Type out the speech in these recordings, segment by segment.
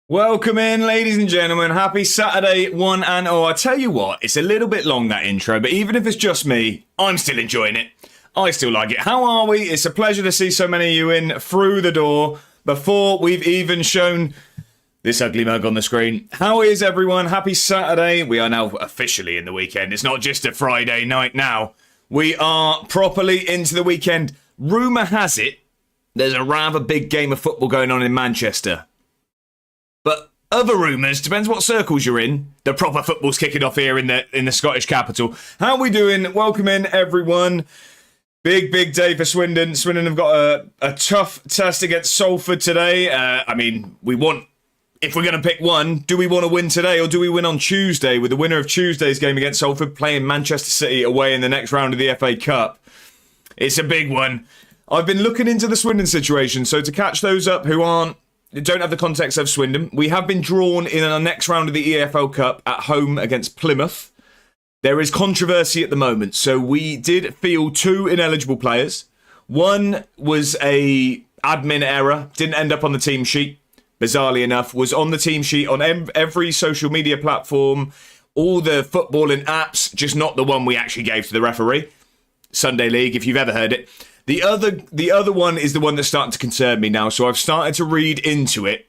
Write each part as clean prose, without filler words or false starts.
Welcome in, ladies and gentlemen. Happy Saturday, one and all. I tell you what, it's a little bit long, that intro, but even if it's just me, I'm still enjoying it. I still like it. How are we? It's a pleasure to see so many of you in through the door before we've even shown this ugly mug on the screen. How is everyone? Happy Saturday. We are now officially in the weekend. It's not just a Friday night now. We are properly into the weekend. Rumour has it there's a rather big game of football going on in Manchester. But other rumours, depends what circles you're in. The proper football's kicking off here in the Scottish capital. How are we doing? Welcome in, everyone. Big day for Swindon. Swindon have got a tough test against Salford today. If we're going to pick one, do we want to win today or do we win on Tuesday with the winner of Tuesday's game against Salford playing Manchester City away in the next round of the FA Cup? It's a big one. I've been looking into the Swindon situation, so to catch those up who don't have the context of Swindon, we have been drawn in our next round of the EFL Cup at home against Plymouth. There is controversy at the moment, so we did field two ineligible players. One was a admin error, didn't end up on the team sheet, bizarrely enough, was on the team sheet on every social media platform, all the footballing apps, just not the one we actually gave to the referee. Sunday League, if you've ever heard it. The other one is the one that's starting to concern me now, so I've started to read into it,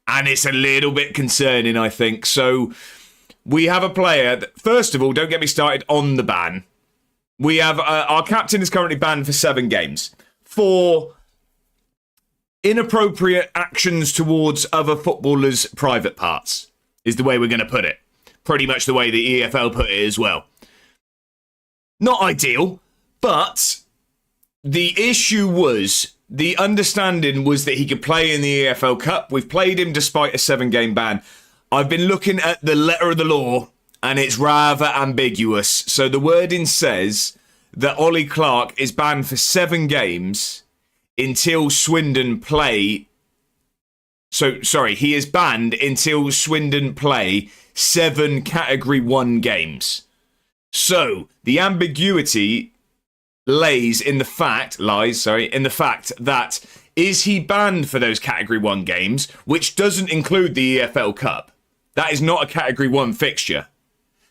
and it's a little bit concerning, I think. So we have a player that, first of all, don't get me started on the ban. We have our captain is currently banned for 7 games for inappropriate actions towards other footballers' private parts, is the way we're going to put it. Pretty much the way the EFL put it as well. Not ideal, but the issue was, the understanding was that he could play in the EFL Cup. We've played him despite a 7-game ban. I've been looking at the letter of the law, and it's rather ambiguous. So the wording says that Ollie Clark is banned for 7 games until Swindon play... he is banned until Swindon play 7 Category 1 games. So, the ambiguity lies in the fact that is he banned for those Category 1 games, which doesn't include the EFL Cup. That is not a Category 1 fixture.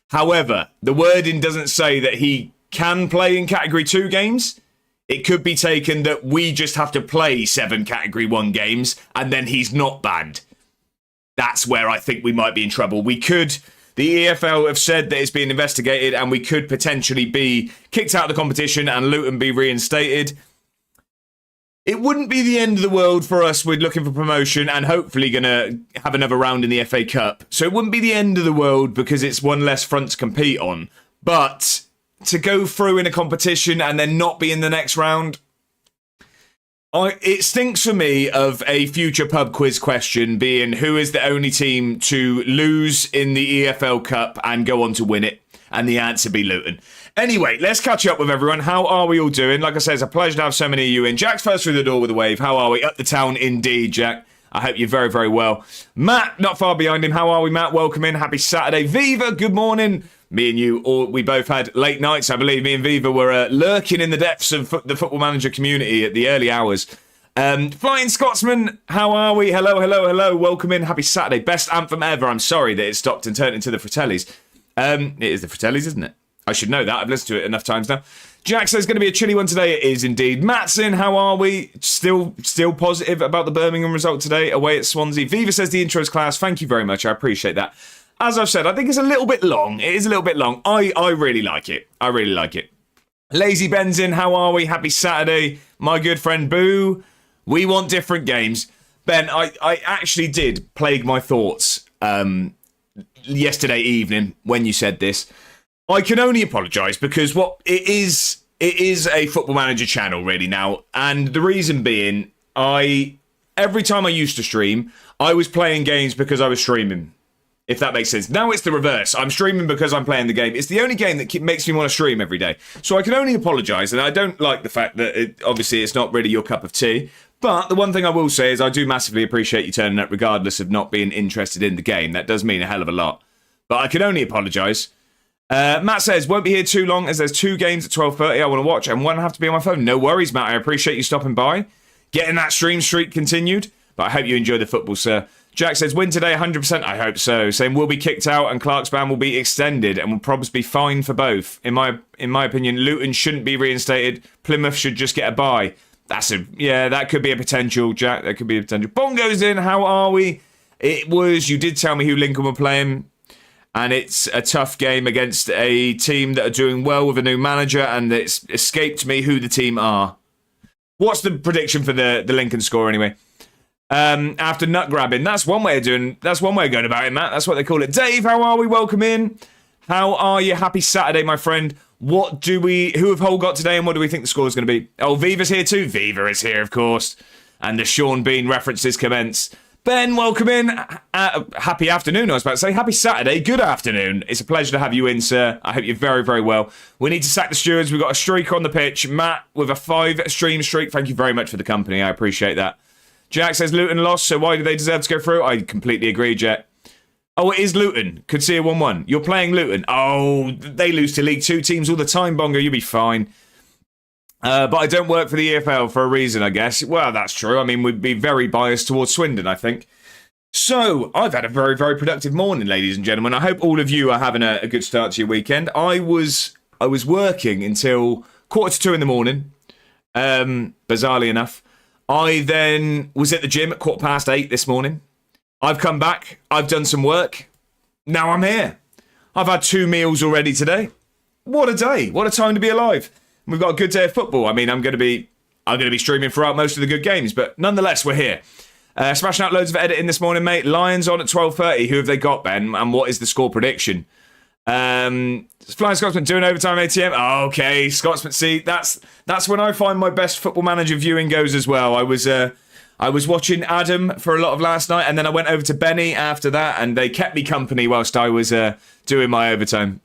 However, the wording doesn't say that he can play in Category 2 games. It could be taken that we just have to play 7 Category 1 games and then he's not banned. That's where I think we might be in trouble. The EFL have said that it's being investigated and we could potentially be kicked out of the competition and Luton be reinstated. It wouldn't be the end of the world for us. We're looking for promotion and hopefully going to have another round in the FA Cup. So it wouldn't be the end of the world because it's one less front to compete on. But to go through in a competition and then not be in the next round, it stinks for me of a future pub quiz question being who is the only team to lose in the EFL Cup and go on to win it, and the answer be Luton. Anyway, let's catch up with everyone. How are we all doing? Like I said, it's a pleasure to have so many of you in. Jack's first through the door with a wave. How are we? Up the town indeed, Jack. I hope you're very, very well. Matt, not far behind him. How are we, Matt? Welcome in. Happy Saturday. Viva, good morning. Me and you, we both had late nights. I believe me and Viva were lurking in the depths of the Football Manager community at the early hours. Flying Scotsman, how are we? Hello. Welcome in. Happy Saturday. Best anthem ever. I'm sorry that it stopped and turned into the Fratellis. It is the Fratellis, isn't it? I should know that. I've listened to it enough times now. Jack says going to be a chilly one today. It is indeed. Matson, how are we? Still positive about the Birmingham result today away at Swansea. Viva says the intro's class. Thank you very much. I appreciate that. As I've said, I think it's a little bit long. It is a little bit long. I really like it. I really like it. Lazy Benzin, how are we? Happy Saturday. My good friend Boo. We want different games. Ben, I actually did plague my thoughts yesterday evening when you said this. I can only apologise because it is a Football Manager channel really now. And the reason being, every time I used to stream, I was playing games because I was streaming. If that makes sense. Now it's the reverse. I'm streaming because I'm playing the game. It's the only game that makes me want to stream every day. So I can only apologise, and I don't like the fact that obviously it's not really your cup of tea. But the one thing I will say is I do massively appreciate you turning up regardless of not being interested in the game. That does mean a hell of a lot. But I can only apologise. Matt says, won't be here too long as there's 2 games at 12:30 I want to watch and one have to be on my phone. No worries, Matt. I appreciate you stopping by. Getting that stream streak continued. But I hope you enjoy the football, sir. Jack says, win today 100%. I hope so. Saying we'll be kicked out and Clark's ban will be extended and will probably be fine for both. In my opinion, Luton shouldn't be reinstated. Plymouth should just get a bye. That could be a potential, Jack. That could be a potential. Bongo's in. How are we? You did tell me who Lincoln were playing. And it's a tough game against a team that are doing well with a new manager. And it's escaped me who the team are. What's the prediction for the Lincoln score anyway? After nut grabbing. That's one way of going about it, Matt. That's what they call it. Dave, how are we? Welcome in. How are you? Happy Saturday, my friend. Who have Hull got today and what do we think the score is going to be? Oh, Viva's here too. Viva is here, of course. And the Sean Bean references commence. Ben, welcome in. Happy afternoon, I was about to say. Happy Saturday. Good afternoon. It's a pleasure to have you in, sir. I hope you're very, very well. We need to sack the stewards. We've got a streak on the pitch. Matt with a 5-stream streak. Thank you very much for the company. I appreciate that. Jack says Luton lost, so why do they deserve to go through? I completely agree, Jack. Oh, it is Luton. Could see a 1-1. You're playing Luton. Oh, they lose to League 2 teams all the time, Bongo. You'll be fine. But I don't work for the EFL for a reason, I guess. Well, that's true. I mean, we'd be very biased towards Swindon, I think. So, I've had a very, very productive morning, ladies and gentlemen. I hope all of you are having a good start to your weekend. I was working until 1:45 in the morning, bizarrely enough. I then was at the gym at 8:15 this morning. I've come back. I've done some work. Now I'm here. I've had 2 meals already today. What a day. What a time to be alive. We've got a good day of football. I mean, I'm going to be streaming throughout most of the good games, but nonetheless, we're here. Smashing out loads of editing this morning, mate. Lions on at 12:30. Who have they got, Ben? And what is the score prediction? Flying Scotsman doing overtime ATM. Oh, okay, Scotsman. See, that's when I find my best Football Manager viewing goes as well. I was watching Adam for a lot of last night, and then I went over to Benny after that, and they kept me company whilst I was doing my overtime.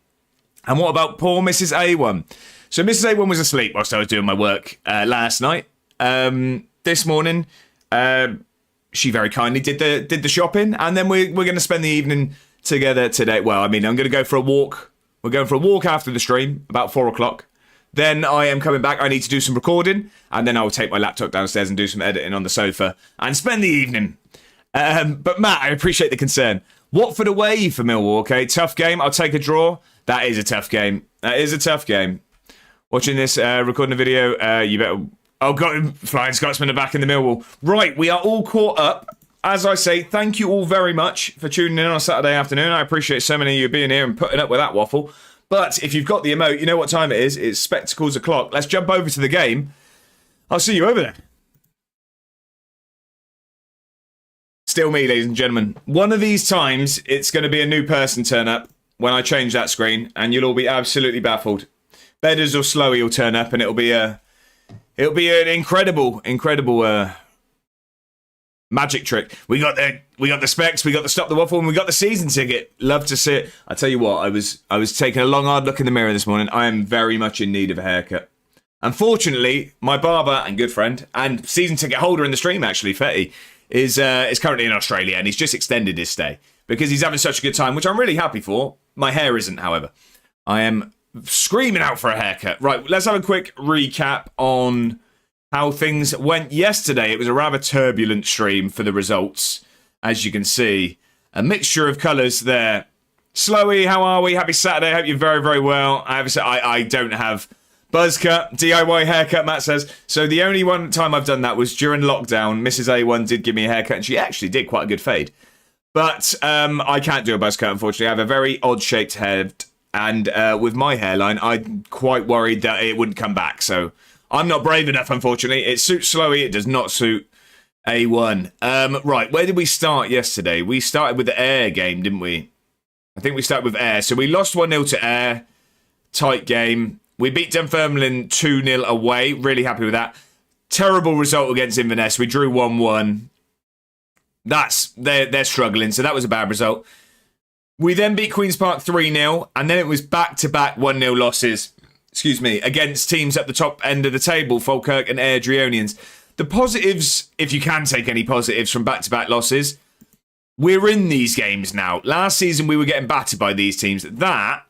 And what about poor Mrs. A1? So Mrs. A1 was asleep whilst I was doing my work last night. This morning, she very kindly did the shopping, and then we're going to spend the evening together today. Well, I mean, I'm going to go for a walk. We're going for a walk after the stream, about 4 o'clock. Then I am coming back. I need to do some recording, and then I'll take my laptop downstairs and do some editing on the sofa and spend the evening. But Matt, I appreciate the concern. Watford away for Millwall, okay? Tough game. I'll take a draw. That is a tough game. Watching this, recording a video, you better... Oh, got him. Flying Scotsman are back in the Millwall. Right, we are all caught up. As I say, thank you all very much for tuning in on a Saturday afternoon. I appreciate so many of you being here and putting up with that waffle. But if you've got the emote, you know what time it is. It's spectacles o'clock. Let's jump over to the game. I'll see you over there. Still me, ladies and gentlemen. One of these times, it's going to be a new person turn up when I change that screen, and you'll all be absolutely baffled. Bedders or Slowy will turn up, and it'll be an incredible magic trick. We got the specs, we got the stop the waffle, and we got the season ticket. Love to see it. I tell you what, I was taking a long hard look in the mirror this morning. I am very much in need of a haircut. Unfortunately, my barber and good friend and season ticket holder in the stream, actually, Fetty, is currently in Australia, and he's just extended his stay because he's having such a good time, which I'm really happy for. My hair isn't, however. I am screaming out for a haircut. Right, let's have a quick recap on how things went yesterday. It was a rather turbulent stream for the results, as you can see. A mixture of colours there. Slowy, how are we? Happy Saturday. I hope you're very, very well. I don't have buzz cut, DIY haircut, Matt says. So the only one time I've done that was during lockdown. Mrs. A1 did give me a haircut, and she actually did quite a good fade. But I can't do a buzz cut, unfortunately. I have a very odd-shaped head, and with my hairline, I'm quite worried that it wouldn't come back. So I'm not brave enough, unfortunately. It suits Slowy. It does not suit A1. Right, where did we start yesterday? We started with the Ayr game, didn't we? I think we started with Ayr. So we lost 1-0 to Ayr. Tight game. We beat Dunfermline 2-0 away. Really happy with that. Terrible result against Inverness. We drew 1-1. They're struggling, so that was a bad result. We then beat Queen's Park 3-0, and then it was back-to-back 1-0 losses, against teams at the top end of the table, Falkirk and Airdrieonians. The positives, if you can take any positives from back-to-back losses, we're in these games now. Last season, we were getting battered by these teams. That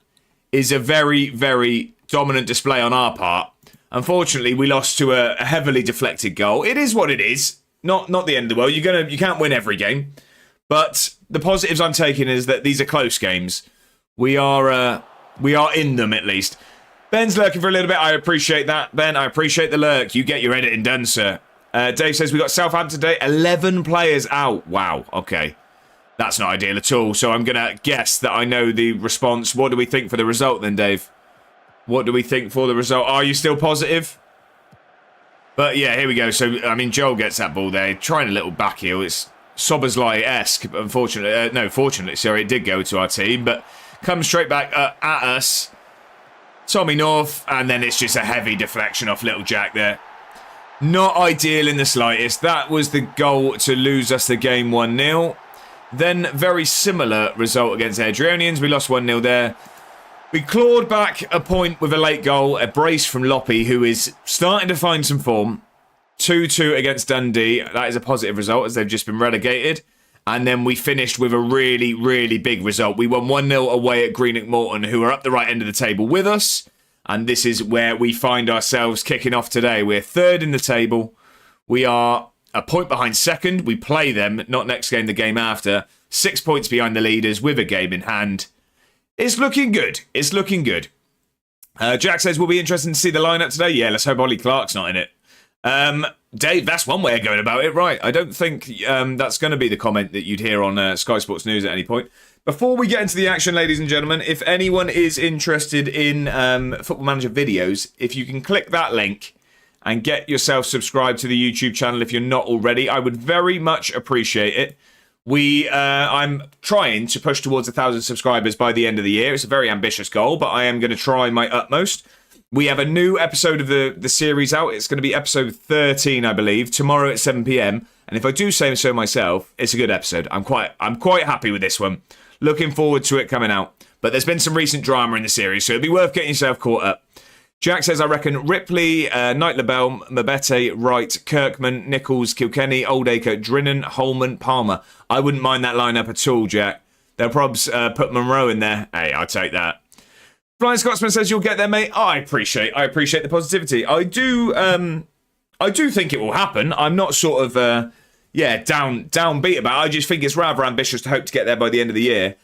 is a very, very dominant display on our part. Unfortunately, we lost to a heavily deflected goal. It is what it is. Not the end of the world. You can't win every game. But the positives I'm taking is that these are close games. We are in them at least. Ben's lurking for a little bit. I appreciate that, Ben. I appreciate the lurk. You get your editing done, sir. Dave says we got Southampton today. 11 players out. Wow. Okay. That's not ideal at all. So I'm going to guess that I know the response. What do we think for the result then, Dave? What do we think for the result? Are you still positive? But yeah, here we go. So, I mean, Joel gets that ball there. Trying a little back heel. It's Sobersley-esque. Unfortunately, fortunately, sorry, it did go to our team. But comes straight back at us. Tommy North, and then it's just a heavy deflection off Little Jack there. Not ideal in the slightest. That was the goal to lose us the game 1-0. Then, very similar result against Adrianians. We lost 1-0 there. We clawed back a point with a late goal, a brace from Loppy, who is starting to find some form. 2-2 against Dundee. That is a positive result, as they've just been relegated. And then we finished with a really, really big result. We won 1-0 away at Greenock Morton, who are up the right end of the table with us. And this is where we find ourselves kicking off today. We're third in the table. We are a point behind second. We play them, not next game, the game after. 6 points behind the leaders with a game in hand. It's looking good. It's looking good. Jack says, we'll be interested to see the lineup today. Yeah, let's hope Ollie Clark's not in it. Dave, that's one way of going about it. Right, I don't think that's going to be the comment that you'd hear on Sky Sports News at any point. Before we get into the action, ladies and gentlemen, if anyone is interested in Football Manager videos, if you can click that link and get yourself subscribed to the YouTube channel if you're not already, I would very much appreciate it. I'm trying to push towards 1,000 subscribers by the end of the year. It's a very ambitious goal, but I am going to try my utmost. We have a new episode of the series out. It's going to be episode 13, I believe, tomorrow at 7 p.m. And if I do say so myself, it's a good episode. I'm quite happy with this one. Looking forward to it coming out. But there's been some recent drama in the series, so it'd be worth getting yourself caught up. Jack says, I reckon Ripley, Knight LaBelle, Mabete, Wright, Kirkman, Nichols, Kilkenny, Oldacre, Drinnan, Holman, Palmer. I wouldn't mind that lineup at all, Jack. They'll probably put Monroe in there. Hey, I'll take that. Flying Scotsman says, you'll get there, mate. I appreciate the positivity. I do think it will happen. I'm not sort of, downbeat about it. I just think it's rather ambitious to hope to get there by the end of the year.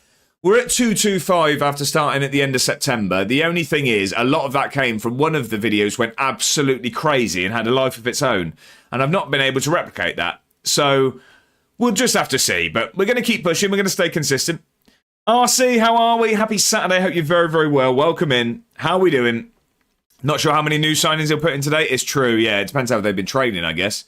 We're at 225 after starting at the end of September. The only thing is, a lot of that came from one of the videos went absolutely crazy and had a life of its own. And I've not been able to replicate that. So, we'll just have to see. But we're going to keep pushing. We're going to stay consistent. RC, how are we? Happy Saturday. Hope you're very, very well. Welcome in. How are we doing? Not sure how many new signings he'll put in today. It's true, yeah. It depends how they've been training, I guess.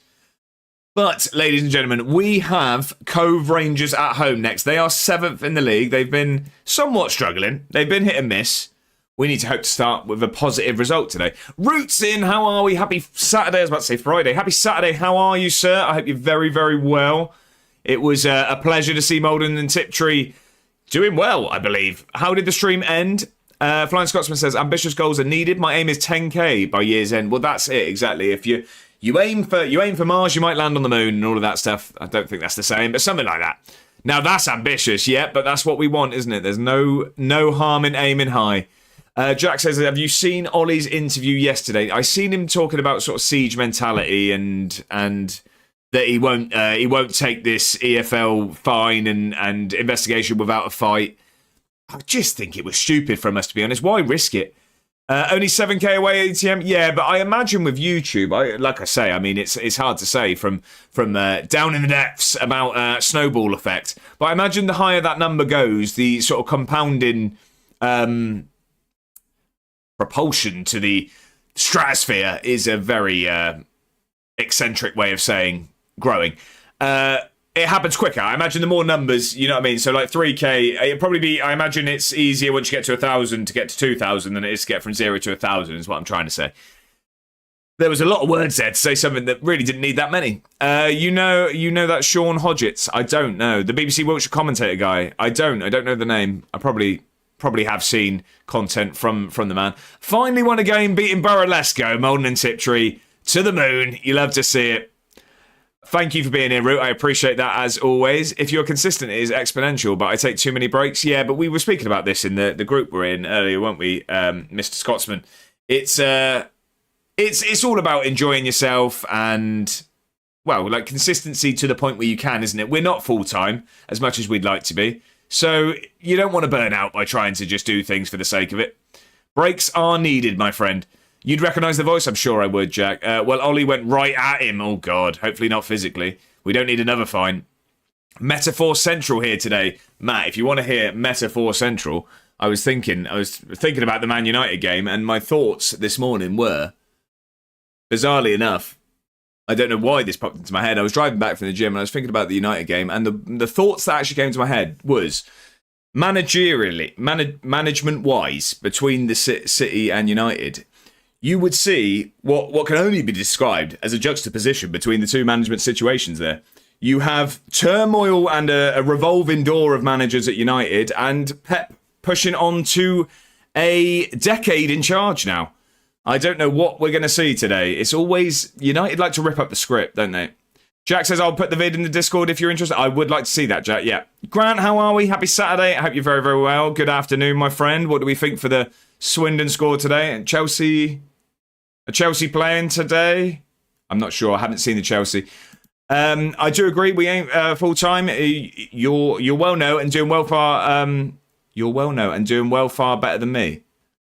But, ladies and gentlemen, we have Cove Rangers at home next. They are 7th in the league. They've been somewhat struggling. They've been hit and miss. We need to hope to start with a positive result today. Roots in, how are we? Happy Saturday. I was about to say Friday. Happy Saturday. How are you, sir? I hope you're very, very well. It was a pleasure to see Molden and Tiptree doing well, I believe. How did the stream end? Flying Scotsman says, ambitious goals are needed. My aim is 10k by year's end. Well, that's it, exactly. If you aim for Mars, you might land on the moon and all of that stuff. I don't think that's the same, but something like that. Now, that's ambitious, yeah, but that's what we want, isn't it? There's no harm in aiming high. Jack says, have you seen Ollie's interview yesterday? I seen him talking about sort of siege mentality and that he won't take this EFL fine and investigation without a fight. I just think it was stupid from us, to be honest. Why risk it? Only 7k away ATM? Yeah, but I imagine with YouTube, like I say, I mean, it's hard to say from down in the depths about snowball effect. But I imagine the higher that number goes, the sort of compounding propulsion to the stratosphere is a very eccentric way of saying growing. It happens quicker. I imagine the more numbers, you know what I mean? So like 3k, it'd probably be, I imagine it's easier once you get to 1,000 to get to 2,000 than it is to get from 0 to 1,000 is what I'm trying to say. There was a lot of words there to say something that really didn't need that many. You know that Sean Hodgetts? I don't know. The BBC Wiltshire commentator guy? I don't know the name. I probably have seen content from the man. Finally won a game, beating Borough. Let's go. Molden and Tiptree to the moon. You love to see it. Thank you for being here, Root. I appreciate that as always. If you're consistent, it is exponential, but I take too many breaks. Yeah, but we were speaking about this in the group we're in earlier, weren't we, Mr. Scotsman? It's all about enjoying yourself and well, like consistency to the point where you can, isn't it? We're not full-time as much as we'd like to be. So you don't want to burn out by trying to just do things for the sake of it. Breaks are needed, my friend. You'd recognise the voice? I'm sure I would, Jack. Well, Ollie went right at him. Oh, God. Hopefully not physically. We don't need another fine. Metaphor Central here today. Matt, if you want to hear Metaphor Central, I was thinking about the Man United game, and my thoughts this morning were, bizarrely enough, I don't know why this popped into my head. I was driving back from the gym and I was thinking about the United game, and the thoughts that actually came to my head was managerially, management-wise, between the City and United, you would see what can only be described as a juxtaposition between the two management situations there. You have turmoil and a revolving door of managers at United, and Pep pushing on to a decade in charge now. I don't know what we're going to see today. It's always... United like to rip up the script, don't they? Jack says, I'll put the vid in the Discord if you're interested. I would like to see that, Jack, yeah. Grant, how are we? Happy Saturday. I hope you're very, very well. Good afternoon, my friend. What do we think for the Swindon score today? And Chelsea... Are Chelsea playing today? I'm not sure. I haven't seen the Chelsea. I do agree. We ain't full-time. You're well-known and doing well far... you're well-known and doing well far better than me.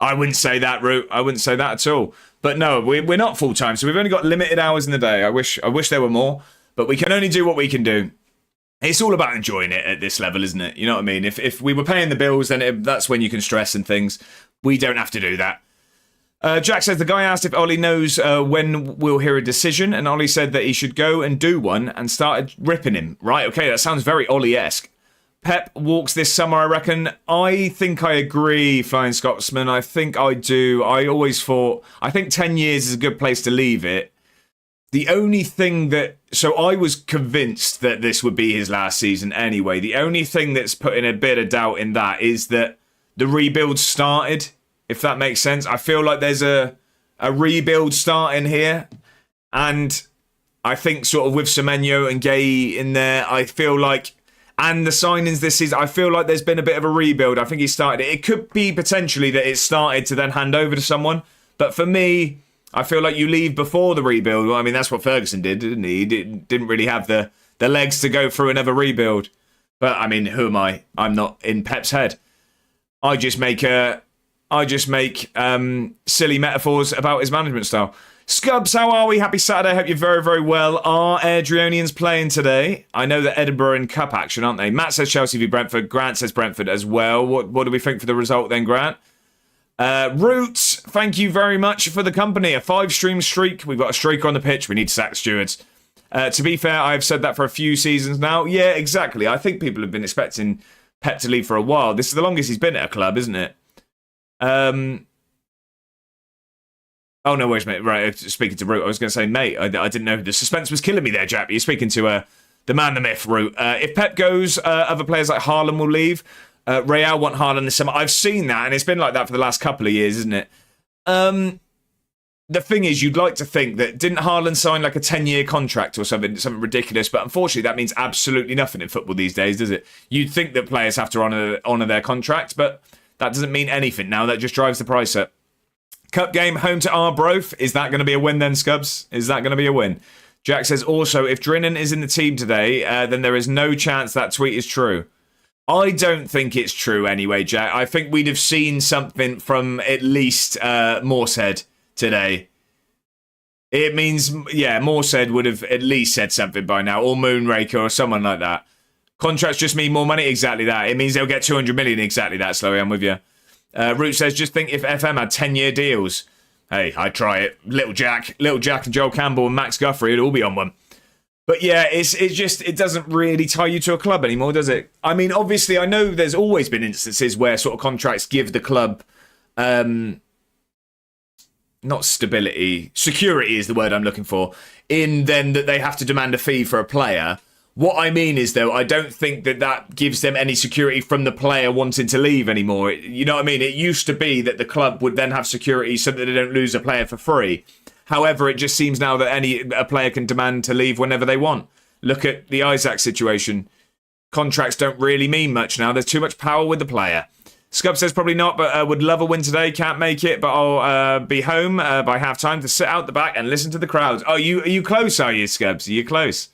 I wouldn't say that, Root. I wouldn't say that at all. But no, we're not full-time, so we've only got limited hours in the day. I wish there were more, but we can only do what we can do. It's all about enjoying it at this level, isn't it? You know what I mean? If we were paying the bills, then that's when you can stress and things. We don't have to do that. Jack says, the guy asked if Ollie knows when we'll hear a decision, and Ollie said that he should go and do one and started ripping him. Right, okay, that sounds very Ollie-esque. Pep walks this summer, I reckon. I think I agree, Flying Scotsman. I think I do. I think 10 years is a good place to leave it. The only thing that... So I was convinced that this would be his last season anyway. The only thing that's putting a bit of doubt in that is that the rebuild started, if that makes sense. I feel like there's a rebuild starting here. And I think sort of with Semenyo and Gay in there, I feel like... And the signings this season, I feel like there's been a bit of a rebuild. I think he started it. It could be potentially that it started to then hand over to someone. But for me, I feel like you leave before the rebuild. Well, I mean, that's what Ferguson did, didn't he? He didn't really have the legs to go through another rebuild. But, I mean, who am I? I'm not in Pep's head. I just make silly metaphors about his management style. Scubs, how are we? Happy Saturday. Hope you're very, very well. Are Adrianians playing today? I know that Edinburgh in cup action, aren't they? Matt says Chelsea v Brentford. Grant says Brentford as well. What do we think for the result then, Grant? Roots, thank you very much for the company. A 5-stream streak. We've got a streak on the pitch. We need to sack stewards. To be fair, I've said that for a few seasons now. Yeah, exactly. I think people have been expecting Pep to leave for a while. This is the longest he's been at a club, isn't it? Oh, no worries, mate. Right, speaking to Root, I was going to say, mate, I didn't know. The suspense was killing me there, Jack. You're speaking to the man, the myth, Root. If Pep goes, other players like Haaland will leave. Real want Haaland this summer. I've seen that, and it's been like that for the last couple of years, isn't it? The thing is, you'd like to think that, didn't Haaland sign like a 10-year contract or something ridiculous? But unfortunately, that means absolutely nothing in football these days, does it? You'd think that players have to honour their contract, but that doesn't mean anything now. That just drives the price up. Cup game, home to Arbroath. Is that going to be a win then, Scubs? Is that going to be a win? Jack says, also, if Drinan is in the team today, then there is no chance that tweet is true. I don't think it's true anyway, Jack. I think we'd have seen something from at least Morshead today. It means, yeah, Morshead would have at least said something by now, or Moonraker or someone like that. Contracts just mean more money? Exactly that. It means they'll get 200 million. Exactly that, Slowey, I'm with you. Root says, just think if FM had 10-year deals. Hey, I'd try it. Little Jack and Joel Campbell and Max Guthrie would all be on one. But yeah, it doesn't really tie you to a club anymore, does it? I mean, obviously, I know there's always been instances where sort of contracts give the club, not stability, security is the word I'm looking for, in then that they have to demand a fee for a player. What I mean is, though, I don't think that gives them any security from the player wanting to leave anymore. You know what I mean? It used to be that the club would then have security so that they don't lose a player for free. However, it just seems now that a player can demand to leave whenever they want. Look at the Isaac situation. Contracts don't really mean much now. There's too much power with the player. Scub says probably not, but would love a win today. Can't make it, but I'll be home by half-time to sit out the back and listen to the crowds. Oh, are you close, are you, Scubs? Are you close?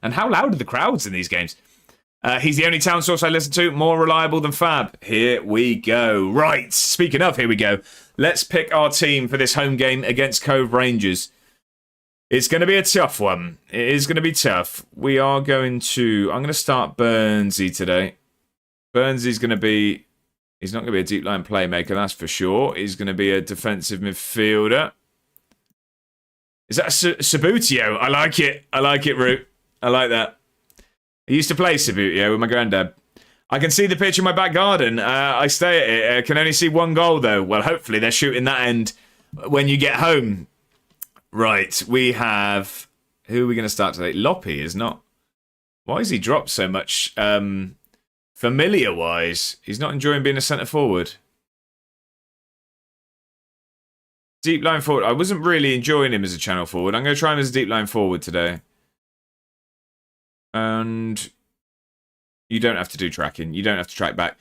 And how loud are the crowds in these games? He's the only town source I listen to. More reliable than Fab. Here we go. Right, speaking of, here we go. Let's pick our team for this home game against Cove Rangers. It's going to be a tough one. It is going to be tough. We are going to... I'm going to start Burnsy today. Burnsy's going to be... He's not going to be a deep line playmaker, that's for sure. He's going to be a defensive midfielder. Is that Sabutio? I like it. I like it, Root. I like that. I used to play Sabutio with my granddad. I can see the pitch in my back garden. I stay at it. I can only see one goal, though. Well, hopefully they're shooting that end when you get home. Right, we have... Who are we going to start today? Loppy is not... Why has he dropped so much? Familiar-wise, he's not enjoying being a centre-forward. Deep line forward. I wasn't really enjoying him as a channel forward. I'm going to try him as a deep line forward today. And you don't have to do tracking. You don't have to track back.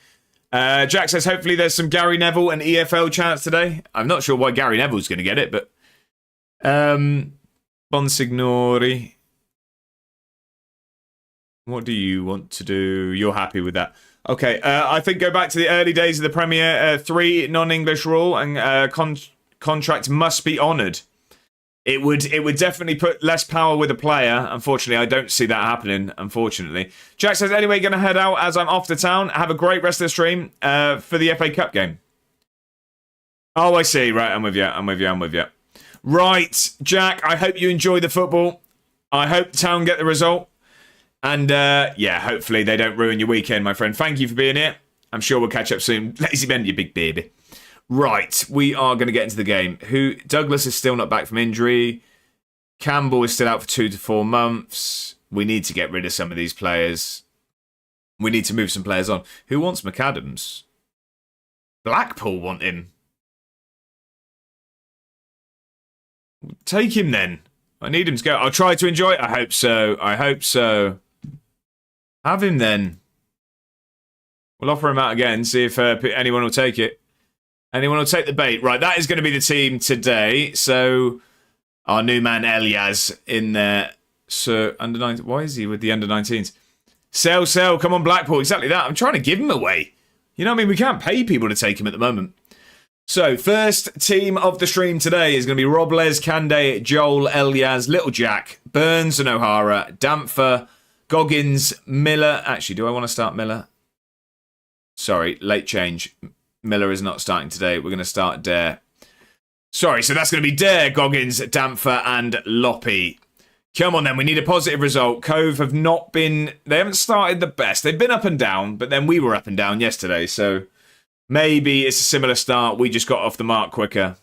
Jack says, hopefully there's some Gary Neville and EFL chance today. I'm not sure why Gary Neville's going to get it, but... Bonsignori. What do you want to do? You're happy with that. Okay, I think go back to the early days of the Premier 3 non-English rule and contract must be honoured. It would definitely put less power with a player. Unfortunately, I don't see that happening, unfortunately. Jack says, anyway, going to head out as I'm off to town. Have a great rest of the stream for the FA Cup game. Oh, I see. Right, I'm with you. Right, Jack, I hope you enjoy the football. I hope town get the result. And, yeah, hopefully they don't ruin your weekend, my friend. Thank you for being here. I'm sure we'll catch up soon. Lazy Ben, you big baby. Right, we are going to get into the game. Douglas is still not back from injury. Campbell is still out for 2 to 4 months. We need to get rid of some of these players. We need to move some players on. Who wants McAdams? Blackpool want him. Take him then. I need him to go. I'll try to enjoy it. I hope so. Have him then. We'll offer him out again, see if anyone will take it. Anyone will take the bait. Right, that is going to be the team today. So, our new man Elias in there. So, under 19. Why is he with the under 19s? Sell. Come on, Blackpool. Exactly that. I'm trying to give him away. You know what I mean? We can't pay people to take him at the moment. So, first team of the stream today is going to be Robles, Kande, Joel, Elias, Little Jack, Burns and O'Hara, Dampfer, Goggins, Miller. Actually, do I want to start Miller? Sorry, late change. Miller is not starting today. We're going to start Dare. Sorry, so that's going to be Dare, Goggins, Dampfer and Loppy. Come on then, we need a positive result. Cove have not been... They haven't started the best. They've been up and down, but then we were up and down yesterday, so... Maybe it's a similar start. We just got off the mark quicker.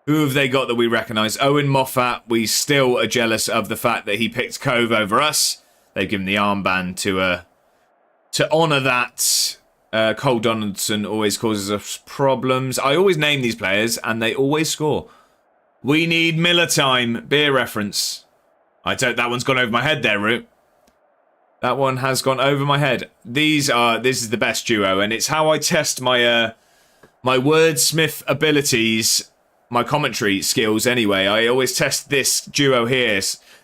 Who have they got that we recognise? Owen Moffat. We still are jealous of the fact that he picked Cove over us. They've given the armband to honour that. Cole Donaldson always causes us problems. I always name these players and they always score. We need Miller time. Beer reference. That one's gone over my head there, Root. That one has gone over my head. This is the best duo, and it's how I test my my wordsmith abilities, my commentary skills anyway. I always test this duo here.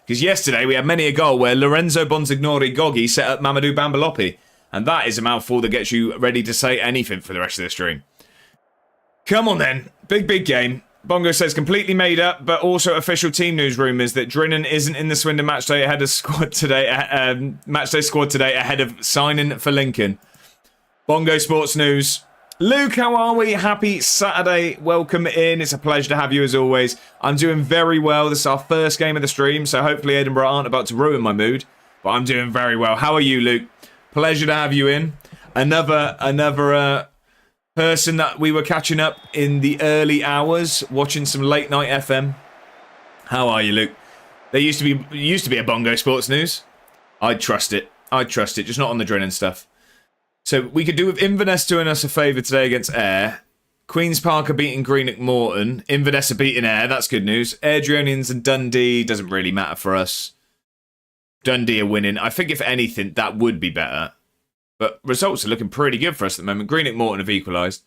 Because yesterday we had many a goal where Lorenzo Bonsignori Goggi set up Mamadou Bambalopi. And that is a mouthful that gets you ready to say anything for the rest of the stream. Come on then. Big game. Bongo says completely made up, but also official team news rumours that Drinan isn't in the Swindon matchday ahead of squad today. Matchday squad today ahead of signing for Lincoln. Bongo Sports News. Luke, how are we? Happy Saturday. Welcome in. It's a pleasure to have you as always. I'm doing very well. This is our first game of the stream, so hopefully Edinburgh aren't about to ruin my mood. But I'm doing very well. How are you, Luke? Pleasure to have you in. Another person that we were catching up in the early hours, watching some late night FM. How are you, Luke? There used to be a Bongo Sports News. I'd trust it, just not on the Drennan stuff. So we could do with Inverness doing us a favour today against Ayr. Queen's Park are beating Greenock Morton. Inverness are beating Ayr, that's good news. Airdrieonians and Dundee doesn't really matter for us. Dundee are winning. I think if anything, that would be better. But results are looking pretty good for us at the moment. Greenock Morton have equalised.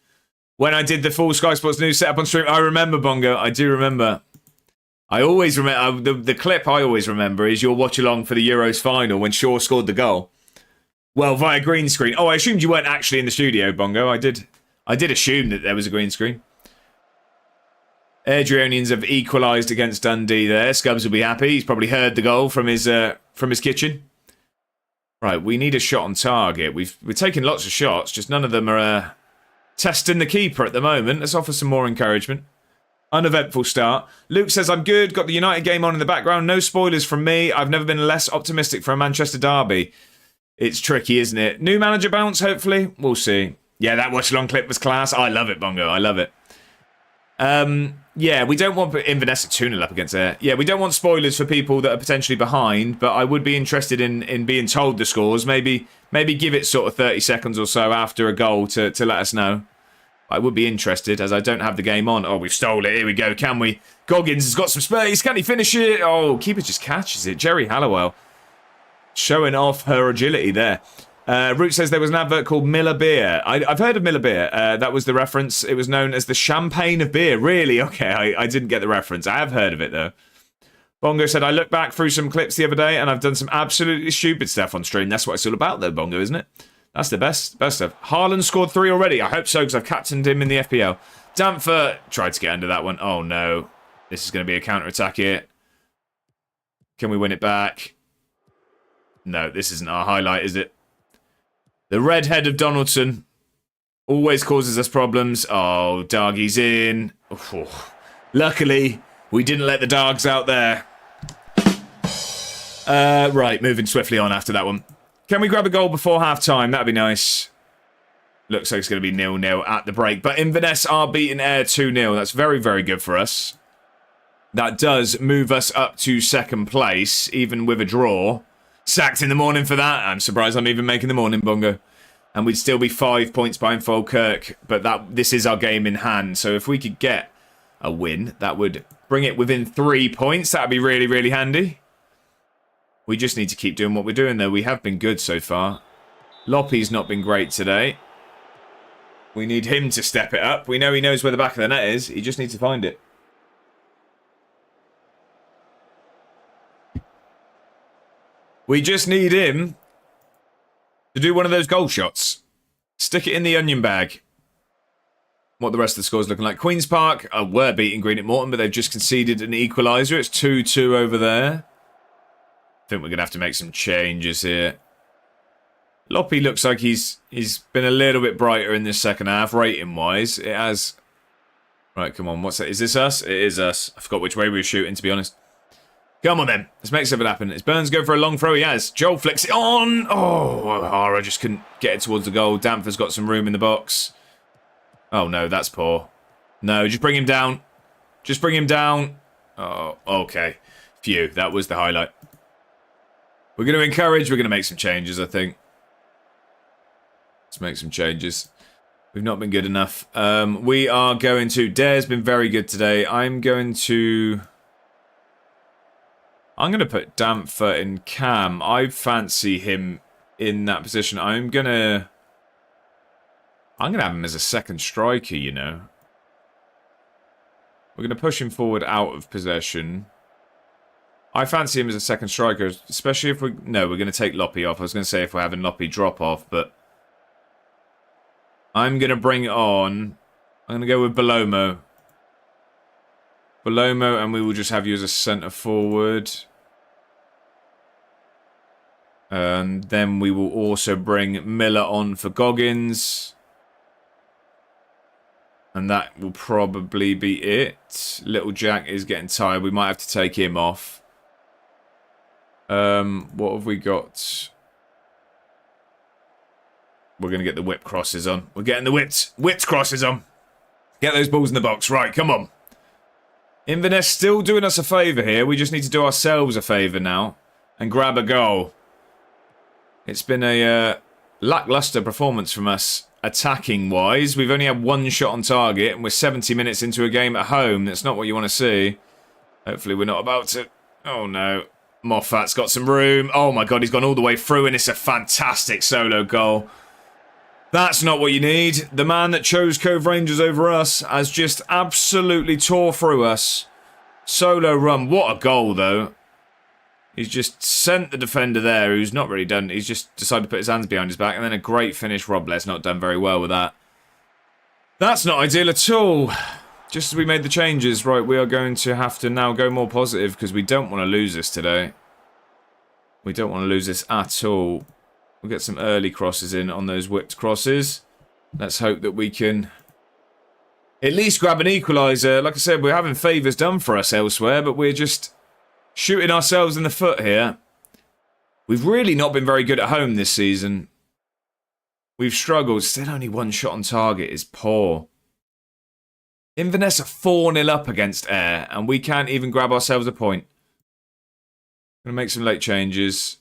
When I did the full Sky Sports News setup on stream, I remember, Bongo. I do remember. I always remember, the clip I always remember is your watch along for the Euros final when Shaw scored the goal. Well, via green screen. Oh, I assumed you weren't actually in the studio, Bongo. I did assume that there was a green screen. Adrianians have equalised against Dundee there. Scubs will be happy. He's probably heard the goal from his kitchen. Right, we need a shot on target. We're taking lots of shots, just none of them are testing the keeper at the moment. Let's offer some more encouragement. Uneventful start. Luke says, I'm good. Got the United game on in the background. No spoilers from me. I've never been less optimistic for a Manchester derby. It's tricky, isn't it? New manager bounce, hopefully. We'll see. Yeah, that watch-along clip was class. I love it, Bongo. I love it. Yeah, we don't want Inverness at 2-0 up against there. Yeah, we don't want spoilers for people that are potentially behind, but I would be interested in being told the scores. Maybe give it sort of 30 seconds or so after a goal to let us know. I would be interested, as I don't have the game on. Oh, we've stole it. Here we go. Can we? Goggins has got some space. Can he finish it? Oh, keeper just catches it. Jerry Halliwell showing off her agility there. Root says there was an advert called Miller Beer. I've heard of Miller Beer. That was the reference. It was known as the champagne of beer. Really? Okay, I didn't get the reference. I have heard of it, though. Bongo said, I looked back through some clips the other day and I've done some absolutely stupid stuff on stream. That's what it's all about, though, Bongo, isn't it? That's the best stuff. Haaland scored 3 already. I hope so, because I've captained him in the FPL. Damfer tried to get under that one. Oh, no. This is going to be a counter-attack here. Can we win it back? No, this isn't our highlight, is it? The redhead of Donaldson always causes us problems. Oh, Dargie's in. Oh. Luckily, we didn't let the dogs out there. Right, moving swiftly on after that one. Can we grab a goal before half-time? That'd be nice. Looks like it's going to be 0-0 at the break. But Inverness are beating Ayr 2-0. That's very, very good for us. That does move us up to second place, even with a draw. Sacked in the morning for that. I'm surprised I'm even making the morning, Bongo. And we'd still be 5 points behind Falkirk. But this is our game in hand. So if we could get a win, that would bring it within 3 points. That'd be really, really handy. We just need to keep doing what we're doing, though. We have been good so far. Loppy's not been great today. We need him to step it up. We know he knows where the back of the net is. He just needs to find it. We just need him to do one of those goal shots. Stick it in the onion bag. What the rest of the score's looking like. Queen's Park were beating Greenock Morton, but they've just conceded an equaliser. It's 2-2 over there. I think we're going to have to make some changes here. Loppy looks like he's been a little bit brighter in this second half, rating-wise. It has... Right, come on, what's that? Is this us? It is us. I forgot which way we were shooting, to be honest. Come on, then. Let's make something happen. Is Burns going for a long throw? He has. Joel flicks it on. Oh, O'Hara just couldn't get it towards the goal. Damfer's got some room in the box. Oh, no, that's poor. No, just bring him down. Just bring him down. Oh, okay. Phew, that was the highlight. We're going to encourage. We're going to make some changes, I think. Let's make some changes. We've not been good enough. We are going to... Dare's been very good today. I'm going to put Damfer in Cam. I fancy him in that position. I'm going to have him as a second striker, you know. We're going to push him forward out of possession. I fancy him as a second striker, especially if we... No, we're going to take Loppy off. I was going to say if we're having Loppy drop off, but... I'm going to bring on... I'm going to go with Belomo. Belomo, and we will just have you as a centre forward. And then we will also bring Miller on for Goggins. And that will probably be it. Little Jack is getting tired. We might have to take him off. What have we got? We're going to get the whip crosses on. We're getting the whipped crosses on. Get those balls in the box. Right, come on. Inverness still doing us a favour here. We just need to do ourselves a favour now. And grab a goal. It's been a lacklustre performance from us, attacking-wise. We've only had one shot on target, and we're 70 minutes into a game at home. That's not what you want to see. Hopefully we're not about to... Oh, no. Moffat's got some room. Oh, my God, he's gone all the way through, and it's a fantastic solo goal. That's not what you need. The man that chose Cove Rangers over us has just absolutely tore through us. Solo run. What a goal, though. He's just sent the defender there, who's not really done. He's just decided to put his hands behind his back. And then a great finish. Robles not done very well with that. That's not ideal at all. Just as we made the changes. Right, we are going to have to now go more positive because we don't want to lose this today. We don't want to lose this at all. We'll get some early crosses in on those whipped crosses. Let's hope that we can at least grab an equaliser. Like I said, we're having favours done for us elsewhere, but we're just shooting ourselves in the foot here. We've really not been very good at home this season. We've struggled. Still only one shot on target is poor. Inverness are 4-0 up against Ayr, and we can't even grab ourselves a point. I'm going to make some late changes.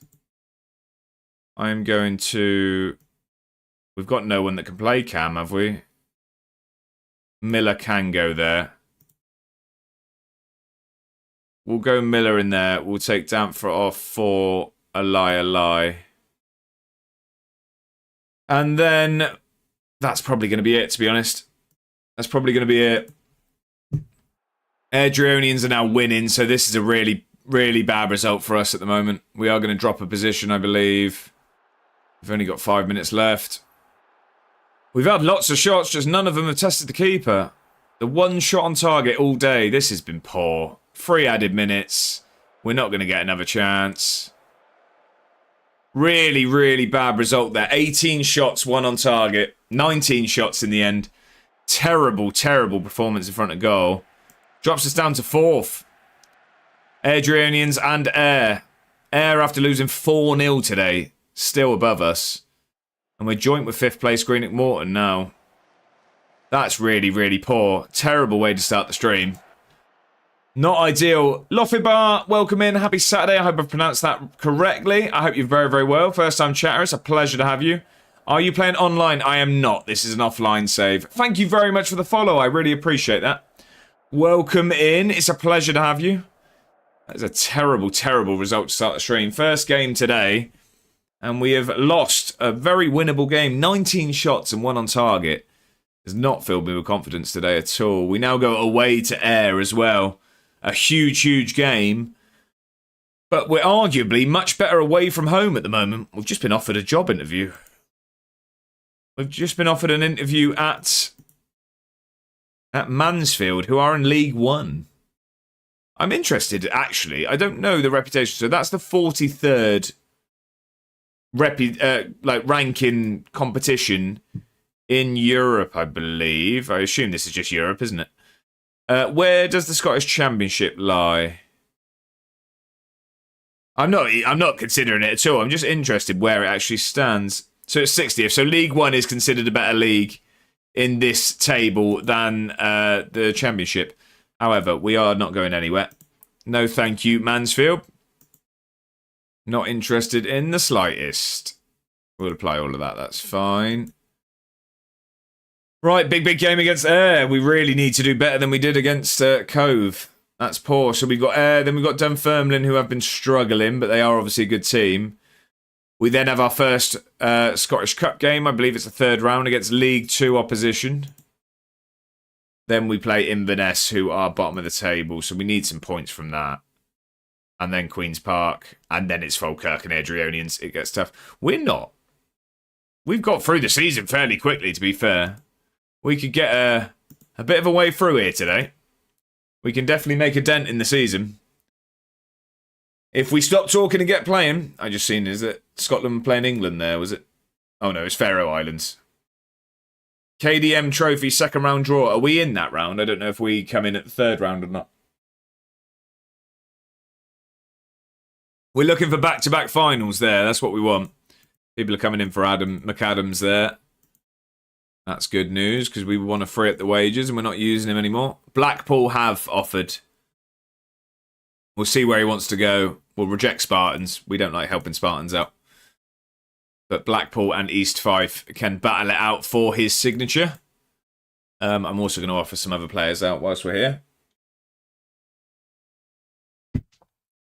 I'm going to... We've got no one that can play Cam, have we? Miller can go there. We'll go Miller in there. We'll take Damfer off for a lie. And then that's probably going to be it, to be honest. That's probably going to be it. Adrionians are now winning, so this is a really, really bad result for us at the moment. We are going to drop a position, I believe. We've only got 5 minutes left. We've had lots of shots, just none of them have tested the keeper. The one shot on target all day. This has been poor. 3 added minutes. We're not going to get another chance. Really, really bad result there. 18 shots, 1 on target. 19 shots in the end. Terrible, terrible performance in front of goal. Drops us down to 4th. Adrianians and Ayr. Ayr, after losing 4-0 today, still above us. And we're joint with 5th place Greenock Morton now. That's really, really poor. Terrible way to start the stream. Not ideal. Lofibar, welcome in. Happy Saturday. I hope I've pronounced that correctly. I hope you're very, very well. First time chatter. It's a pleasure to have you. Are you playing online? I am not. This is an offline save. Thank you very much for the follow. I really appreciate that. Welcome in. It's a pleasure to have you. That is a terrible, terrible result to start the stream. First game today. And we have lost a very winnable game. 19 shots and 1 on target. Does not fill me with confidence today at all. We now go away to Ayr as well. A huge, huge game. But we're arguably much better away from home at the moment. We've just been offered a job interview. We've just been offered an interview at Mansfield, who are in League One. I'm interested, actually. I don't know the reputation. So that's the 43rd ranking competition in Europe, I believe. I assume this is just Europe, isn't it? Where does the Scottish Championship lie? I'm not considering it at all. I'm just interested where it actually stands. So it's 60th. So League One is considered a better league in this table than the Championship. However, we are not going anywhere. No thank you, Mansfield. Not interested in the slightest. We'll apply all of that. That's fine. Right, big game against Ayr. We really need to do better than we did against Cove. That's poor. So we've got Ayr, then we've got Dunfermline, who have been struggling, but they are obviously a good team. We then have our first Scottish Cup game. I believe it's the 3rd round against League 2 opposition. Then we play Inverness, who are bottom of the table, so we need some points from that. And then Queen's Park, and then it's Falkirk and Adrionians. It gets tough. We're not. We've got through the season fairly quickly, to be fair. We could get a bit of a way through here today. We can definitely make a dent in the season. If we stop talking and get playing, I just seen is that Scotland playing England there, was it? Oh no, it's Faroe Islands. KDM Trophy 2nd round draw. Are we in that round? I don't know if we come in at the 3rd round or not. We're looking for back-to-back finals there. That's what we want. People are coming in for Adam McAdams there. That's good news because we want to free up the wages and we're not using him anymore. Blackpool have offered. We'll see where he wants to go. We'll reject Spartans. We don't like helping Spartans out. But Blackpool and East Fife can battle it out for his signature. I'm also going to offer some other players out whilst we're here.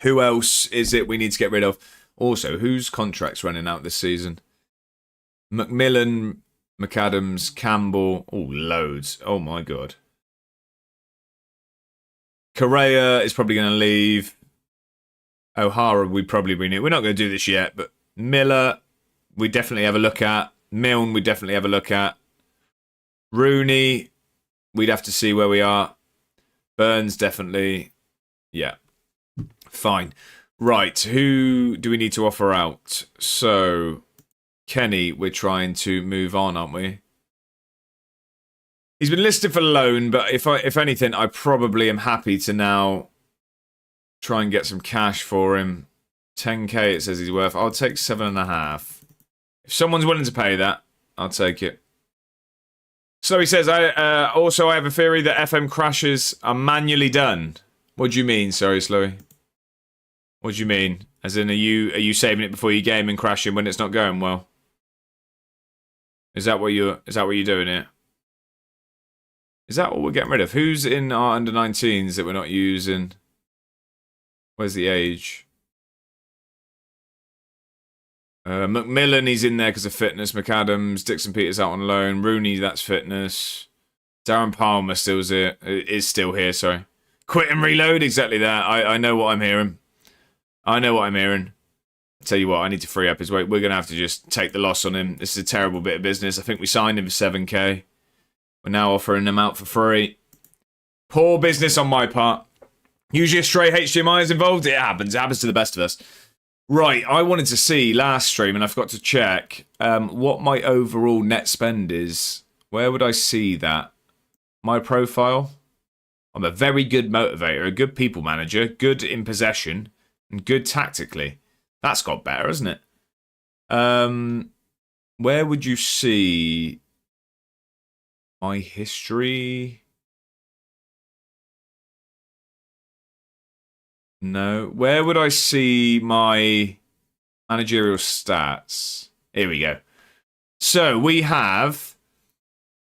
Who else is it we need to get rid of? Also, whose contract's running out this season? Macmillan McAdams, Campbell. Oh, loads. Oh, my God. Correa is probably going to leave. O'Hara, we probably renew. We're not going to do this yet, but Miller, we definitely have a look at. Milne, we definitely have a look at. Rooney, we'd have to see where we are. Burns, definitely. Yeah. Fine. Right, who do we need to offer out? So, Kenny, we're trying to move on, aren't we? He's been listed for loan, but if anything, I probably am happy to now try and get some cash for him. 10k it says he's worth. I'll take 7.5. If someone's willing to pay that, I'll take it. So he says, I have a theory that FM crashes are manually done. What do you mean? Sorry, Slowy. What do you mean? As in, are you saving it before you game and crashing when it's not going well? Is that what you're doing here? Is that what we're getting rid of? Who's in our under-19s that we're not using? Where's the age? McMillan, he's in there because of fitness. McAdams, Dixon Peters out on loan. Rooney, that's fitness. Darren Palmer is still here, sorry. Quit and reload, exactly that. I know what I'm hearing. I tell you what, I need to free up his weight. We're going to have to just take the loss on him. This is a terrible bit of business. I think we signed him for 7k. We're now offering him out for free. Poor business on my part. Usually a stray HDMI is involved. It happens. It happens to the best of us. Right, I wanted to see last stream, and I forgot to check, what my overall net spend is. Where would I see that? My profile? I'm a very good motivator, a good people manager, good in possession, and good tactically. That's got better, hasn't it? Where would you see my history? No. Where would I see my managerial stats? Here we go. So we have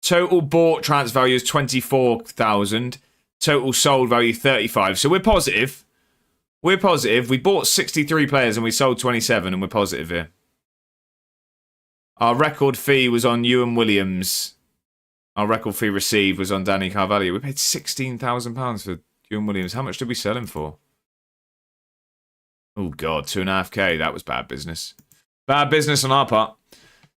total bought transfer value is 24,000. Total sold value 35. So we're positive. We're positive. We bought 63 players and we sold 27, and we're positive here. Our record fee was on Ewan Williams. Our record fee received was on Danny Carvalho. We paid £16,000 for Ewan Williams. How much did we sell him for? Oh, God, 2.5k. That was bad business. Bad business on our part.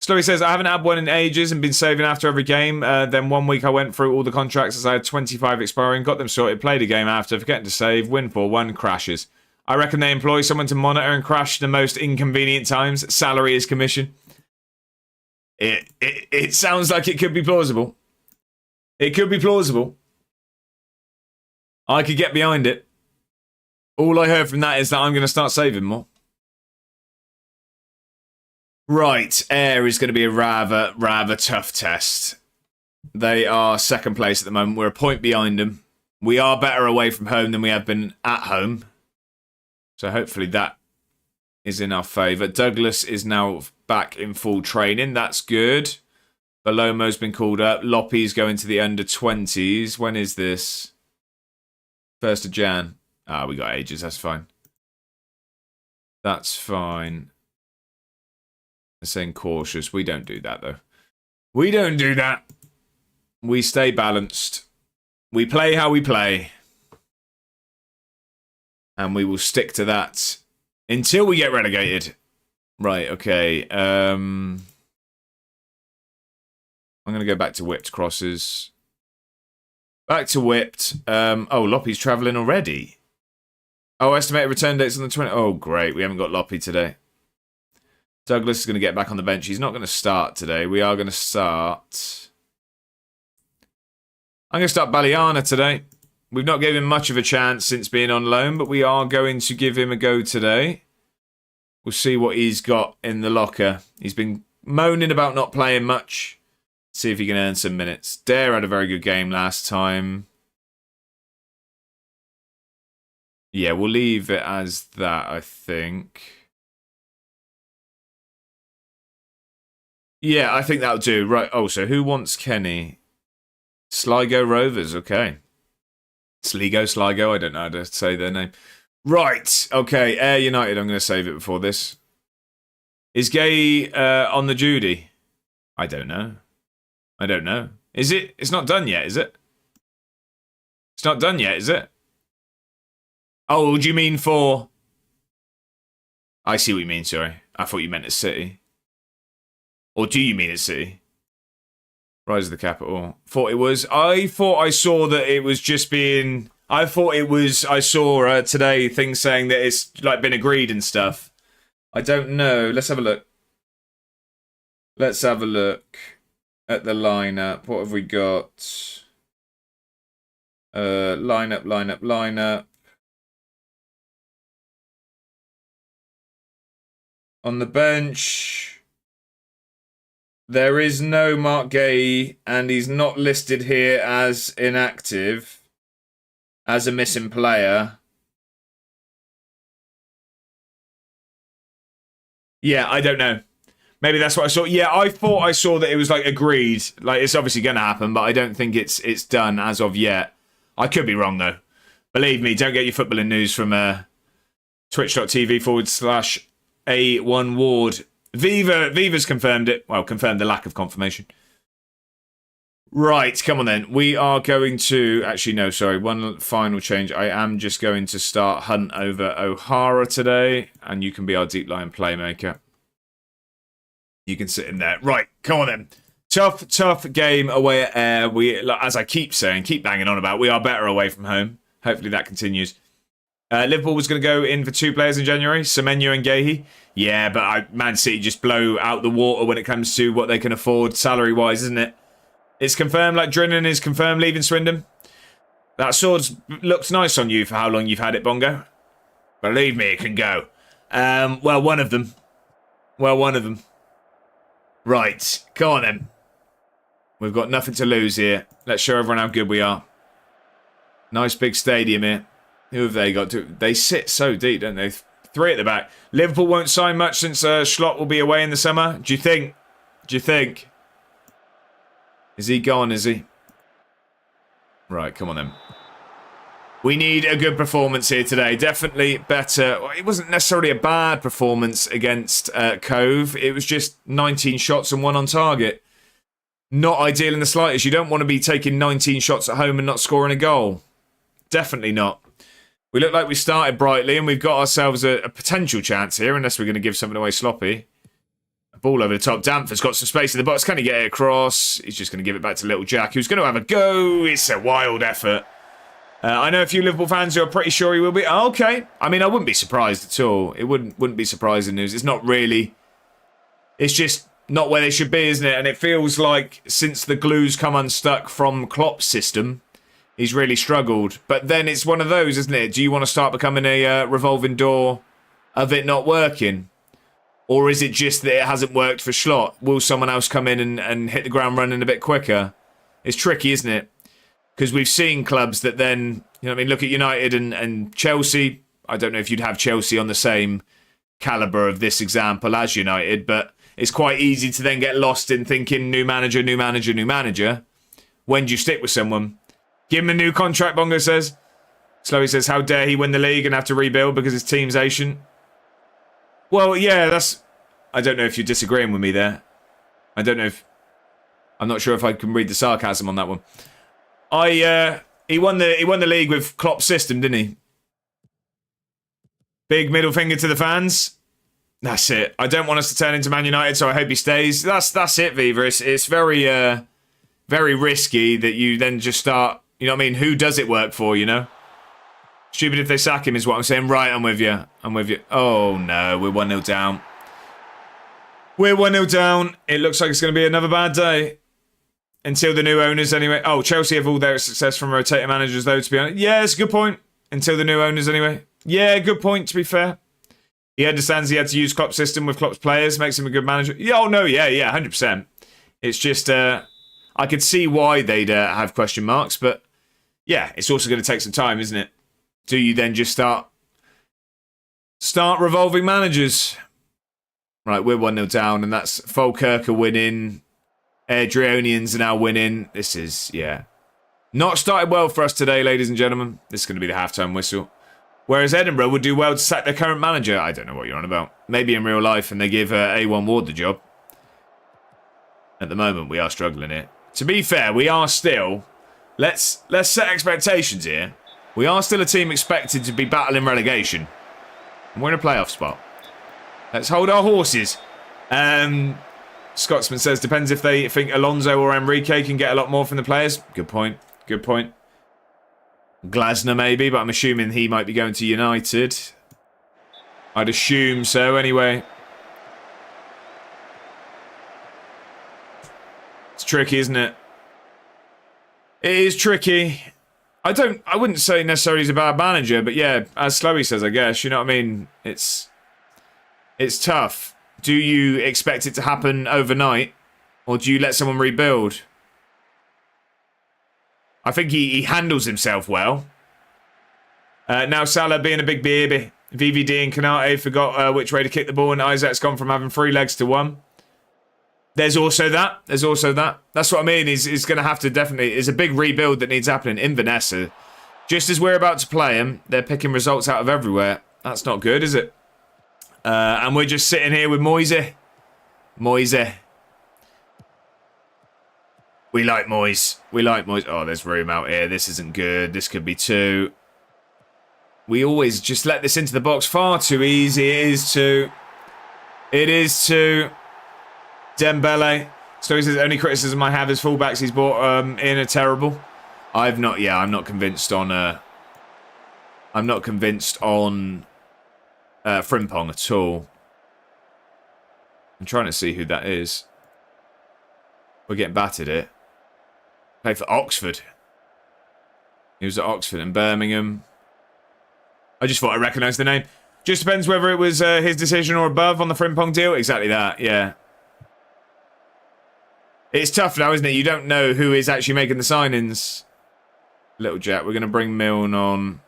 Slowy says, I haven't had one in ages and been saving after every game. Then 1 week I went through all the contracts as I had 25 expiring, got them sorted, played a game after, forgetting to save, win 4-1, crashes. I reckon they employ someone to monitor and crash the most inconvenient times. Salary is commission. It sounds like it could be plausible. It could be plausible. I could get behind it. All I heard from that is that I'm going to start saving more. Right, Air is going to be a rather tough test. They are second place at the moment. We're a point behind them. We are better away from home than we have been at home. So hopefully that is in our favour. Douglas is now back in full training. That's good. Balomo's been called up. Loppy's going to the under-20s. When is this? 1st of Jan. Ah, we got ages. That's fine. That's fine. They're saying cautious. We don't do that, though. We don't do that. We stay balanced. We play how we play. And we will stick to that until we get relegated. Right, okay. I'm going to go back to whipped crosses. Back to whipped. Oh, Loppy's travelling already. Oh, estimated return dates on the 20th. Oh, great. We haven't got Loppy today. Douglas is going to get back on the bench. He's not going to start today. We are going to start. I'm going to start Baliana today. We've not given him much of a chance since being on loan, but we are going to give him a go today. We'll see what he's got in the locker. He's been moaning about not playing much. See if he can earn some minutes. Dare had a very good game last time. Yeah, we'll leave it as that, I think. Yeah, I think that'll do. Right. Oh, so who wants Kenny? Sligo Rovers. Okay. Sligo. I don't know how to say their name. Right. Okay. Air United. I'm going to save it before this. Is Gay on the Judy? I don't know. I don't know. Is it? It's not done yet, is it? It's not done yet, is it? Oh, do you mean for... I see what you mean, sorry. I thought you meant at City. Or do you mean at City? Rise of the Capital. I thought I saw that it was just being... I saw today things saying that it's like been agreed and stuff. I don't know. Let's have a look. Let's have a look at the lineup. What have we got? Lineup. On the bench, there is no Mark Gay, and he's not listed here as inactive, as a missing player. Yeah, I don't know. Maybe that's what I saw. Yeah, I thought I saw that it was like agreed. Like it's obviously going to happen, but I don't think it's done as of yet. I could be wrong though. Believe me, don't get your footballing news from twitch.tv/A1Ward. Viva's confirmed it. Well, confirmed the lack of confirmation. Right, come on then. We are going to... Actually, no, sorry. One final change. I am just going to start Hunt over O'Hara today, and you can be our deep line playmaker. You can sit in there. Right, come on then. Tough game away at Ayr. We, as I keep saying, keep banging on about, we are better away from home. Hopefully that continues. Liverpool was going to go in for 2 players in January, Semenyo and Gahey. Yeah, but Man City just blow out the water when it comes to what they can afford salary-wise, isn't it? It's confirmed, like Drennan is confirmed leaving Swindon. That sword looks nice on you for how long you've had it, Bongo. Believe me, it can go. Well, one of them. Right, come on then. We've got nothing to lose here. Let's show everyone how good we are. Nice big stadium here. Who have they got to? They sit so deep, don't they? 3 at the back. Liverpool won't sign much since Schlott will be away in the summer. Do you think? Is he gone, is he? Right, come on then. We need a good performance here today. Definitely better. It wasn't necessarily a bad performance against Cove. It was just 19 shots and 1 on target. Not ideal in the slightest. You don't want to be taking 19 shots at home and not scoring a goal. Definitely not. We look like we started brightly and we've got ourselves a potential chance here, unless we're going to give something away sloppy. A ball over the top. Danforth's got some space in the box. Can he get it across? He's just going to give it back to Little Jack, who's going to have a go. It's a wild effort. I know a few Liverpool fans who are pretty sure he will be. Oh, okay. I mean, I wouldn't be surprised at all. It wouldn't be surprising news. It's not really... It's just not where they should be, isn't it? And it feels like since the glue's come unstuck from Klopp's system, he's really struggled. But then it's one of those, isn't it? Do you want to start becoming a revolving door of it not working? Or is it just that it hasn't worked for Schlott? Will someone else come in and hit the ground running a bit quicker? It's tricky, isn't it? Because we've seen clubs that then, you know what I mean, look at United and Chelsea. I don't know if you'd have Chelsea on the same calibre of this example as United, but it's quite easy to then get lost in thinking new manager. When do you stick with someone? Give him a new contract, Bongo says. Slowey says, how dare he win the league and have to rebuild because his team's Asian? Well, yeah, that's... I don't know if you're disagreeing with me there. I don't know if... I'm not sure if I can read the sarcasm on that one. He won the league with Klopp's system, didn't he? Big middle finger to the fans. That's it. I don't want us to turn into Man United, so I hope he stays. That's it, Viva. It's very very risky that you then just start. You know what I mean? Who does it work for? You know. Stupid if they sack him is what I'm saying. Right, I'm with you. Oh no, we're 1-0 down. We're 1-0 down. It looks like it's going to be another bad day. Until the new owners, anyway. Oh, Chelsea have all their success from rotating managers, though, to be honest. Yeah, it's a good point. Until the new owners, anyway. Yeah, good point, to be fair. He understands he had to use Klopp's system with Klopp's players, makes him a good manager. Yeah, oh, no, yeah, 100%. It's just, I could see why they'd have question marks, but yeah, it's also going to take some time, isn't it? Do you then just start revolving managers? Right, we're 1-0 down, and that's Falkirk are winning. Adrionians are now winning. This is, yeah. Not started well for us today, ladies and gentlemen. This is going to be the halftime whistle. Whereas Edinburgh would do well to sack their current manager. I don't know what you're on about. Maybe in real life and they give A1 Ward the job. At the moment, we are struggling here. to be fair, we are still... Let's set expectations here. We are still a team expected to be battling relegation. And we're in a playoff spot. Let's hold our horses. Scotsman says, depends if they think Alonso or Enrique can get a lot more from the players. Good point. Good point. Glasner maybe, but I'm assuming he might be going to United. I'd assume so anyway. It's tricky, isn't it? It is tricky. I wouldn't say necessarily he's a bad manager, but yeah, as Slowey says, I guess, you know what I mean? It's tough. Do you expect it to happen overnight, or do you let someone rebuild? I think he handles himself well. Now Salah being a big baby. VVD and Kanate forgot which way to kick the ball, and Isaac's gone from having 3 legs to 1. There's also that. There's also that. That's what I mean. He's going to have to definitely... It's a big rebuild that needs happening in Vanessa. Just as we're about to play him, they're picking results out of everywhere. That's not good, is it? And we're just sitting here with Moise. Moise. We like Moise. We like Moise. Oh, there's room out here. This isn't good. This could be 2. We always just let this into the box far too easy. It is 2. It is 2. Dembele. So he says, only criticism I have is fullbacks he's brought in are terrible. I'm not convinced on Frimpong at all. I'm trying to see who that is. We're getting battered here. Played for Oxford. He was at Oxford and Birmingham. I just thought I recognised the name. Just depends whether it was his decision or above on the Frimpong deal. Exactly that, yeah. It's tough now, isn't it? You don't know who is actually making the signings. Little Jack, we're going to bring Milne on.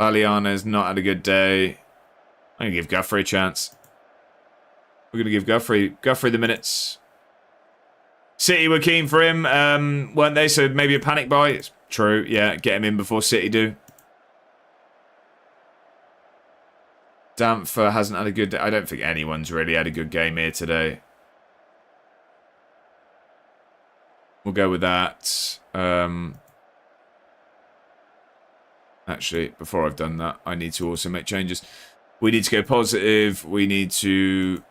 Baliana's not had a good day. I'm going to give Guthrie a chance. We're going to give Guthrie the minutes. City were keen for him, weren't they? So maybe a panic buy. It's true, yeah. Get him in before City do. Dampfer hasn't had a good day. I don't think anyone's really had a good game here today. We'll go with that. Actually, before I've done that, I need to also make changes. We need to go positive. We need to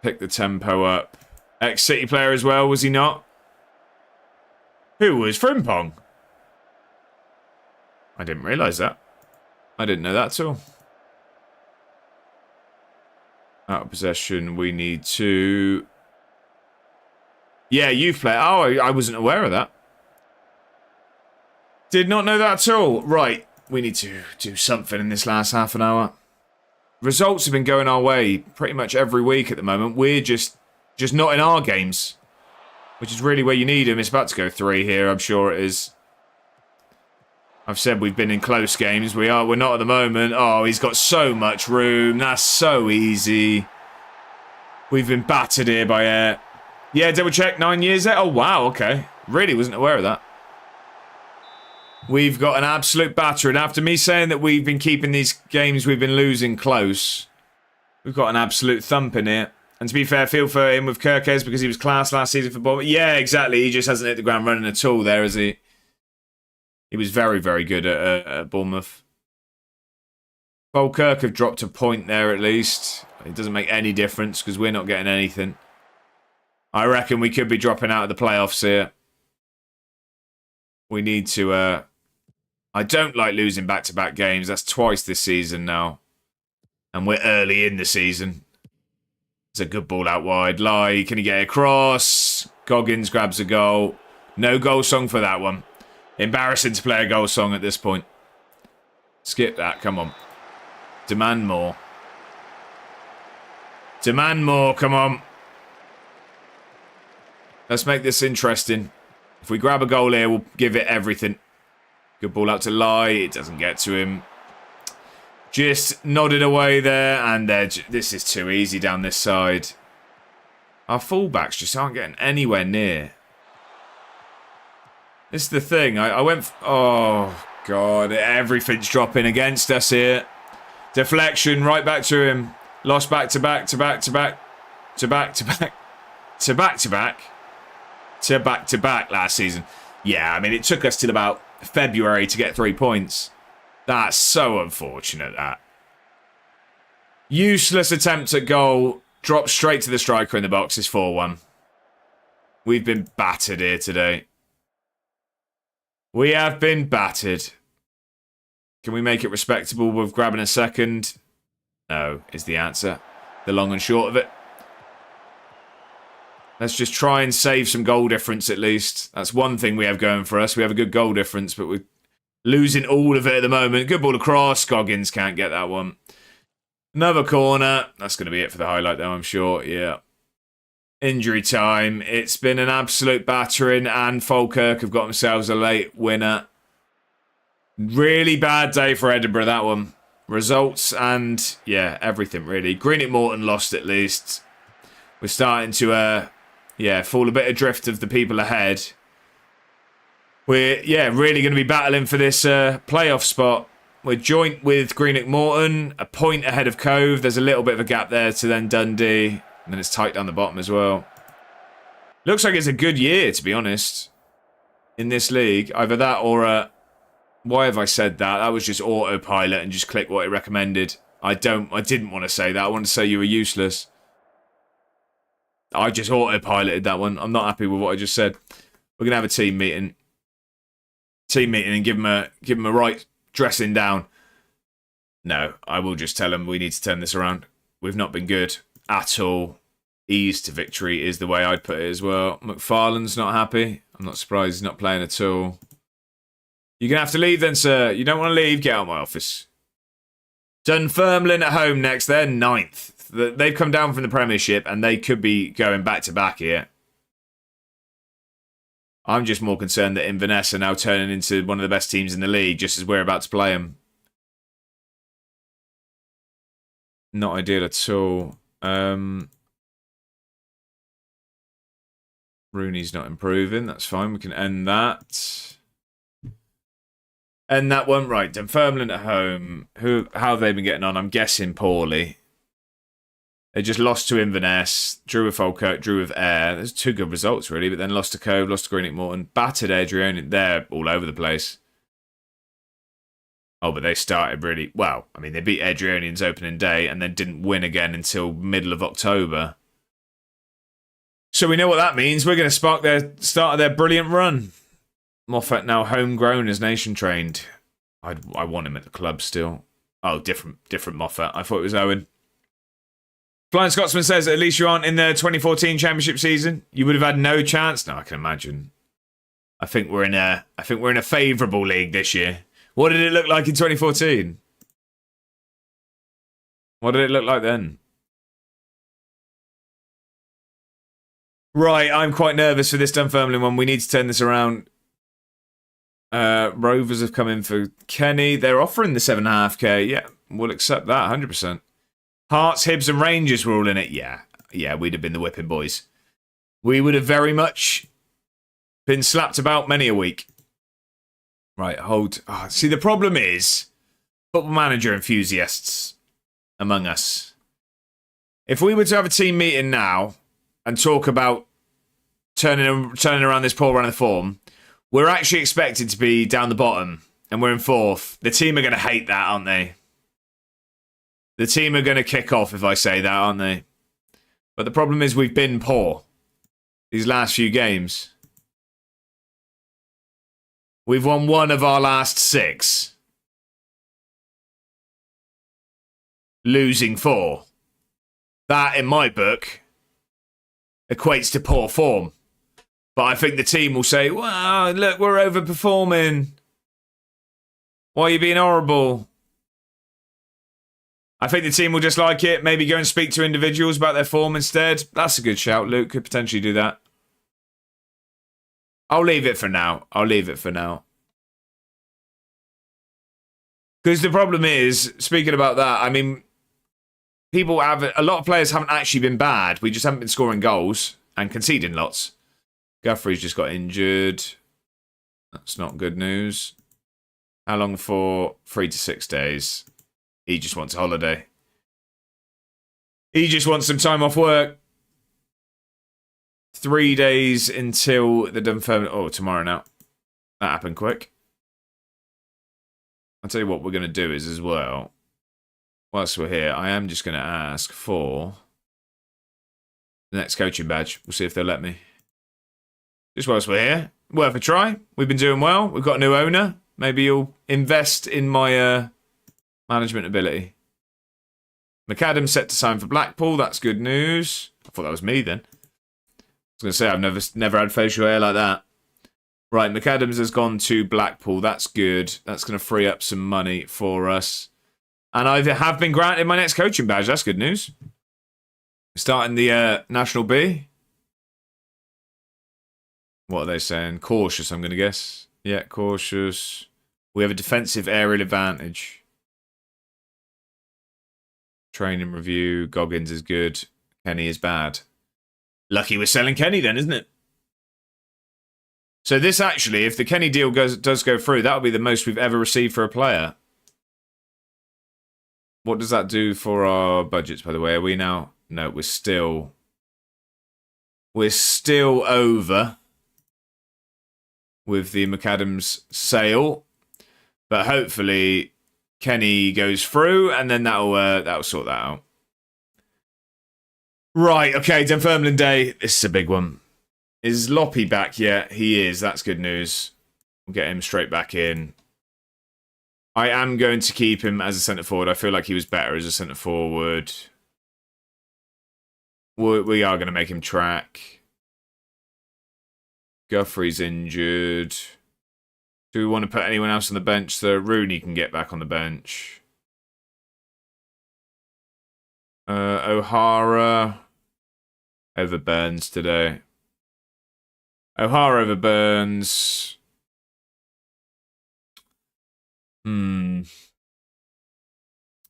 pick the tempo up. Ex-City player as well, was he not? Who was Frimpong? I didn't realise that. I didn't know that at all. Out of possession, we need to... Yeah, youth player. Oh, I wasn't aware of that. Did not know that at all. Right, we need to do something in this last half an hour. Results have been going our way pretty much every week at the moment. We're just not in our games, which is really where you need them. It's about to go 3 here, I'm sure it is. I've said we've been in close games. We're not at the moment. Oh, he's got so much room. That's so easy. We've been battered here by Air. Yeah, double check. 9 years there. Oh, wow. Okay. Really wasn't aware of that. We've got an absolute battering. After me saying that we've been keeping these games we've been losing close, we've got an absolute thumping here. And to be fair, feel for him with Kirkes because he was class last season for Bournemouth. Yeah, exactly. He just hasn't hit the ground running at all there, has he? He was very, very good at Bournemouth. Falkirk have dropped a point there at least. It doesn't make any difference because we're not getting anything. I reckon we could be dropping out of the playoffs here. We need to... I don't like losing back-to-back games. That's twice this season now. And we're early in the season. It's a good ball out wide. Lai, can he get across? Goggins grabs a goal. No goal song for that one. Embarrassing to play a goal song at this point. Skip that, come on. Demand more. Demand more, come on. Let's make this interesting. If we grab a goal here, we'll give it everything. Good ball out to Lai. It doesn't get to him. Just nodded away there. And this is too easy down this side. Our fullbacks just aren't getting anywhere near. This is the thing. I went... Oh, God. Everything's dropping against us here. Deflection. Right back to him. Lost back to back to back to back. To back to back. To back to back. to back-to-back last season. Yeah, I mean, it took us till about February to get 3 points. That's so unfortunate, that. Useless attempt at goal. Dropped straight to the striker in the box is 4-1. We've been battered here today. We have been battered. Can we make it respectable with grabbing a second? No, is the answer. The long and short of it. Let's just try and save some goal difference at least. That's one thing we have going for us. We have a good goal difference, but we're losing all of it at the moment. Good ball across. Scoggins can't get that one. Another corner. That's going to be it for the highlight, though, I'm sure. Yeah. Injury time. It's been an absolute battering, and Falkirk have got themselves a late winner. Really bad day for Edinburgh, that one. Results and, yeah, everything, really. Greenock Morton lost at least. We're starting to, fall a bit adrift of the people ahead. We're, really going to be battling for this playoff spot. We're joint with Greenock Morton, a point ahead of Cove. There's a little bit of a gap there to then Dundee. And then it's tight down the bottom as well. Looks like it's a good year, to be honest, in this league. Either that or... why have I said that? That was just autopilot and just click what it recommended. I didn't want to say that. I wanted to say you were useless. I just autopiloted that one. I'm not happy with what I just said. We're going to have a team meeting. And give them a right dressing down. No, I will just tell them we need to turn this around. We've not been good at all. Ease to victory is the way I'd put it as well. McFarlane's not happy. I'm not surprised he's not playing at all. You're going to have to leave then, sir. You don't want to leave? Get out of my office. Dunfermline at home next. They're 9th. They've come down from the Premiership and they could be going back-to-back here. I'm just more concerned that Inverness are now turning into one of the best teams in the league just as we're about to play them. Not ideal at all. Rooney's not improving. That's fine. We can end that. End that one. Right, Dunfermline at home. How have they been getting on? I'm guessing poorly. They just lost to Inverness, drew with Falkirk, drew with Ayr. There's 2 good results, really, but then lost to Cove, lost to Greenock Morton, battered Adrian. They're all over the place. Oh, but they started really... Well, I mean, they beat Adrianians opening day and then didn't win again until middle of October. So we know what that means. We're going to spark their start of their brilliant run. Moffat now homegrown as nation trained. I want him at the club still. Oh, different Moffat. I thought it was Owen. Flying Scotsman says, at least you aren't in the 2014 championship season. You would have had no chance. No, I can imagine. I think we're in a favourable league this year. What did it look like in 2014? What did it look like then? Right, I'm quite nervous for this Dunfermline one. We need to turn this around. Rovers have come in for Kenny. They're offering the 7.5k. Yeah, we'll accept that 100%. Hearts, Hibs and Rangers were all in it. Yeah, we'd have been the whipping boys. We would have very much been slapped about many a week. Right, hold. Oh, see, the problem is football manager enthusiasts among us. If we were to have a team meeting now and talk about turning around this poor run of form, we're actually expected to be down the bottom and we're in 4th. The team are going to hate that, aren't they? The team are going to kick off if I say that, aren't they? But the problem is we've been poor these last few games. We've won 1 of our last 6. Losing 4. That, in my book, equates to poor form. But I think the team will say, well, look, we're overperforming. Why are you being horrible? I think the team will just like it. Maybe go and speak to individuals about their form instead. That's a good shout. Luke could potentially do that. I'll leave it for now. Because the problem is, speaking about that, I mean, a lot of players haven't actually been bad. We just haven't been scoring goals and conceding lots. Guthrie's just got injured. That's not good news. How long for? 3 to 6 days. He just wants a holiday. He just wants some time off work. 3 days until the Dunfermline... Oh, tomorrow now. That happened quick. I'll tell you what we're going to do is as well. Whilst we're here, I am just going to ask for the next coaching badge. We'll see if they'll let me. Just whilst we're here. Worth a try. We've been doing well. We've got a new owner. Maybe you'll invest in my management ability. McAdams set to sign for Blackpool. That's good news. I thought that was me then. I was going to say, I've never had facial hair like that. Right, McAdams has gone to Blackpool. That's good. That's going to free up some money for us. And I have been granted my next coaching badge. That's good news. Starting the National B. What are they saying? Cautious, I'm going to guess. Yeah, cautious. We have a defensive aerial advantage. Training review. Goggins is good. Kenny is bad. Lucky we're selling Kenny then, isn't it? So this actually, if the Kenny deal does go through, that'll be the most we've ever received for a player. What does that do for our budgets, by the way? Are we now... No, we're still over with the McAdams sale. But hopefully Kenny goes through and then that'll sort that out. Right, okay, Dunfermline Day. This is a big one. Is Loppy back yet? He is. That's good news. We'll get him straight back in. I am going to keep him as a centre-forward. I feel like he was better as a centre-forward. We are going to make him track. Guthrie's injured. Do we want to put anyone else on the bench so Rooney can get back on the bench? O'Hara over Burns today. O'Hara over Burns.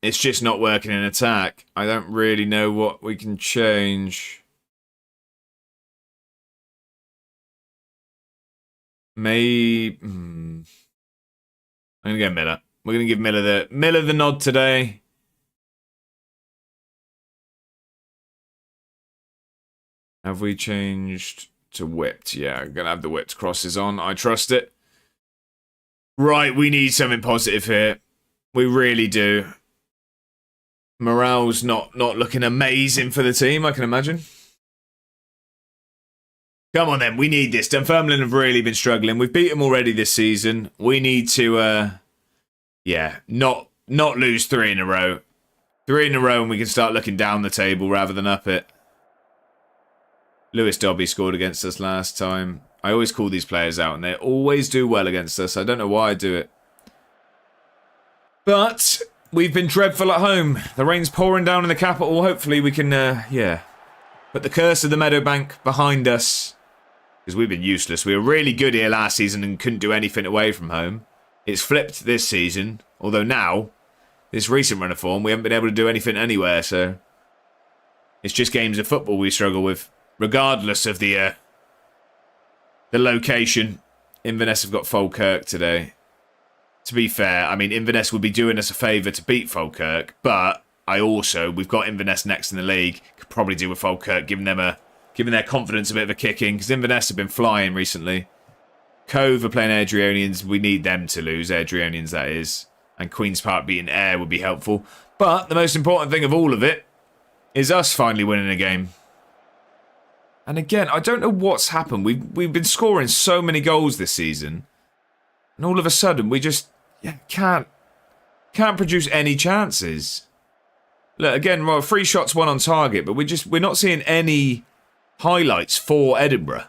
It's just not working in attack. I don't really know what we can change. Maybe... I'm going to go Miller. We're going to give Miller the nod today. Have we changed to whipped? Yeah, I'm going to have the whipped crosses on. I trust it. Right, we need something positive here. We really do. Morale's not looking amazing for the team, I can imagine. Come on then, we need this. Dunfermline have really been struggling. We've beat them already this season. We need to, not lose 3 in a row. 3 in a row and we can start looking down the table rather than up it. Lewis Dobby scored against us last time. I always call these players out and they always do well against us. I don't know why I do it. But we've been dreadful at home. The rain's pouring down in the capital. Hopefully we can, put the curse of the Meadowbank behind us. Because we've been useless. We were really good here last season and couldn't do anything away from home. It's flipped this season. Although now, this recent run of form, we haven't been able to do anything anywhere. So it's just games of football we struggle with. Regardless of the location. Inverness have got Falkirk today. To be fair, I mean, Inverness would be doing us a favour to beat Falkirk, but we've got Inverness next in the league. Could probably do with Falkirk, giving their confidence a bit of a kicking, because Inverness have been flying recently. Cove are playing Adrianians. We need them to lose, Adrianians that is. And Queen's Park beating Ayr would be helpful. But the most important thing of all of it is us finally winning a game. And again, I don't know what's happened. We've been scoring so many goals this season. And all of a sudden, we just can't produce any chances. Look, again, well, 3 shots, 1 on target, but we're not seeing any highlights for Edinburgh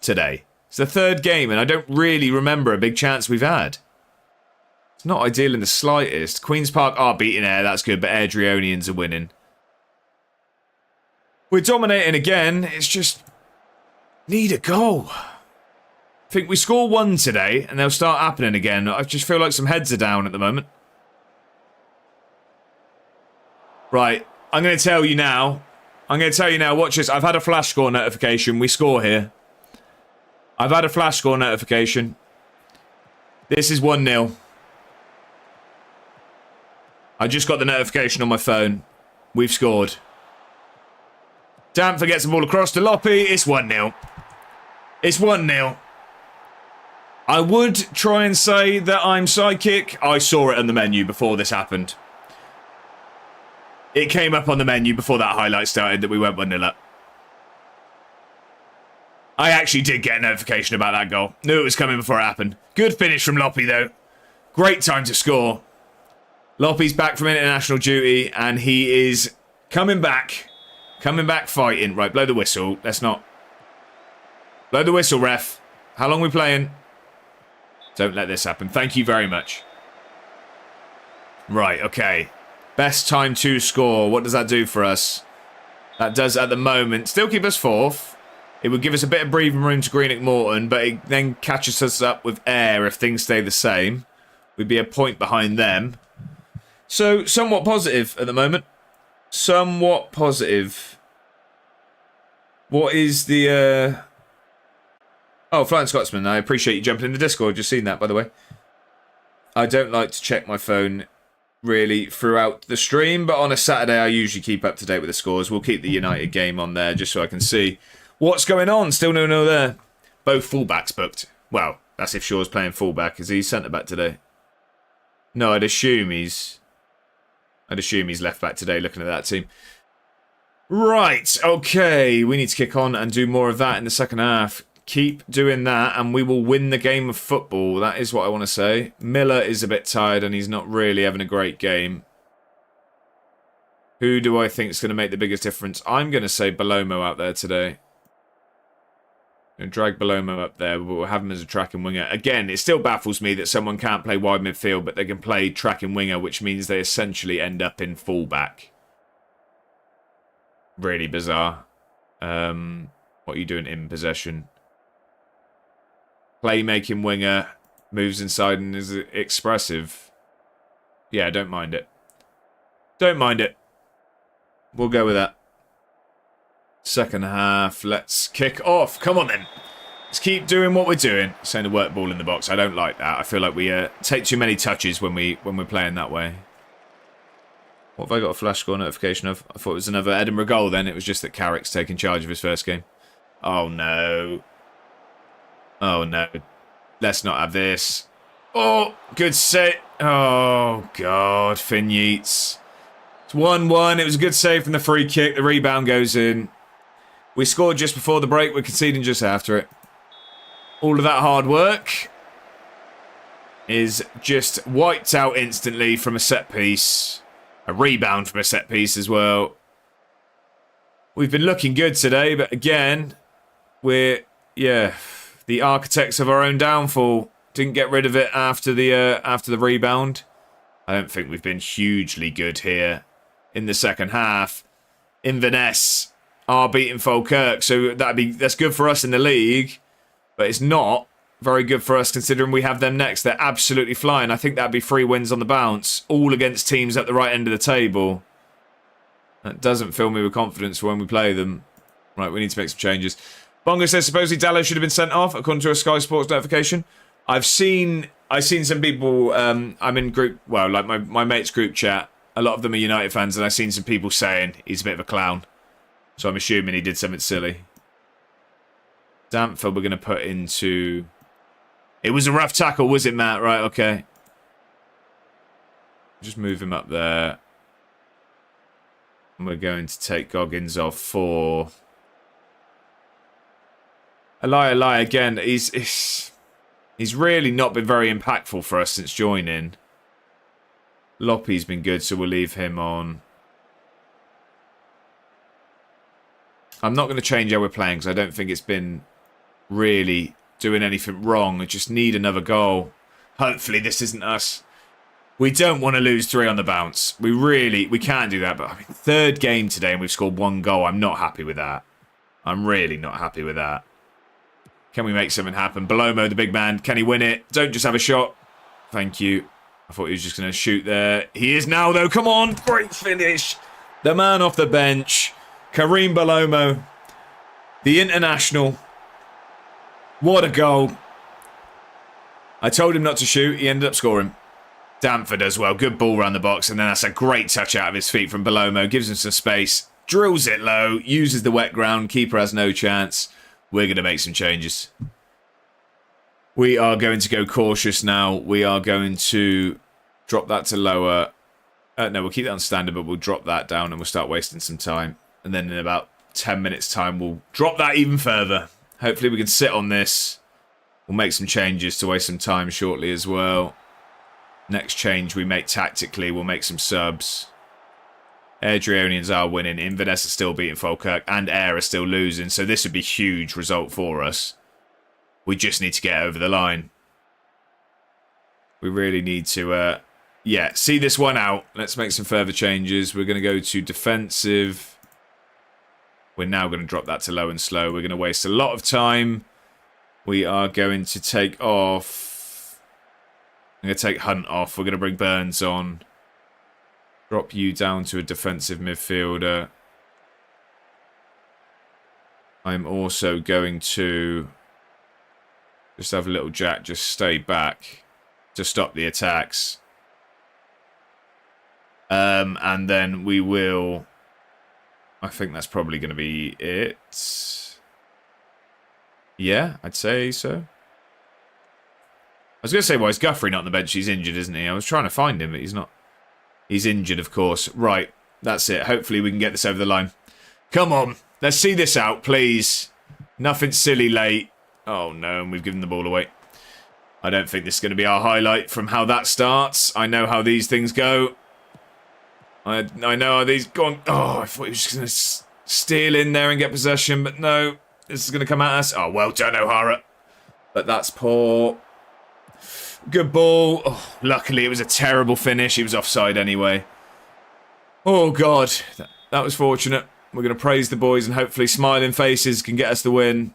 today. It's the 3rd game, and I don't really remember a big chance we've had. It's not ideal in the slightest. Queen's Park are beating Ayr, that's good, but Adrianians are winning. We're dominating again. It's just need a goal. I think we score 1 today and they'll start happening again. I just feel like some heads are down at the moment. Right. I'm going to tell you now. Watch this. I've had a flash score notification. We score here. I've had a flash score notification. This is 1-0. I just got the notification on my phone. We've scored. Damfer gets the ball across to Loppy. It's 1-0. It's 1-0. I would try and say that I'm psychic. I saw it on the menu before this happened. It came up on the menu before that highlight started that we went 1-0 up. I actually did get a notification about that goal. Knew it was coming before it happened. Good finish from Loppy, though. Great time to score. Loppy's back from international duty, and he is coming back. Coming back fighting. Right, blow the whistle. Let's not. Blow the whistle, ref. How long are we playing? Don't let this happen. Thank you very much. Right, okay. Best time to score. What does that do for us? That does, at the moment, still keep us fourth. It would give us a bit of breathing room to Greenock Morton, but it then catches us up with Ayr if things stay the same. We'd be a point behind them. So, somewhat positive at the moment. Somewhat positive. What is the... Oh, Flying Scotsman, I appreciate you jumping in the Discord. Just seen that, by the way. I don't like to check my phone really throughout the stream, but on a Saturday I usually keep up to date with the scores. We'll keep the United game on there just so I can see what's going on. Still no there. Both fullbacks booked. Well, that's if Shaw's playing fullback. Is he centre-back today? No, I'd assume he's left back today looking at that team. Right, okay. We need to kick on and do more of that in the second half. Keep doing that and we will win the game of football. That is what I want to say. Miller is a bit tired and he's not really having a great game. Who do I think is going to make the biggest difference? I'm going to say Belomo out there today. And drag Belomo up there, but we'll have him as a tracking winger. Again, it still baffles me that someone can't play wide midfield, but they can play tracking winger, which means they essentially end up in fullback. Really bizarre. What are you doing in possession? Playmaking winger, moves inside and is expressive. Yeah, don't mind it. Don't mind it. We'll go with that. Second half, let's kick off. Come on then. Let's keep doing what we're doing. Saying the work ball in the box. I don't like that. I feel like we take too many touches when we're playing that way. What have I got a flash score notification of? I thought it was another Edinburgh goal then. It was just that Carrick's taking charge of his first game. Oh no. Oh no. Let's not have this. Oh, good save. Oh god, Finn Yeats. It's 1-1. It was a good save from the free kick. The rebound goes in. We scored just before the break. We're conceding just after it. All of that hard work is just wiped out instantly from a set piece. A rebound from a set piece as well. We've been looking good today, but again, we're, the architects of our own downfall. Didn't get rid of it after the rebound. I don't think we've been hugely good here in the second half. Inverness are beating Falkirk, so that's good for us in the league, but it's not very good for us considering we have them next. They're absolutely flying. I think that'd be 3 wins on the bounce, all against teams at the right end of the table. That doesn't fill me with confidence for when we play them. Right, we need to make some changes. Bongo says supposedly Dallo should have been sent off according to a Sky Sports notification. I've seen some people. I'm in group. Well, like my mate's group chat. A lot of them are United fans, and I've seen some people saying he's a bit of a clown. So I'm assuming he did something silly. Damfer we're going to put into... It was a rough tackle, was it, Matt? Right, okay. Just move him up there. And we're going to take Goggins off for... Eli again. He's really not been very impactful for us since joining. Loppy's been good, so we'll leave him on. I'm not going to change how we're playing because I don't think it's been really doing anything wrong. I just need another goal. Hopefully this isn't us. We don't want to lose 3 on the bounce. We can't do that. But I mean, 3rd game today and we've scored 1 goal. I'm not happy with that. I'm really not happy with that. Can we make something happen? Belomo, the big man. Can he win it? Don't just have a shot. Thank you. I thought he was just going to shoot there. He is now, though. Come on. Great finish. The man off the bench. Karim Belomo. The international. What a goal. I told him not to shoot. He ended up scoring. Damfer does well. Good ball around the box. And then that's a great touch out of his feet from Belomo. Gives him some space. drills it low, uses the wet ground. Keeper has no chance. We're going to make some changes. We are going to go cautious now. We are going to drop that to lower. No, we'll keep that on standard, but we'll drop that down and we'll start wasting some time. And then in about 10 minutes' time, we'll drop that even further. Hopefully we can sit on this. We'll make some changes to waste some time shortly as well. Next change we make tactically, we'll make some subs. Airdrionians are winning. Inverness are still beating Falkirk. And Ayr are still losing. So this would be a huge result for us. We just need to get over the line. We really need to, see this one out. Let's make some further changes. We're going to go to defensive. We're now going to drop that to low and slow. We're going to waste a lot of time. We are going to take off. I'm going to take Hunt off. We're going to bring Burns on. Drop you down to a defensive midfielder. I'm also going to just have a little Jack just stay back to stop the attacks. And then we will... I think that's probably going to be it. Yeah, I'd say so. I was going to say, why is Guthrie not on the bench? He's injured, isn't he? I was trying to find him, but he's not. He's injured, of course. Right, that's it. Hopefully we can get this over the line. Come on, let's see this out, please. Nothing silly late. Oh, no, and we've given the ball away. I don't think this is going to be our highlight from how that starts. I know how these things go. I know how these go on. Oh, I thought he was just going to steal in there and get possession, but no. This is going to come at us. Oh, well done, O'Hara. But that's poor. Good ball. Oh, luckily, it was a terrible finish. He was offside anyway. Oh, God. That was fortunate. We're going to praise the boys and hopefully smiling faces can get us the win.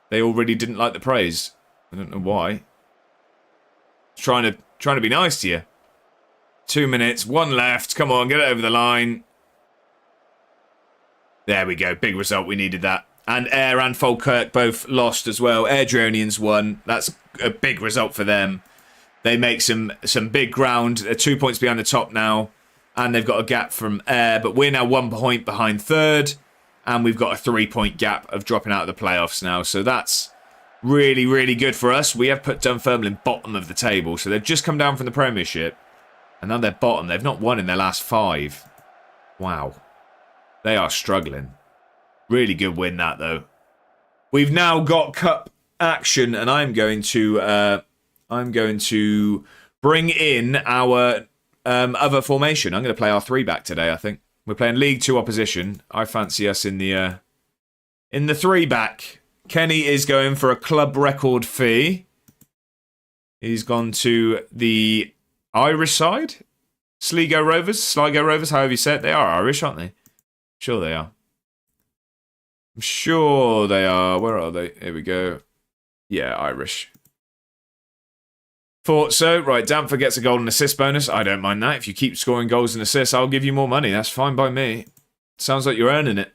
They already didn't like the praise. I don't know why. Trying to be nice to you. 2 minutes. One left. Come on, get it over the line. There we go. Big result. We needed that. And Ayr and Falkirk both lost as well. Airdrionians won. That's a big result for them. They make some big ground. They're 2 points behind the top now. And they've got a gap from Ayr. But we're now 1 point behind third. And we've got a 3-point gap of dropping out of the playoffs now. So that's really, really good for us. We have put Dunfermline bottom of the table. So they've just come down from the Premiership. And now they're bottom. They've not won in their last 5. Wow. They are struggling. Really good win that, though. We've now got cup action. And I'm going to bring in our other formation. I'm going to play our 3-back today, I think. We're playing League 2 opposition. I fancy us in the 3-back. Kenny is going for a club record fee. He's gone to the Irish side. Sligo Rovers, however you say it. They are Irish, aren't they? Sure they are. I'm sure they are. Where are they? Here we go. Yeah, Irish. Thought so. Right, Damfer gets a goal and assist bonus. I don't mind that. If you keep scoring goals and assists, I'll give you more money. That's fine by me. Sounds like you're earning it.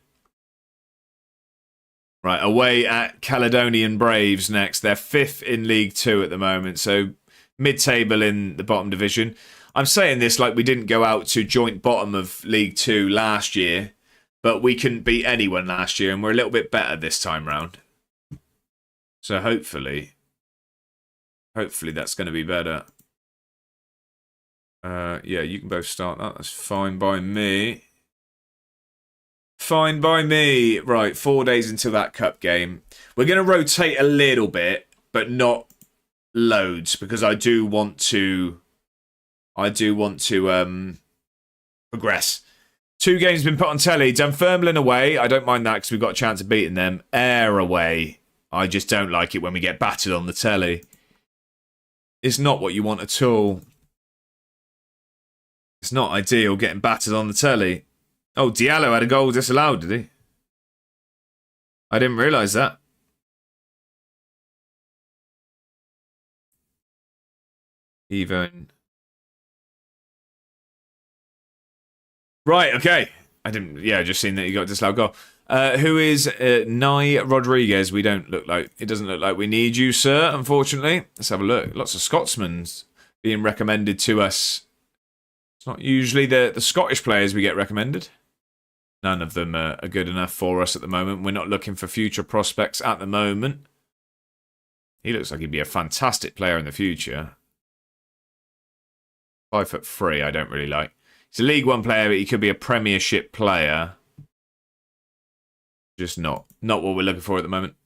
Right, away at Caledonian Braves next. They're 5th in League 2 at the moment, so mid-table in the bottom division. I'm saying this like we didn't go out to joint bottom of League 2 last year, but we couldn't beat anyone last year, and we're a little bit better this time round. So hopefully that's going to be better. Yeah, you can both start that. That's fine by me. Fine by me. Right, 4 days until that cup game. We're going to rotate a little bit, but not loads, because I do want to progress. 2 games been put on telly. Dunfermline away. I don't mind that because we've got a chance of beating them. Ayr away. I just don't like it when we get battered on the telly. It's not what you want at all. It's not ideal getting battered on the telly. Oh, Diallo had a goal disallowed, did he? I didn't realise that. Even. Right, okay. I didn't, yeah, just seen that he got a disallowed goal. Who is Nye Rodriguez? We don't look like, it doesn't look like we need you, sir, unfortunately. Let's have a look. Lots of Scotsmen being recommended to us. It's not usually the Scottish players we get recommended. None of them are good enough for us at the moment. We're not looking for future prospects at the moment. He looks like he'd be a fantastic player in the future. 5'3", I don't really like. He's a League One player, but he could be a Premiership player. Just not what we're looking for at the moment.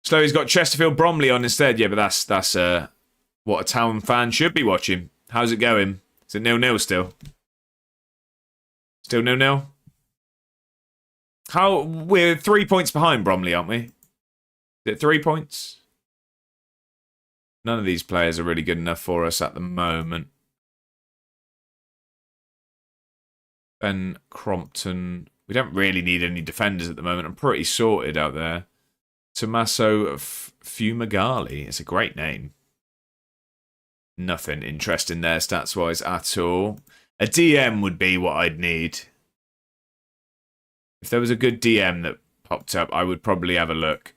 So he's got Chesterfield Bromley on instead. Yeah, but that's what a Town fan should be watching. How's it going? Is it 0-0 still? Still 0-0? We're 3 points behind Bromley, aren't we? Is it 3 points? None of these players are really good enough for us at the moment. Ben Crompton. We don't really need any defenders at the moment. I'm pretty sorted out there. Tommaso Fumagalli. It's a great name. Nothing interesting there stats-wise at all. A DM would be what I'd need. If there was a good DM that popped up, I would probably have a look.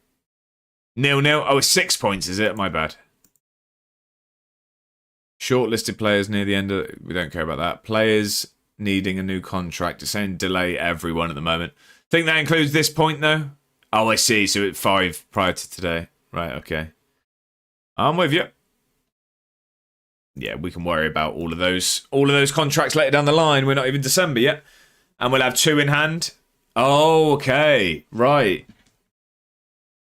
0-0. Oh, it's 6 points, is it? My bad. Shortlisted players near the end of... We don't care about that. Players needing a new contract. It's saying delay everyone at the moment. Think that includes this point, though? Oh, I see. So it's 5 prior to today. Right, okay. I'm with you. Yeah, we can worry about all of those contracts later down the line. We're not even December yet. And we'll have 2 in hand. Oh, okay. Right.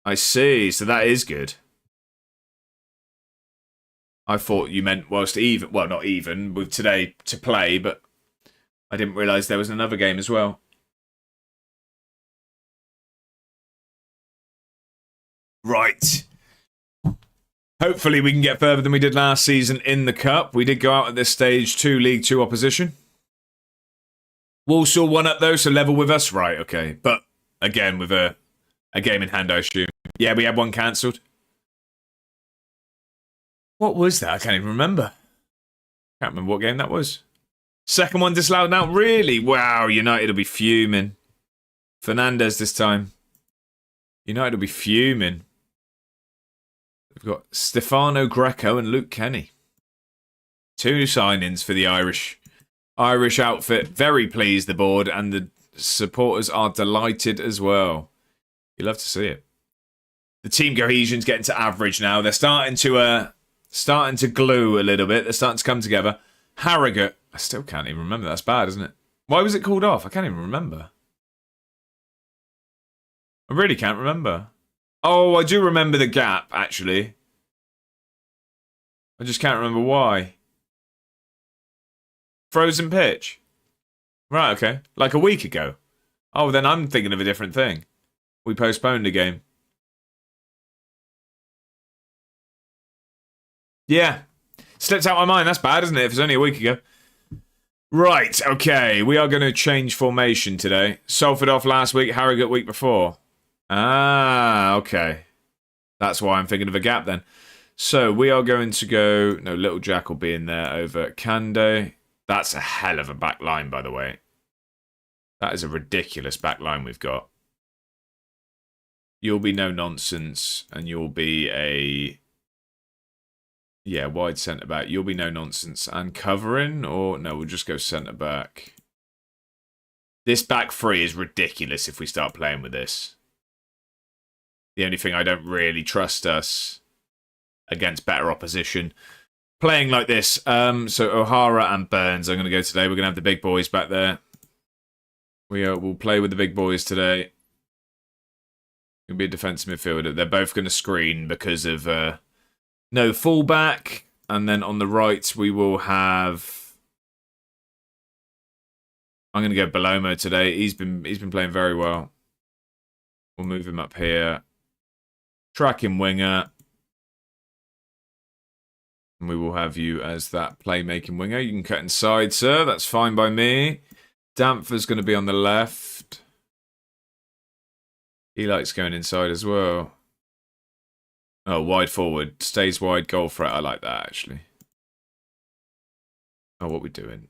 I see. So that is good. I thought you meant whilst even... Well, not even with today to play, but I didn't realise there was another game as well. Right. Hopefully we can get further than we did last season in the Cup. We did go out at this stage to League 2 opposition. Walsall won up though, so level with us. Right, okay. But again, with a game in hand, I assume. Yeah, we had one cancelled. What was that? I can't even remember. Can't remember what game that was. Second one disallowed now. Really? Wow, United will be fuming. Fernandez this time. United will be fuming. We've got Stefano Greco and Luke Kenny. 2 signings for the Irish outfit. Very pleased, the board, and the supporters are delighted as well. You love to see it. The team cohesion's getting to average now. They're starting to glue a little bit. They're starting to come together. Harrogate. I still can't even remember. That's bad, isn't it? Why was it called off? I can't even remember. I really can't remember. Oh, I do remember the gap, actually. I just can't remember why. Frozen pitch. Right, okay. Like a week ago. Oh, then I'm thinking of a different thing. We postponed a game. Yeah. Slipped out my mind. That's bad, isn't it? If it's only a week ago. Right, okay. We are going to change formation today. Salford off last week, Harrogate week before. Ah, okay. That's why I'm thinking of a gap then. So we are going to go... No, Little Jack will be in there over Kande. That's a hell of a back line, by the way. That is a ridiculous back line we've got. You'll be no nonsense, and you'll be a... Yeah, wide centre-back. You'll be no nonsense. And covering, or... No, we'll just go centre-back. This back three is ridiculous if we start playing with this. The only thing I don't really trust us against better opposition. Playing like this. So O'Hara and Burns are going to go today. We're going to have the big boys back there. We'll play with the big boys today. It'll be a defensive midfielder. They're both going to screen because of no fullback. And then on the right, we will have... I'm going to go Belomo today. He's been playing very well. We'll move him up here. Tracking winger. And we will have you as that playmaking winger. You can cut inside, sir. That's fine by me. Dampfer's going to be on the left. He likes going inside as well. Oh, wide forward. Stays wide, goal threat. I like that, actually. Oh, what are we doing?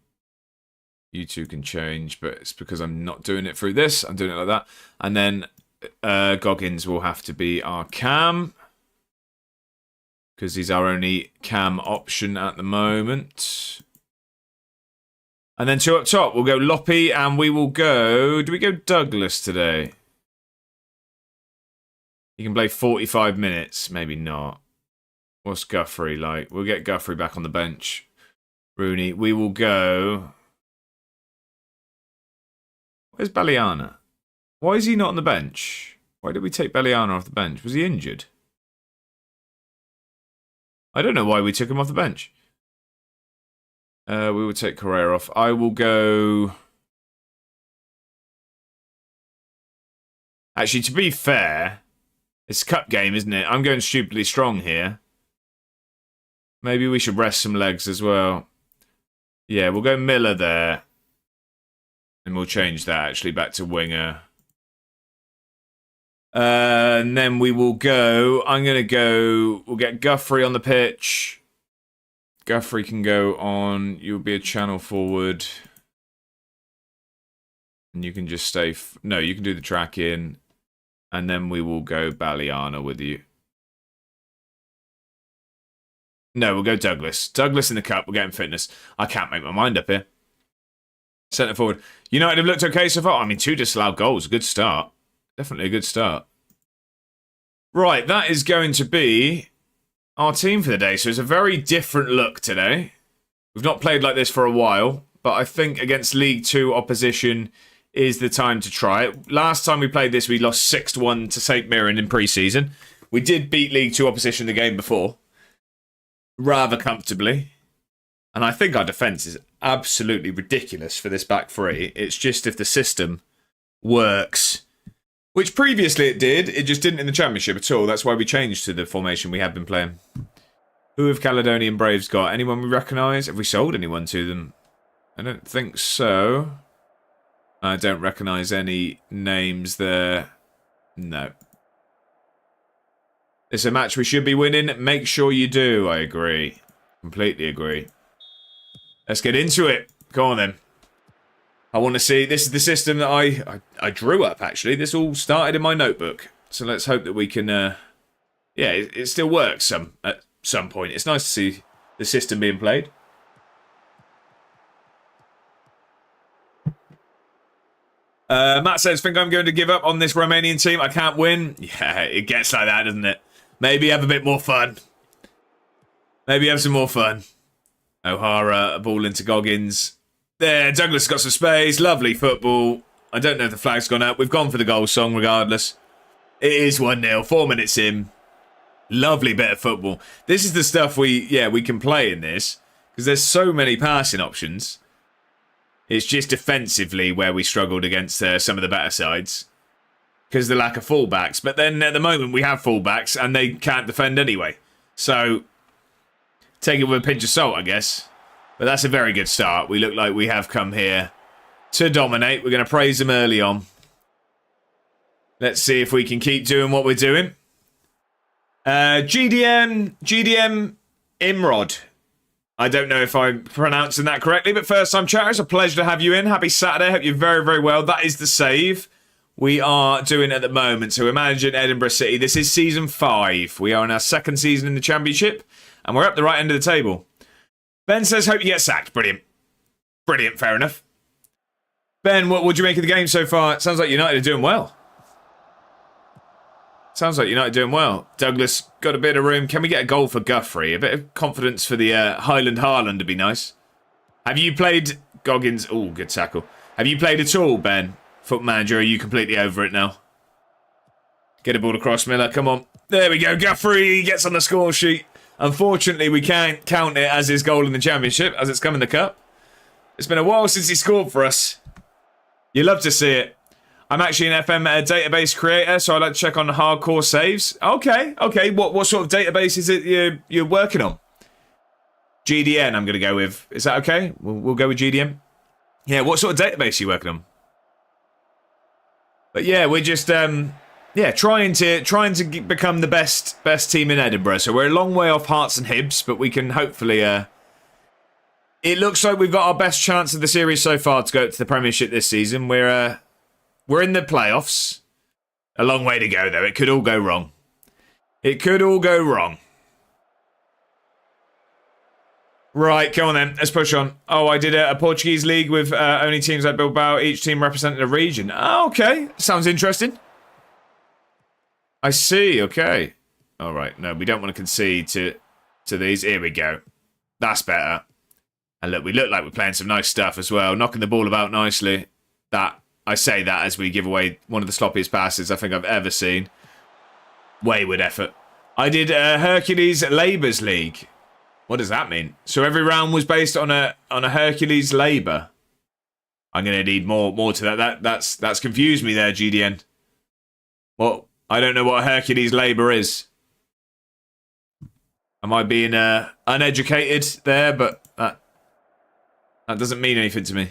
You two can change, but it's because I'm not doing it through this. I'm doing it like that. And then Goggins will have to be our cam. Because he's our only cam option at the moment. And then 2 up top. We'll go Loppy and we will go... Do we go Douglas today? He can play 45 minutes. Maybe not. What's Guthrie like? We'll get Guthrie back on the bench. Rooney. We will go... Where's Belliana? Why is he not on the bench? Why did we take Belliana off the bench? Was he injured? I don't know why we took him off the bench. We will take Correa off. I will go... Actually, to be fair, it's a cup game, isn't it? I'm going stupidly strong here. Maybe we should rest some legs as well. Yeah, we'll go Miller there. And we'll change that, actually, back to winger. And then we will go... I'm going to go... We'll get Guthrie on the pitch. Guthrie can go on. You'll be a channel forward. And you can just stay... No, you can do the track in. And then we will go Balliana with you. No, we'll go Douglas. Douglas in the cup. We're getting fitness. I can't make my mind up here. Centre forward. United have looked okay so far. I mean, 2 disallowed goals. A good start. Definitely a good start. Right, that is going to be our team for the day. So it's a very different look today. We've not played like this for a while, but I think against League 2 opposition is the time to try it. Last time we played this, we lost 6-1 to St Mirren in pre-season. We did beat League 2 opposition the game before, rather comfortably. And I think our defence is absolutely ridiculous for this back three. It's just if the system works, which previously it did, it just didn't in the Championship at all. That's why we changed to the formation we have been playing. Who have Caledonian Braves got? Anyone we recognise? Have we sold anyone to them? I don't think so. I don't recognise any names there. No. It's a match we should be winning. Make sure you do. I agree. Completely agree. Let's get into it. Go on then. I want to see. This is the system that I drew up, actually. This all started in my notebook. So let's hope that we can... yeah, it still works at some point. It's nice to see the system being played. Matt says, think I'm going to give up on this Romanian team. I can't win. Yeah, it gets like that, doesn't it? Maybe have a bit more fun. Maybe have some more fun. O'Hara, a ball into Goggins. There, Douglas got some space. Lovely football. I don't know if the flag's gone out. We've gone for the goal song regardless. It is 1-0. 4 minutes in. Lovely bit of football. This is the stuff we can play in this. Because there's so many passing options. It's just defensively where we struggled against some of the better sides. Because of the lack of fullbacks. But then at the moment we have fullbacks and they can't defend anyway. So, take it with a pinch of salt, I guess. But that's a very good start. We look like we have come here to dominate. We're going to praise them early on. Let's see if we can keep doing what we're doing. GDM Imrod. I don't know if I'm pronouncing that correctly, but first time chatter, it's a pleasure to have you in. Happy Saturday. Hope you're very, very well. That is the save we are doing at the moment. So we're managing Edinburgh City. This is season 5. We are in our second season in the Championship, and we're up the right end of the table. Ben says, hope you get sacked. Brilliant. Brilliant, fair enough. Ben, what would you make of the game so far? It sounds like United are doing well. Sounds like United doing well. Douglas got a bit of room. Can we get a goal for Guthrie? A bit of confidence for the Highland Haaland would be nice. Have you played Goggins? Oh, good tackle. Have you played at all, Ben? Foot manager, are you completely over it now? Get a ball across, Miller. Come on. There we go. Guthrie gets on the score sheet. Unfortunately, we can't count it as his goal in the Championship, as it's come in the Cup. It's been a while since he scored for us. You love to see it. I'm actually an FM database creator, so I like to check on hardcore saves. Okay. What sort of database is it you're working on? GDN, I'm going to go with. Is that okay? We'll go with GDN. Yeah, what sort of database are you working on? But yeah, we're just trying to become the best team in Edinburgh. So we're a long way off Hearts and Hibs, but we can hopefully. It looks like we've got our best chance of the series so far to go to the Premiership this season. We're in the playoffs. A long way to go, though. It could all go wrong. It could all go wrong. Right, come on then. Let's push on. Oh, I did a Portuguese league with only teams like Bilbao. Each team represented a region. Oh, okay. Sounds interesting. I see. Okay. All right. No, we don't want to concede to these. Here we go. That's better. And look, we look like we're playing some nice stuff as well. Knocking the ball about nicely. I say that as we give away one of the sloppiest passes I think I've ever seen. Wayward effort. I did Hercules Labours League. What does that mean? So every round was based on a Hercules Labour. I'm gonna need more to that. That's confused me there, GDN. Well, I don't know what a Hercules Labour is. Am I being uneducated there? But that doesn't mean anything to me.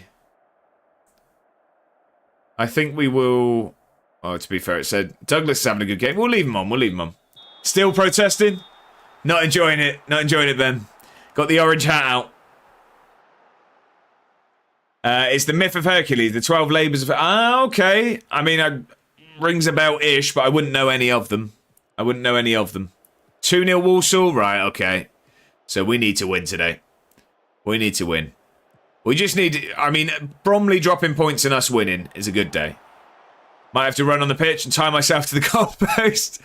I think we will. Oh, to be fair, it said Douglas is having a good game. We'll leave him on. We'll leave him on. Still protesting. Not enjoying it. Not enjoying it, Ben. Got the orange hat out. It's the myth of Hercules, the 12 labours of... Ah, okay. I mean, rings a bell-ish, but I wouldn't know any of them. 2-0 Walsall? Right, okay. So we need to win today. We need to win. We just need... I mean, Bromley dropping points and us winning is a good day. Might have to run on the pitch and tie myself to the goalpost.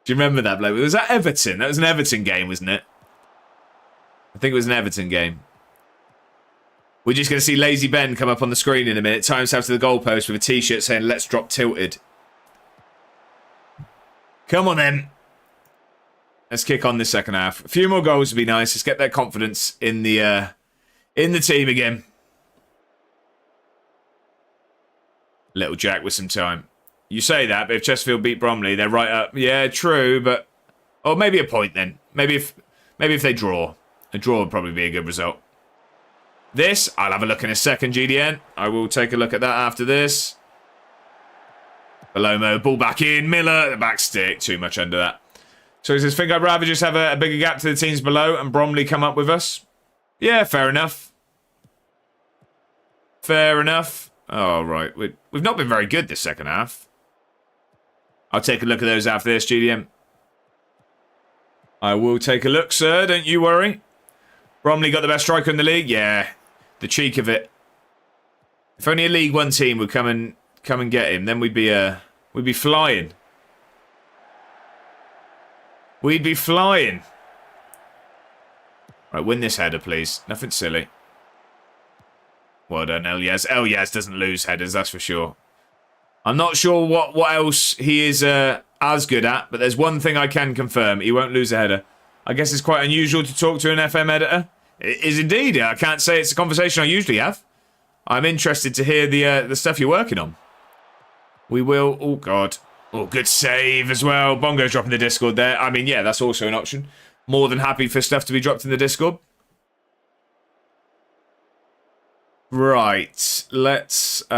Do you remember that, bloke? Was that Everton? That was an Everton game, wasn't it? I think it was an Everton game. We're just going to see Lazy Ben come up on the screen in a minute. Tie himself to the goalpost with a T-shirt saying, "Let's drop tilted." Come on, then. Let's kick on this second half. A few more goals would be nice. Let's get that confidence in the team again. Little Jack with some time. You say that, but if Chesterfield beat Bromley, they're right up. Yeah, true, but... Or maybe a point then. Maybe if they draw. A draw would probably be a good result. This, I'll have a look in a second, GDN. I will take a look at that after this. Palomo, ball back in. Miller, the back stick. Too much under that. So he says, think I'd rather just have a bigger gap to the teams below and Bromley come up with us. Yeah, fair enough. Fair enough. Oh, right. We've not been very good this second half. I'll take a look at those after this, GDM. I will take a look, sir. Don't you worry. Bromley got the best striker in the league? Yeah. The cheek of it. If only a League One team would come and get him, then we'd be flying. We'd be flying. Right, win this header, please. Nothing silly. Well done, Elias. Elias doesn't lose headers, that's for sure. I'm not sure what else he is as good at, but there's one thing I can confirm. He won't lose a header. I guess it's quite unusual to talk to an FM editor. It is indeed. I can't say it's a conversation I usually have. I'm interested to hear the stuff you're working on. We will... Oh, God. Oh, good save as well. Bongo's dropping the Discord there. I mean, yeah, that's also an option. More than happy for stuff to be dropped in the Discord. Right, let's, what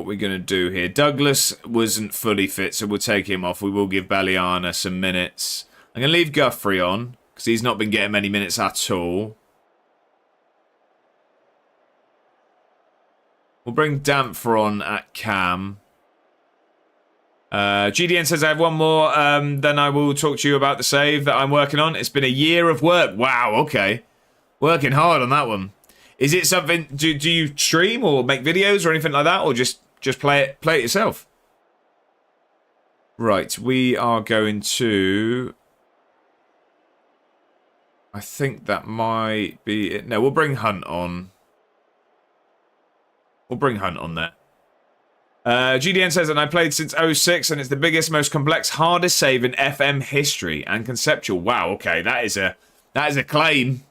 we're going to do here. Douglas wasn't fully fit, so we'll take him off. We will give Baliana some minutes. I'm going to leave Guthrie on, because he's not been getting many minutes at all. We'll bring Dampfer on at Cam. GDN says I have one more, then I will talk to you about the save that I'm working on. It's been a year of work. Wow, okay. Working hard on that one. Is it something, do you stream or make videos or anything like that, or just play it yourself? Right, we are going to... I think that might be it. No, we'll bring Hunt on. We'll bring Hunt on there. GDN says, and I played since 06, and it's the biggest, most complex, hardest save in FM history and conceptual. Wow, okay, that is a claim.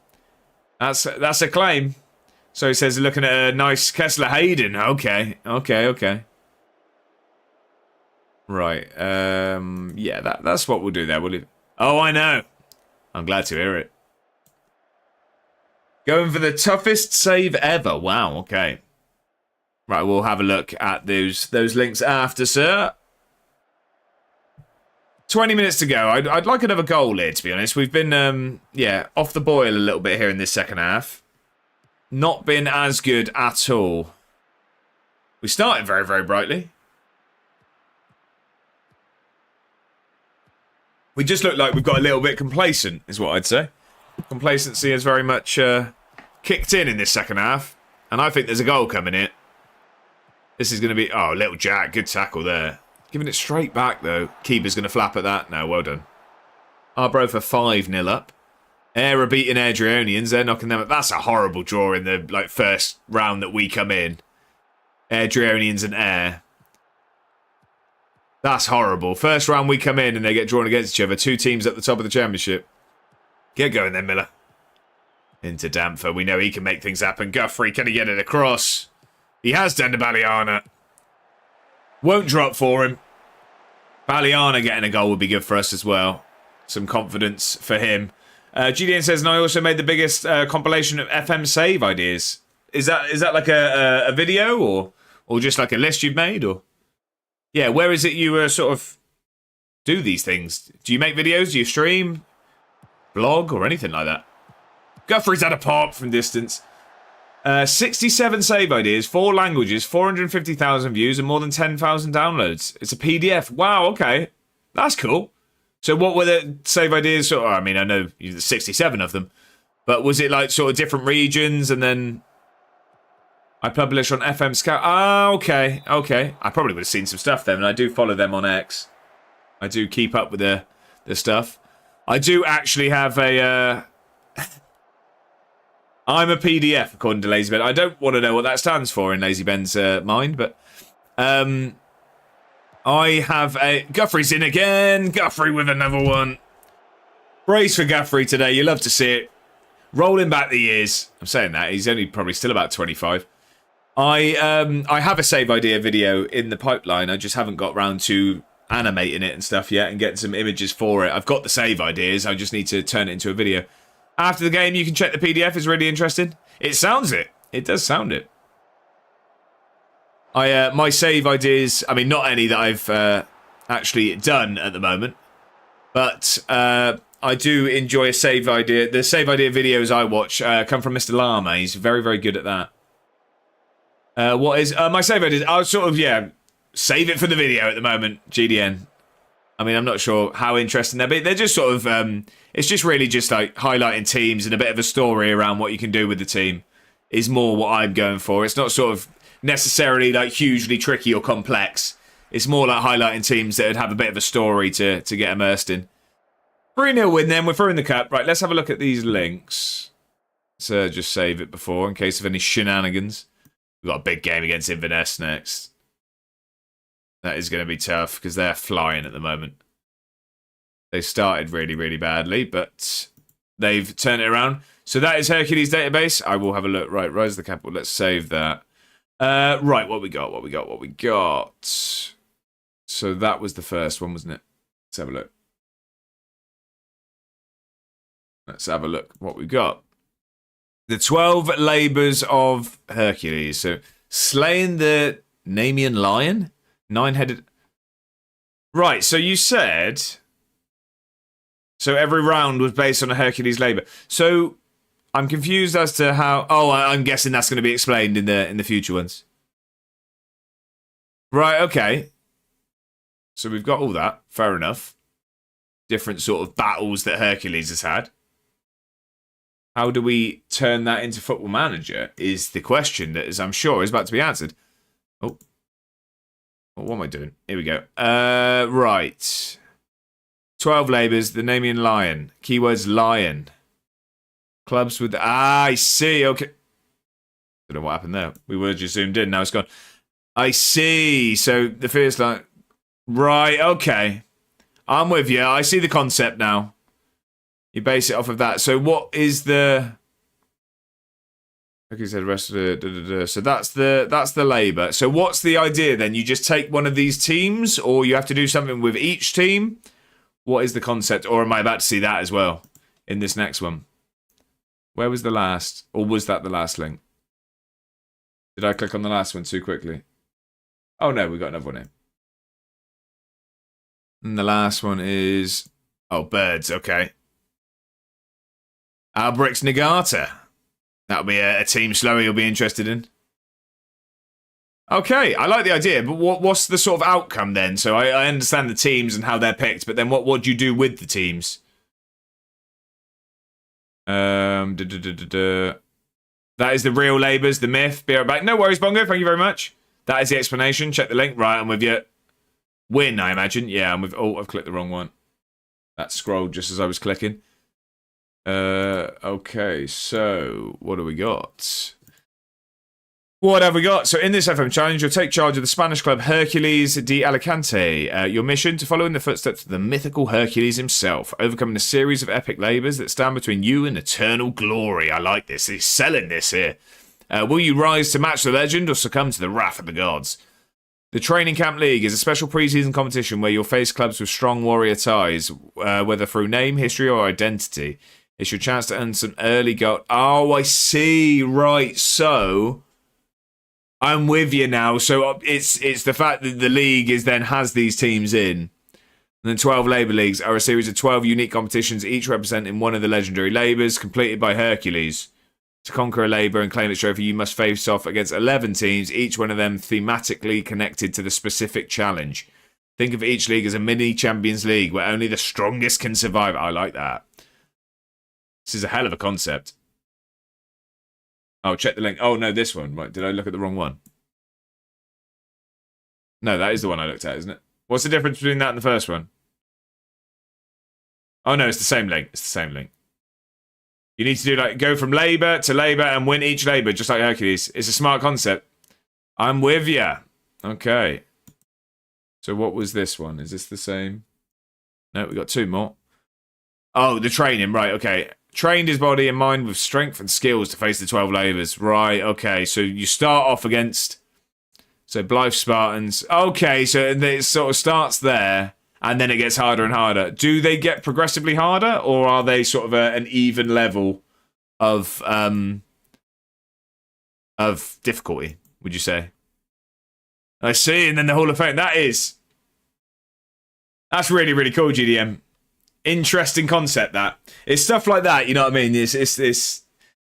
That's a claim. So he says, looking at a nice Kessler Hayden. Okay. Right. Yeah, that's what we'll do there. Oh, I know. I'm glad to hear it. Going for the toughest save ever. Wow, okay. Right, we'll have a look at those links after, sir. 20 minutes to go. I'd like another goal here, to be honest. We've been, off the boil a little bit here in this second half. Not been as good at all. We started very, very brightly. We just look like we've got a little bit complacent, is what I'd say. Complacency has very much kicked in this second half. And I think there's a goal coming in. This is going to be... Oh, little Jack. Good tackle there. Giving it straight back, though. Keeper's going to flap at that. No, well done. Arbroath are 5-0 up. Ayr are beating Airdrieonians. They're knocking them up. That's a horrible draw in the first round that we come in. Airdrieonians and Ayr. That's horrible. First round we come in and they get drawn against each other. Two teams at the top of the championship. Get going then, Miller. Into Damfer. We know he can make things happen. Guthrie, can he get it across? He has done to Baliana. Won't drop for him. Baliana getting a goal would be good for us as well. Some confidence for him. GDN says, and I also made the biggest compilation of FM save ideas. Is that like a video or just like a list you've made? Or yeah, where is it you sort of do these things? Do you make videos? Do you stream? Blog or anything like that? Guthrie's had a pop from distance. 67 save ideas, 4 languages, 450,000 views, and more than 10,000 downloads. It's a PDF. Wow, okay. That's cool. So what were the save ideas? I mean, I know there's 67 of them. But was it like sort of different regions and then I publish on FM Scout? Ah, okay. Okay. I probably would have seen some stuff then, and I do follow them on X. I do keep up with the stuff. I do actually have a... I'm a PDF, according to Lazy Ben. I don't want to know what that stands for in Lazy Ben's mind, but I have a... Guthrie's in again. Guthrie with another one. Brace for Guthrie today. You love to see it. Rolling back the years. I'm saying that. He's only probably still about 25. I have a save idea video in the pipeline. I just haven't got round to animating it and stuff yet and getting some images for it. I've got the save ideas. I just need to turn it into a video. After the game, you can check the PDF. It's really interesting. It sounds it. It does sound it. My save ideas, I mean, not any that I've actually done at the moment, but I do enjoy a save idea. The save idea videos I watch come from Mr. Lama. He's very, very good at that. What is my save ideas? I'll sort of, save it for the video at the moment, GDN. I mean, I'm not sure how interesting they'll be. They're just sort of, it's just really just like highlighting teams and a bit of a story around what you can do with the team is more what I'm going for. It's not sort of necessarily like hugely tricky or complex. It's more like highlighting teams that would have a bit of a story to get immersed in. 3-0 win then. We're through in the cup. Right, let's have a look at these links. Let's just save it before in case of any shenanigans. We've got a big game against Inverness next. That is going to be tough because they're flying at the moment. They started really, really badly, but they've turned it around. So that is Hercules database. I will have a look. Right, Rise of the Capital. Let's save that. Right, what we got? So that was the first one, wasn't it? Let's have a look. Let's have a look what we got. The 12 labours of Hercules. So slaying the Nemean lion? 9-headed. Right, so you said... So every round was based on a Hercules labour. So I'm confused as to how... Oh, I'm guessing that's going to be explained in the future ones. Right, okay. So we've got all that. Fair enough. Different sort of battles that Hercules has had. How do we turn that into Football Manager is the question that is, I'm sure, is about to be answered. Oh. What am I doing? Here we go. Right. 12 labours, the Nemean lion. Keywords lion. Clubs with... I see. Okay. Don't know what happened there. We were just zoomed in. Now it's gone. I see. So the first line... Right. Okay. I'm with you. I see the concept now. You base it off of that. So what is the... Like you said, rest of the... So that's the labour. So what's the idea then? You just take one of these teams, or you have to do something with each team? What is the concept? Or am I about to see that as well in this next one? Where was the last? Or was that the last link? Did I click on the last one too quickly? Oh no, we got another one in. And the last one is... Oh, birds, okay. Albrix Nagata. That'll be a team Slowy will be interested in. Okay, I like the idea, but what's the sort of outcome then? So I understand the teams and how they're picked, but then what do you do with the teams? That is the real Labours, the myth. Be right back. No worries, Bongo. Thank you very much. That is the explanation. Check the link. Right, I'm with you. Win, I imagine. Yeah, I'm with... Oh, I've clicked the wrong one. That scrolled just as I was clicking. Okay, so what do we got? What have we got? So in this FM challenge, you'll take charge of the Spanish club Hercules de Alicante. Your mission, to follow in the footsteps of the mythical Hercules himself, overcoming a series of epic labours that stand between you and eternal glory. I like this. He's selling this here. Will you rise to match the legend or succumb to the wrath of the gods? The Training Camp League is a special pre-season competition where you'll face clubs with strong warrior ties, whether through name, history or identity. It's your chance to earn some early gold. Oh, I see. Right, so... I'm with you now. So it's the fact that the league has these teams in. And then 12 Labour Leagues are a series of 12 unique competitions, each representing one of the legendary Labours, completed by Hercules. To conquer a Labour and claim its trophy, you must face off against 11 teams, each one of them thematically connected to the specific challenge. Think of each league as a mini Champions League where only the strongest can survive. I like that. This is a hell of a concept. Oh, check the link. Oh, no, this one. Right, did I look at the wrong one? No, that is the one I looked at, isn't it? What's the difference between that and the first one? Oh, no, it's the same link. It's the same link. You need to do, go from Labour to Labour and win each Labour, just like Hercules. It's a smart concept. I'm with you. Okay. So what was this one? Is this the same? No, we got two more. Oh, the training. Right, okay. Trained his body and mind with strength and skills to face the 12 Labours. Right, okay. So you start off against... So Blythe Spartans. Okay, so it sort of starts there, and then it gets harder and harder. Do they get progressively harder, or are they sort of an even level of difficulty, would you say? I see, and then the Hall of Fame. That's really, really cool, GDM. Interesting concept, that. It's stuff like that, you know what I mean? It's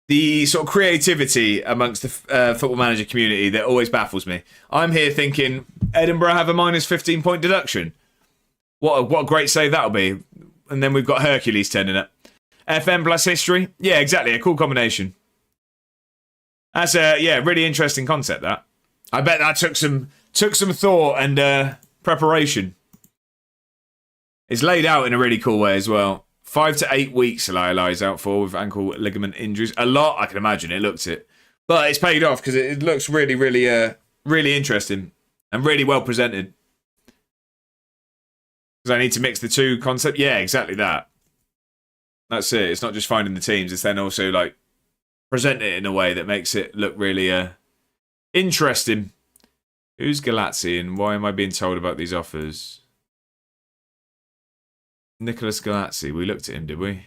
the sort of creativity amongst the football manager community that always baffles me. I'm here thinking, Edinburgh have a minus 15-point deduction. What a great save that'll be. And then we've got Hercules turning up. FM plus history? Yeah, exactly. A cool combination. That's a really interesting concept, that. I bet that took some thought and preparation. It's laid out in a really cool way as well. 5 to 8 weeks Eli's out for with ankle ligament injuries. A lot, I can imagine. It looked it. But it's paid off because it looks really, really, really interesting and really well presented. Because I need to mix the two concepts. Yeah, exactly that. That's it. It's not just finding the teams. It's then also present it in a way that makes it look really interesting. Who's Galazzi and why am I being told about these offers? Nicholas Galazzi. We looked at him, did we?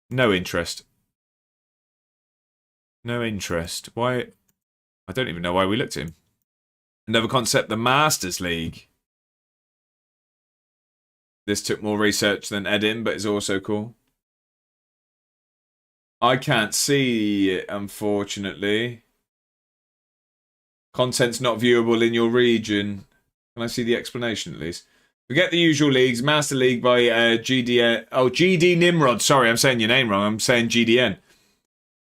No interest. No interest. Why? I don't even know why we looked at him. Another concept, the Masters League. This took more research than Edin, but it's also cool. I can't see it, unfortunately. Content's not viewable in your region. Can I see the explanation at least? Forget the usual leagues. Master League by GDN. Oh, GD Nimrod. Sorry, I'm saying your name wrong. I'm saying GDN.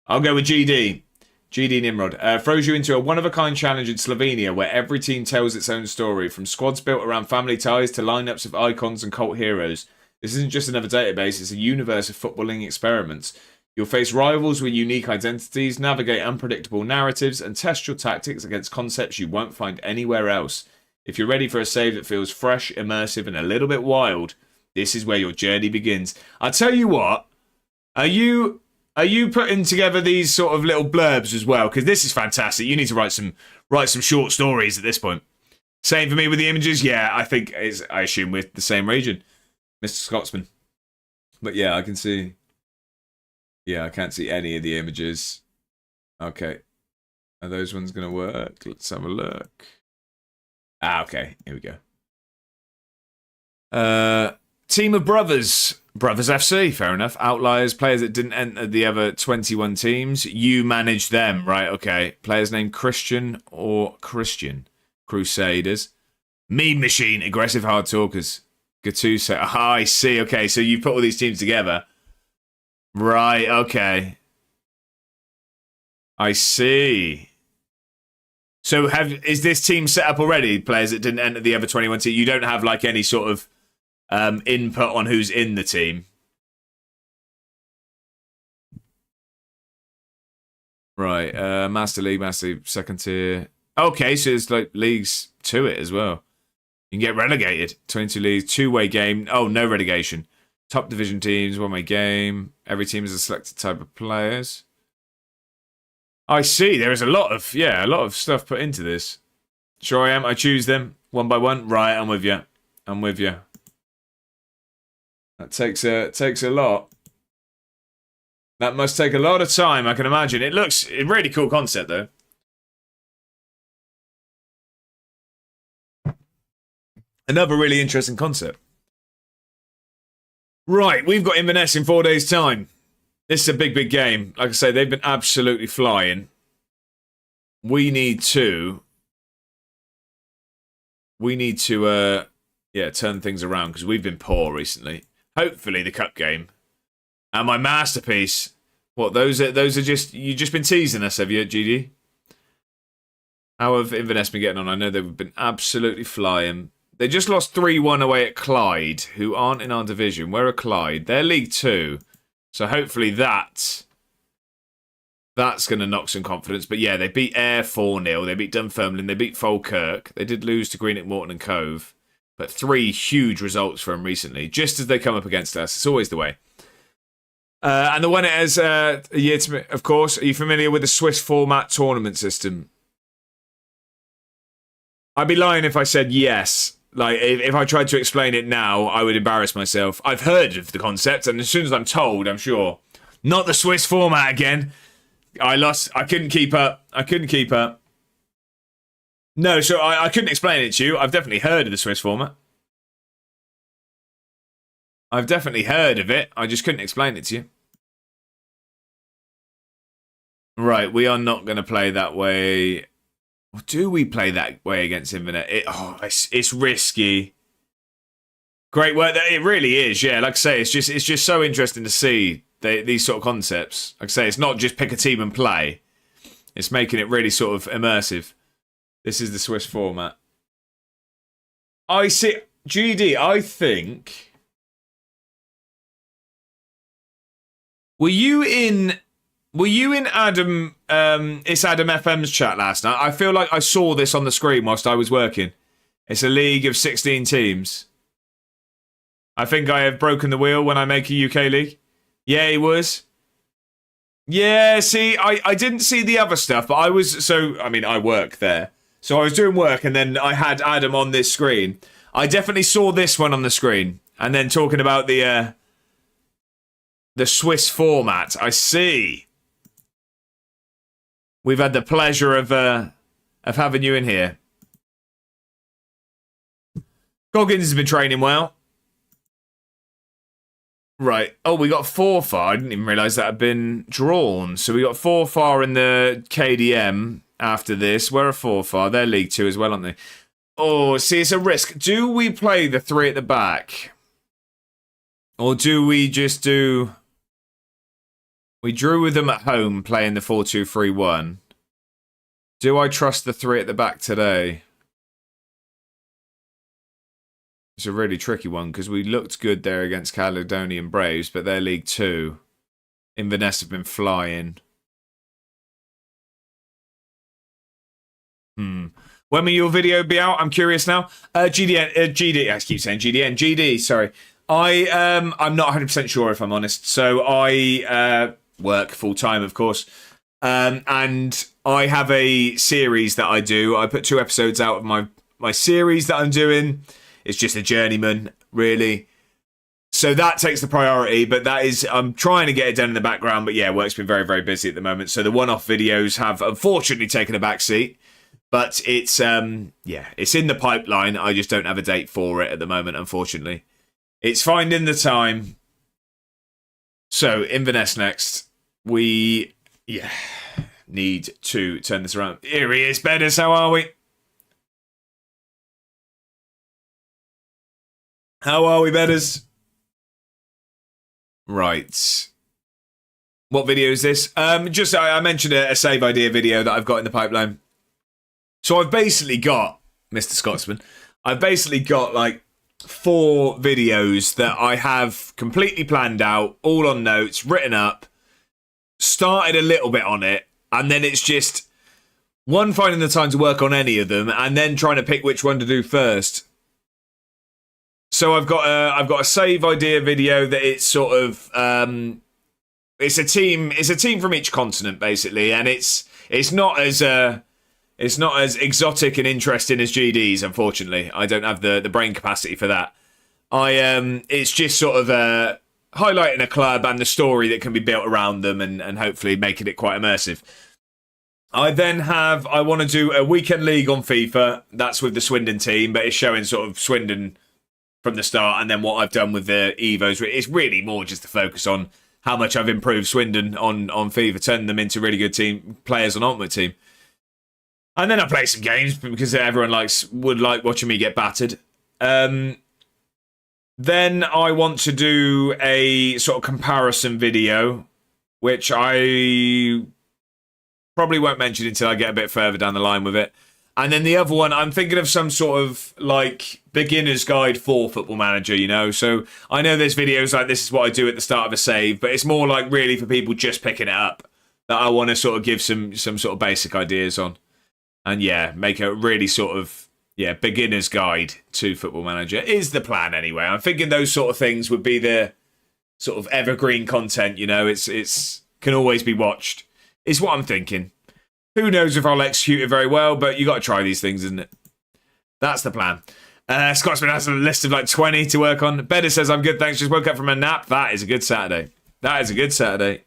I'll go with GD. GD Nimrod. Throws you into a one-of-a-kind challenge in Slovenia where every team tells its own story, from squads built around family ties to lineups of icons and cult heroes. This isn't just another database. It's a universe of footballing experiments. You'll face rivals with unique identities, navigate unpredictable narratives, and test your tactics against concepts you won't find anywhere else. If you're ready for a save that feels fresh, immersive, and a little bit wild, this is where your journey begins. I tell you what, are you putting together these sort of little blurbs as well? Because this is fantastic. You need to write some short stories at this point. Same for me with the images. Yeah, I think I assume we're the same region, Mr. Scotsman. But yeah, I can see. Yeah, I can't see any of the images. Okay, are those ones going to work? Let's have a look. Ah, okay. Here we go. Team of brothers. Brothers FC, fair enough. Outliers, players that didn't enter the other 21 teams. You manage them, right? Okay. Players named Christian or Christian. Crusaders. Mean Machine, aggressive hard talkers. Gattuso. Ah, I see. Okay, so you put all these teams together. Right, okay. I see. So is this team set up already, players that didn't enter the Ever 21 team? You don't have like any sort of input on who's in the team? Right, Master League, Master League, second tier. Okay, so there's like leagues to it as well. You can get relegated. 22 leagues, two-way game. Oh, no relegation. Top division teams, one-way game. Every team is a selected type of players. I see. There is a lot of stuff put into this. Sure I am. I choose them one by one. Right, I'm with you. I'm with you. That takes a lot. That must take a lot of time, I can imagine. It looks a really cool concept, though. Another really interesting concept. Right, we've got Inverness in 4 days' time. This is a big, big game. Like I say, they've been absolutely flying. We need to, turn things around because we've been poor recently. Hopefully, the cup game and my masterpiece. What those are just you've just been teasing us, have you, GD? How have Inverness been getting on? I know they've been absolutely flying. They just lost 3-1 away at Clyde, who aren't in our division. Where are Clyde? They're League 2. So hopefully that's going to knock some confidence. But yeah, they beat Ayr 4-0. They beat Dunfermline. They beat Falkirk. They did lose to Greenock, Morton and Cove. But 3 huge results for them recently, just as they come up against us. It's always the way. And the one it has a year to me, of course. Are you familiar with the Swiss format tournament system? I'd be lying if I said yes. Like, if I tried to explain it now, I would embarrass myself. I've heard of the concept, and as soon as I'm told, I'm sure. Not the Swiss format again. I couldn't keep up. No, so I couldn't explain it to you. I've definitely heard of the Swiss format. I've definitely heard of it. I just couldn't explain it to you. Right, we are not going to play that way. Or do we play that way against Inverness? It's risky. Great work. It really is, yeah. Like I say, it's just so interesting to see these sort of concepts. Like I say, it's not just pick a team and play. It's making it really sort of immersive. This is the Swiss format. I see. GD, I think... Were you in Adam, it's Adam FM's chat last night? I feel like I saw this on the screen whilst I was working. It's a league of 16 teams. I think I have broken the wheel when I make a UK league. Yeah, he was. Yeah, see, I didn't see the other stuff, but I work there. So I was doing work and then I had Adam on this screen. I definitely saw this one on the screen. And then talking about the Swiss format. I see. We've had the pleasure of having you in here. Goggins has been training well. Right. Oh, we got 4 far. I didn't even realise that had been drawn. So we got 4 far in the KDM after this. Where are 4 far? They're League 2 as well, aren't they? Oh, see, it's a risk. Do we play the 3 at the back? Or do we just do... We drew with them at home playing the 4-2-3-1. Do I trust the 3 at the back today? It's a really tricky one because we looked good there against Caledonian Braves, but they're League 2. Inverness have been flying. When will your video be out? I'm curious now. GD, I keep saying GD, sorry. I'm not 100% sure if I'm honest. So I work full time, of course. And I have a series that I do. I put 2 episodes out of my series that I'm doing. It's just a journeyman, really. So that takes the priority, but I'm trying to get it done in the background. But yeah, work's been very, very busy at the moment. So the one-off videos have unfortunately taken a back seat. But it's in the pipeline. I just don't have a date for it at the moment, unfortunately. It's finding the time. So, Inverness next. We, need to turn this around. Here he is, Bedders. How are we? How are we, Bedders? Right. What video is this? Just I mentioned a save idea video that I've got in the pipeline. So I've basically got, Mr. Scotsman, I've basically got like 4 videos that I have completely planned out, all on notes, written up, started a little bit on it, and then it's just one, finding the time to work on any of them, and then trying to pick which one to do first. So I've got a save idea video that it's sort of it's a team from each continent basically, and it's not as exotic and interesting as GD's. Unfortunately, I don't have the brain capacity for that. It's just sort of highlighting a club and the story that can be built around them, and hopefully making it quite immersive. I want to do a weekend league on FIFA. That's with the Swindon team, but it's showing sort of Swindon from the start, and then what I've done with the Evos. It's really more just to focus on how much I've improved Swindon on FIFA, turning them into really good team players on Ultimate Team. And then I play some games because everyone would like watching me get battered. Then I want to do a sort of comparison video, which I probably won't mention until I get a bit further down the line with it. And then the other one, I'm thinking of some sort of like beginner's guide for Football Manager, you know? So I know there's videos like this is what I do at the start of a save, but it's more like really for people just picking it up that I want to sort of give some sort of basic ideas on. And yeah, make a really sort of, beginner's guide to Football Manager is the plan anyway. I'm thinking those sort of things would be the sort of evergreen content, you know? It's can always be watched. Is what I'm thinking. Who knows if I'll execute it very well, but you got to try these things, isn't it? That's the plan. Scotsman has a list of like 20 to work on. Better says, I'm good, thanks. Just woke up from a nap. That is a good Saturday. That is a good Saturday.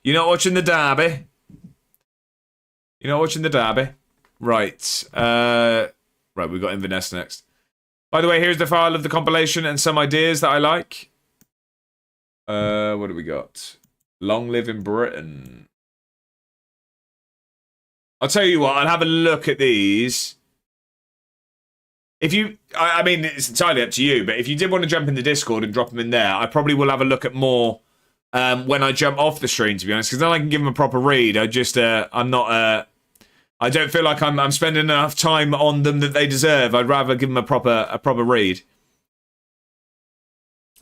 You're not watching the derby? You're not watching the derby? Right. Right, we've got Inverness next. By the way, here's the file of the compilation and some ideas that I like. What do we got? Long live in Britain. I'll tell you what, I'll have a look at these. If you, I mean, it's entirely up to you, but if you did want to jump in the Discord and drop them in there, I probably will have a look at more when I jump off the stream, to be honest, because then I can give them a proper read. I don't feel like I'm spending enough time on them that they deserve. I'd rather give them a proper read.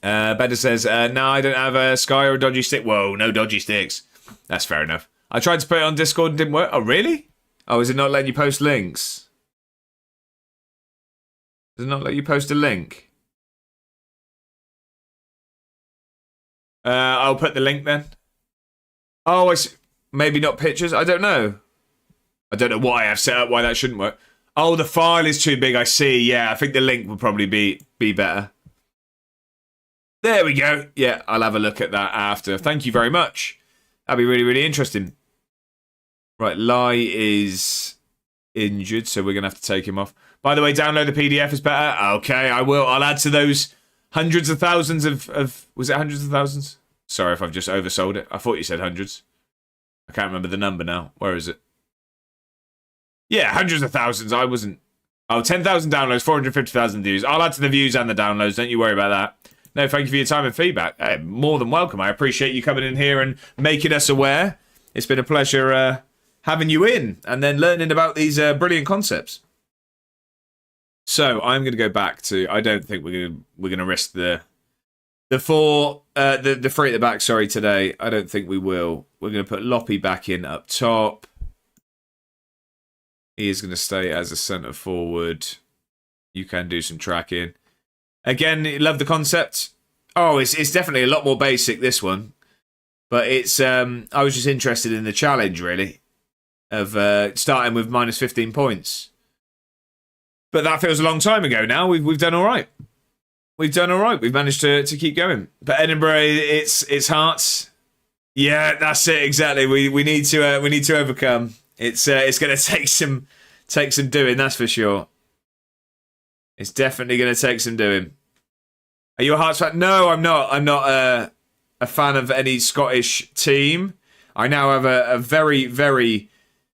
Better says, no, I don't have a Sky or a dodgy stick. Whoa, no dodgy sticks. That's fair enough. I tried to put it on Discord and didn't work. Oh, really? Oh, is it not letting you post links? Does it not let you post a link? I'll put the link then. Oh, I see. Maybe not pictures. I don't know. I don't know what I have set up, why that shouldn't work. Oh, the file is too big, I see. Yeah, I think the link would probably be better. There we go. Yeah, I'll have a look at that after. Thank you very much. That'd be really, really interesting. Right, Lai is injured, so we're going to have to take him off. By the way, download the PDF is better. Okay, I will. I'll add to those hundreds of thousands of... Was it hundreds of thousands? Sorry if I've just oversold it. I thought you said hundreds. I can't remember the number now. Where is it? Yeah, hundreds of thousands. I wasn't... Oh, 10,000 downloads, 450,000 views. I'll add to the views and the downloads. Don't you worry about that. No, thank you for your time and feedback. Hey, more than welcome. I appreciate you coming in here and making us aware. It's been a pleasure having you in and then learning about these brilliant concepts. So I'm going to go back to. I don't think we're going to risk the three at the back. Sorry, today. I don't think we will. We're going to put Loppy back in up top. He is going to stay as a centre forward. You can do some tracking. Again, love the concept. Oh, it's definitely a lot more basic, this one. But it's I was just interested in the challenge, really, of starting with minus 15 points. But that feels a long time ago now. We've done all right. We've done all right. We've managed to keep going. But Edinburgh, it's Hearts. Yeah, that's it exactly. We need to overcome. It's going to take some doing. That's for sure. It's definitely going to take some doing. Are you a Hearts fan? No, I'm not. I'm not a fan of any Scottish team. I now have a very, very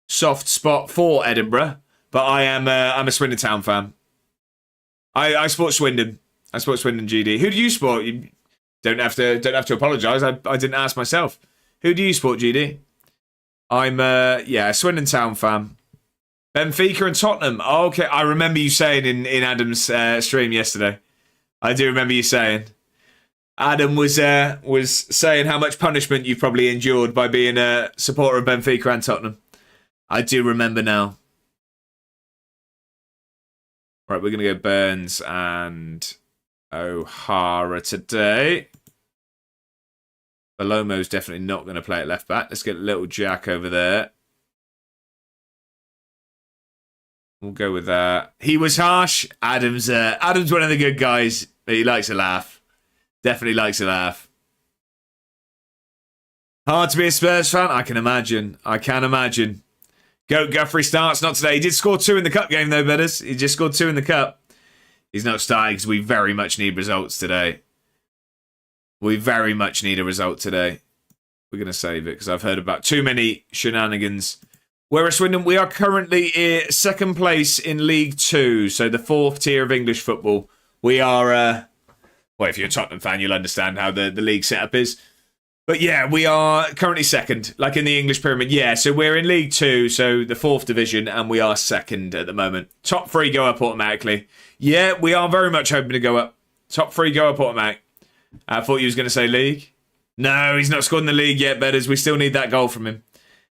soft spot for Edinburgh, but I'm a Swindon Town fan. I support Swindon. I support Swindon GD. Who do you support? You don't have to apologise. I didn't ask myself. Who do you support, GD? I'm, a Swindon Town fan. Benfica and Tottenham. Oh, okay, I remember you saying in Adam's stream yesterday. I do remember you saying. Adam was saying how much punishment you've probably endured by being a supporter of Benfica and Tottenham. I do remember now. Right, we're going to go Burns and O'Hara today. Balomo's definitely not going to play at left back. Let's get little Jack over there. We'll go with that. He was harsh. Adam's one of the good guys. He likes a laugh. Definitely likes a laugh. Hard to be a Spurs fan? I can imagine. I can imagine. Goat Guthrie starts. Not today. He did score 2 in the cup game, though, Betters. He just scored 2 in the cup. He's not starting because we very much need results today. We very much need a result today. We're going to save it because I've heard about too many shenanigans. Whereas Swindon, we are currently in second place in League 2, so the 4th tier of English football. We are, well, if you're a Tottenham fan, you'll understand how the league setup is. But yeah, we are currently second, like in the English pyramid. Yeah, so we're in League 2, so the 4th division, and we are second at the moment. Top 3 go up automatically. Yeah, we are very much hoping to go up. Top 3 go up automatic. I thought you was going to say league. No, he's not scored in the league yet, Betters. We still need that goal from him.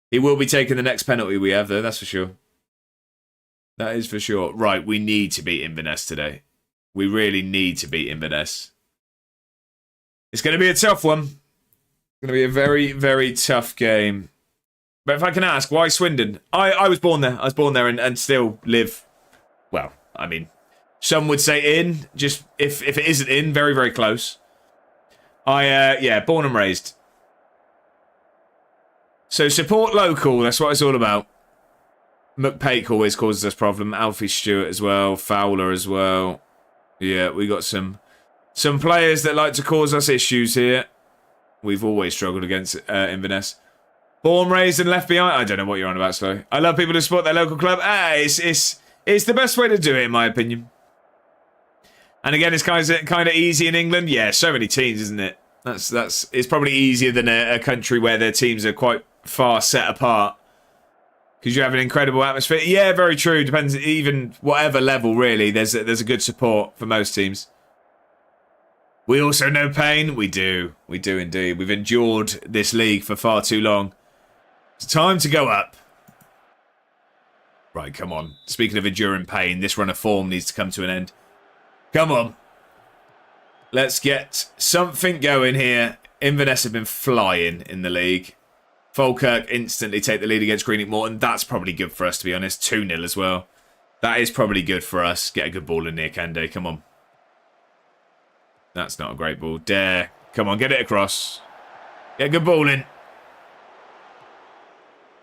He will be taking the next penalty we have, though, that's for sure. That is for sure. Right, we need to beat Inverness today. We really need to beat Inverness. It's going to be a tough one. It's going to be a very, very tough game. But if I can ask, why Swindon? I was born there. I was born there and still live, well, I mean, some would say in. Just if it isn't in, very, very close. Born and raised. So support local, that's what it's all about. McPake always causes us problem. Alfie Stewart as well. Fowler as well. Yeah, we got some players that like to cause us issues here. We've always struggled against Inverness. Born, raised and left behind. I don't know what you're on about, Slow. I love people who support their local club. It's the best way to do it, in my opinion. And again, it's kind of easy in England. Yeah, so many teams, isn't it? It's probably easier than a country where their teams are quite far set apart. Because you have an incredible atmosphere. Yeah, very true. Depends, even whatever level, really. There's a good support for most teams. We also know pain. We do. We do indeed. We've endured this league for far too long. It's time to go up. Right, come on. Speaking of enduring pain, this run of form needs to come to an end. Come on. Let's get something going here. Inverness have been flying in the league. Falkirk instantly take the lead against Greenock Morton. That's probably good for us, to be honest. 2-0 as well. That is probably good for us. Get a good ball in there, Kende. Come on. That's not a great ball. Dare. Come on, get it across. Get a good ball in.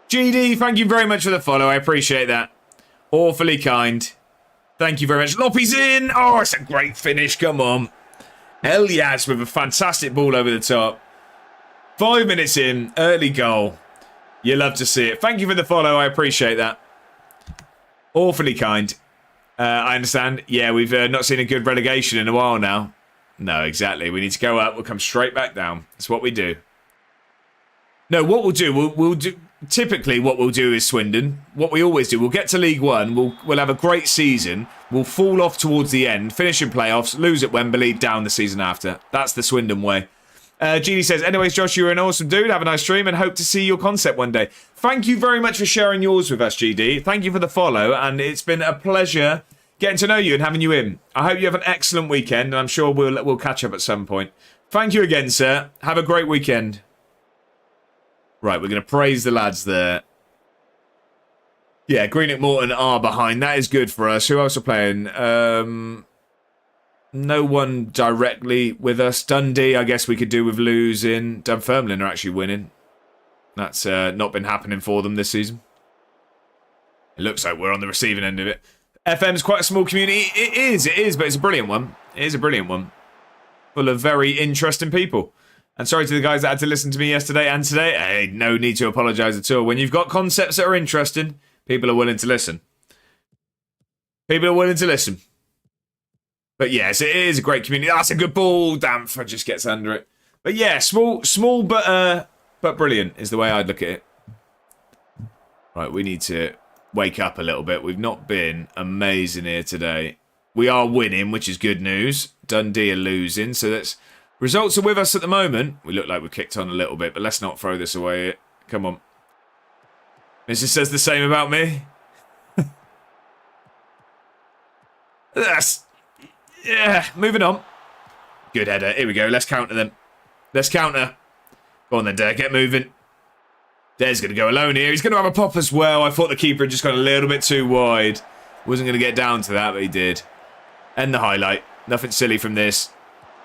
GD, thank you very much for the follow. I appreciate that. Awfully kind. Thank you very much. Loppy's in. Oh, it's a great finish. Come on. Hell yes, with a fantastic ball over the top. 5 minutes in, early goal. You love to see it. Thank you for the follow. I appreciate that. Awfully kind. I understand. Yeah, we've not seen a good relegation in a while now. No, exactly. We need to go up. We'll come straight back down. That's what we do. No, what we'll do, we'll do. Typically, what we'll do is Swindon. What we always do, we'll get to League One. We'll have a great season. We'll fall off towards the end, finish in playoffs, lose at Wembley, down the season after. That's the Swindon way. GD says, anyways, Josh, you're an awesome dude. Have a nice stream and hope to see your concept one day. Thank you very much for sharing yours with us, GD. Thank you for the follow, and it's been a pleasure getting to know you and having you in. I hope you have an excellent weekend, and I'm sure we'll catch up at some point. Thank you again, sir. Have a great weekend. Right, we're going to praise the lads there. Yeah, Greenock Morton are behind. That is good for us. Who else are playing? No one directly with us. Dundee, I guess we could do with losing. Dunfermline are actually winning. That's not been happening for them this season. It looks like we're on the receiving end of it. FM's quite a small community. It is, but it's a brilliant one. It is a brilliant one. Full of very interesting people. And sorry to the guys that had to listen to me yesterday and today. Hey, no need to apologise at all. When you've got concepts that are interesting, people are willing to listen. People are willing to listen. But yes, it is a great community. That's a good ball. Damn, just gets under it. But yeah, small but but brilliant is the way I'd look at it. Right, we need to wake up a little bit. We've not been amazing here today. We are winning, which is good news. Dundee are losing, so that's... Results are with us at the moment. We look like we've kicked on a little bit, but let's not throw this away. Come on. This just says the same about me. That's... Yeah, moving on. Good header. Here we go. Let's counter them. Let's counter. Go on then, Dare. Get moving. Dare's going to go alone here. He's going to have a pop as well. I thought the keeper had just gone a little bit too wide. Wasn't going to get down to that, but he did. End the highlight. Nothing silly from this.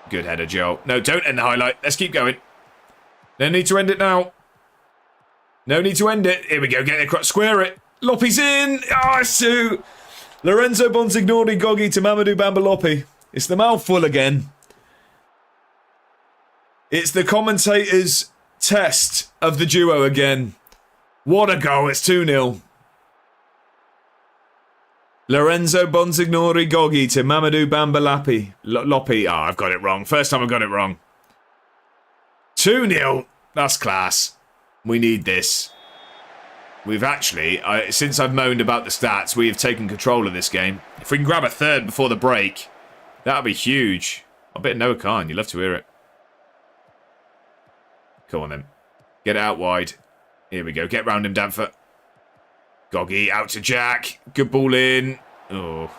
Good header, Joel. No, don't end the highlight. Let's keep going. No need to end it now. No need to end it. Here we go. Get it across. Square it. Loppy's in. Oh, it's two. Lorenzo Bonsignori Goggi to Mamadou Bamba Loppi. It's the mouthful again. It's the commentator's test of the duo again. What a goal. It's 2-0. Lorenzo Bonsignori Goggi to Mamadou Bamba Loppi. Oh, I've got it wrong. First time I've got it wrong. 2-0. That's class. We need this. We've actually, since I've moaned about the stats, we have taken control of this game. If we can grab a third before the break, that would be huge. I bet Noah Khan, you'd love to hear it. Come on then. Get it out wide. Here we go. Get round him, Danfer. Goggi out to Jack. Good ball in. Oh,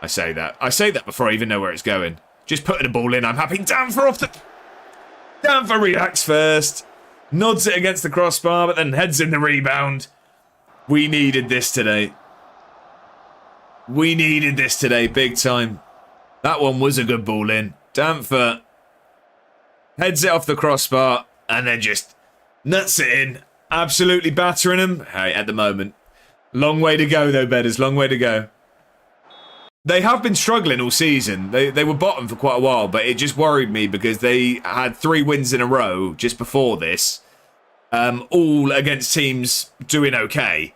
I say that. I say that before I even know where it's going. Just putting the ball in. I'm happy. Danfer off the... Danfer reacts first. Nods it against the crossbar, but then heads in the rebound. We needed this today. We needed this today, big time. That one was a good ball in. Danfer heads it off the crossbar and then just nuts it in. Absolutely battering him. Hey, at the moment. Long way to go, though, Bedders. Long way to go. They have been struggling all season. They were bottom for quite a while, but it just worried me because they had 3 wins in a row just before this. All against teams doing okay.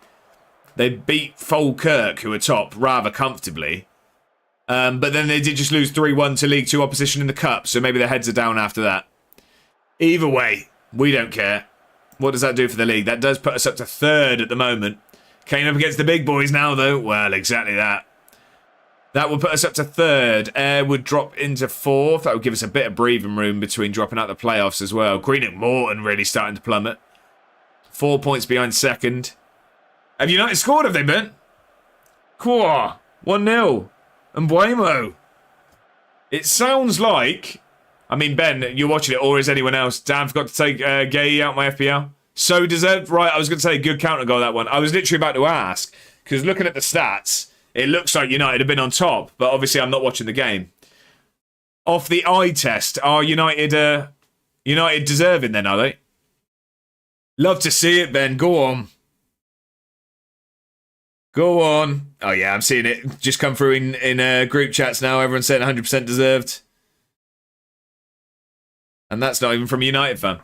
They beat Falkirk, who are top, rather comfortably. But then they did just lose 3-1 to League 2 opposition in the Cup, so maybe their heads are down after that. Either way, we don't care. What does that do for the league? That does put us up to 3rd at the moment. Came up against the big boys now, though. Well, exactly that. That would put us up to 3rd. Ayr would drop into 4th. That would give us a bit of breathing room between dropping out the playoffs as well. Greenock Morton really starting to plummet. 4 points behind 2nd. Have United scored, have they been? Cool. 1-0. And Buemo. It sounds like... I mean, Ben, you're watching it, or is anyone else? Dan forgot to take Gay out my FPL. So deserved. Right, I was going to say good counter goal, that one. I was literally about to ask, because looking at the stats, it looks like United have been on top, but obviously I'm not watching the game. Off the eye test, are United deserving then, are they? Love to see it, Ben. Go on. Go on. Oh, yeah, I'm seeing it just come through in group chats now. Everyone's saying 100% deserved. And that's not even from a United fan.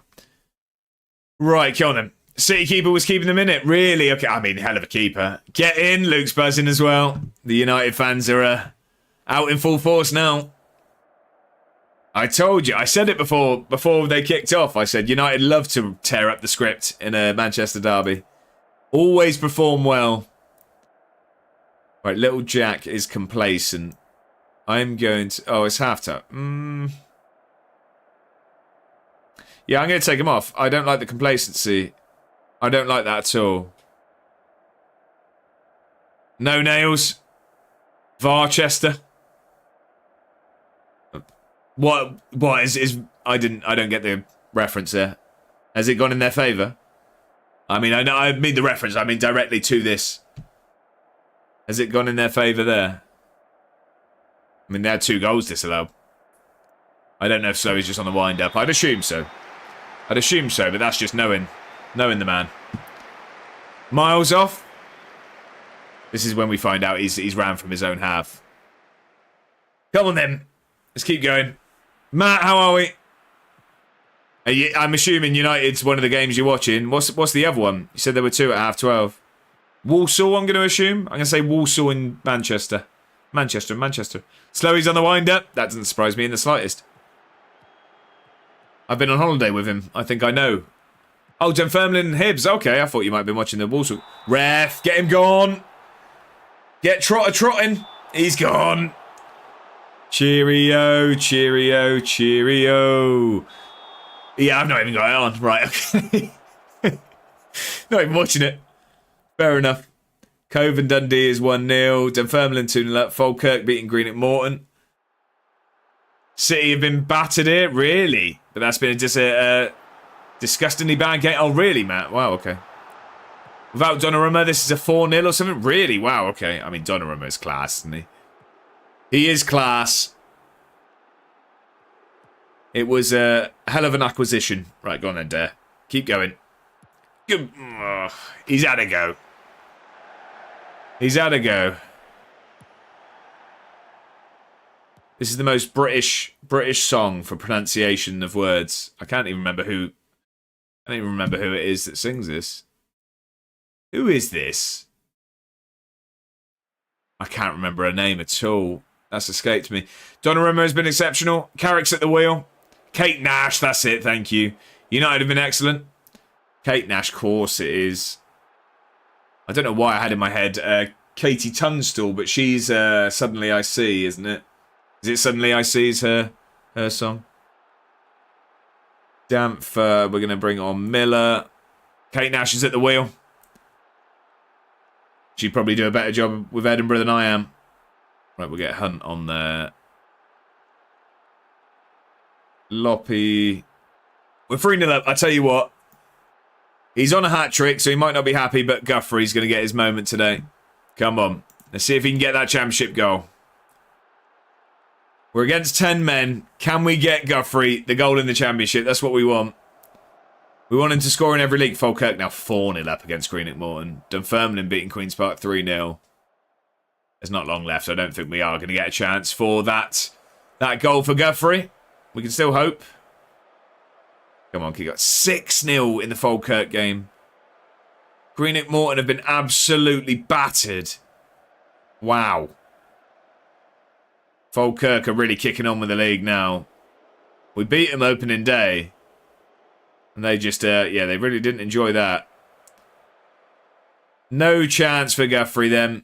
Right, kill them. City keeper was keeping them in it. Really? Okay, I mean, hell of a keeper. Get in. Luke's buzzing as well. The United fans are out in full force now. I told you. I said it before they kicked off. I said United love to tear up the script in a Manchester derby. Always perform well. Right, little Jack is complacent. I'm going to... Oh, it's half-time. Yeah, I'm going to take him off. I don't like the complacency. I don't like that at all. No nails. Varchester. What is I don't get the reference there. Has it gone in their favour? I mean, I mean the reference. I mean directly to this. Has it gone in their favour there? I mean, they had 2 goals disallowed. I don't know if so. He's just on the wind-up. I'd assume so. I'd assume so, but that's just knowing the man. Miles off. This is when we find out he's ran from his own half. Come on then. Let's keep going. Matt, how are we? I'm assuming United's one of the games you're watching. What's the other one? You said there were 2 at 12:30. Walsall, I'm going to assume. I'm going to say Walsall in Manchester. Manchester. Slowy's on the wind-up. That doesn't surprise me in the slightest. I've been on holiday with him. I think I know Oh, Dunfermline and Hibs. Okay, I thought you might have been watching the Wolves. Ref, get him gone. Get Trotter trotting. He's gone. Cheerio, cheerio, cheerio. Yeah, I've not even got it on. Right, okay. Not even watching it. Fair enough. Cove and Dundee is 1-0. Dunfermline 2-0 up. Falkirk beating Greenock Morton. City have been battered here, really? But that's been just a disgustingly bad game. Oh, really, Matt? Wow, okay. Without Donnarumma, this is a 4-0 or something? Really? Wow, okay. I mean, Donnarumma is class, isn't he? He is class. It was a hell of an acquisition. Right, go on then, Dare. Keep going. Good. Oh, he's had a go. He's had a go. This is the most British song for pronunciation of words. I can't even remember who it is that sings this. Who is this? I can't remember her name at all. That's escaped me. Donnarumma has been exceptional. Carrick's at the wheel. Kate Nash, that's it, thank you. United have been excellent. Kate Nash, of course it is. I don't know why I had in my head Katie Tunstall, but she's Suddenly I See, isn't it? Is it Suddenly I See is her song? Dampfer, we're going to bring on Miller. Kate Nash is at the wheel. She'd probably do a better job with Edinburgh than I am. Right, we'll get Hunt on there. Loppy. We're 3-0 up. I tell you what. He's on a hat-trick, so he might not be happy, but Guthrie's going to get his moment today. Come on. Let's see if he can get that championship goal. We're against 10 men. Can we get Guthrie the goal in the championship? That's what we want. We want him to score in every league. Falkirk now 4-0 up against Greenock Morton. Dunfermline beating Queen's Park 3-0. There's not long left. I don't think we are going to get a chance for that goal for Guthrie. We can still hope. Come on, he got 6-0 in the Falkirk game. Greenock Morton have been absolutely battered. Wow. Falkirk are really kicking on with the league now. We beat them opening day. And they just, yeah, they really didn't enjoy that. No chance for Guthrie then.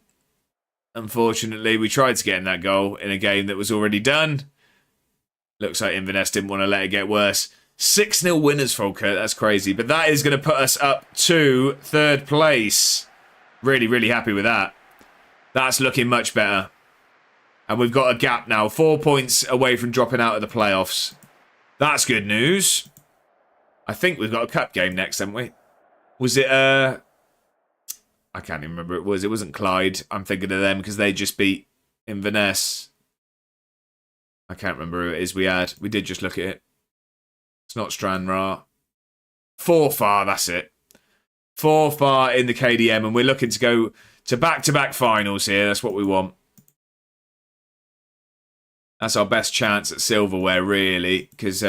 Unfortunately, we tried to get in that goal in a game that was already done. Looks like Inverness didn't want to let it get worse. 6-0 winners, Falkirk. That's crazy. But that is going to put us up to 3rd place. Really, really happy with that. That's looking much better. And we've got a gap now. 4 points away from dropping out of the playoffs. That's good news. I think we've got a cup game next, haven't we? Was it, I can't even remember who it was. It wasn't Clyde. I'm thinking of them because they just beat Inverness. I can't remember who it is we had. We did just look at it. It's not Stranraer. Forfar, that's it. Forfar in the KDM, and we're looking to go to back-to-back finals here. That's what we want. That's our best chance at silverware, really, because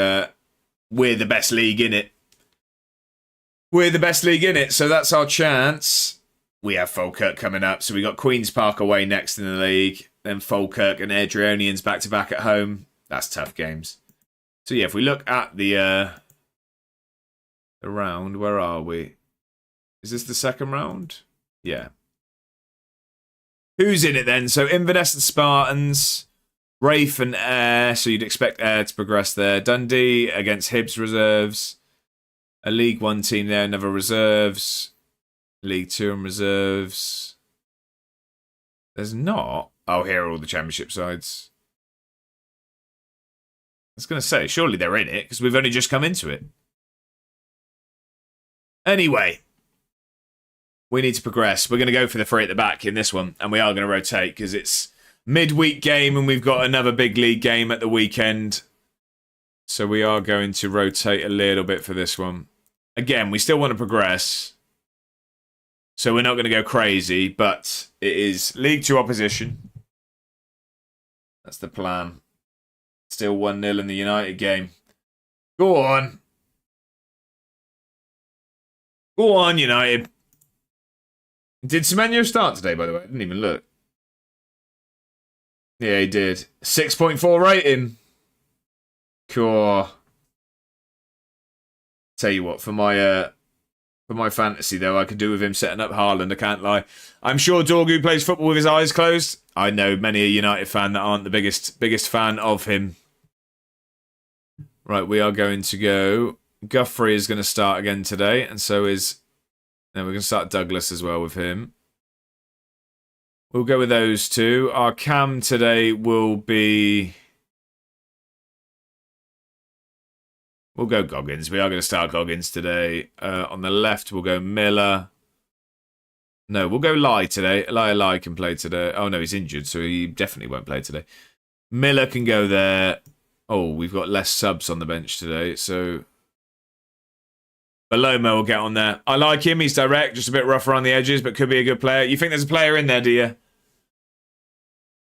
we're the best league in it. We're the best league in it, so that's our chance. We have Falkirk coming up, so we got Queen's Park away next in the league, then Falkirk and Adrionians back-to-back at home. That's tough games. So yeah, if we look at the round, where are we? Is this the second round? Yeah. Who's in it then? So Inverness and Spartans, Rafe and Ayr. So you'd expect Ayr to progress there. Dundee against Hibs reserves. A League One team there, another reserves. League Two and reserves. There's not. Oh, here are all the championship sides. I was going to say, surely they're in it, because we've only just come into it. Anyway, we need to progress. We're going to go for the three at the back in this one, and we are going to rotate, because it's midweek game, and we've got another big league game at the weekend. So we are going to rotate a little bit for this one. Again, we still want to progress, so we're not going to go crazy, but it is League Two opposition. That's the plan. Still 1-0 in the United game. Go on. Go on, United. Did Semenyo start today, by the way? I didn't even look. Yeah, he did. 6.4 rating. Cool. Tell you what, for my For my fantasy, though, I could do with him setting up Haaland, I can't lie. I'm sure Dorgu plays football with his eyes closed. I know many a United fan that aren't the biggest fan of him. Right, we are going to go. Guthrie is going to start again today, and so is... Then we're going to start Douglas as well with him. We'll go with those two. Our cam today will be... We'll go Goggins. We are going to start Goggins today. On the left, we'll go Miller. No, we'll go Lai today. Lai can play today. Oh, no, he's injured, so he definitely won't play today. Miller can go there. Oh, we've got less subs on the bench today, so... Baloma will get on there. I like him. He's direct, just a bit rough around the edges, but could be a good player. You think there's a player in there, do you?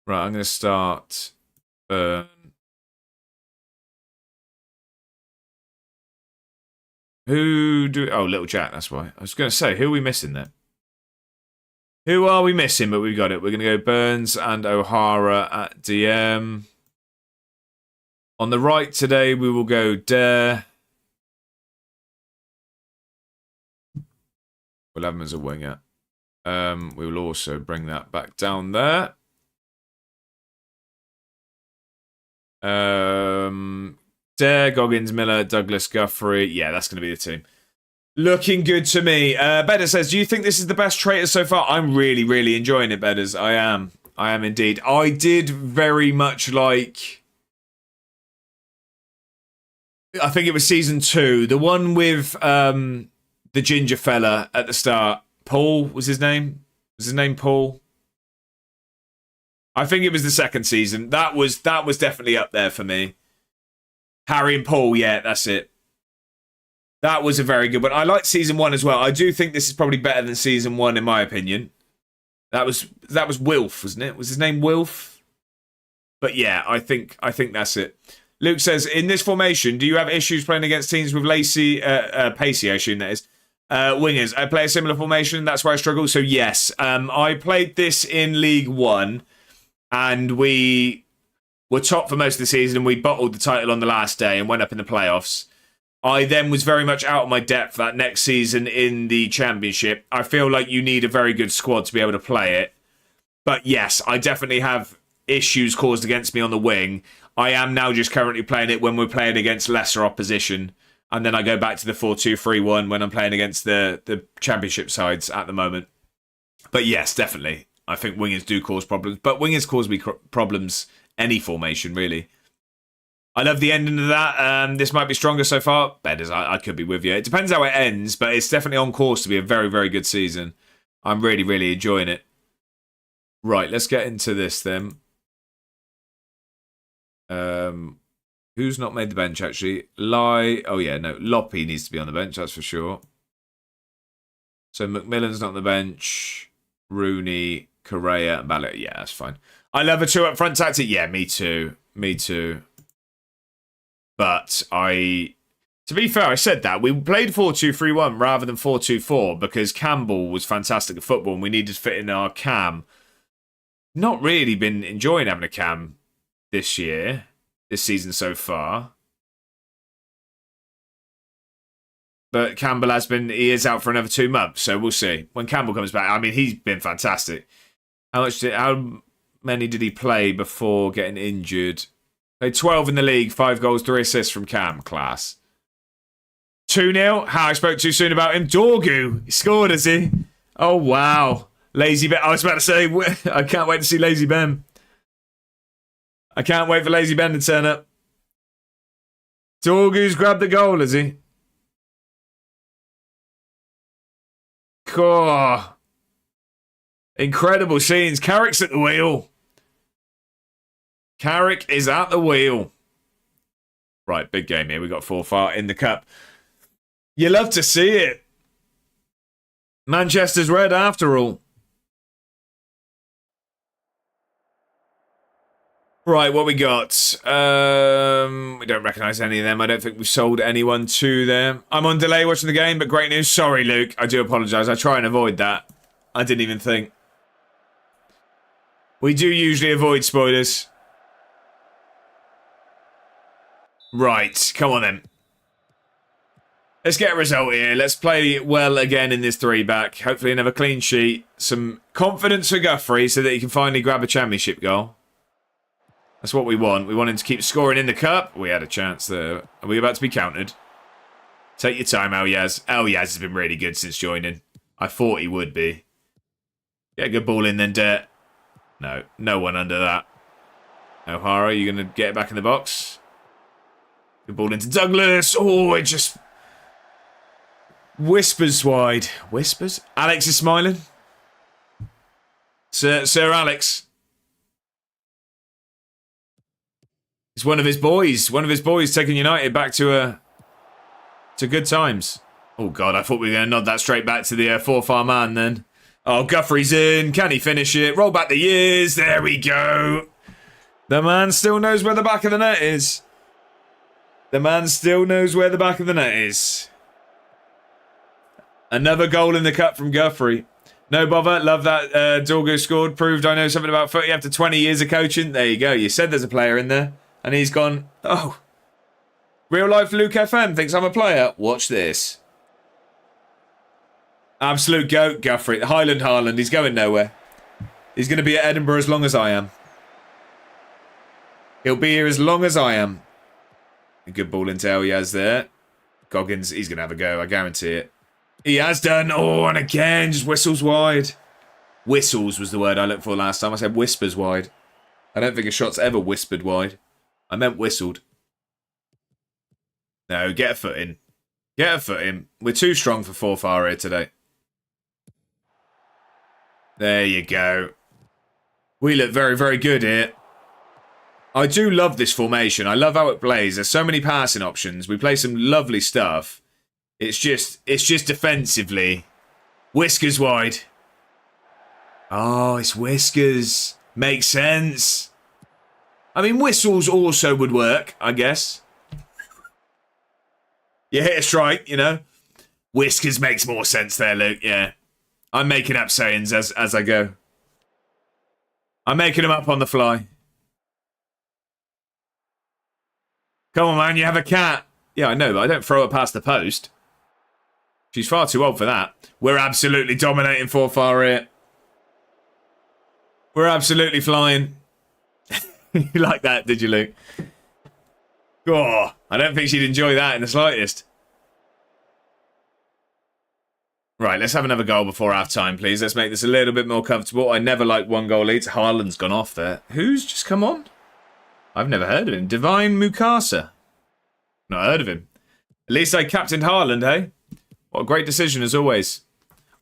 Right, I'm going to start... Who do... Oh, Little Jack, that's why. I was going to say, who are we missing there? Who are we missing? But we've got it. We're going to go Burns and O'Hara at DM. On the right today, we will go Dare. We'll have him as a winger. We will also bring that back down there. Dare, Goggins, Miller, Douglas, Guthrie. Yeah, that's going to be the team. Looking good to me. Bedder says, do you think this is the best traitor so far? I'm really, really enjoying it, Bedders. I am. I am indeed. I did very much like... I think it was season 2. The one with the ginger fella at the start. Paul was his name? Was his name Paul? I think it was the second season. That was definitely up there for me. Harry and Paul, yeah, that's it. That was a very good one. I liked season 1 as well. I do think this is probably better than season 1 in my opinion. That was Wilf, wasn't it? Was his name Wilf? But yeah, I think that's it. Luke says, in this formation, do you have issues playing against teams with Pacey, I assume that is, wingers? I play a similar formation. That's where I struggle. So yes, I played this in League One, and we were top for most of the season, and we bottled the title on the last day and went up in the playoffs. I then was very much out of my depth that next season in the Championship. I feel like you need a very good squad to be able to play it. But yes, I definitely have issues caused against me on the wing. I am now just currently playing it when we're playing against lesser opposition. And then I go back to the 4-2-3-1 when I'm playing against the Championship sides at the moment. But yes, definitely. I think wingers do cause problems. But wingers cause me problems any formation, really. I love the ending of that. This might be stronger so far. Better, I could be with you. It depends how it ends, but it's definitely on course to be a very, very good season. I'm really, really enjoying it. Right, let's get into this then. Who's not made the bench, actually? Oh, yeah, no. Loppy needs to be on the bench, that's for sure. So Macmillan's not on the bench. Rooney, Correa, and Ballot. Yeah, that's fine. I love a 2 up front tactic. Yeah, me too. Me too. But to be fair, I said that. We played 4-2-3-1 rather than 4-2-4 because Campbell was fantastic at football and we needed to fit in our cam. Not really been enjoying having a cam this season so far. But Campbell he is out for another 2 months, so we'll see. When Campbell comes back, I mean, he's been fantastic. How many did he play before getting injured? Played 12 in the league, 5 goals, 3 assists from Cam. Class. 2-0. How I spoke too soon about him. Dorgu. He scored, has he? Oh, wow. Lazy Ben. I was about to say, I can't wait to see Lazy Ben. I can't wait for Lazy Ben to turn up. Dorgu's grabbed the goal, has he? Oh. Incredible scenes. Carrick's at the wheel. Carrick is at the wheel. Right, big game here. We got 4-4 in the cup. You love to see it. Manchester's red after all. Right, what we got? We don't recognise any of them. I don't think we've sold anyone to them. I'm on delay watching the game, but great news. Sorry, Luke. I do apologise. I try and avoid that. I didn't even think. We do usually avoid spoilers. Right, come on then. Let's get a result here. Let's play well again in this 3-back. Hopefully another clean sheet. Some confidence for Guthrie so that he can finally grab a championship goal. That's what we want. We want him to keep scoring in the cup. We had a chance there. Are we about to be countered? Take your time, Elyaz. Elyaz has been really good since joining. I thought he would be. Get a good ball in then, Dirt. No, no one under that. O'Hara, you going to get it back in the box? Good ball into Douglas. Oh, it just... whispers wide. Whispers? Alex is smiling. Sir Alex. It's one of his boys. One of his boys taking United back to good times. Oh, God, I thought we were going to nod that straight back to the 4-far man then. Oh, Guthrie's in. Can he finish it? Roll back the years. There we go. The man still knows where the back of the net is. The man still knows where the back of the net is. Another goal in the cup from Guthrie. No bother. Love that Dorgo scored. Proved I know something about footy after 20 years of coaching. There you go. You said there's a player in there. And he's gone, oh. Real life Luke FM thinks I'm a player. Watch this. Absolute goat, Guthrie. Highland Haaland. He's going nowhere. He's going to be at Edinburgh as long as I am. He'll be here as long as I am. A good ball into Elyaz there. Goggins, he's going to have a go. I guarantee it. He has done. Oh, and again, just whistles wide. Whistles was the word I looked for last time. I said whispers wide. I don't think a shot's ever whispered wide. I meant whistled. No, get a foot in. Get a foot in. We're too strong for 4-far here today. There you go. We look very, very good here. I do love this formation. I love how it plays. There's so many passing options. We play some lovely stuff. It's just defensively. Whiskers wide. Oh, it's Whiskers. Makes sense. I mean, whistles also would work, I guess. You hit a strike, you know. Whiskers makes more sense there, Luke, yeah. I'm making up sayings as I go. I'm making them up on the fly. Come on, man, you have a cat. Yeah, I know, but I don't throw her past the post. She's far too old for that. We're absolutely dominating 4-far here. We're absolutely flying. You like that, did you, Luke? Oh, I don't think she'd enjoy that in the slightest. Right, let's have another goal before half-time, please. Let's make this a little bit more comfortable. I never liked one-goal leads. Haaland's gone off there. Who's just come on? I've never heard of him. Divine Mukasa. Not heard of him. At least I captained Haaland, hey? What a great decision, as always.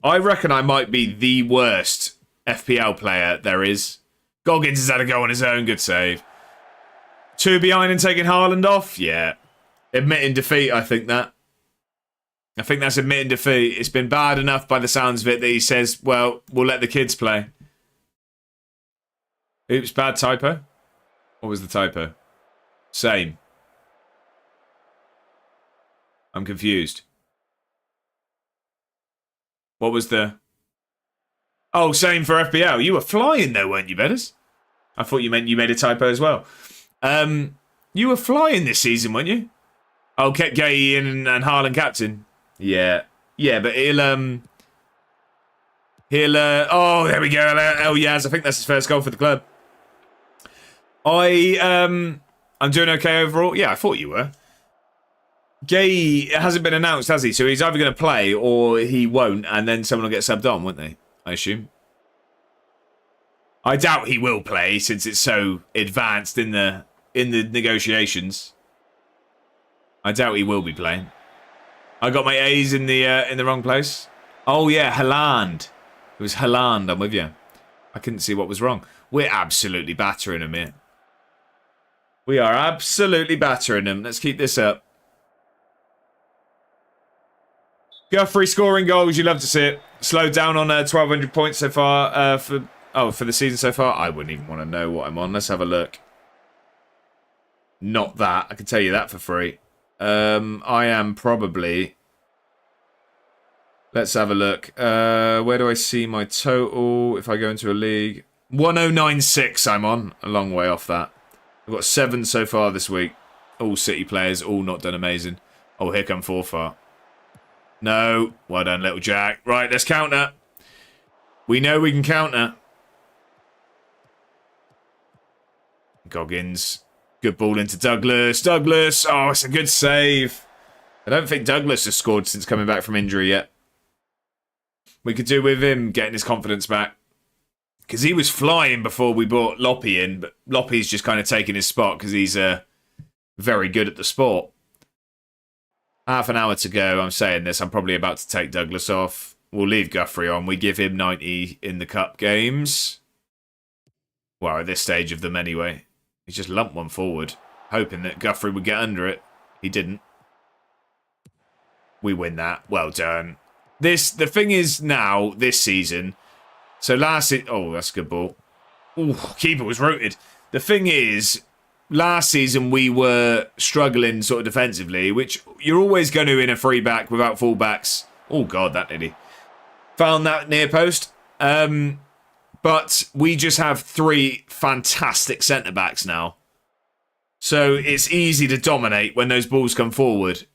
I reckon I might be the worst FPL player there is. Goggins has had a go on his own. Good save. 2 behind and taking Haaland off? Yeah. Admitting defeat, I think that. I think that's admitting defeat. It's been bad enough by the sounds of it that he says, well, we'll let the kids play. Oops, bad typo. What was the typo? Same. I'm confused. What was the... Oh, same for FPL. You were flying though, weren't you, Bedders? I thought you meant you made a typo as well. You were flying this season, weren't you? Oh, kept Gay in and Haaland captain. Yeah. Yeah, but he'll oh, there we go. Elyaz. I think that's his first goal for the club. I'm doing okay overall. Yeah, I thought you were. Gay hasn't been announced, has he? So he's either going to play or he won't, and then someone will get subbed on, won't they? I assume. I doubt he will play since it's so advanced in the negotiations. I doubt he will be playing. I got my A's in the wrong place. Oh yeah, Haaland. It was Haaland. I'm with you. I couldn't see what was wrong. We're absolutely battering him here. We are absolutely battering him. Let's keep this up. Guthrie scoring goals. You love to see it. Slowed down on 1,200 points so far for the season so far. I wouldn't even want to know what I'm on. Let's have a look. Not that. I can tell you that for free. I am probably... Let's have a look. Where do I see my total if I go into a league? 1096 I'm on. A long way off that. I've got 7 so far this week. All City players, all not done amazing. Oh, here come 4-far. No. Well done, little Jack. Right, let's counter. We know we can counter. Goggins. Good ball into Douglas. Douglas. Oh, it's a good save. I don't think Douglas has scored since coming back from injury yet. We could do with him getting his confidence back. Because he was flying before we brought Loppy in, but Loppy's just kind of taking his spot because he's very good at the sport. Half an hour to go. I'm saying this. I'm probably about to take Douglas off. We'll leave Guthrie on. We give him 90 in the cup games. Well, at this stage of them anyway. He's just lumped one forward, hoping that Guthrie would get under it. He didn't. We win that. Well done. The thing is now, this season... So last... Oh, that's a good ball. Ooh, keeper was rooted. The thing is, last season we were struggling sort of defensively, which you're always going to in a free back without full-backs. Oh, God, that did he. Found that near post. But we just have 3 fantastic centre-backs now. So it's easy to dominate when those balls come forward.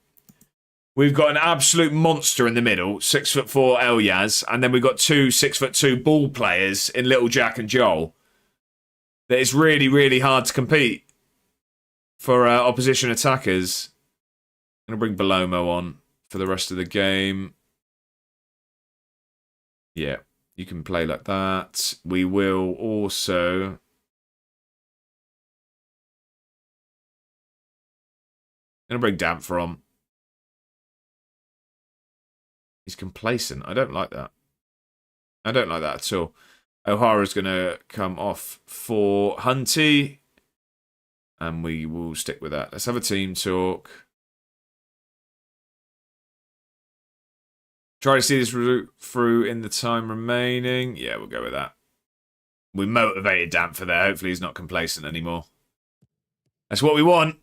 We've got an absolute monster in the middle, 6'4" Elyas, and then we've got 2 6'2" ball players in Little Jack and Joel. That it's really, really hard to compete for opposition attackers. I'm going to bring Belomo on for the rest of the game. Yeah, you can play like that. We will also... I'm going to bring Damper on. He's complacent. I don't like that. I don't like that at all. O'Hara's going to come off for Hunty. And we will stick with that. Let's have a team talk. Try to see this route through in the time remaining. Yeah, we'll go with that. We motivated Damper there. Hopefully he's not complacent anymore. That's what we want.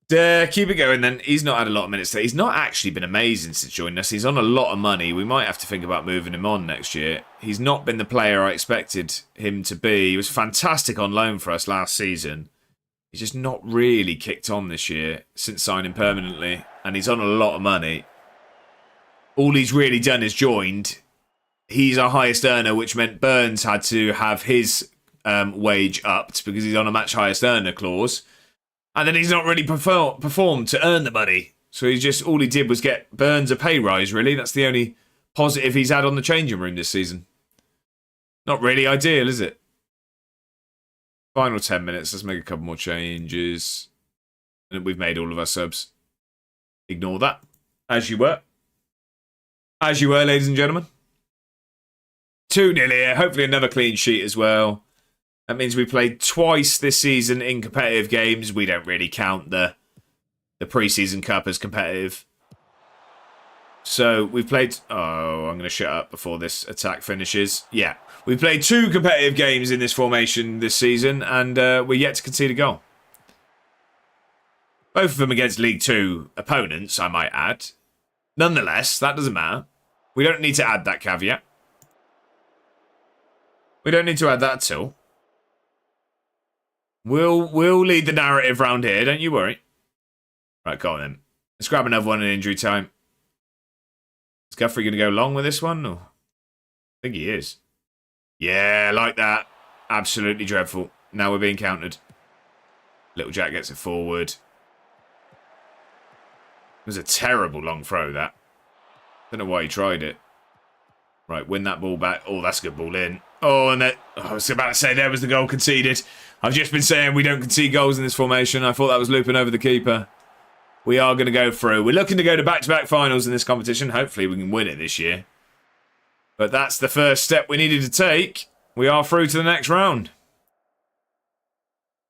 Keep it going then. He's not had a lot of minutes today. He's not actually been amazing since joining us. He's on a lot of money. We might have to think about moving him on next year. He's not been the player I expected him to be. He was fantastic on loan for us last season. He's just not really kicked on this year since signing permanently. And he's on a lot of money. All he's really done is joined. He's our highest earner, which meant Burns had to have his wage upped because he's on a match highest earner clause. And then he's not really performed to earn the money. So he's just, all he did was get Burns a pay rise, really. That's the only positive he's had on the changing room this season. Not really ideal, is it? Final 10 minutes. Let's make a couple more changes. And we've made all of our subs. Ignore that. As you were. As you were, ladies and gentlemen. 2-0 here. Hopefully another clean sheet as well. That means we played twice this season in competitive games. We don't really count the pre-season cup as competitive. So we've played... Oh, I'm going to shut up before this attack finishes. Yeah. We've played 2 competitive games in this formation this season, and we're yet to concede a goal. Both of them against League 2 opponents, I might add. Nonetheless, that doesn't matter. We don't need to add that caveat. We don't need to add that at all. We'll lead the narrative round here, don't you worry. Right, go on then. Let's grab another one in injury time. Is Guthrie going to go long with this one? Or? I think he is. Yeah, like that. Absolutely dreadful. Now we're being countered. Little Jack gets it forward. It was a terrible long throw, that. Don't know why he tried it. Right, win that ball back. Oh, that's a good ball in. Oh, and that... Oh, I was about to say there was the goal conceded. I've just been saying we don't concede goals in this formation. I thought that was looping over the keeper. We are going to go through. We're looking to go to back-to-back finals in this competition. Hopefully we can win it this year. But that's the first step we needed to take. We are through to the next round.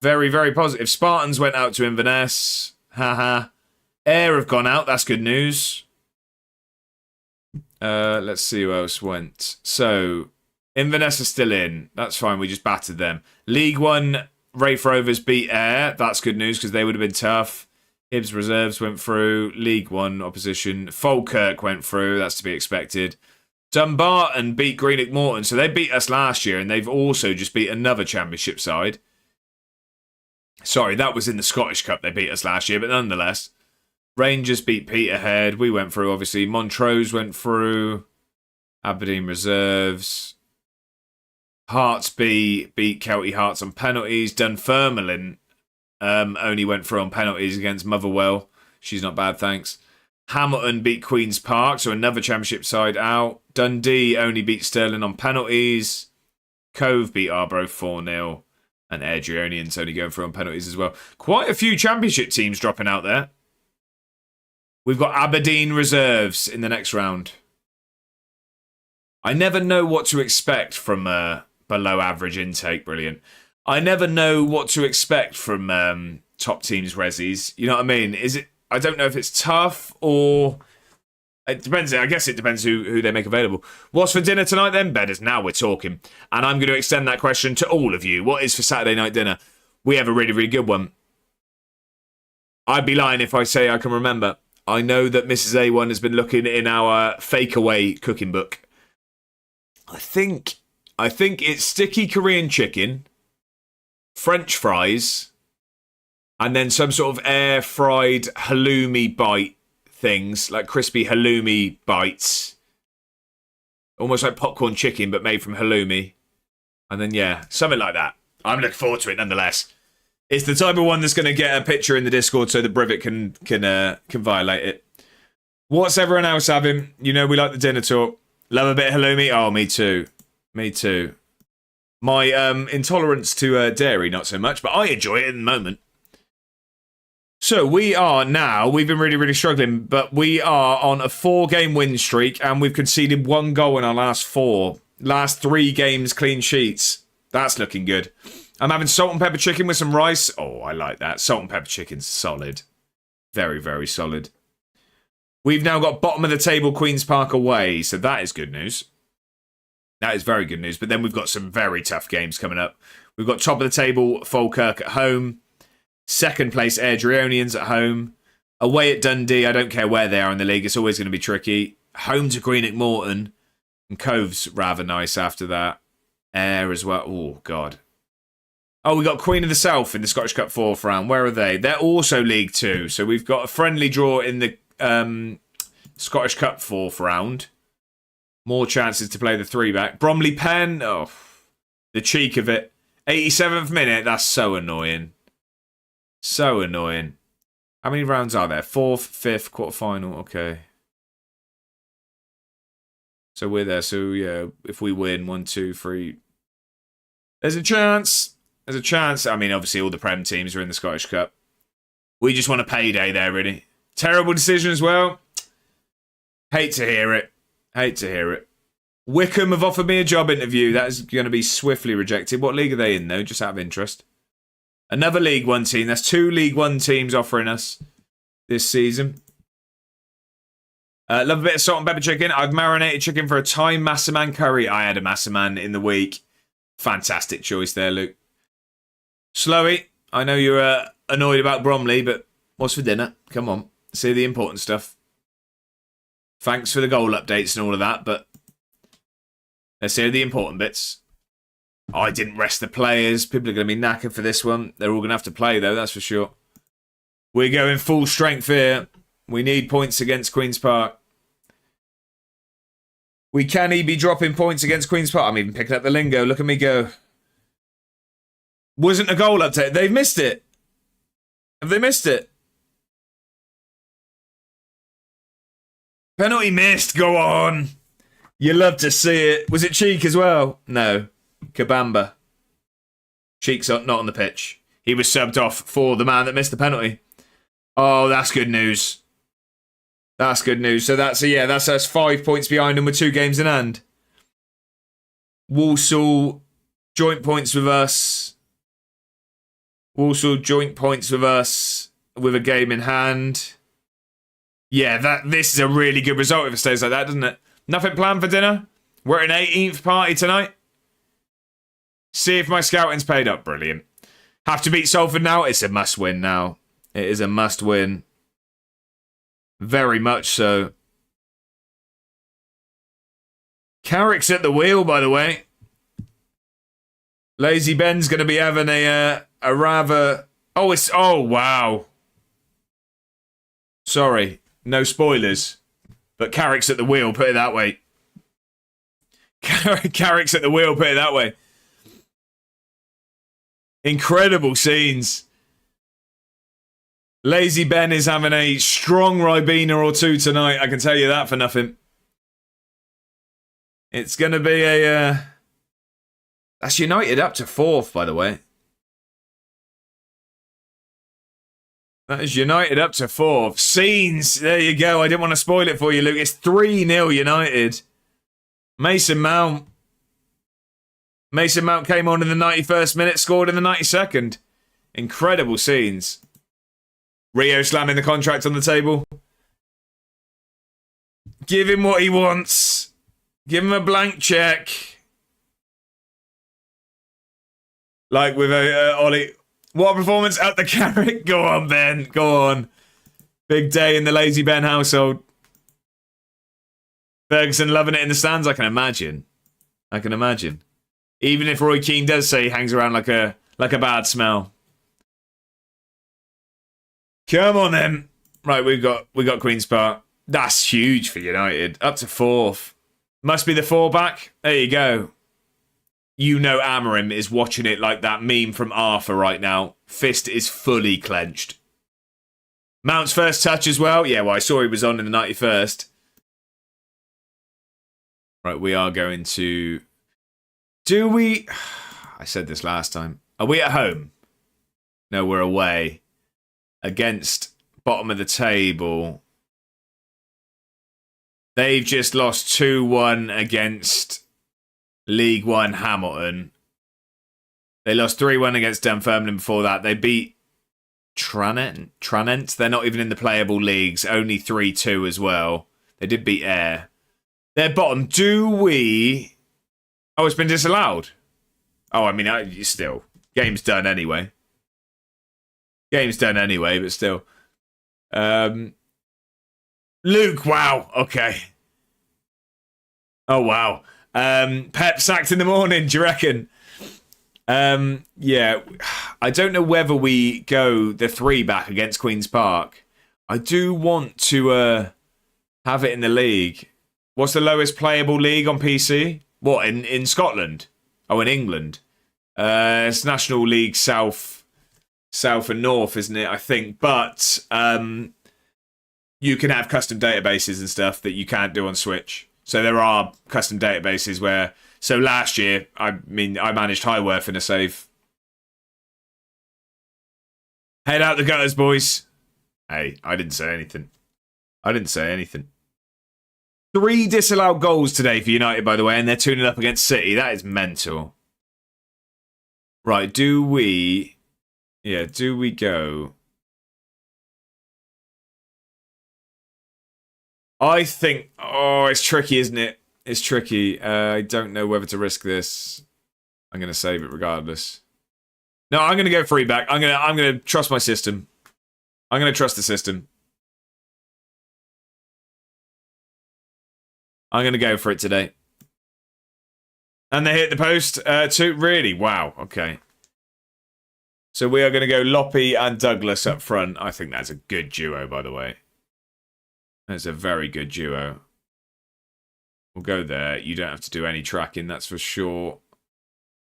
Very, very positive. Spartans went out to Inverness. Haha. Air have gone out. That's good news. Let's see who else went. So, Inverness are still in. That's fine. We just battered them. League 1, Wraith Rovers beat Air. That's good news because they would have been tough. Hibs Reserves went through. League 1 opposition. Falkirk went through. That's to be expected. Dumbarton beat Greenock Morton. So they beat us last year and they've also just beat another championship side. Sorry, that was in the Scottish Cup they beat us last year, but nonetheless. Rangers beat Peterhead. We went through, obviously. Montrose went through. Aberdeen reserves. Hearts beat Kelty Hearts on penalties. Dunfermline only went through on penalties against Motherwell. She's not bad, thanks. Hamilton beat Queen's Park, so another championship side out. Dundee only beat Stirling on penalties. Cove beat Arbroath 4-0. And Airdrieonians only going through on penalties as well. Quite a few championship teams dropping out there. We've got Aberdeen reserves in the next round. I never know what to expect from below average intake. Brilliant. I never know what to expect from top teams resis. You know what I mean? Is it? I don't know if it's tough or it depends. I guess it depends who they make available. What's for dinner tonight then? Bedders. Now we're talking. And I'm going to extend that question to all of you. What is for Saturday night dinner? We have a really, really good one. I'd be lying if I say I can remember. I know that Mrs. A1 has been looking in our fake away cooking book. I think it's sticky Korean chicken, French fries, and then some sort of air fried halloumi bite things, like crispy halloumi bites. Almost like popcorn chicken, but made from halloumi. And then, yeah, something like that. I'm looking forward to it nonetheless. It's the type of one that's going to get a picture in the Discord so that Brivett can violate it. What's everyone else having? You know, we like the dinner talk. Love a bit of halloumi? Oh, me too. Me too. My intolerance to dairy, not so much, but I enjoy it in the moment. So we are now, we've been really, really struggling, but we are on a 4-game win streak and we've conceded 1 goal in our last 4. Last 3 games clean sheets. That's looking good. I'm having salt and pepper chicken with some rice. Oh, I like that. Salt and pepper chicken's solid. Very, very solid. We've now got bottom of the table Queen's Park away, so that is good news. That is very good news. But then we've got some very tough games coming up. We've got top of the table Falkirk at home. Second place Airdrieonians at home. Away at Dundee. I don't care where they are in the league. It's always going to be tricky. Home to Greenock Morton. And Cove's rather nice after that. Ayr as well. Oh, God. Oh, we got Queen of the South in the Scottish Cup 4th round. Where are they? They're also League 2. So we've got a friendly draw in the Scottish Cup 4th round. More chances to play the 3-back. Bromley Penn. Oh, the cheek of it. 87th minute. That's so annoying. So annoying. How many rounds are there? 4th, 5th, quarter-final. Okay. So we're there. So, yeah, if we win, 1, 2, 3. There's a chance. There's a chance. I mean, obviously, all the Prem teams are in the Scottish Cup. We just want a payday there, really. Terrible decision as well. Hate to hear it. Hate to hear it. Wickham have offered me a job interview. That is going to be swiftly rejected. What league are they in, though? Just out of interest. Another League 1 team. That's 2 League 1 teams offering us this season. Love a bit of salt and pepper chicken. I've marinated chicken for a Thai massaman curry. I had a massaman in the week. Fantastic choice there, Luke. Slowy, I know you're annoyed about Bromley, but what's for dinner? Come on. See the important stuff. Thanks for the goal updates and all of that, but let's hear the important bits. I didn't rest the players. People are going to be knackered for this one. They're all going to have to play, though, that's for sure. We're going full strength here. We need points against Queen's Park. We can be dropping points against Queen's Park. I'm even picking up the lingo. Look at me go. Wasn't a goal update. They've missed it. Have they missed it? Penalty missed. Go on. You love to see it. Was it Cheek as well? No. Kabamba. Cheek's not on the pitch. He was subbed off for the man that missed the penalty. Oh, that's good news. That's good news. So that's us 5 points behind them with 2 games in hand. Walsall joint points with us. Walsall joint points with us with a game in hand. Yeah, this is a really good result if it stays like that, doesn't it? Nothing planned for dinner? We're at an 18th party tonight. See if my scouting's paid up. Brilliant. Have to beat Salford now? It's a must-win now. It is a must-win. Very much so. Carrick's at the wheel, by the way. Lazy Ben's going to be having a rather... Oh, wow. Sorry, no spoilers. But Carrick's at the wheel, put it that way. Carrick's at the wheel, put it that way. Incredible scenes. Lazy Ben is having a strong Ribena or two tonight. I can tell you that for nothing. It's going to be a... That's United up to 4th, by the way. That is United up to 4th. Scenes. There you go. I didn't want to spoil it for you, Luke. It's 3-0 United. Mason Mount. Mason Mount came on in the 91st minute, scored in the 92nd. Incredible scenes. Rio slamming the contract on the table. Give him what he wants. Give him a blank check. Like with Ollie. What a performance at the Carrick. Go on, Ben. Go on. Big day in the Lazy Ben household. Ferguson loving it in the stands, I can imagine. I can imagine. Even if Roy Keane does say he hangs around like a bad smell. Come on then. Right, we got Queen's Park. That's huge for United. Up to 4th. Must be the 4 back. There you go. You know Amorim is watching it like that meme from Arthur right now. Fist is fully clenched. Mount's first touch as well. Yeah, well, I saw he was on in the 91st. Right, we are going to... Do we... I said this last time. Are we at home? No, we're away. Against bottom of the table. They've just lost 2-1 against League One Hamilton. They lost 3-1 against Dunfermline before that. They beat Tranent. They're not even in the playable leagues. Only 3-2 as well. They did beat Ayr. They're bottom. Do we... Oh, it's been disallowed. Oh, I mean, still. Game's done anyway. Game's done anyway, but still. Luke, wow. Okay. Oh, wow. Pep sacked in the morning, do you reckon? Yeah. I don't know whether we go the 3 back against Queen's Park. I do want to have it in the league. What's the lowest playable league on PC? What, in Scotland? Oh, in England. It's National League South and North, isn't it? I think. But you can have custom databases and stuff that you can't do on Switch. So there are custom databases where... So last year, I managed Highworth in a save. Head out the gutters, boys. Hey, I didn't say anything. 3 disallowed goals today for United, by the way, and they're 2-0 up against City. That is mental. Right, do we go? I think... Oh, it's tricky, isn't it? It's tricky. I don't know whether to risk this. I'm going to save it regardless. No, I'm going to go 3 back. I'm going to trust my system. I'm going to trust the system. I'm going to go for it today. And they hit the post too. Really? Wow. Okay. So we are going to go Loppy and Douglas up front. I think that's a good duo, by the way. That's a very good duo. We'll go there. You don't have to do any tracking, that's for sure.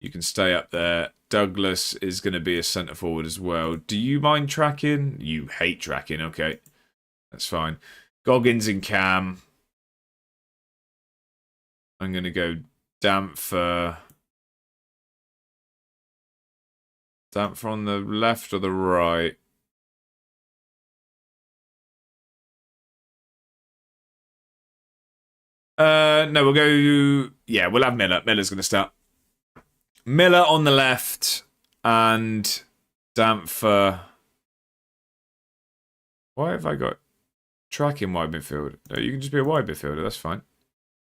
You can stay up there. Douglas is going to be a centre forward as well. Do you mind tracking? You hate tracking. Okay. That's fine. Goggins and Cam. I'm going to go Damfer. Damfer on the left or the right? No, we'll go... Yeah, we'll have Miller. Miller's going to start. Miller on the left and Damfer. Why have I got tracking wide midfield? No, you can just be a wide midfielder. That's fine.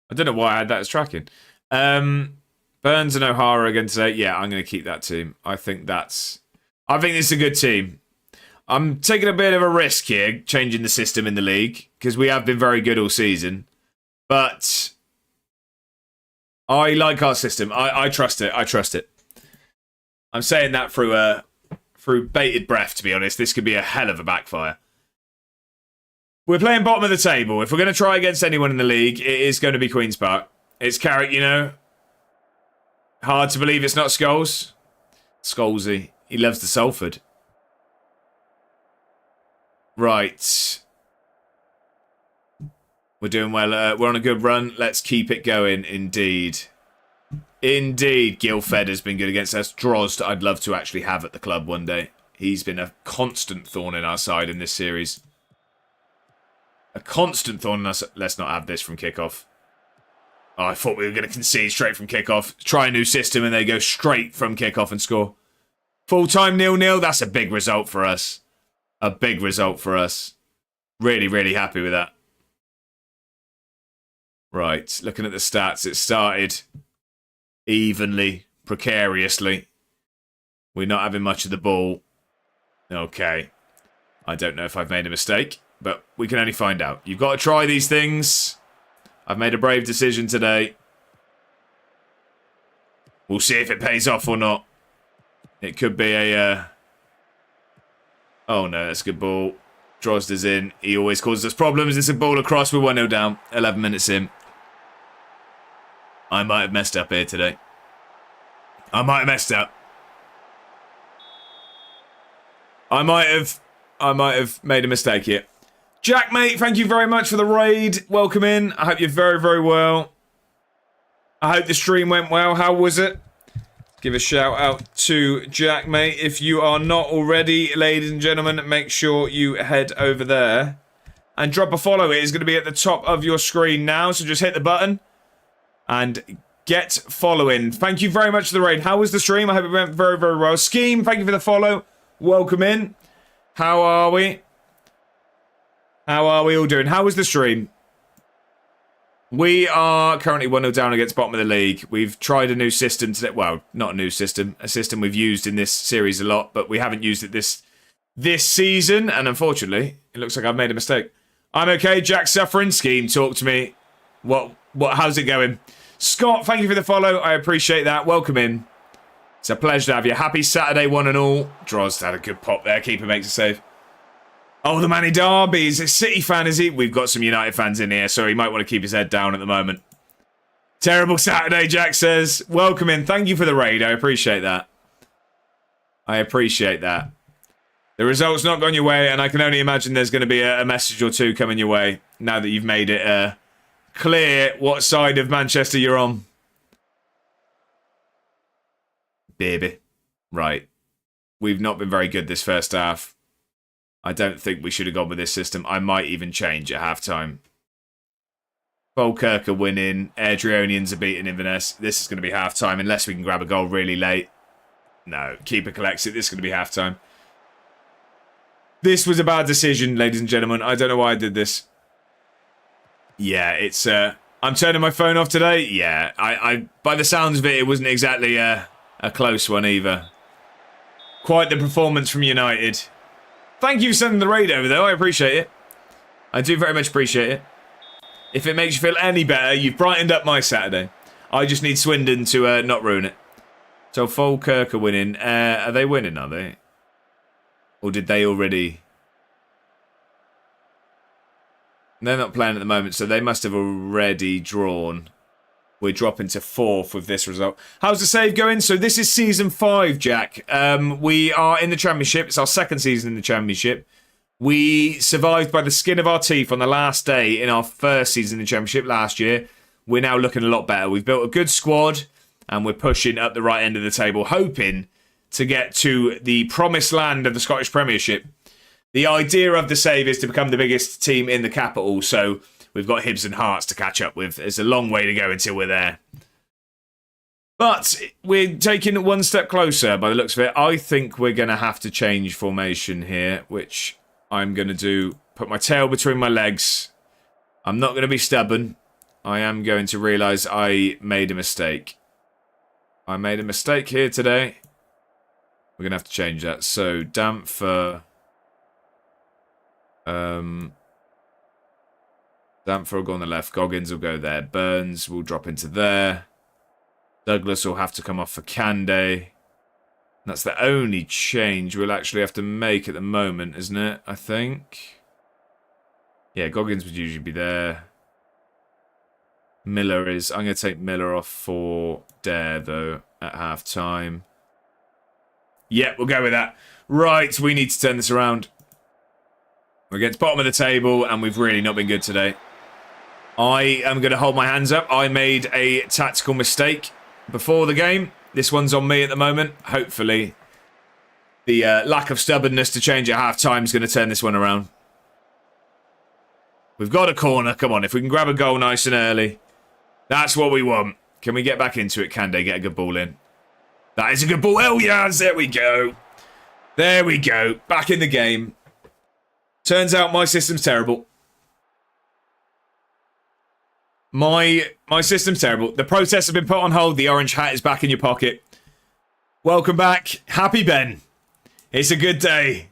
I don't know why I had that as tracking. Burns and O'Hara again today. Yeah, I'm going to keep that team. I think this is a good team. I'm taking a bit of a risk here, changing the system in the league, because we have been very good all season. But I like our system. I trust it. I trust it. I'm saying that through bated breath, to be honest. This could be a hell of a backfire. We're playing bottom of the table. If we're going to try against anyone in the league, it is going to be Queen's Park. It's Carrick, you know. Hard to believe it's not Scholes. Scholesy. He loves the Salford. Right. We're doing well. We're on a good run. Let's keep it going, indeed. Indeed. Guildford has been good against us. Drozd, I'd love to actually have at the club one day. He's been a constant thorn in our side in this series. A constant thorn in us. Let's not have this from kickoff. Oh, I thought we were going to concede straight from kickoff. Try a new system and they go straight from kickoff and score. Full-time 0-0. That's a big result for us. A big result for us. Really, really happy with that. Right, looking at the stats, it started evenly, precariously. We're not having much of the ball. Okay. I don't know if I've made a mistake, but we can only find out. You've got to try these things. I've made a brave decision today. We'll see if it pays off or not. It could be a... Oh no, that's a good ball. Drozd is in. He always causes us problems. It's a ball across. We're 1-0 down. 11 minutes in. I might have messed up here today. I might have messed up. I might have made a mistake here. Jack, mate, thank you very much for the raid. Welcome in. I hope you're very, very well. I hope the stream went well. How was it? Give a shout out to Jack, mate. If you are not already, ladies and gentlemen, make sure you head over there and drop a follow. It is going to be at the top of your screen now, so just hit the button and get following. Thank you very much for the raid. How was the stream? I hope it went very, very well. Scheme, thank you for the follow. Welcome in. How are we? How are we all doing? How was the stream? We are currently 1-0 down against bottom of the league. We've tried a new system today. Well, not a new system. A system we've used in this series a lot, but we haven't used it this season. And unfortunately, it looks like I've made a mistake. I'm okay. Jack suffering. Scheme, talk to me. How's it going? Scott, thank you for the follow. I appreciate that. Welcome in. It's a pleasure to have you. Happy Saturday, one and all. Drozd had a good pop there. Keeper makes a save. Oh, the Manny Derby. He's a City fan, is he? We've got some United fans in here, so he might want to keep his head down at the moment. Terrible Saturday, Jack says. Welcome in. Thank you for the raid. I appreciate that. I appreciate that. The result's not gone your way, and I can only imagine there's going to be a message or two coming your way now that you've made it clear what side of Manchester you're on. Baby. Right. We've not been very good this first half. I don't think we should have gone with this system. I might even change at halftime. Falkirk are winning. Adrionians are beating Inverness. This is going to be halftime unless we can grab a goal really late. No, keeper collects it. This is going to be halftime. This was a bad decision, ladies and gentlemen. I don't know why I did this. Yeah, it's... I'm turning my phone off today. Yeah, I by the sounds of it, it wasn't exactly a close one either. Quite the performance from United. Thank you for sending the raid over, though. I appreciate it. I do very much appreciate it. If it makes you feel any better, you've brightened up my Saturday. I just need Swindon to not ruin it. So Falkirk are winning. Are they winning, are they? Or did they already... They're not playing at the moment, so they must have already drawn. We're dropping to 4th with this result. How's the save going? So this is Season 5, Jack. We are in the Championship. It's our second season in the Championship. We survived by the skin of our teeth on the last day in our first season in the Championship last year. We're now looking a lot better. We've built a good squad, and we're pushing up the right end of the table, hoping to get to the promised land of the Scottish Premiership. The idea of the save is to become the biggest team in the capital, so we've got Hibs and Hearts to catch up with. There's a long way to go until we're there. But we're taking it one step closer by the looks of it. I think we're going to have to change formation here, which I'm going to do. Put my tail between my legs. I'm not going to be stubborn. I am going to realise I made a mistake. I made a mistake here today. We're going to have to change that. So, Damfer... Damfer will go on the left. Goggins will go there. Burns will drop into there. Douglas will have to come off for Kande. That's the only change we'll actually have to make at the moment, isn't it? I think. Yeah, Goggins would usually be there. Miller is... I'm going to take Miller off for Dare, though, at half-time. Yeah, we'll go with that. Right, we need to turn this around. We're against bottom of the table, and we've really not been good today. I am going to hold my hands up. I made a tactical mistake before the game. This one's on me at the moment. Hopefully, the lack of stubbornness to change at half-time is going to turn this one around. We've got a corner. Come on, if we can grab a goal nice and early. That's what we want. Can we get back into it? Can they get a good ball in? That is a good ball. Oh, yes, there we go. There we go. Back in the game. Turns out my system's terrible. My system's terrible. The protest has been put on hold. The orange hat is back in your pocket. Welcome back. Happy Ben. It's a good day.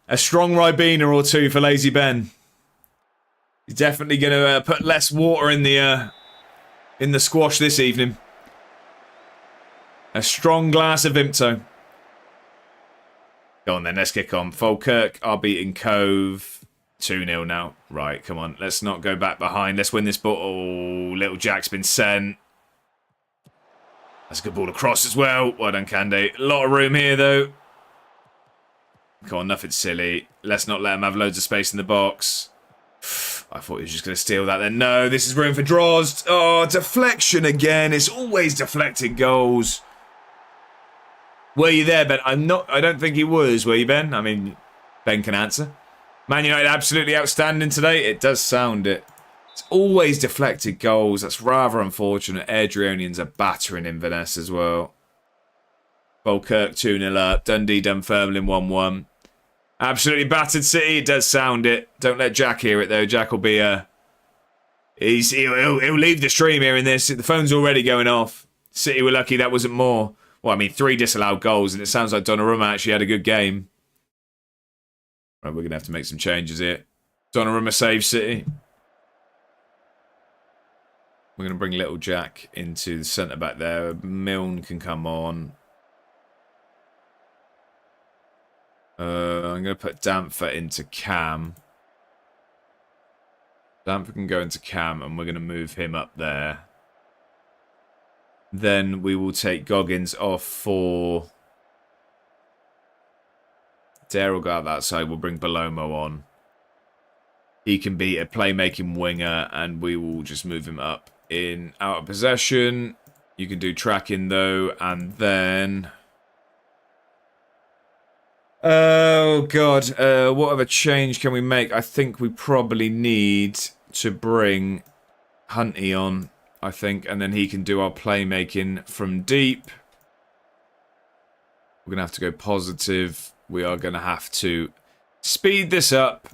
A strong Ribena or two for Lazy Ben. He's definitely going to put less water in the squash this evening. A strong glass of Vimto. Go on then, let's kick on. Falkirk are beating Cove. 2-0 now. Right, come on. Let's not go back behind. Let's win this ball. Oh, little Jack's been sent. That's a good ball across as well. Well done, Kande. A lot of room here, though. Come on, nothing silly. Let's not let him have loads of space in the box. I thought he was just going to steal that then. No, this is room for draws. Oh, deflection again. It's always deflected goals. Were you there, Ben? I don't think he was. Were you, Ben? I mean, Ben can answer. Man United absolutely outstanding today. It does sound it. It's always deflected goals. That's rather unfortunate. Adrianians are battering Inverness as well. Falkirk 2-0 up. Dundee Dunfermline 1-1. Absolutely battered City. It does sound it. Don't let Jack hear it, though. Jack will be... He'll leave the stream hearing this. The phone's already going off. City were lucky that wasn't more. Well, I mean, 3 disallowed goals, and it sounds like Donnarumma actually had a good game. Right, we're going to have to make some changes here. Donnarumma saves City. We're going to bring little Jack into the centre-back there. Milne can come on. I'm going to put Damfer into Cam. Damfer can go into Cam, and we're going to move him up there. Then we will take Goggins off for... Dare will go out that side. We'll bring Belomo on. He can be a playmaking winger, and we will just move him up in out of possession. You can do tracking, though, and then... Oh, God. What other change can we make? I think we probably need to bring Hunty on, I think, and then he can do our playmaking from deep. We're going to have to go positive. We are going to have to speed this up.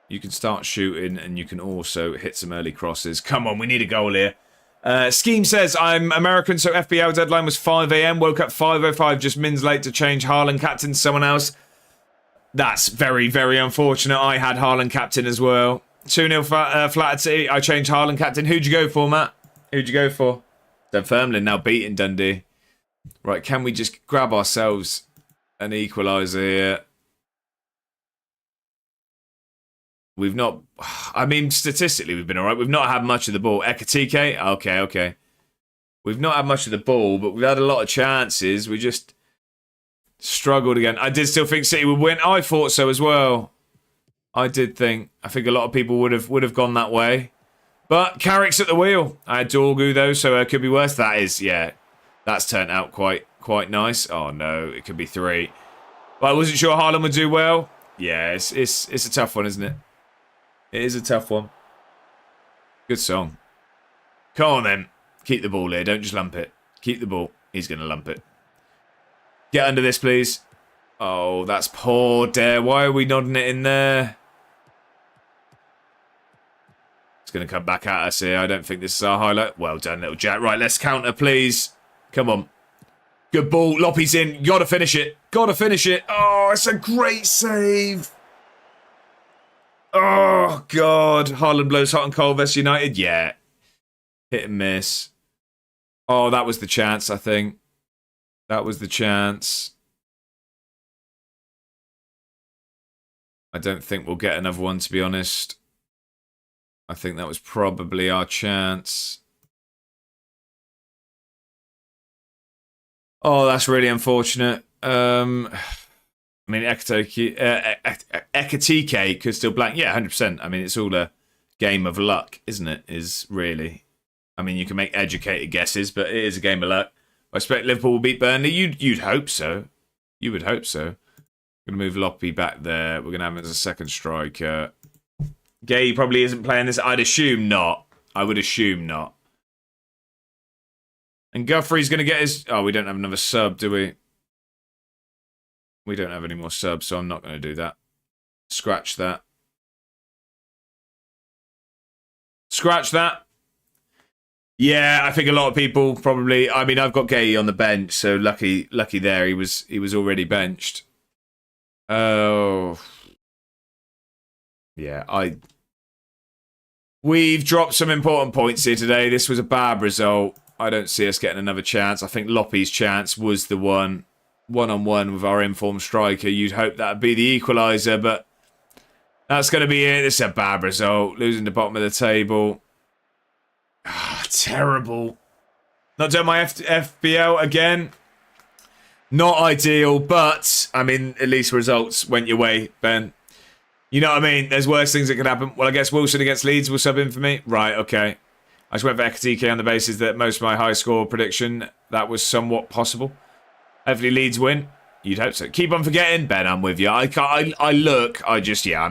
You can start shooting, and you can also hit some early crosses. Come on, we need a goal here. Scheme says, I'm American, so FBL deadline was 5 a.m. Woke up 5:05, just mins late to change Haaland captain to someone else. That's very, very unfortunate. I had Haaland captain as well. 2-0 flattered City. I changed Haaland captain. Who'd you go for, Matt? Who'd you go for? Dunfermline now beating Dundee. Right, can we just grab ourselves an equaliser here? We've not... I mean, statistically, we've been all right. We've not had much of the ball. Ekatike? Okay. We've not had much of the ball, but we've had a lot of chances. We just struggled again. I did still think City would win. I thought so as well. I did think. I think a lot of people would have gone that way. But Carrick's at the wheel. I had Dorgu, though, so it could be worse. That is, yeah. That's turned out quite nice. Oh, no. It could be 3. But I wasn't sure Haaland would do well. Yeah, it's a tough one, isn't it? It is a tough one. Good song. Come on, then. Keep the ball here. Don't just lump it. Keep the ball. He's going to lump it. Get under this, please. Oh, that's poor, Dare. Why are we nodding it in there? It's going to come back at us here. I don't think this is our highlight. Well done, little Jack. Right, let's counter, please. Come on. Good ball. Loppy's in. Got to finish it. Got to finish it. Oh, it's a great save. Oh, God. Haaland blows hot and cold versus United. Yeah. Hit and miss. Oh, that was the chance, I think. That was the chance. I don't think we'll get another one, to be honest. I think that was probably our chance. Oh, that's really unfortunate. I mean, Ekatike could still blank. Yeah, 100%. I mean, it's all a game of luck, isn't it? Is really. I mean, you can make educated guesses, but it is a game of luck. I expect Liverpool will beat Burnley. You'd hope so. You would hope so. Going to move Loppy back there. We're going to have him as a second striker. Gay probably isn't playing this. I'd assume not. I would assume not. And Guthrie's going to get his... Oh, we don't have another sub, do we? We don't have any more subs, so I'm not going to do that. Scratch that. Scratch that. Yeah, I think a lot of people probably... I mean, I've got Gay on the bench, so lucky there. He was already benched. Oh... Yeah, We've dropped some important points here today. This was a bad result. I don't see us getting another chance. I think Loppy's chance was the one-on-one with our informed striker. You'd hope that'd be the equaliser, but that's going to be it. This is a bad result. Losing the bottom of the table. Terrible. Not doing my FBL again. Not ideal, but, I mean, at least results went your way, Ben. You know what I mean? There's worse things that could happen. Well, I guess Wilson against Leeds will sub in for me. Right, okay. I just went for Ekatike on the basis that most of my high score prediction, that was somewhat possible. Hopefully Leeds win. You'd hope so. Keep on forgetting. Ben, I'm with you. I'm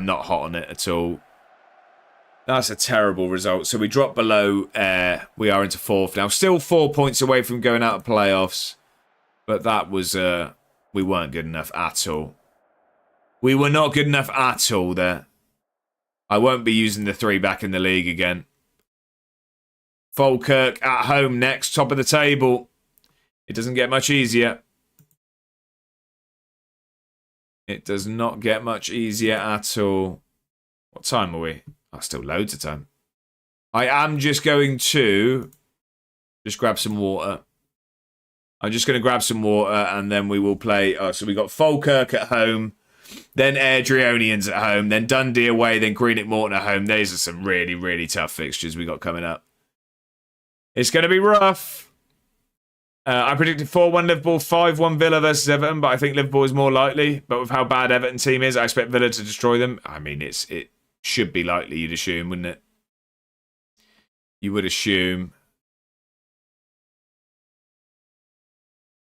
not hot on it at all. That's a terrible result. So we drop below Air. We are into fourth now. Still 4 points away from going out of playoffs. But that was, we weren't good enough at all. We were not good enough at all there. I won't be using the 3 back in the league again. Falkirk at home next, top of the table. It doesn't get much easier. It does not get much easier at all. What time are we? Oh, still loads of time. I am just going to just grab some water. I'm just going to grab some water and then we will play. So we got Falkirk at home. Then Airdrieonians at home, then Dundee away, then Greenock Morton at home. These are some really, really tough fixtures we got coming up. It's going to be rough. I predicted 4-1 Liverpool, 5-1 Villa versus Everton, but I think Liverpool is more likely. But with how bad Everton team is, I expect Villa to destroy them. I mean, it should be likely, you'd assume, wouldn't it? You would assume.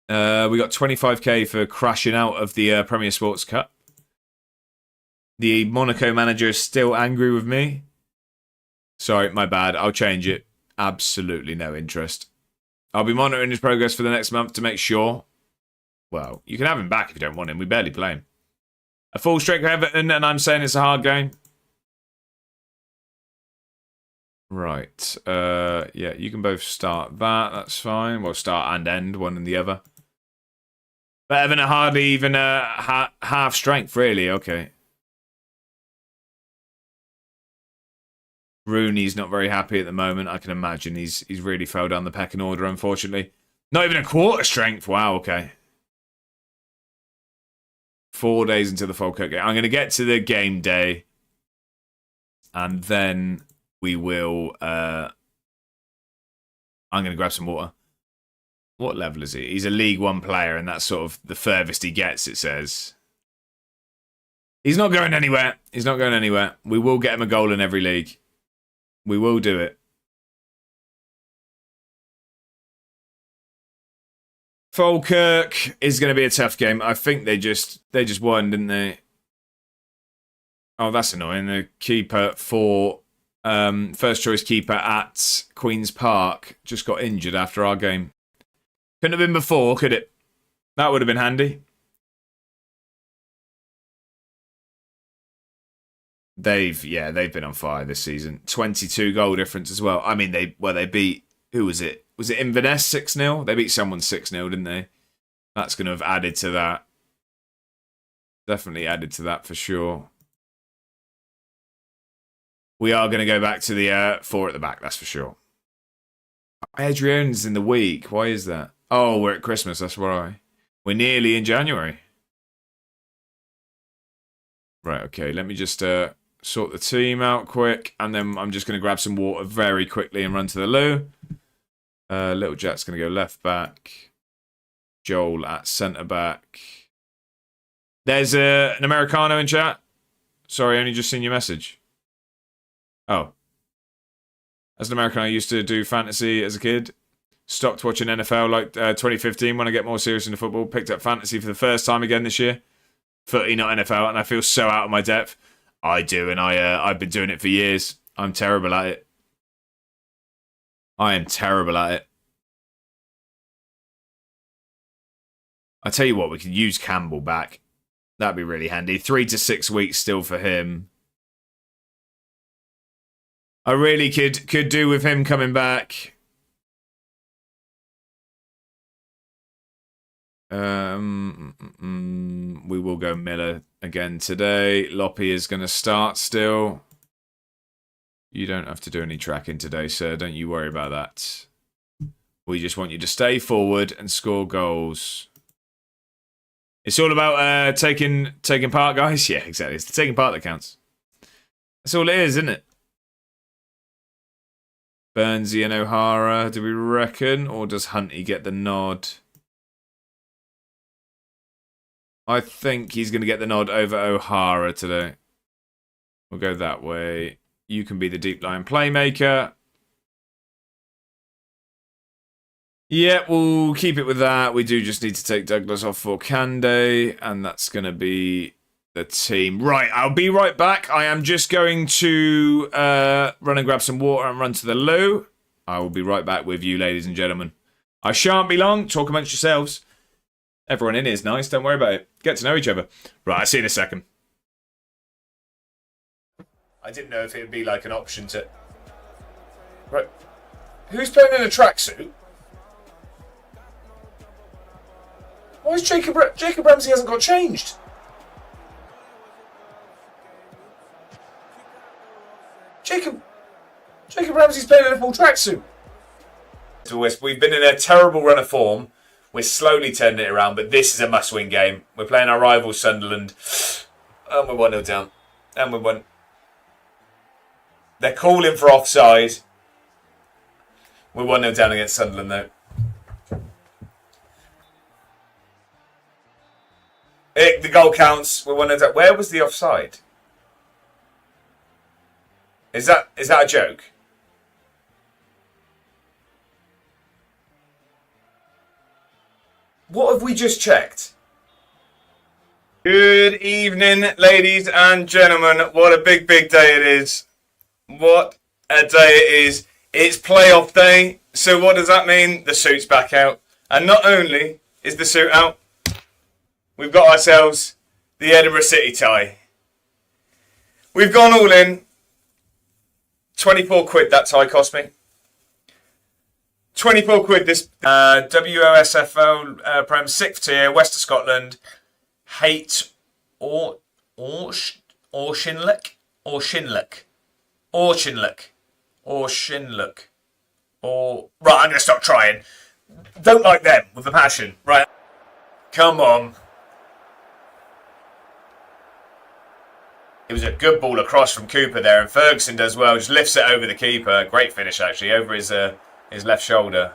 We got 25k for crashing out of the Premier Sports Cup. The Monaco manager is still angry with me. Sorry, my bad. I'll change it. Absolutely no interest. I'll be monitoring his progress for the next month to make sure. Well, you can have him back if you don't want him. We barely play him. A full strike for Everton, and I'm saying it's a hard game. Right. Yeah, you can both start that. That's fine. Well, start and end, one and the other. Better than a hardly even half strength, really. Okay. Rooney's not very happy at the moment. I can imagine he's really fell down the pecking order, unfortunately. Not even a quarter strength. Wow, okay. 4 days until the Falkirk game. I'm going to get to the game day. And then we will... I'm going to grab some water. What level is he? He's a League One player, and that's sort of the furthest he gets, it says. He's not going anywhere. He's not going anywhere. We will get him a goal in every league. We will do it. Falkirk is going to be a tough game. I think they just won, didn't they? Oh, that's annoying. The keeper for first choice keeper at Queen's Park just got injured after our game. Couldn't have been before, could it? That would have been handy. They've been on fire this season. 22 goal difference as well. I mean, they beat, who was it? Was it Inverness 6-0? They beat someone 6-0, didn't they? That's going to have added to that. Definitely added to that for sure. We are going to go back to the 4 at the back, that's for sure. Adrian's in the week. Why is that? Oh, we're at Christmas, that's why. We're nearly in January. Right, okay, let me just sort the team out quick, and then I'm just going to grab some water very quickly and run to the loo. Little Jack's going to go left back. Joel at centre back. There's an Americano in chat. Sorry, I only just seen your message. Oh. As an Americano, I used to do fantasy as a kid. Stopped watching NFL like 2015 when I get more serious into football. Picked up fantasy for the first time again this year. Footy, not NFL, and I feel so out of my depth. I do, and I've been doing it for years. I'm terrible at it. I am terrible at it. I tell you what, we could use Campbell back. That'd be really handy. 3 to 6 weeks still for him. I really could do with him coming back. We will go Miller again today. Loppy is going to start still. You don't have to do any tracking today, sir. Don't you worry about that. We just want you to stay forward and score goals. It's all about taking part, guys. Yeah, exactly. It's the taking part that counts. That's all it is, isn't it? Burnsy and O'Hara, do we reckon? Or does Hunty get the nod? I think he's going to get the nod over O'Hara today. We'll go that way. You can be the deep line playmaker. Yeah, we'll keep it with that. We do just need to take Douglas off for Kande, and that's going to be the team. Right, I'll be right back. I am just going to run and grab some water and run to the loo. I will be right back with you, ladies and gentlemen. I shan't be long. Talk amongst yourselves. Everyone in here is nice. Don't worry about it. Get to know each other. Right, I'll see you in a second. I didn't know if it would be like an option to... Right. Who's playing in a tracksuit? Why is Jacob Ramsey hasn't got changed? Jacob Ramsey's playing in a full tracksuit. We've been in a terrible run of form. We're slowly turning it around, but this is a must-win game. We're playing our rival Sunderland, and we're 1-0 down. And we're 1. They're calling for offside. We're 1-0 down against Sunderland, though. The goal counts. We're 1-0 down. Where was the offside? Is that a joke? What have we just checked? Good evening, ladies and gentlemen. What a big day it is. What a day it is. It's playoff day. So what does that mean? The suit's back out. And not only is the suit out, we've got ourselves the Edinburgh City tie. We've gone all in. 24 quid that tie cost me. 24 quid this WOSFL Prem 6th tier, West of Scotland. Hate or Shinlick. Right, I'm going to stop trying. Don't like them with a passion. Right. Come on. It was a good ball across from Cooper there, and Ferguson does well. Just lifts it over the keeper. Great finish, actually, over his left shoulder.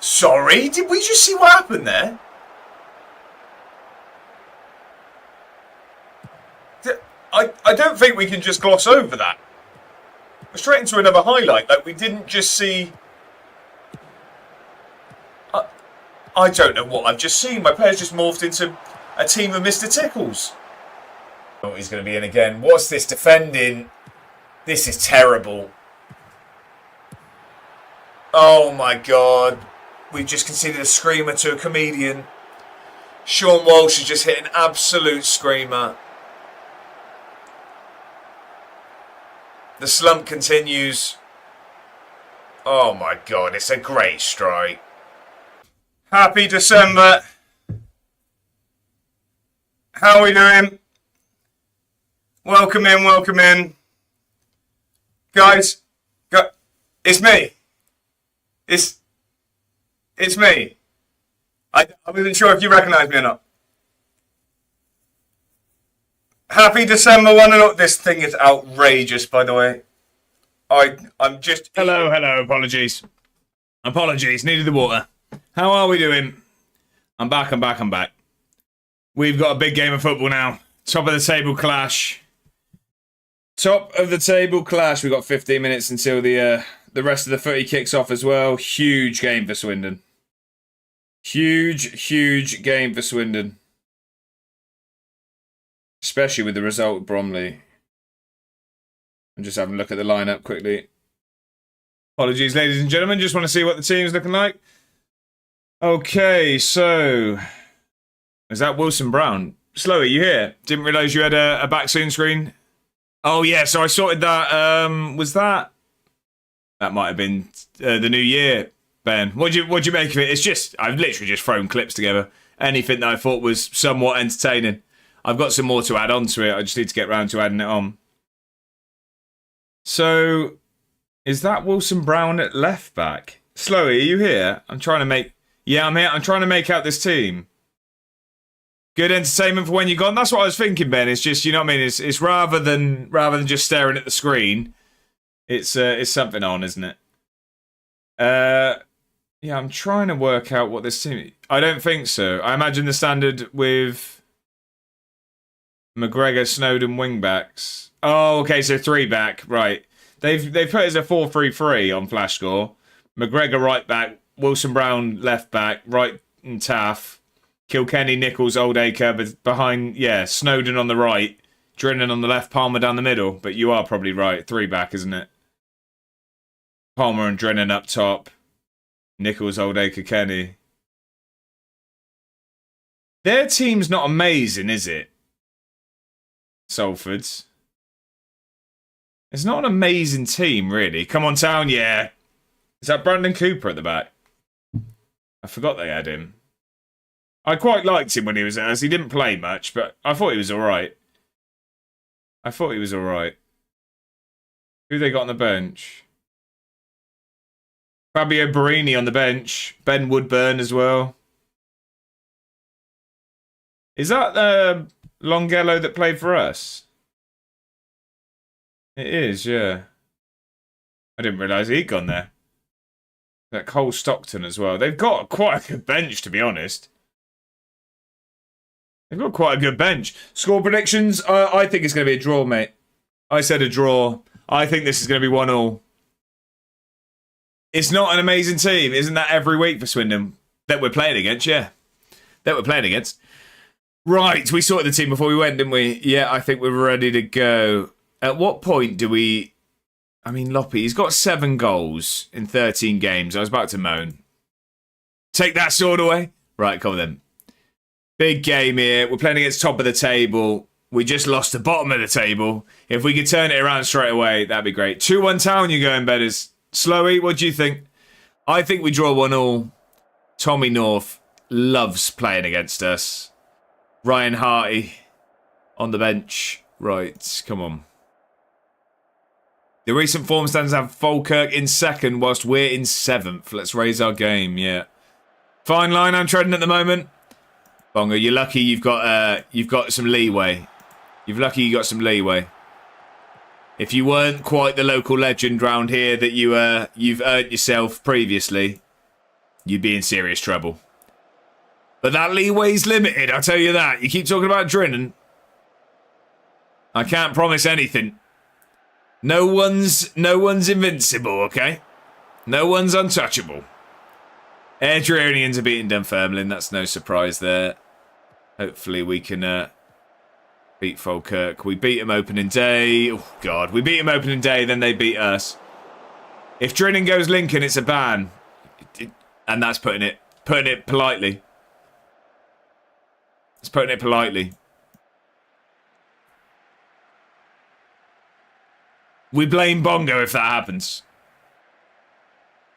Sorry, did we just see what happened there? I don't think we can just gloss over that. We're straight into another highlight. Like, we didn't just see... I don't know what I've just seen. My player's just morphed into a team of Mr. Tickles. Oh, he's going to be in again. What's this defending? This is terrible. Oh my God. We've just conceded a screamer to a comedian. Sean Walsh has just hit an absolute screamer. The slump continues. Oh my God, it's a great strike. Happy December. How are we doing? Welcome in. Guys, it's me. It's me. I wasn't sure if you recognise me or not. Happy December, one and all. This thing is outrageous, by the way. I'm just... Hello. Apologies. Needed the water. How are we doing? I'm back. We've got a big game of football now. Top of the table clash. We've got 15 minutes until the rest of the footy kicks off as well. Huge game for Swindon. Huge game for Swindon. Especially with the result of Bromley. I'm just having a look at the lineup quickly. Apologies, ladies and gentlemen. Just want to see what the team's looking like. Okay, so... Is that Wilson Brown? Slowy, you here? Didn't realise you had a back soon screen. Oh, yeah, so I sorted that. Was that... That might have been the new year, Ben. What'd you make of it? It's just... I've literally just thrown clips together. Anything that I thought was somewhat entertaining. I've got some more to add on to it. I just need to get round to adding it on. So, is that Wilson Brown at left back? Slowy, are you here? I'm trying to make... Yeah, I'm here. I'm trying to make out this team. Good entertainment for when you're gone. That's what I was thinking, Ben. It's just, you know what I mean? It's rather than just staring at the screen, it's something on, isn't it? Yeah, I'm trying to work out what this team... I don't think so. I imagine the standard with... McGregor, Snowden, wingbacks. Oh, okay, so 3 back, right. They've put it as a 4-3-3 on Flash Score. McGregor right back, Wilson Brown left back, right and Taff, Kilkenny, Nichols, Oldacre behind, yeah, Snowden on the right, Drennan on the left, Palmer down the middle. But you are probably right, 3 back, isn't it? Palmer and Drennan up top, Nichols, Oldacre, Kenny. Their team's not amazing, is it? Salford's. It's not an amazing team, really. Come on, Town, yeah. Is that Brandon Cooper at the back? I forgot they had him. I quite liked him when he was there, as he didn't play much, but I thought he was alright. Who they got on the bench? Fabio Barini on the bench. Ben Woodburn as well. Is that Longello that played for us? It is, yeah. I didn't realise he'd gone there. That Cole Stockton as well. They've got quite a good bench, to be honest. They've got quite a good bench. Score predictions? I think it's going to be a draw, mate. I said a draw. I think this is going to be 1-1. It's not an amazing team. Isn't that every week for Swindon? That we're playing against, yeah. That we're playing against. Right, we sorted the team before we went, didn't we? Yeah, I think we're ready to go. At what point do we... I mean, Loppy, he's got 7 goals in 13 games. I was about to moan. Take that sword away. Right, come on then. Big game here. We're playing against top of the table. We just lost the bottom of the table. If we could turn it around straight away, that'd be great. 2-1 Town, you going, Bedders. Slowy, what do you think? I think we draw 1-1. Tommy North loves playing against us. Ryan Harty on the bench. Right, come on. The recent form stands have Falkirk in 2nd whilst we're in 7th. Let's raise our game, yeah. Fine line I'm treading at the moment. Bongo, you're lucky you've got some leeway. You're lucky you got some leeway. If you weren't quite the local legend round here that you've earned yourself previously, you'd be in serious trouble. But that leeway's limited, I'll tell you that. You keep talking about Drennan. I can't promise anything. No one's invincible, okay? No one's untouchable. Adrianians are beating Dunfermline, that's no surprise there. Hopefully we can beat Falkirk. We beat them opening day. Oh, God. We beat them opening day, then they beat us. If Drennan goes Lincoln, it's a ban. And that's putting it politely. It's putting it politely. We blame Bongo if that happens.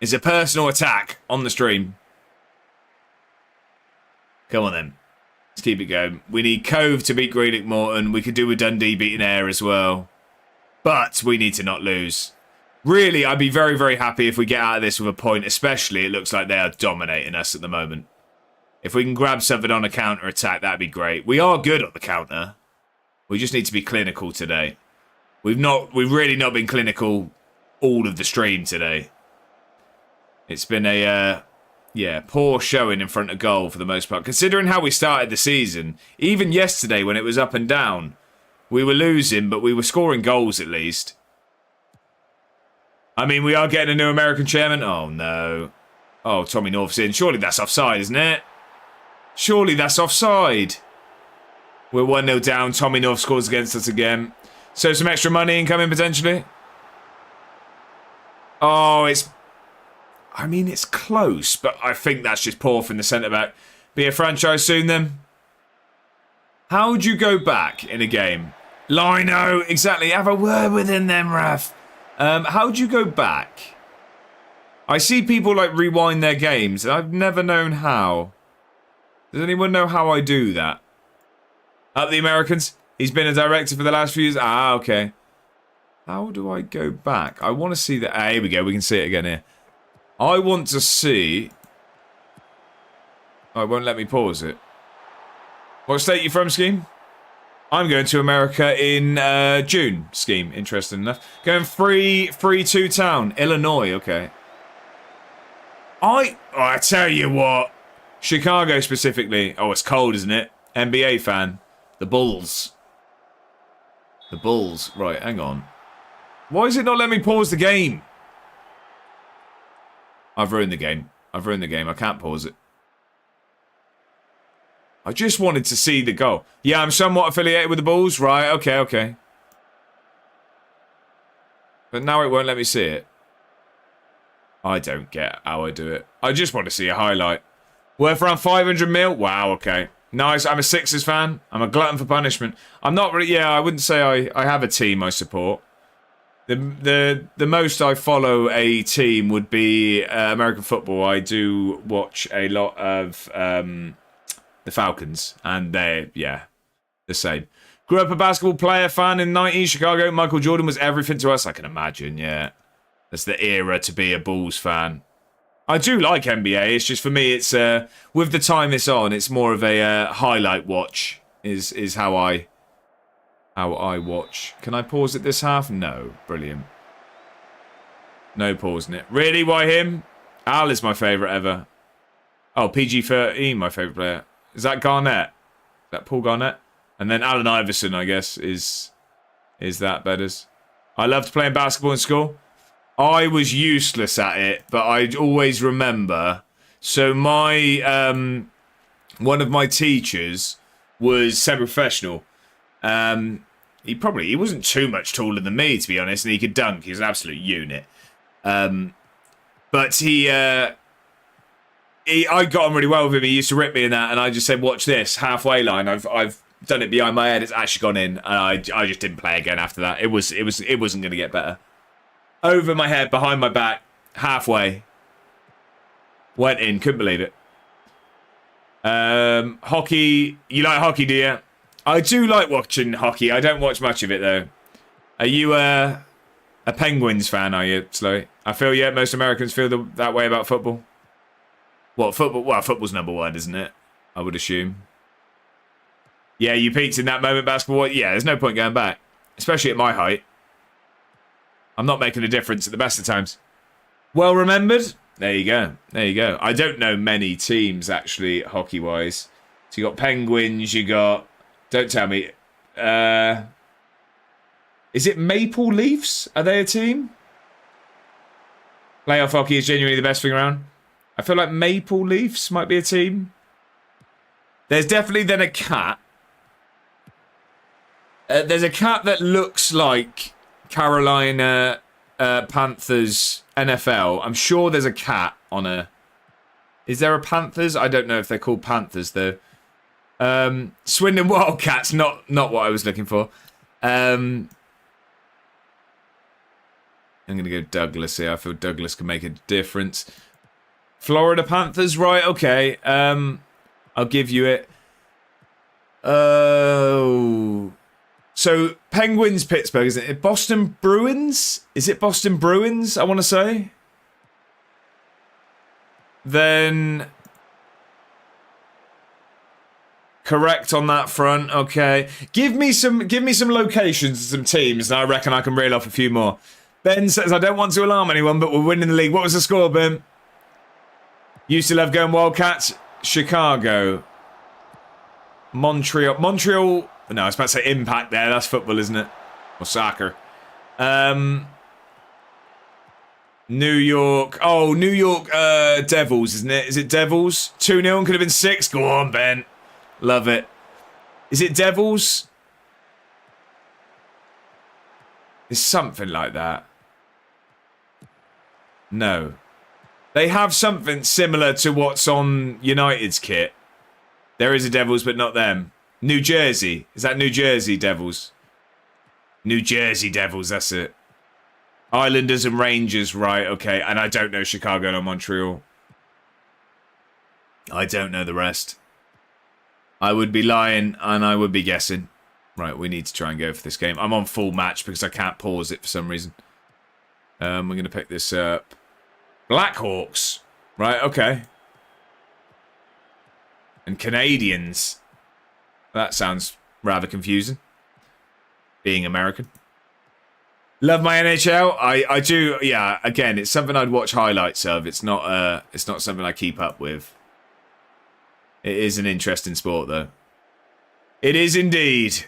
It's a personal attack on the stream. Come on then. Let's keep it going. We need Cove to beat Greenock Morton. We could do with Dundee beating Ayr as well. But we need to not lose. Really, I'd be very, very happy if we get out of this with a point. Especially, it looks like they are dominating us at the moment. If we can grab something on a counter-attack, that'd be great. We are good on the counter. We just need to be clinical today. We've really not been clinical all of the stream today. It's been a, poor showing in front of goal for the most part. Considering how we started the season, even yesterday when it was up and down, we were losing, but we were scoring goals at least. I mean, we are getting a new American chairman. Oh, no. Oh, Tommy North's in. Surely that's offside, isn't it? Surely that's offside. We're 1-0 down. Tommy North scores against us again. So some extra money incoming potentially. Oh, it's close, but I think that's just poor from the centre-back. Be a franchise soon then. How would you go back in a game? Lino, exactly. Have a word with him then, Raf. How would you go back? I see people like rewind their games, and I've never known how. Does anyone know how I do that? Up the Americans. He's been a director for the last few years. Ah, okay. How do I go back? I want to see that. Ah, here we go. We can see it again here. I want to see... Oh, it won't let me pause it. What state you from, Scheme? I'm going to America in June, Scheme. Interesting enough. Going 3-2 town. Illinois, okay. I tell you what. Chicago specifically. Oh, it's cold, isn't it? NBA fan. The Bulls. The Bulls. Right, hang on. Why is it not letting me pause the game? I've ruined the game. I can't pause it. I just wanted to see the goal. Yeah, I'm somewhat affiliated with the Bulls. Right, okay. But now it won't let me see it. I don't get how I do it. I just want to see a highlight. Worth around 500 mil? Wow, okay. Nice. I'm a Sixers fan. I'm a glutton for punishment. I'm not really... Yeah, I wouldn't say I have a team I support. The most I follow a team would be American football. I do watch a lot of the Falcons. And they're, the same. Grew up a basketball player, fan in the 90s. Chicago. Michael Jordan was everything to us. I can imagine, yeah. That's the era to be a Bulls fan. I do like NBA. It's just for me, it's with the time it's on, it's more of a highlight watch. Is how I watch. Can I pause it this half? No, brilliant. No pausing it. Really? Why him? Al is my favourite ever. Oh, PG-13, my favourite player. Is that Garnett? Is that Paul Garnett? And then Allen Iverson, I guess, is that Bedders. I loved playing basketball in school. I was useless at it, but I always remember. So my one of my teachers was semi-professional. He wasn't too much taller than me, to be honest, and he could dunk. He was an absolute unit. But I got on really well with him. He used to rip me in that, and I just said, "Watch this halfway line. I've done it behind my head. It's actually gone in." And I just didn't play again after that. It wasn't going to get better. Over my head, behind my back, halfway. Went in, couldn't believe it. Hockey, you like hockey, do you? I do like watching hockey. I don't watch much of it, though. Are you a Penguins fan, are you, Slowy? I feel, most Americans feel that way about football. What, football? Well, football's number one, isn't it? I would assume. Yeah, you peaked in that moment, basketball. Yeah, there's no point going back. Especially at my height. I'm not making a difference at the best of times. Well remembered. There you go. I don't know many teams, actually, hockey-wise. So you got Penguins, you got... Don't tell me. Is it Maple Leafs? Are they a team? Playoff hockey is genuinely the best thing around. I feel like Maple Leafs might be a team. There's definitely then a cat. There's a cat that looks like Carolina Panthers NFL. I'm sure there's a cat on a... Is there a Panthers? I don't know if they're called Panthers, though. Swindon Wildcats, not what I was looking for. I'm going to go Douglas here. I feel Douglas can make a difference. Florida Panthers, right, okay. I'll give you it. Oh... So, Penguins, Pittsburgh, isn't it? Boston Bruins? Is it Boston Bruins, I want to say? Then... Correct on that front. Okay. Give me some locations and some teams, and I reckon I can reel off a few more. Ben says, I don't want to alarm anyone, but we're winning the league. What was the score, Ben? Used to love going Wildcats. Chicago. Montreal. No, I was about to say Impact there. That's football, isn't it? Or soccer. New York. Oh, New York Devils, isn't it? Is it Devils? 2-0 could have been 6. Go on, Ben. Love it. Is it Devils? It's something like that. No. They have something similar to what's on United's kit. There is a Devils, but not them. New Jersey. Is that New Jersey Devils? New Jersey Devils, that's it. Islanders and Rangers, right, okay. And I don't know Chicago or Montreal. I don't know the rest. I would be lying and I would be guessing. Right, we need to try and go for this game. I'm on full match because I can't pause it for some reason. We're going to pick this up. Blackhawks. Right, okay. And Canadians. That sounds rather confusing. Being American. Love my NHL. I do. Yeah. Again, it's something I'd watch highlights of. It's not something I keep up with. It is an interesting sport, though. It is indeed.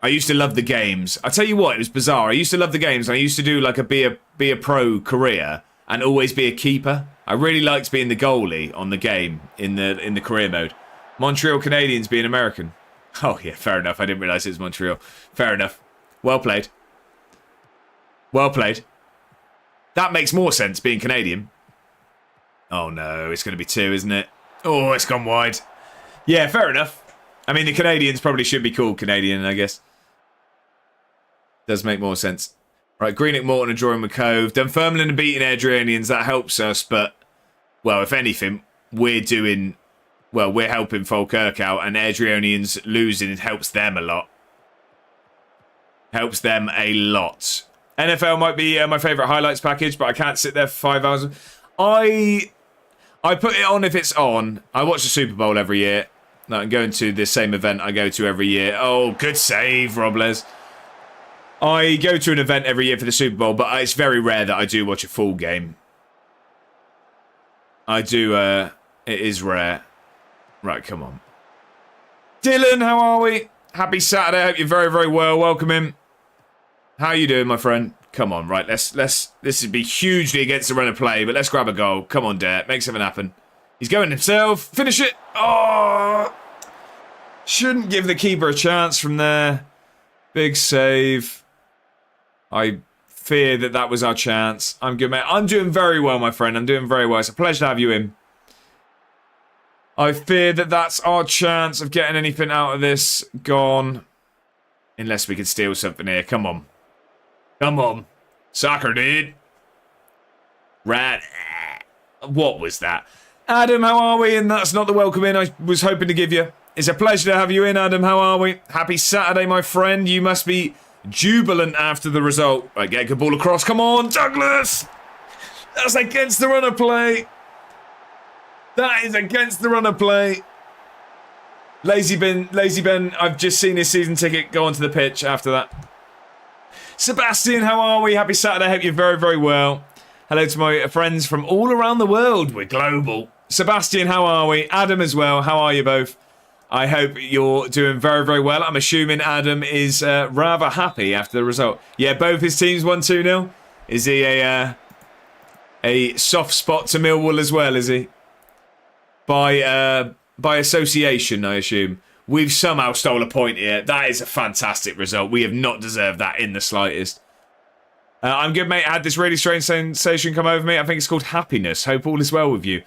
I used to love the games. I tell you what, it was bizarre. I used to love the games. I used to do like a be a pro career and always be a keeper. I really liked being the goalie on the game in the career mode. Montreal Canadiens being American. Oh yeah, fair enough. I didn't realise it was Montreal. Fair enough. Well played. Well played. That makes more sense being Canadian. Oh no, it's going to be 2, isn't it? Oh, it's gone wide. Yeah, fair enough. I mean, the Canadians probably should be called Canadian, I guess. Does make more sense. Right, Greenock Morton are drawing with Cove. Dunfermline are beating Adrianians. That helps us, but, well, if anything, we're helping Falkirk out, and Adrianians losing helps them a lot. Helps them a lot. NFL might be my favourite highlights package, but I can't sit there for 5 hours. I put it on if it's on. I watch the Super Bowl every year. No, I'm going to the same event I go to every year. Oh, good save, Robles. I go to an event every year for the Super Bowl, but it's very rare that I do watch a full game. I do, it is rare. Right, come on. Dylan, how are we? Happy Saturday. I hope you're very, very well. Welcome in. How are you doing, my friend? Come on, right, let's this would be hugely against the run of play, but let's grab a goal. Come on, Dare. Make something happen. He's going himself. Finish it. Oh! Shouldn't give the keeper a chance from there. Big save. I fear that was our chance. I'm good, mate. I'm doing very well, my friend. I'm doing very well. It's a pleasure to have you in. I fear that's our chance of getting anything out of this. Gone. Unless we could steal something here. Come on. Come on. Soccer, dude. Right. What was that? Adam, how are we? And that's not the welcome in I was hoping to give you. It's a pleasure to have you in, Adam. How are we? Happy Saturday, my friend. You must be jubilant after the result. Right, get a good ball across. Come on, Douglas. That's against the run of play. That is against the run of play. Lazy Ben, I've just seen his season ticket go onto the pitch after that. Sebastian, how are we? Happy Saturday. Hope you're very, very well. Hello to my friends from all around the world. We're global. Sebastian, how are we? Adam as well. How are you both? I hope you're doing very, very well. I'm assuming Adam is rather happy after the result. Yeah, both his teams won 2-0. Is he a soft spot to Millwall as well, is he? By association, I assume. We've somehow stole a point here. That is a fantastic result. We have not deserved that in the slightest. I'm good, mate. I had this really strange sensation come over me. I think it's called happiness. Hope all is well with you.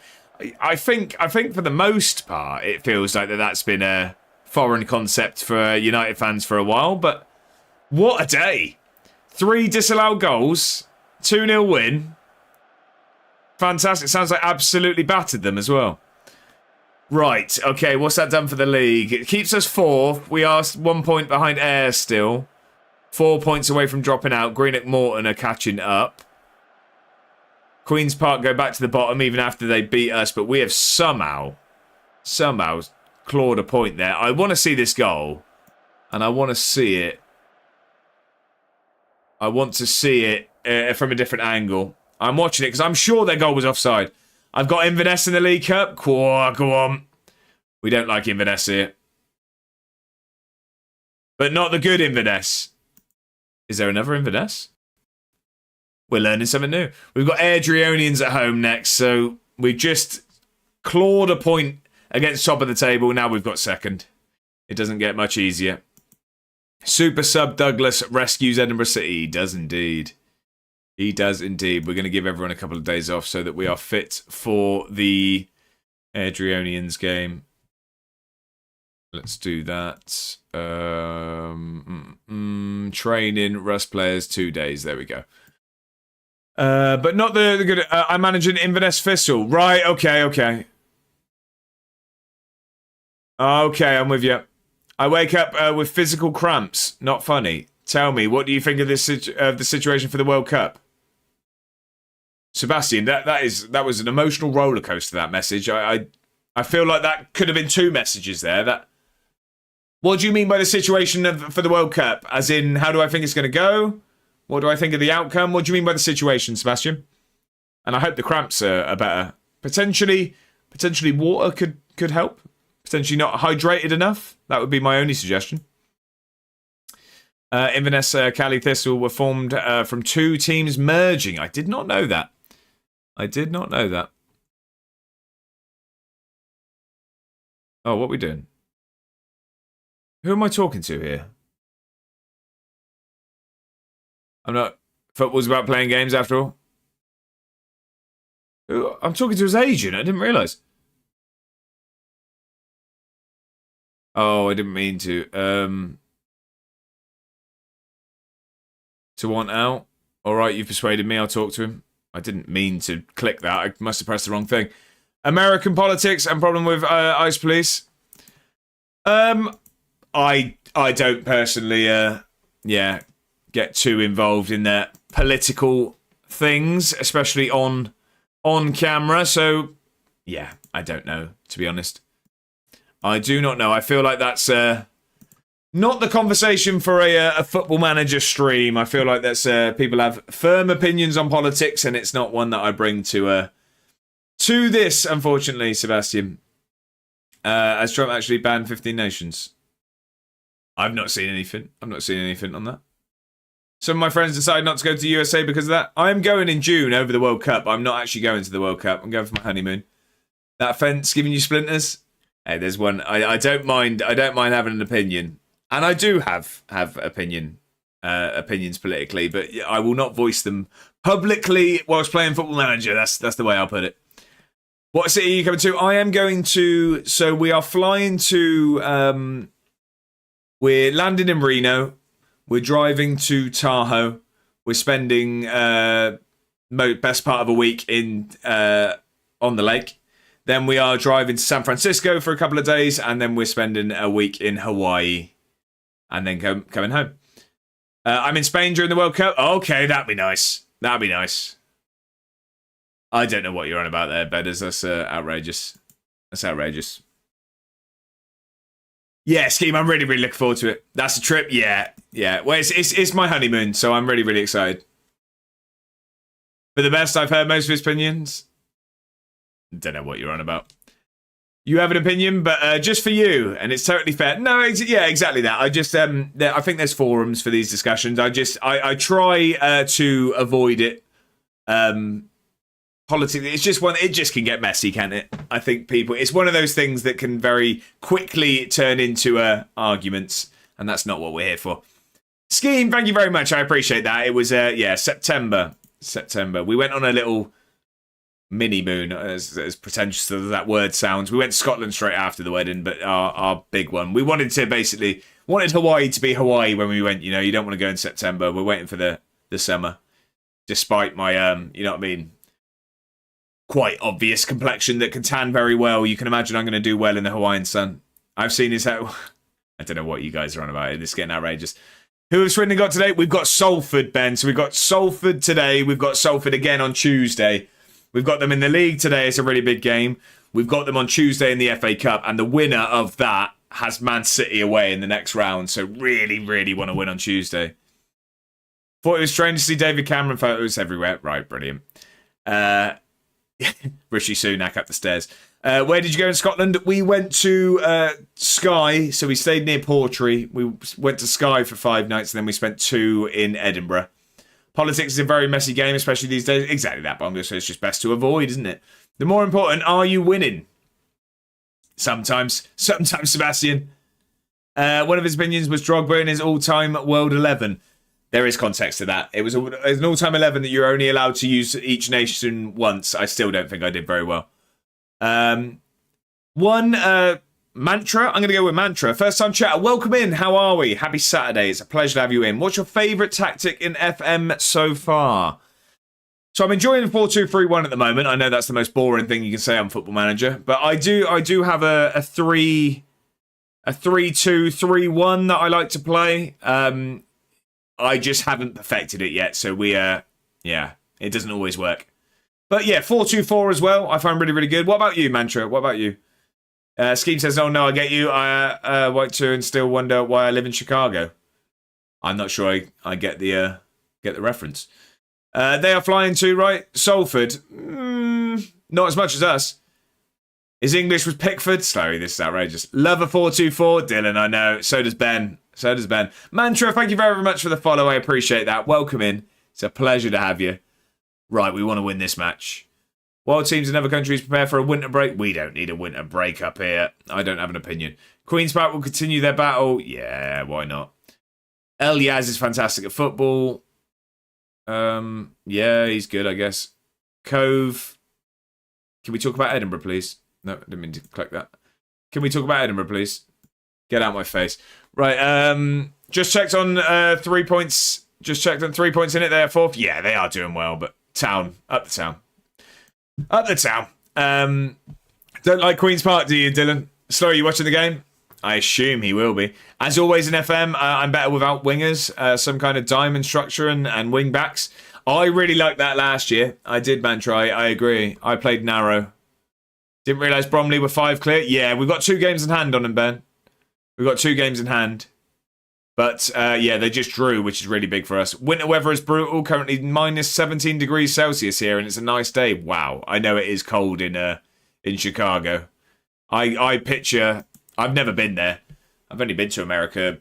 I think for the most part, it feels like that's been a foreign concept for United fans for a while. But what a day. 3 disallowed goals. 2-0 win. Fantastic. Sounds like absolutely battered them as well. Right, okay, what's that done for the league? It keeps us 4th. We are 1 point behind Ayr still. 4 points away from dropping out. Greenock Morton are catching up. Queen's Park go back to the bottom even after they beat us, but we have somehow clawed a point there. I want to see this goal. And I want to see it. I want to see it from a different angle. I'm watching it because I'm sure their goal was offside. I've got Inverness in the League Cup. Go on. We don't like Inverness here. But not the good Inverness. Is there another Inverness? We're learning something new. We've got Adrionians at home next, so we've just clawed a point against top of the table. Now we've got second. It doesn't get much easier. Super sub Douglas rescues Edinburgh City. He does indeed. He does indeed. We're going to give everyone a couple of days off so that we are fit for the Adrionians game. Let's do that. Training, Rust players, 2 days. There we go. But not the good. I'm managing Inverness Thistle. Right, okay. Okay, I'm with you. I wake up with physical cramps. Not funny. Tell me, what do you think of this the situation for the World Cup? Sebastian, that was an emotional roller coaster, that message. I feel like that could have been 2 messages there. What do you mean by the situation for the World Cup? As in, how do I think it's going to go? What do I think of the outcome? What do you mean by the situation, Sebastian? And I hope the cramps are better. Potentially water could help. Potentially not hydrated enough. That would be my only suggestion. Inverness, Cali Thistle were formed from 2 teams merging. I did not know that. Oh, what are we doing? Who am I talking to here? I'm not... Football's about playing games after all. I'm talking to his agent. I didn't realise. Oh, I didn't mean to. To want out. All right, you've persuaded me. I'll talk to him. I didn't mean to click that. I must have pressed the wrong thing. American politics and problem with ICE police. I don't personally, get too involved in their political things, especially on camera. So, yeah, I don't know, to be honest. I do not know. I feel like that's not the conversation for a Football Manager stream. I feel like that's people have firm opinions on politics, and it's not one that I bring to this, unfortunately, Sebastian. Has Trump actually banned 15 nations? I've not seen anything. on that. Some of my friends decided not to go to the USA because of that. I'm going in June over the World Cup. I'm not actually going to the World Cup. I'm going for my honeymoon. That fence giving you splinters? Hey, there's one. I don't mind having an opinion. And I do have opinions politically, but I will not voice them publicly whilst playing Football Manager. That's the way I'll put it. What city are you coming to? I am going to... So we are flying to... we're landing in Reno. We're driving to Tahoe. We're spending best part of a week on the lake. Then we are driving to San Francisco for a couple of days, and then we're spending a week in Hawaii, and then coming home. I'm in Spain during the World Cup. Okay, that'd be nice. I don't know what you're on about there, Bedders. That's outrageous. Yeah, Scheme, I'm really, really looking forward to it. That's a trip, yeah. Well, it's my honeymoon, so I'm really, really excited. For the best, I've heard most of his opinions. Don't know what you're on about. You have an opinion, but just for you, and it's totally fair. No, yeah, exactly that. I just, I think there's forums for these discussions. I try to avoid it. Politics, it's just one. It just can get messy, can't it? I think it's one of those things that can very quickly turn into arguments, and that's not what we're here for. Scheme, thank you very much. I appreciate that. It was September. We went on a little mini moon, as pretentious as that word sounds. We went to Scotland straight after the wedding, but our big one. We wanted Hawaii to be Hawaii when we went. You know, you don't want to go in September. We're waiting for the summer, despite my you know what I mean. Quite obvious complexion that can tan very well. You can imagine I'm going to do well in the Hawaiian sun. I've seen his hair. I don't know what you guys are on about. It's getting outrageous. Who have Swindon got today? We've got Salford, Ben. So we've got Salford today. We've got Salford again on Tuesday. We've got them in the league today. It's a really big game. We've got them on Tuesday in the FA Cup, and the winner of that has Man City away in the next round. So really, really want to win on Tuesday. Thought it was strange to see David Cameron photos everywhere. Right, brilliant. Rishi Sunak up the stairs. Where did you go in Scotland? We went to Skye, so we stayed near Portree. We went to Skye for 5 nights, and then we spent 2 in Edinburgh. Politics is a very messy game, especially these days. Exactly that, but I'm going to say it's just best to avoid, isn't it? The more important, are you winning? Sometimes, Sebastian. One of his opinions was Drogba in his all-time World 11. There is context to that. It was an all-time 11 that you're only allowed to use each nation once. I still don't think I did very well. Mantra. I'm going to go with Mantra. First time chatter. Welcome in. How are we? Happy Saturday. It's a pleasure to have you in. What's your favourite tactic in FM so far? So I'm enjoying the 4-2-3-1 at the moment. I know that's the most boring thing you can say on Football Manager, but I do have a 3-2-3-1 that I like to play. I just haven't perfected it yet, so it doesn't always work. But yeah, 4-2-4 as well. I find really, really good. What about you, Mantra? What about you? Scheme says, "Oh no, I get you. I want to and still wonder why I live in Chicago." I'm not sure I get the reference. They are flying too, right? Salford, not as much as us. His English was Pickford. Sorry, this is outrageous. Love a 4-2-4, Dylan. I know. So does Ben. Mantra, thank you very much for the follow. I appreciate that. Welcome in. It's a pleasure to have you. Right, we want to win this match. While teams in other countries prepare for a winter break, we don't need a winter break up here. I don't have an opinion. Queen's Park will continue their battle. Yeah, why not? El Yaz is fantastic at football. Yeah, he's good, I guess. Cove. Can we talk about Edinburgh, please? No, I didn't mean to click that. Can we talk about Edinburgh, please? Get out my face. Right, just checked on 3 points. Just checked on 3 points in it. They are 4th. Yeah, they are doing well, but up the town. Don't like Queen's Park, do you, Dylan? Slow, are you watching the game? I assume he will be. As always in FM, I'm better without wingers, some kind of diamond structure and wing backs. I really liked that last year. I did, Mantra. I agree. I played narrow. Didn't realise Bromley were 5 clear. Yeah, we've got 2 games in hand on him, Ben. We've got 2 games in hand. But, yeah, they just drew, which is really big for us. Winter weather is brutal. Currently minus 17 degrees Celsius here, and it's a nice day. Wow. I know it is cold in Chicago. I picture... I've never been there. I've only been to America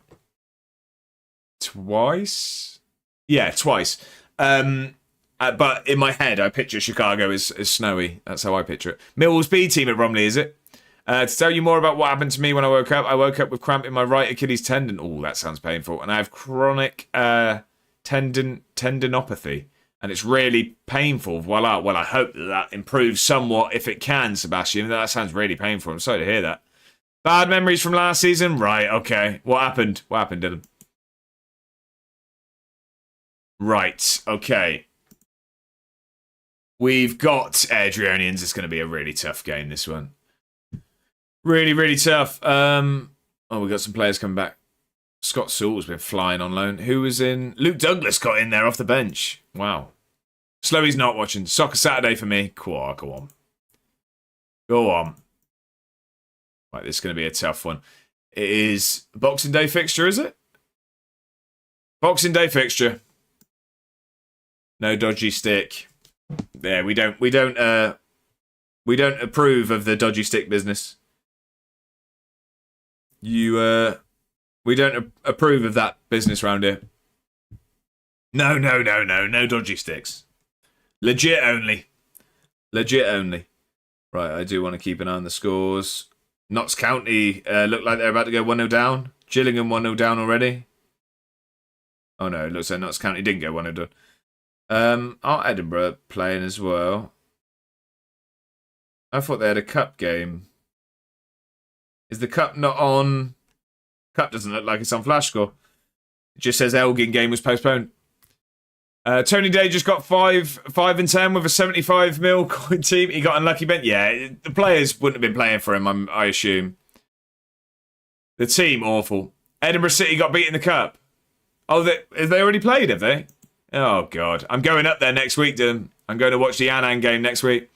twice. Yeah, twice. But in my head, I picture Chicago as snowy. That's how I picture it. Millwall's B team at Bromley, is it? To tell you more about what happened to me when I woke up with cramp in my right Achilles tendon. Oh, that sounds painful. And I have chronic tendinopathy. And it's really painful. Voila. Well, I hope that improves somewhat if it can, Sebastian. That sounds really painful. I'm sorry to hear that. Bad memories from last season? Right, okay. What happened? What happened, Dylan? Right, okay. We've got Adrianians. It's going to be a really tough game, this one. Really, really tough. Oh, we got some players coming back. Scott Sewell's been flying on loan. Who was in? Luke Douglas got in there off the bench. Wow. Slowy's not watching. Soccer Saturday for me. Go on. Go on. Right, this is going to be a tough one. It is Boxing Day fixture, is it? Boxing Day fixture. No dodgy stick. Yeah, we don't approve of the dodgy stick business. We don't approve of that business round here. No dodgy sticks. Legit only. Right, I do want to keep an eye on the scores. Notts County look like they're about to go 1-0 down. Gillingham 1-0 down already. Oh no, it looks like Notts County didn't go 1-0 down. Are Edinburgh playing as well? I thought they had a cup game. Is the cup not on? Cup doesn't look like it's on Flash Score. It just says Elgin game was postponed. Tony Day just got 5 and 10 with a 75 mil coin team. He got unlucky, Ben. Yeah, the players wouldn't have been playing for him, I assume. The team, awful. Edinburgh City got beat in the cup. Oh, have they already played, have they? Oh, God. I'm going up there next week, Dylan. I'm going to watch the Annan game next week.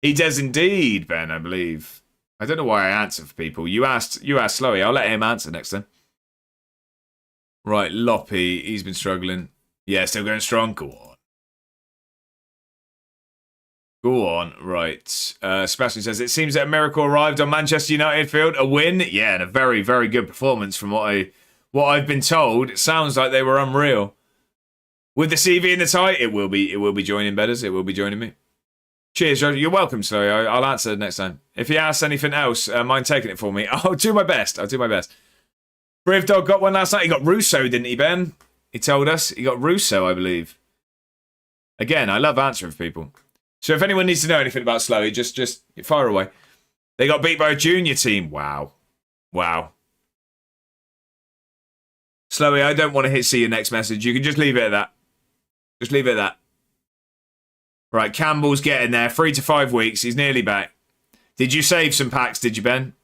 He does indeed, Ben, I believe. I don't know why I answer for people. You asked Slowy. I'll let him answer next time. Right, Loppy. He's been struggling. Yeah, still going strong. Go on. Go on. Right. Sebastian says, it seems that a miracle arrived on Manchester United field. A win? Yeah, and a very, very good performance from what I've been told. It sounds like they were unreal. With the CV in the tie, it will be joining Bedders. It will be joining me. Cheers, Roger. You're welcome, Slowy. I'll answer next time. If he asks anything else, mind taking it for me. I'll do my best. Brave Dog got one last night. He got Russo, didn't he, Ben? He told us. He got Russo, I believe. Again, I love answering for people. So if anyone needs to know anything about Slowy, just fire away. They got beat by a junior team. Wow. Slowy, I don't want to see your next message. You can just leave it at that. Right, Campbell's getting there. 3 to 5 weeks. He's nearly back. Did you save some packs, did you, Ben?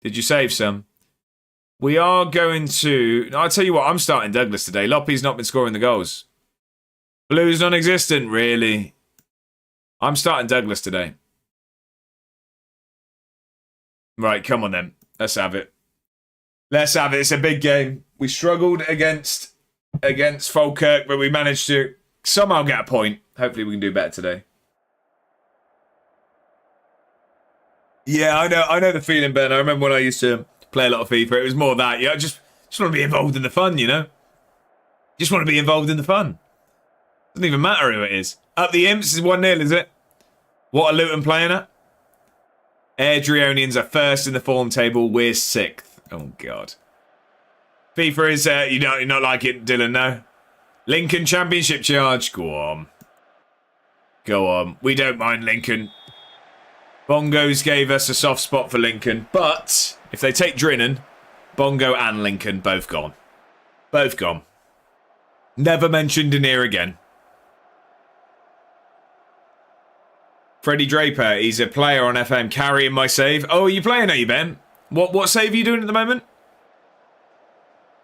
Did you save some? We are going to... I'll tell you what, I'm starting Douglas today. Loppy's not been scoring the goals. Blue's non-existent, really. I'm starting Douglas today. Right, come on then. Let's have it. It's a big game. We struggled against Falkirk, but we managed to somehow get a point. Hopefully we can do better today. Yeah, I know the feeling, Ben. I remember when I used to play a lot of FIFA. It was more that. I just want to be involved in the fun, you know? Just want to be involved in the fun. Doesn't even matter who it is. Up the Imps is 1-0, is it? What are Luton playing at? Airdrieonians are first in the form table. We're 6th. Oh, God. FIFA is, you're not like it, Dylan, no? Lincoln Championship charge. Go on. We don't mind Lincoln. Bongos gave us a soft spot for Lincoln. But if they take Drinnen, Bongo and Lincoln both gone. Never mentioned in here again. Freddie Draper, he's a player on FM carrying my save. Oh, are you playing, are you, Ben? What save are you doing at the moment?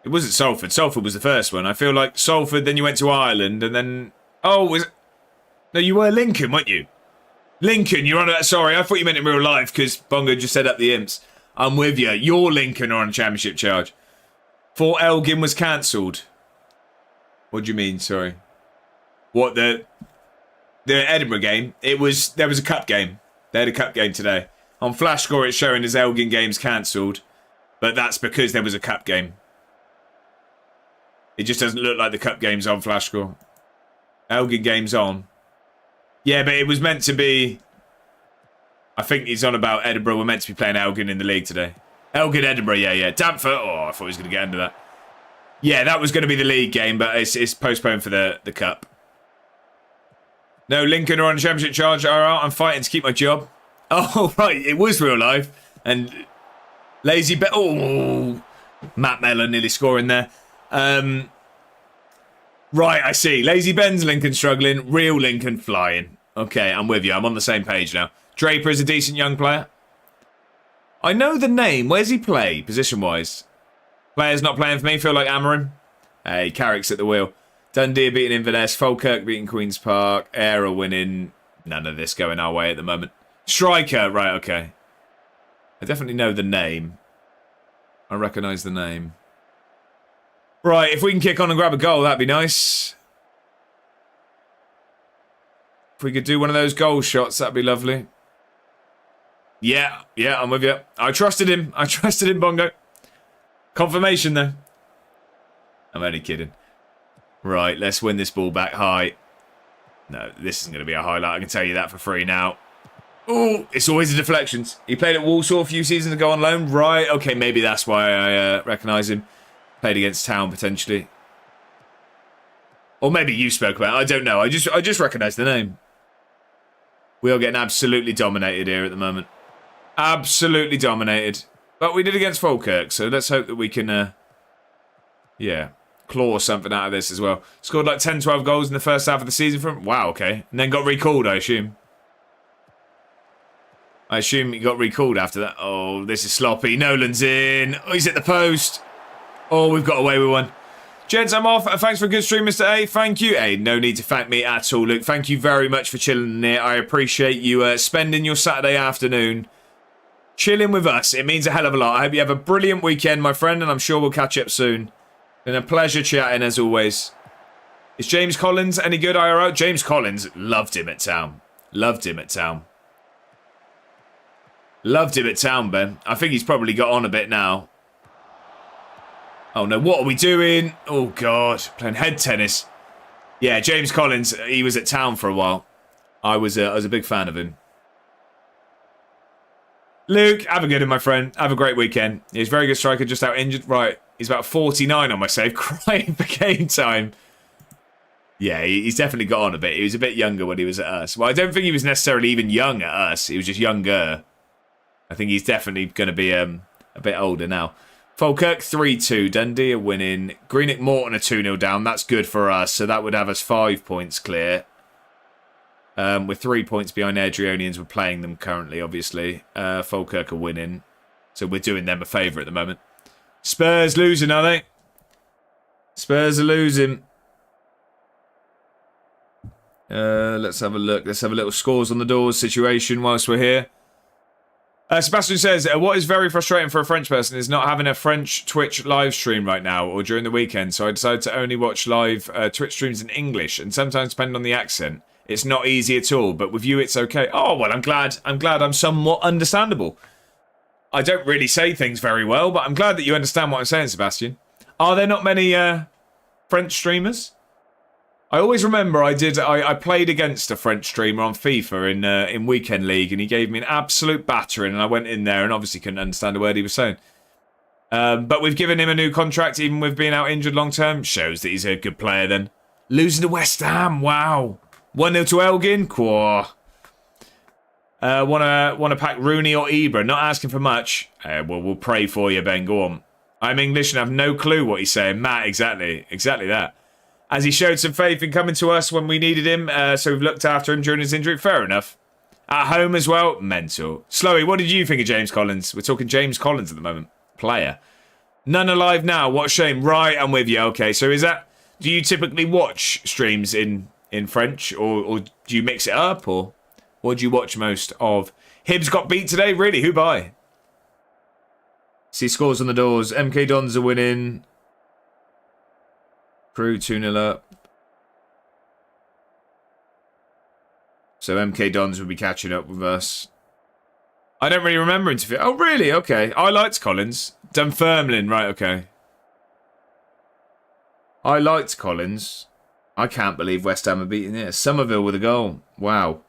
It wasn't Salford. Salford was the first one. I feel like Salford, then you went to Ireland, and then... Oh, no, you were Lincoln, weren't you? Lincoln, you're on that. Sorry, I thought you meant in real life because Bongo just said up the Imps. I'm with you. You're Lincoln on a championship charge. Fort Elgin was cancelled. What do you mean? Sorry. What, the Edinburgh game? There was a cup game. They had a cup game today. On Flash Score, it's showing as Elgin game's cancelled, but that's because there was a cup game. It just doesn't look like the cup game's on Flash Score. Elgin game's on. Yeah, but it was meant to be... I think he's on about Edinburgh. We're meant to be playing Elgin in the league today. Elgin, Edinburgh, yeah. Damford. Oh, I thought he was going to get into that. Yeah, that was going to be the league game, but it's postponed for the cup. No, Lincoln are on a championship charge. All right, I'm fighting to keep my job. Oh, right, it was real life. And Lazy Bet. Oh, Matt Mellor nearly scoring there. Right, I see. Lazy Ben's Lincoln struggling. Real Lincoln flying. Okay, I'm with you. I'm on the same page now. Draper is a decent young player. I know the name. Where's he play, position-wise? Players not playing for me. Feel like Amarin. Hey, Carrick's at the wheel. Dundee are beating Inverness. Falkirk beating Queen's Park. Ayr are winning. None of this going our way at the moment. Striker. Right, okay. I definitely know the name. I recognise the name. Right, if we can kick on and grab a goal, that'd be nice. If we could do one of those goal shots, that'd be lovely. Yeah, I'm with you. I trusted him, Bongo. Confirmation, though. I'm only kidding. Right, let's win this ball back high. No, this isn't going to be a highlight. I can tell you that for free now. Oh, it's always the deflections. He played at Walsall a few seasons ago on loan. Right, okay, maybe that's why I recognise him. Played against Town, potentially. Or maybe you spoke about it. I don't know. I just recognise the name. We are getting absolutely dominated here at the moment. Absolutely dominated. But we did against Falkirk, so let's hope that we can, claw something out of this as well. Scored like 10, 12 goals in the first half of the season from... Wow, okay. And then got recalled, I assume. I assume he got recalled after that. Oh, this is sloppy. Nolan's in. Oh, he's at the post. Oh, we've got away with one. Gents, I'm off. Thanks for a good stream, Mr. A. Thank you. Hey, no need to thank me at all, Luke. Thank you very much for chilling here. I appreciate you spending your Saturday afternoon chilling with us. It means a hell of a lot. I hope you have a brilliant weekend, my friend, and I'm sure we'll catch up soon. Been a pleasure chatting, as always. Is James Collins any good, IRO? James Collins, loved him at town. Loved him at town. Loved him at town, Ben. I think he's probably got on a bit now. Oh no, what are we doing? Oh God, playing head tennis. Yeah, James Collins, he was at town for a while. I was a big fan of him. Luke, have a good one, my friend. Have a great weekend. He's a very good striker, just out injured. Right, he's about 49 on my save. Crying for game time. Yeah, he's definitely got on a bit. He was a bit younger when he was at us. Well, I don't think he was necessarily even young at us. He was just younger. I think he's definitely going to be a bit older now. Falkirk 3-2. Dundee are winning. Greenock Morton are 2-0 down. That's good for us. So that would have us 5 points clear. With 3 points behind Adrionians. We're playing them currently, obviously. Falkirk are winning. So we're doing them a favour at the moment. Spurs losing, are they? Spurs are losing. Let's have a look. Let's have a little scores on the doors situation whilst we're here. Sebastian says, what is very frustrating for a French person is not having a French Twitch live stream right now or during the weekend. So I decided to only watch live Twitch streams in English, and sometimes depending on the accent, it's not easy at all. But with you, it's okay. Oh, well, I'm glad I'm somewhat understandable. I don't really say things very well, but I'm glad that you understand what I'm saying, Sebastian. Are there not many French streamers? I always remember I played against a French streamer on FIFA in Weekend League, and he gave me an absolute battering, and I went in there and obviously couldn't understand a word he was saying. But we've given him a new contract, even with being out injured long term. Shows that he's a good player then. Losing to West Ham, wow. 1-0 to Elgin, quah. Want to pack Rooney or Ibra? Not asking for much. Well, we'll pray for you, Ben. Go on. I'm English and have no clue what he's saying. Matt, exactly that. As he showed some faith in coming to us when we needed him, so we've looked after him during his injury. Fair enough. At home as well, mental. Slowey, what did you think of James Collins? We're talking James Collins at the moment. Player. None alive now. What a shame. Right, I'm with you. Okay, so is that... Do you typically watch streams in French, or do you mix it up, or what do you watch most of? Hibs got beat today? Really? Who by? See scores on the doors. MK Dons are winning. Crew 2-0 up. So MK Dons will be catching up with us. I don't really remember interview. Oh, really? Okay. I liked Collins. Dunfermline. Right, okay. I liked Collins. I can't believe West Ham are beating this. Somerville with a goal. Wow.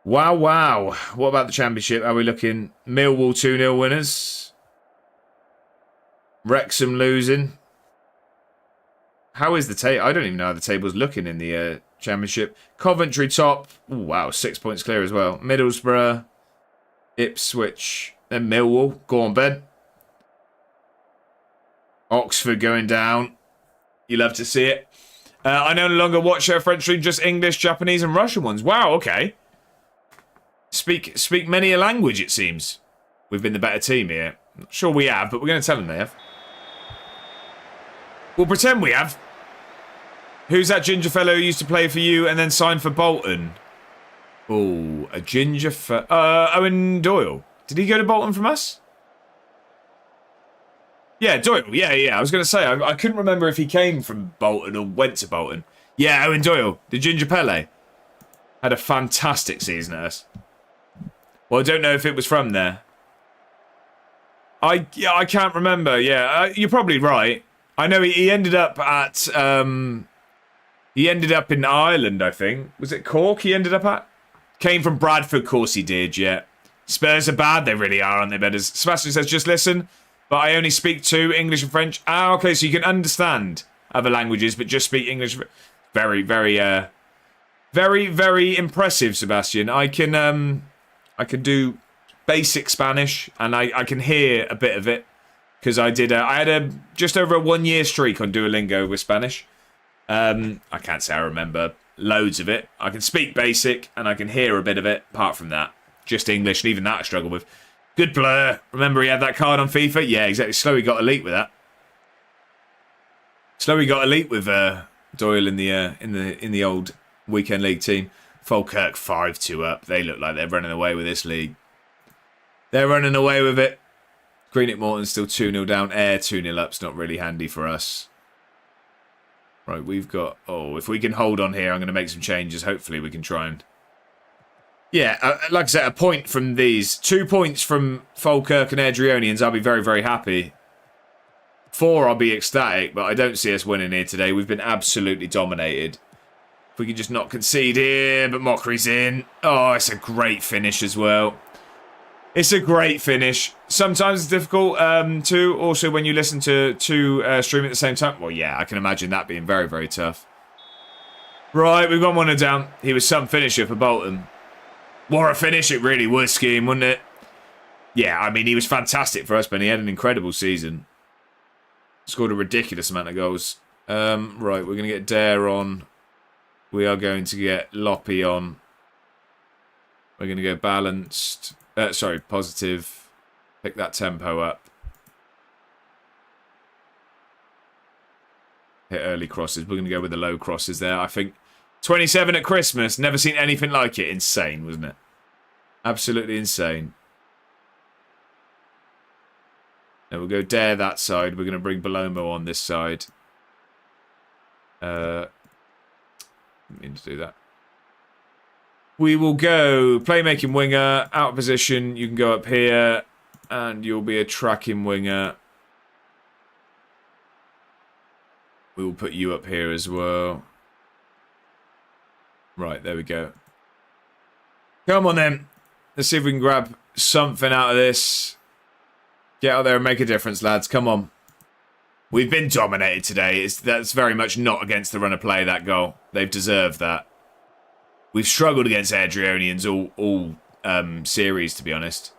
Wow. What about the Championship? Are we looking? Millwall 2-0 winners. Wrexham losing. How is the table? I don't even know how the table's looking in the Championship. Coventry top. Ooh, wow, 6 points clear as well. Middlesbrough, Ipswich, then Millwall. Go on, Ben. Oxford going down. You love to see it. I no longer watch French stream, just English, Japanese, and Russian ones. Wow, okay. Speak many a language, it seems. We've been the better team here. Not sure we have, but we're going to tell them they have. We'll pretend we have. Who's that ginger fellow who used to play for you and then signed for Bolton? Oh, a ginger fellow. Owen Doyle. Did he go to Bolton from us? Yeah, Doyle. Yeah. I was going to say, I couldn't remember if he came from Bolton or went to Bolton. Yeah, Owen Doyle. The ginger Pele. Had a fantastic season at us. Well, I don't know if it was from there. I can't remember. Yeah, you're probably right. I know he ended up at... he ended up in Ireland, I think. Was it Cork he ended up at? Came from Bradford, of course he did, yeah. Spurs are bad, they really are, aren't they, betters? Sebastian says, just listen, but I only speak 2, English and French. Ah, okay, so you can understand other languages, but just speak English. Very, very impressive, Sebastian. I can do basic Spanish, and I can hear a bit of it. Because I had just over a 1 year streak on Duolingo with Spanish. I can't say I remember loads of it. I can speak basic and I can hear a bit of it. Apart from that, just English, and even that I struggle with. Good Blur. Remember he had that card on FIFA? Yeah, exactly. Slowly got elite with that. Slowly got elite with Doyle in the old weekend league team. Falkirk 5-2 up. They look like they're running away with this league. They're running away with it. Greenock Morton still 2-0 down. Ayr 2-0 up's not really handy for us. Right, we've got... Oh, if we can hold on here, I'm going to make some changes. Hopefully we can try and... Yeah, like I said, a point from these. 2 points from Falkirk and Airdrieonians, I'll be very, very happy. 4, I'll be ecstatic, but I don't see us winning here today. We've been absolutely dominated. If we can just not concede here, but Mockery's in. Oh, it's a great finish as well. It's a great finish. Sometimes it's difficult too. Also, when you listen to stream at the same time. Well, yeah, I can imagine that being very, very tough. Right, we've got 1 down. He was some finisher for Bolton. What a finish it really was, Scheme, wasn't it? Yeah, I mean, he was fantastic for us, but he had an incredible season. Scored a ridiculous amount of goals. Right, we're going to get Dare on. We are going to get Loppy on. We're going to go balanced. Sorry, positive. Pick that tempo up. Hit early crosses. We're going to go with the low crosses there. I think 27 at Christmas. Never seen anything like it. Insane, wasn't it? Absolutely insane. Now we'll go Dare that side. We're going to bring Belomo on this side. Didn't mean to do that. We will go playmaking winger, out of position. You can go up here, and you'll be a tracking winger. We will put you up here as well. Right, there we go. Come on then. Let's see if we can grab something out of this. Get out there and make a difference, lads. Come on. We've been dominated today. That's very much not against the run of play, that goal. They've deserved that. We've struggled against Airdrieonians all series, to be honest.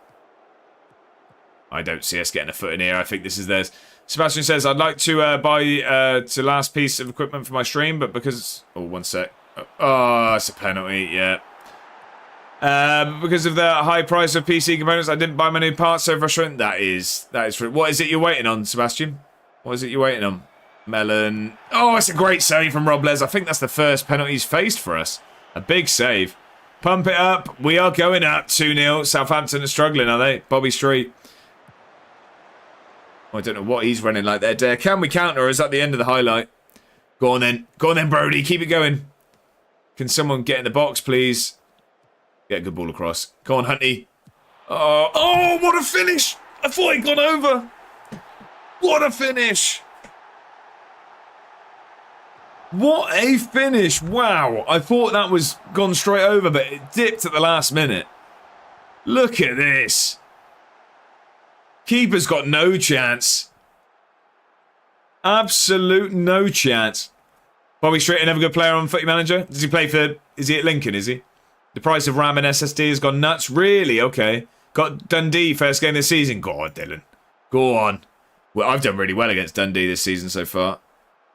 I don't see us getting a foot in here. I think this is theirs. Sebastian says, I'd like to buy the last piece of equipment for my stream, but because... Oh, 1 sec. Oh, it's a penalty, yeah. Because of the high price of PC components, I didn't buy my new parts, so frustrating. That is what is it you're waiting on, Sebastian? What is it you're waiting on? Melon. Oh, it's a great save from Rob Les. I think that's the first penalty he's faced for us. A big save. Pump it up. We are going up 2-0. Southampton are struggling, are they? Bobby Street. Oh, I don't know what he's running like there, Dare. Can we counter, or is that the end of the highlight? Go on then. Go on then, Brody. Keep it going. Can someone get in the box, please? Get a good ball across. Go on, Hunty. Oh, what a finish. I thought he'd gone over. What a finish. What a finish. Wow. I thought that was gone straight over, but it dipped at the last minute. Look at this. Keeper's got no chance. Absolute no chance. Bobby Street, another good player on Footy Manager. Does he play for... Is he at Lincoln, is he? The price of RAM and SSD has gone nuts. Really? Okay. Got Dundee first game this season. Go on, Dylan. Go on. Well, I've done really well against Dundee this season so far.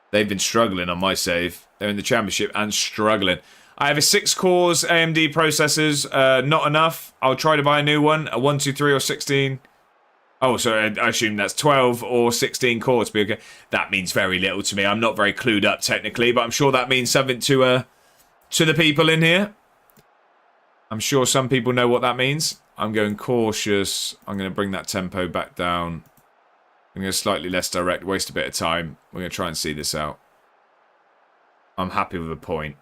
They've been struggling on my save. They're in the Championship and struggling. I have a 6-cores AMD processors. Not enough. I'll try to buy a new one. A 1, 2, 3 or 16. Oh, sorry. I assume that's 12 or 16 cores to be okay. That means very little to me. I'm not very clued up technically, but I'm sure that means something to the people in here. I'm sure some people know what that means. I'm going cautious. I'm going to bring that tempo back down. I'm going to go slightly less direct, waste a bit of time. We're going to try and see this out. I'm happy with a point.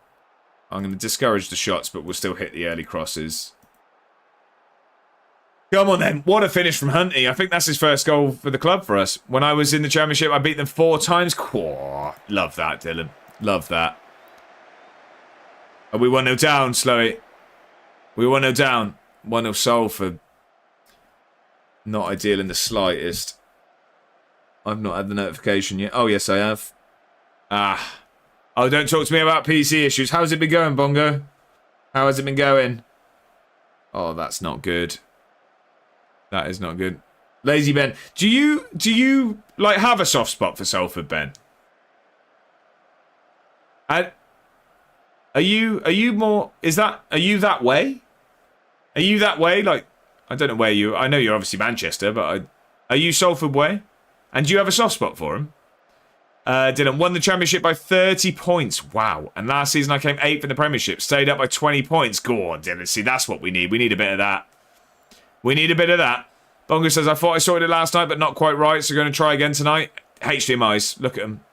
I'm going to discourage the shots, but we'll still hit the early crosses. Come on then. What a finish from Hunty. I think that's his first goal for the club for us. When I was in the Championship, I beat them 4 times. Love that, Dylan. Love that. Are we 1-0 down, Slowy? We 1-0 down. 1-0 Salford. Not ideal in the slightest. I've not had the notification yet. Oh, yes, I have. Oh, don't talk to me about PC issues. How's it been going, Bongo? How has it been going? Oh, that's not good. That is not good. Lazy Ben. Do you like have a soft spot for Salford, Ben? Are you more... Are you that way? Are you that way? Like, I don't know where you... I know you're obviously Manchester, but are you Salford way? And do you have a soft spot for him? Dylan won the championship by 30 points. Wow. And last season I came 8th in the Premiership. Stayed up by 20 points. Go on, Dylan. See, that's what we need. We need a bit of that. We need a bit of that. Bongo says, I thought I sorted it last night, but not quite right, so going to try again tonight. HDMIs. Look at them.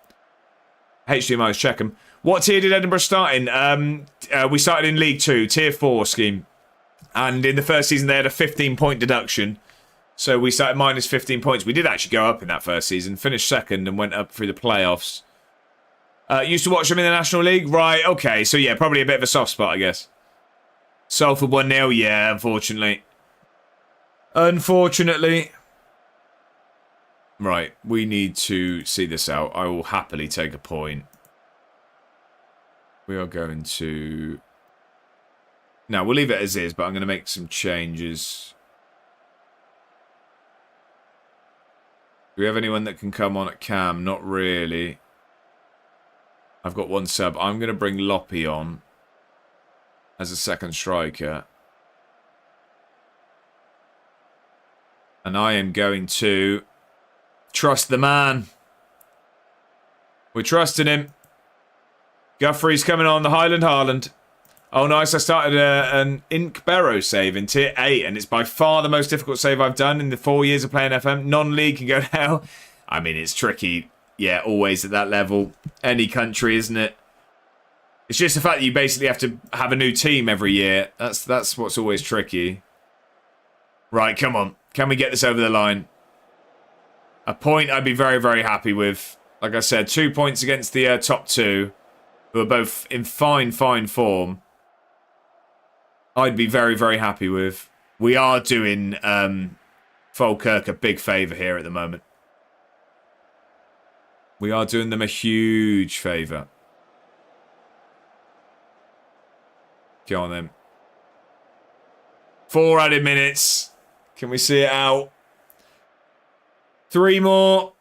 HDMIs. Check them. What tier did Edinburgh start in? We started in League 2, Tier 4 scheme. And in the first season, they had a 15-point deduction. So we started minus 15 points. We did actually go up in that first season. Finished second and went up through the playoffs. Used to watch them in the National League? Right, okay. So yeah, probably a bit of a soft spot, I guess. Salford 1-0? Yeah, unfortunately. Unfortunately. Right, we need to see this out. I will happily take a point. We are going to... No, we'll leave it as is, but I'm going to make some changes. Do we have anyone that can come on at cam? Not really. I've got one sub. I'm going to bring Loppy on as a second striker. And I am going to trust the man. We're trusting him. Guthrie's coming on, the Highland Haaland. Oh, nice. I started an Ink Barrow save in Tier 8, and it's by far the most difficult save I've done in the 4 years of playing FM. Non-league can go to hell. I mean, it's tricky. Yeah, always at that level. Any country, isn't it? It's just the fact that you basically have to have a new team every year. That's what's always tricky. Right, come on. Can we get this over the line? A point I'd be very, very happy with. Like I said, 2 points against the top two, who are both in fine form. I'd be very, very happy with. We are doing Falkirk a big favour here at the moment. We are doing them a huge favour. Go on then. 4 added minutes. Can we see it out? 3 more.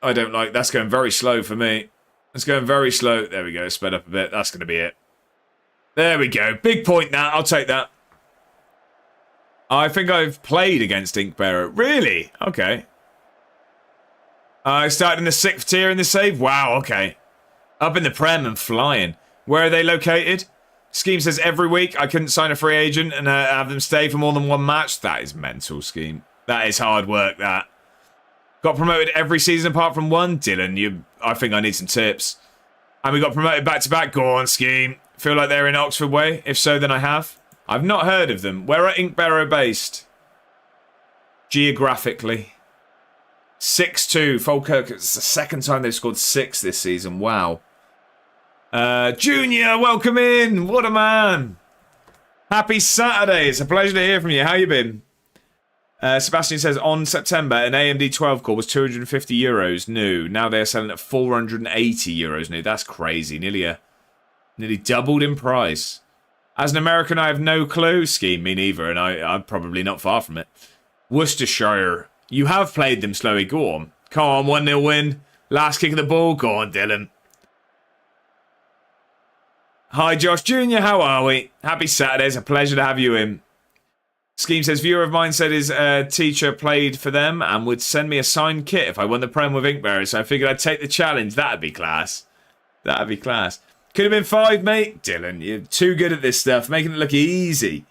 I don't like... That's going very slow for me. It's going very slow. There we go. Sped up a bit. That's going to be it. There we go. Big point now. I'll take that. I think I've played against Inkbearer. Really? Okay. I started in the 6th tier in the save. Wow, okay. Up in the Prem and flying. Where are they located? Scheme says every week I couldn't sign a free agent and have them stay for more than 1 match. That is mental, Scheme. That is hard work, that. Got promoted every season apart from 1. Dylan, I think I need some tips. And we got promoted back-to-back. Go on, Scheme. Feel like they're in Oxford way? If so, then I have. I've not heard of them. Where are Inkbarrow based? Geographically. 6-2. Falkirk, it's the second time they've scored 6 this season. Wow. Junior, welcome in. What a man. Happy Saturday. It's a pleasure to hear from you. How you been? Sebastian says, on September, an AMD 12 core was €250 new. Now they're selling at €480 new. That's crazy. Nearly doubled in price. As an American, I have no clue. Scheme, me neither, and I'm probably not far from it. Worcestershire. You have played them, Slowy. Go on. Come on, 1-0 win. Last kick of the ball. Go on, Dylan. Hi, Josh Jr. How are we? Happy Saturday. It's a pleasure to have you in. Scheme says, viewer of mine said his teacher played for them and would send me a signed kit if I won the Prem with Inkberry, so I figured I'd take the challenge. That'd be class. That'd be class. Could have been 5, mate. Dylan, you're too good at this stuff, making it look easy.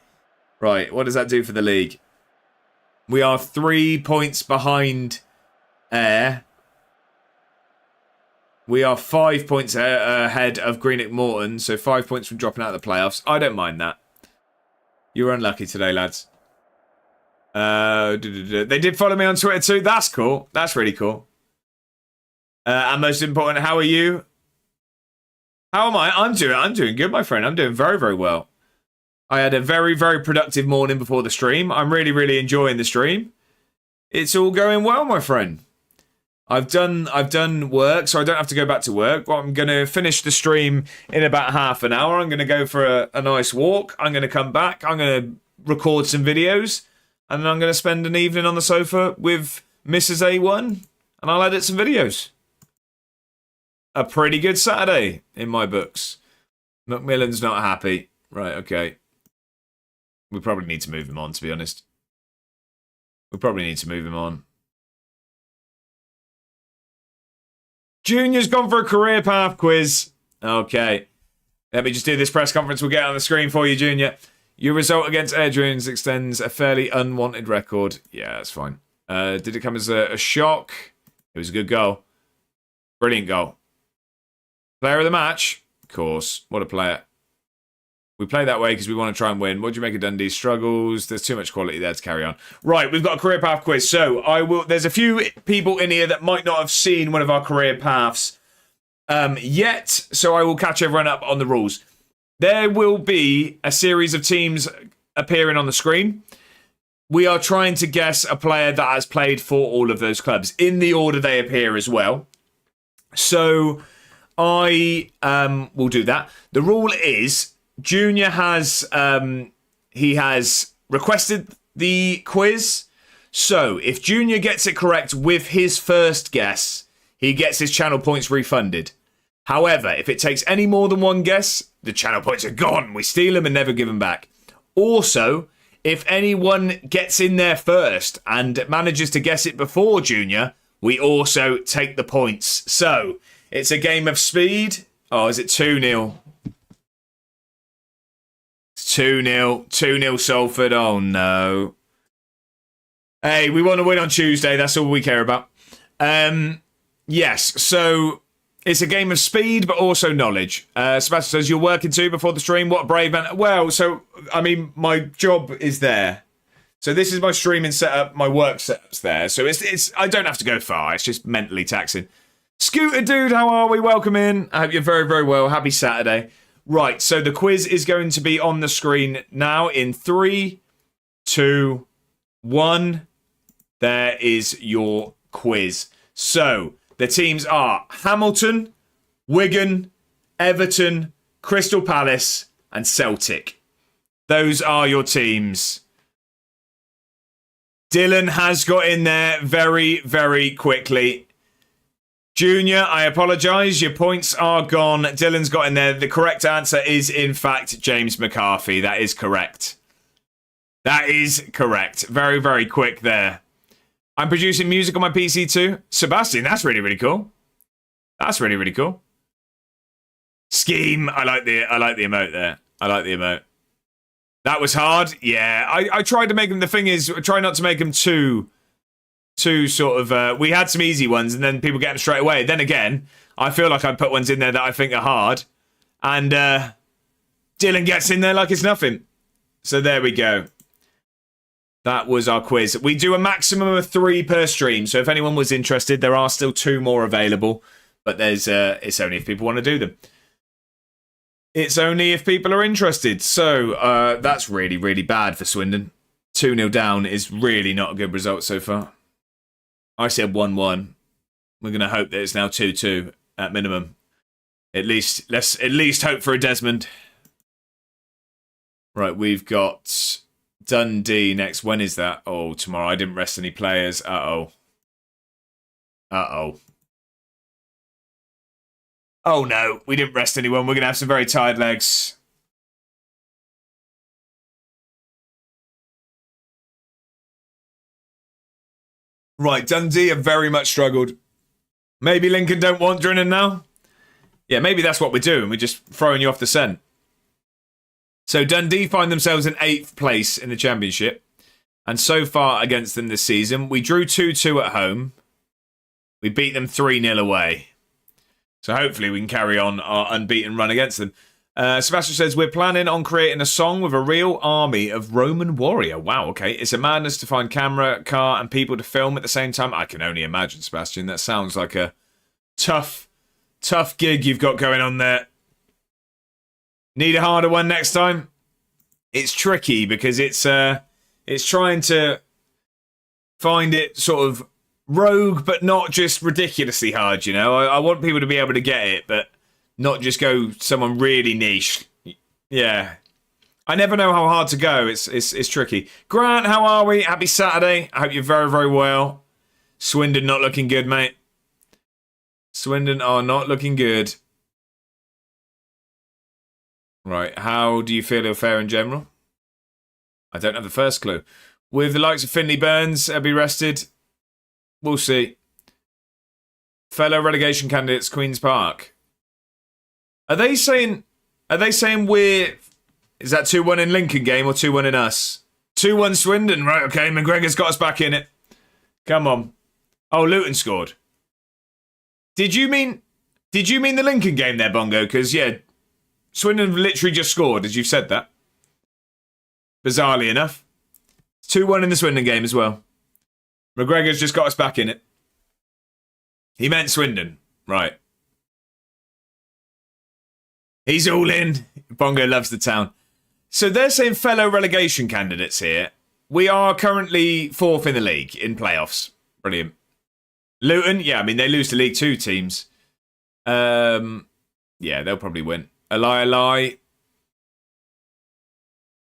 Right, what does that do for the league? We are 3 points behind Ayr. We are 5 points ahead of Greenock Morton, so 5 points from dropping out of the playoffs. I don't mind that. You were unlucky today, lads. They did follow me on Twitter too. That's cool. That's really cool. And most important, how are you? How am I? I'm doing good, my friend. I'm doing very, very well. I had a very, very productive morning before the stream. I'm really, really enjoying the stream. It's all going well, my friend. I've done work, so I don't have to go back to work. Well, I'm going to finish the stream in about half an hour. I'm going to go for a nice walk. I'm going to come back. I'm going to record some videos. And then I'm going to spend an evening on the sofa with Mrs. A1. And I'll edit some videos. A pretty good Saturday in my books. Macmillan's not happy. Right, okay. We probably need to move him on, to be honest. We probably need to move him on. Junior's gone for a career path quiz. Okay. Let me just do this press conference. We'll get it on the screen for you, Junior. Your result against Adrian's extends a fairly unwanted record. Yeah, that's fine. Did it come as a shock? It was a good goal. Brilliant goal. Player of the match? Of course. What a player. We play that way because we want to try and win. What do you make of Dundee's struggles? There's too much quality there to carry on. Right, we've got a career path quiz. So there's a few people in here that might not have seen one of our career paths yet. So I will catch everyone up on the rules. There will be a series of teams appearing on the screen. We are trying to guess a player that has played for all of those clubs in the order they appear as well. So I will do that. The rule is Junior has he has requested the quiz. So if Junior gets it correct with his first guess, he gets his channel points refunded. However, if it takes any more than one guess, the channel points are gone. We steal them and never give them back. Also, if anyone gets in there first and manages to guess it before Junior, we also take the points. So it's a game of speed. Oh, is it 2-0? 2-0. 2-0 Salford. Oh, no. Hey, we want to win on Tuesday. That's all we care about. Yes, so it's a game of speed, but also knowledge. Sebastian says, you're working too before the stream. What a brave man. Well, so, I mean, my job is there. So this is my streaming setup. My work setup's there. So it's I don't have to go far. It's just mentally taxing. Scooter Dude, how are we? Welcome in. I hope you're very, very well. Happy Saturday. Right, so the quiz is going to be on the screen now in 3, 2, 1. There is your quiz. So the teams are Hamilton, Wigan, Everton, Crystal Palace, and Celtic. Those are your teams. Dylan has got in there very, very quickly. Junior, I apologise. Your points are gone. Dylan's got in there. The correct answer is, in fact, James McCarthy. That is correct. That is correct. Very, very quick there. I'm producing music on my PC too. Sebastian, that's really, really cool. That's really, really cool. Scheme. I like the emote there. I like the emote. That was hard. Yeah, I tried to make them. The thing is, I try not to make them too sort of. We had some easy ones, and then people get them straight away. Then again, I feel like I put ones in there that I think are hard, and Dylan gets in there like it's nothing. So there we go. That was our quiz. We do a maximum of 3 per stream. So if anyone was interested, there are still 2 more available, but there's it's only if people want to do them. It's only if people are interested. So that's really, really bad for Swindon. 2-0 down is really not a good result so far. I said 1-1. We're going to hope that it's now 2-2 at minimum. Let's at least hope for a Desmond. Right, we've got Dundee next. When is that? Oh, tomorrow. I didn't rest any players. Uh-oh. Uh-oh. Oh, no. We didn't rest anyone. We're going to have some very tired legs. Right, Dundee have very much struggled. Maybe Lincoln don't want Drennan now? Yeah, maybe that's what we're doing. We're just throwing you off the scent. So Dundee find themselves in 8th place in the Championship. And so far against them this season, we drew 2-2 at home. We beat them 3-0 away. So hopefully we can carry on our unbeaten run against them. Sebastian says, we're planning on creating a song with a real army of Roman warrior. Wow, okay. It's a madness to find camera, car, and people to film at the same time. I can only imagine, Sebastian. That sounds like a tough gig you've got going on there. Need a harder one next time? It's tricky because it's trying to find it sort of rogue, but not just ridiculously hard, you know? I want people to be able to get it, but not just go someone really niche. Yeah. I never know how hard to go. It's tricky. Grant, how are we? Happy Saturday. I hope you're very, very well. Swindon not looking good, mate. Swindon are not looking good. Right, how do you feel he'll fare in general? I don't have the first clue. With the likes of Finley Burns, he'll be rested. We'll see. Fellow relegation candidates, Queen's Park. Are they saying we're... Is that 2-1 in Lincoln game or 2-1 in us? 2-1 Swindon. Right, okay. McGregor's got us back in it. Come on. Oh, Luton scored. Did you mean the Lincoln game there, Bongo? Because, yeah, Swindon literally just scored, as you said that. Bizarrely enough. 2-1 in the Swindon game as well. McGregor's just got us back in it. He meant Swindon. Right. He's all in. Bongo loves the town. So they're saying fellow relegation candidates here. We are currently 4th in the league in playoffs. Brilliant. Luton, yeah, I mean, they lose to League 2 teams. Yeah, they'll probably win. We're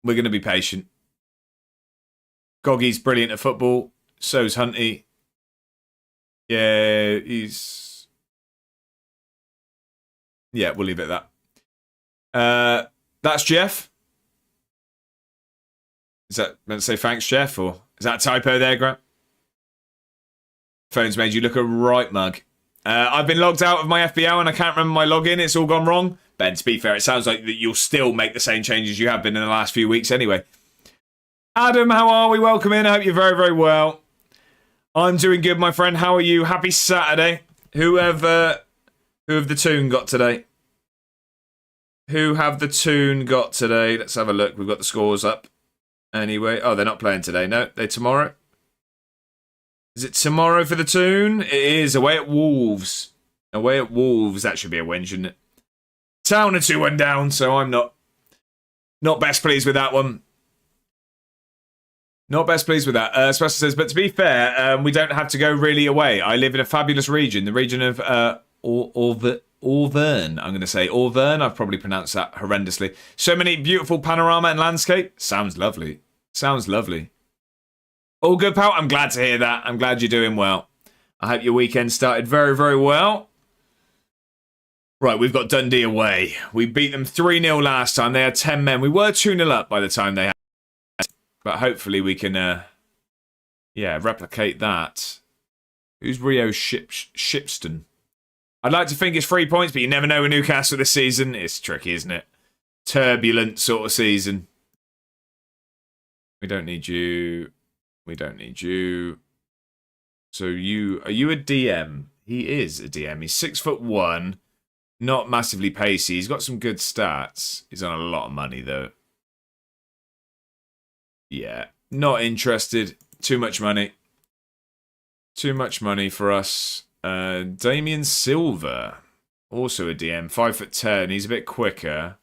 going to be patient. Goggy's brilliant at football. So's Hunty. Yeah, yeah, we'll leave it at that. That's Jeff. Is that meant to say thanks, Jeff? Or is that a typo there, Grant? Phone's made you look a right mug. I've been logged out of my FBL and I can't remember my login. It's all gone wrong. Ben, to be fair, it sounds like that you'll still make the same changes you have been in the last few weeks anyway. Adam, how are we? Welcome in. I hope you're very, very well. I'm doing good, my friend. How are you? Happy Saturday. Who have the Toon got today? Who have the Toon got today? Let's have a look. We've got the scores up. Anyway. Oh, they're not playing today. No, they're tomorrow. Is it tomorrow for the Toon? It is. Away at Wolves. Away at Wolves. That should be a win, shouldn't it? Town are 2-1 down, so I'm not best pleased with that one. Not best pleased with that. Spencer says, but to be fair, we don't have to go really away. I live in a fabulous region, the region of Auvergne. I'm going to say Auvergne. I've probably pronounced that horrendously. So many beautiful panorama and landscape. Sounds lovely. Sounds lovely. All good, pal. I'm glad to hear that. I'm glad you're doing well. I hope your weekend started very, very well. Right, we've got Dundee away. We beat them 3-0 last time. They had 10 men. We were 2-0 up by the time they had. But hopefully we can, replicate that. Who's Rio Shipston? I'd like to think it's 3 points, but you never know with Newcastle this season. It's tricky, isn't it? Turbulent sort of season. We don't need you. We don't need you. So are you a DM? He is a DM. He's 6'1", not massively pacey. He's got some good stats. He's on a lot of money though. Yeah, not interested. Too much money. Too much money for us. Damien Silver, also a DM, 5'10". He's a bit quicker.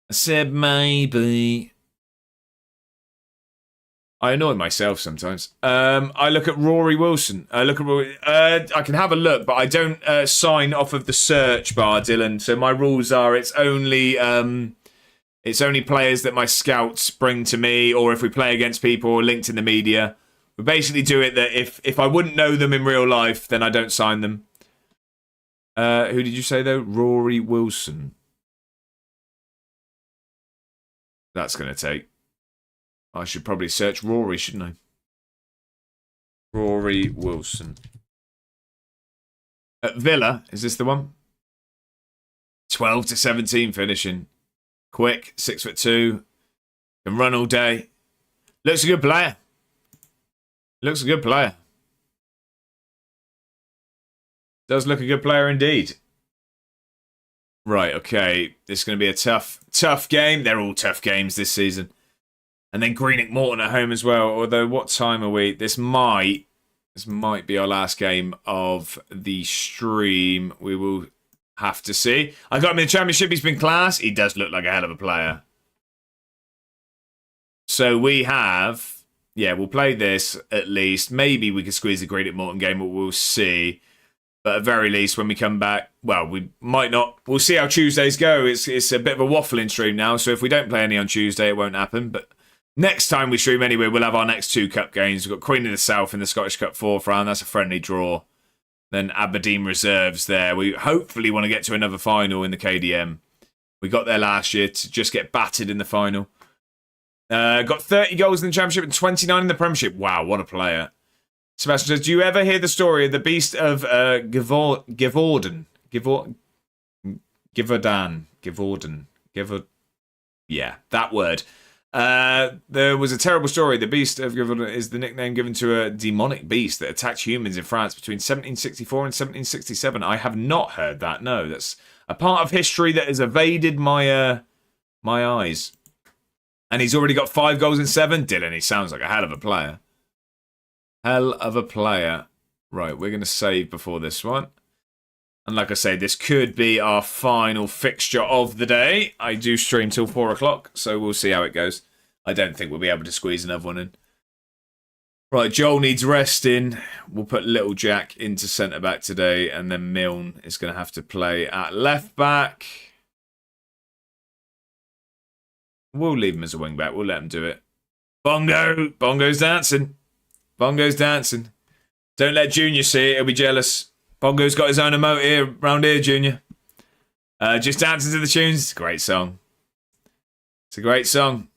I said maybe. I annoy myself sometimes. I look at Rory Wilson. I can have a look, but I don't sign off of the search bar, Dylan. So my rules are it's only players that my scouts bring to me, or if we play against people or linked in the media. We basically do it that if I wouldn't know them in real life, then I don't sign them. Who did you say though? Rory Wilson. That's going to take. I should probably search Rory, shouldn't I? Rory Wilson. At Villa, is this the one? 12 to 17 finishing. Quick, 6'2". Can run all day. Looks a good player. Looks a good player. Does look a good player indeed. Right, okay. This is going to be a tough game. They're all tough games this season. And then Greenock Morton at home as well. Although, what time are we? This might be our last game of the stream. We will have to see. I got him in the Championship. He's been class. He does look like a hell of a player. So we have... Yeah, we'll play this at least. Maybe we could squeeze the Greenock Morton game, but we'll see. But at very least, when we come back... Well, we might not... We'll see how Tuesdays go. It's a bit of a waffling stream now. So if we don't play any on Tuesday, it won't happen. But... Next time we stream anyway, we'll have our next 2 cup games. We've got Queen of the South in the Scottish Cup 4th round. That's a friendly draw. Then Aberdeen reserves there. We hopefully want to get to another final in the KDM. We got there last year to just get battered in the final. Got 30 goals in the Championship and 29 in the Premiership. Wow, what a player. Sebastian says, do you ever hear the story of the beast of Givorden? Yeah, that word. There was a terrible story. The beast of Givorden is the nickname given to a demonic beast that attacked humans in France between 1764 and 1767. I have not heard that. No, that's a part of history that has evaded my my eyes. And he's already got 5 goals in 7. Dylan, he sounds like a hell of a player. Hell of a player. Right, we're going to save before this one. And like I say, this could be our final fixture of the day. I do stream till 4 o'clock, so we'll see how it goes. I don't think we'll be able to squeeze another one in. Right, Joel needs resting. We'll put Little Jack into centre-back today, and then Milne is going to have to play at left-back. We'll leave him as a wing-back. We'll let him do it. Bongo! Bongo's dancing. Bongo's dancing. Don't let Junior see it. He'll be jealous. Bongo's got his own emote here, round here, Junior. Just dancing to the tunes. It's a great song. It's a great song.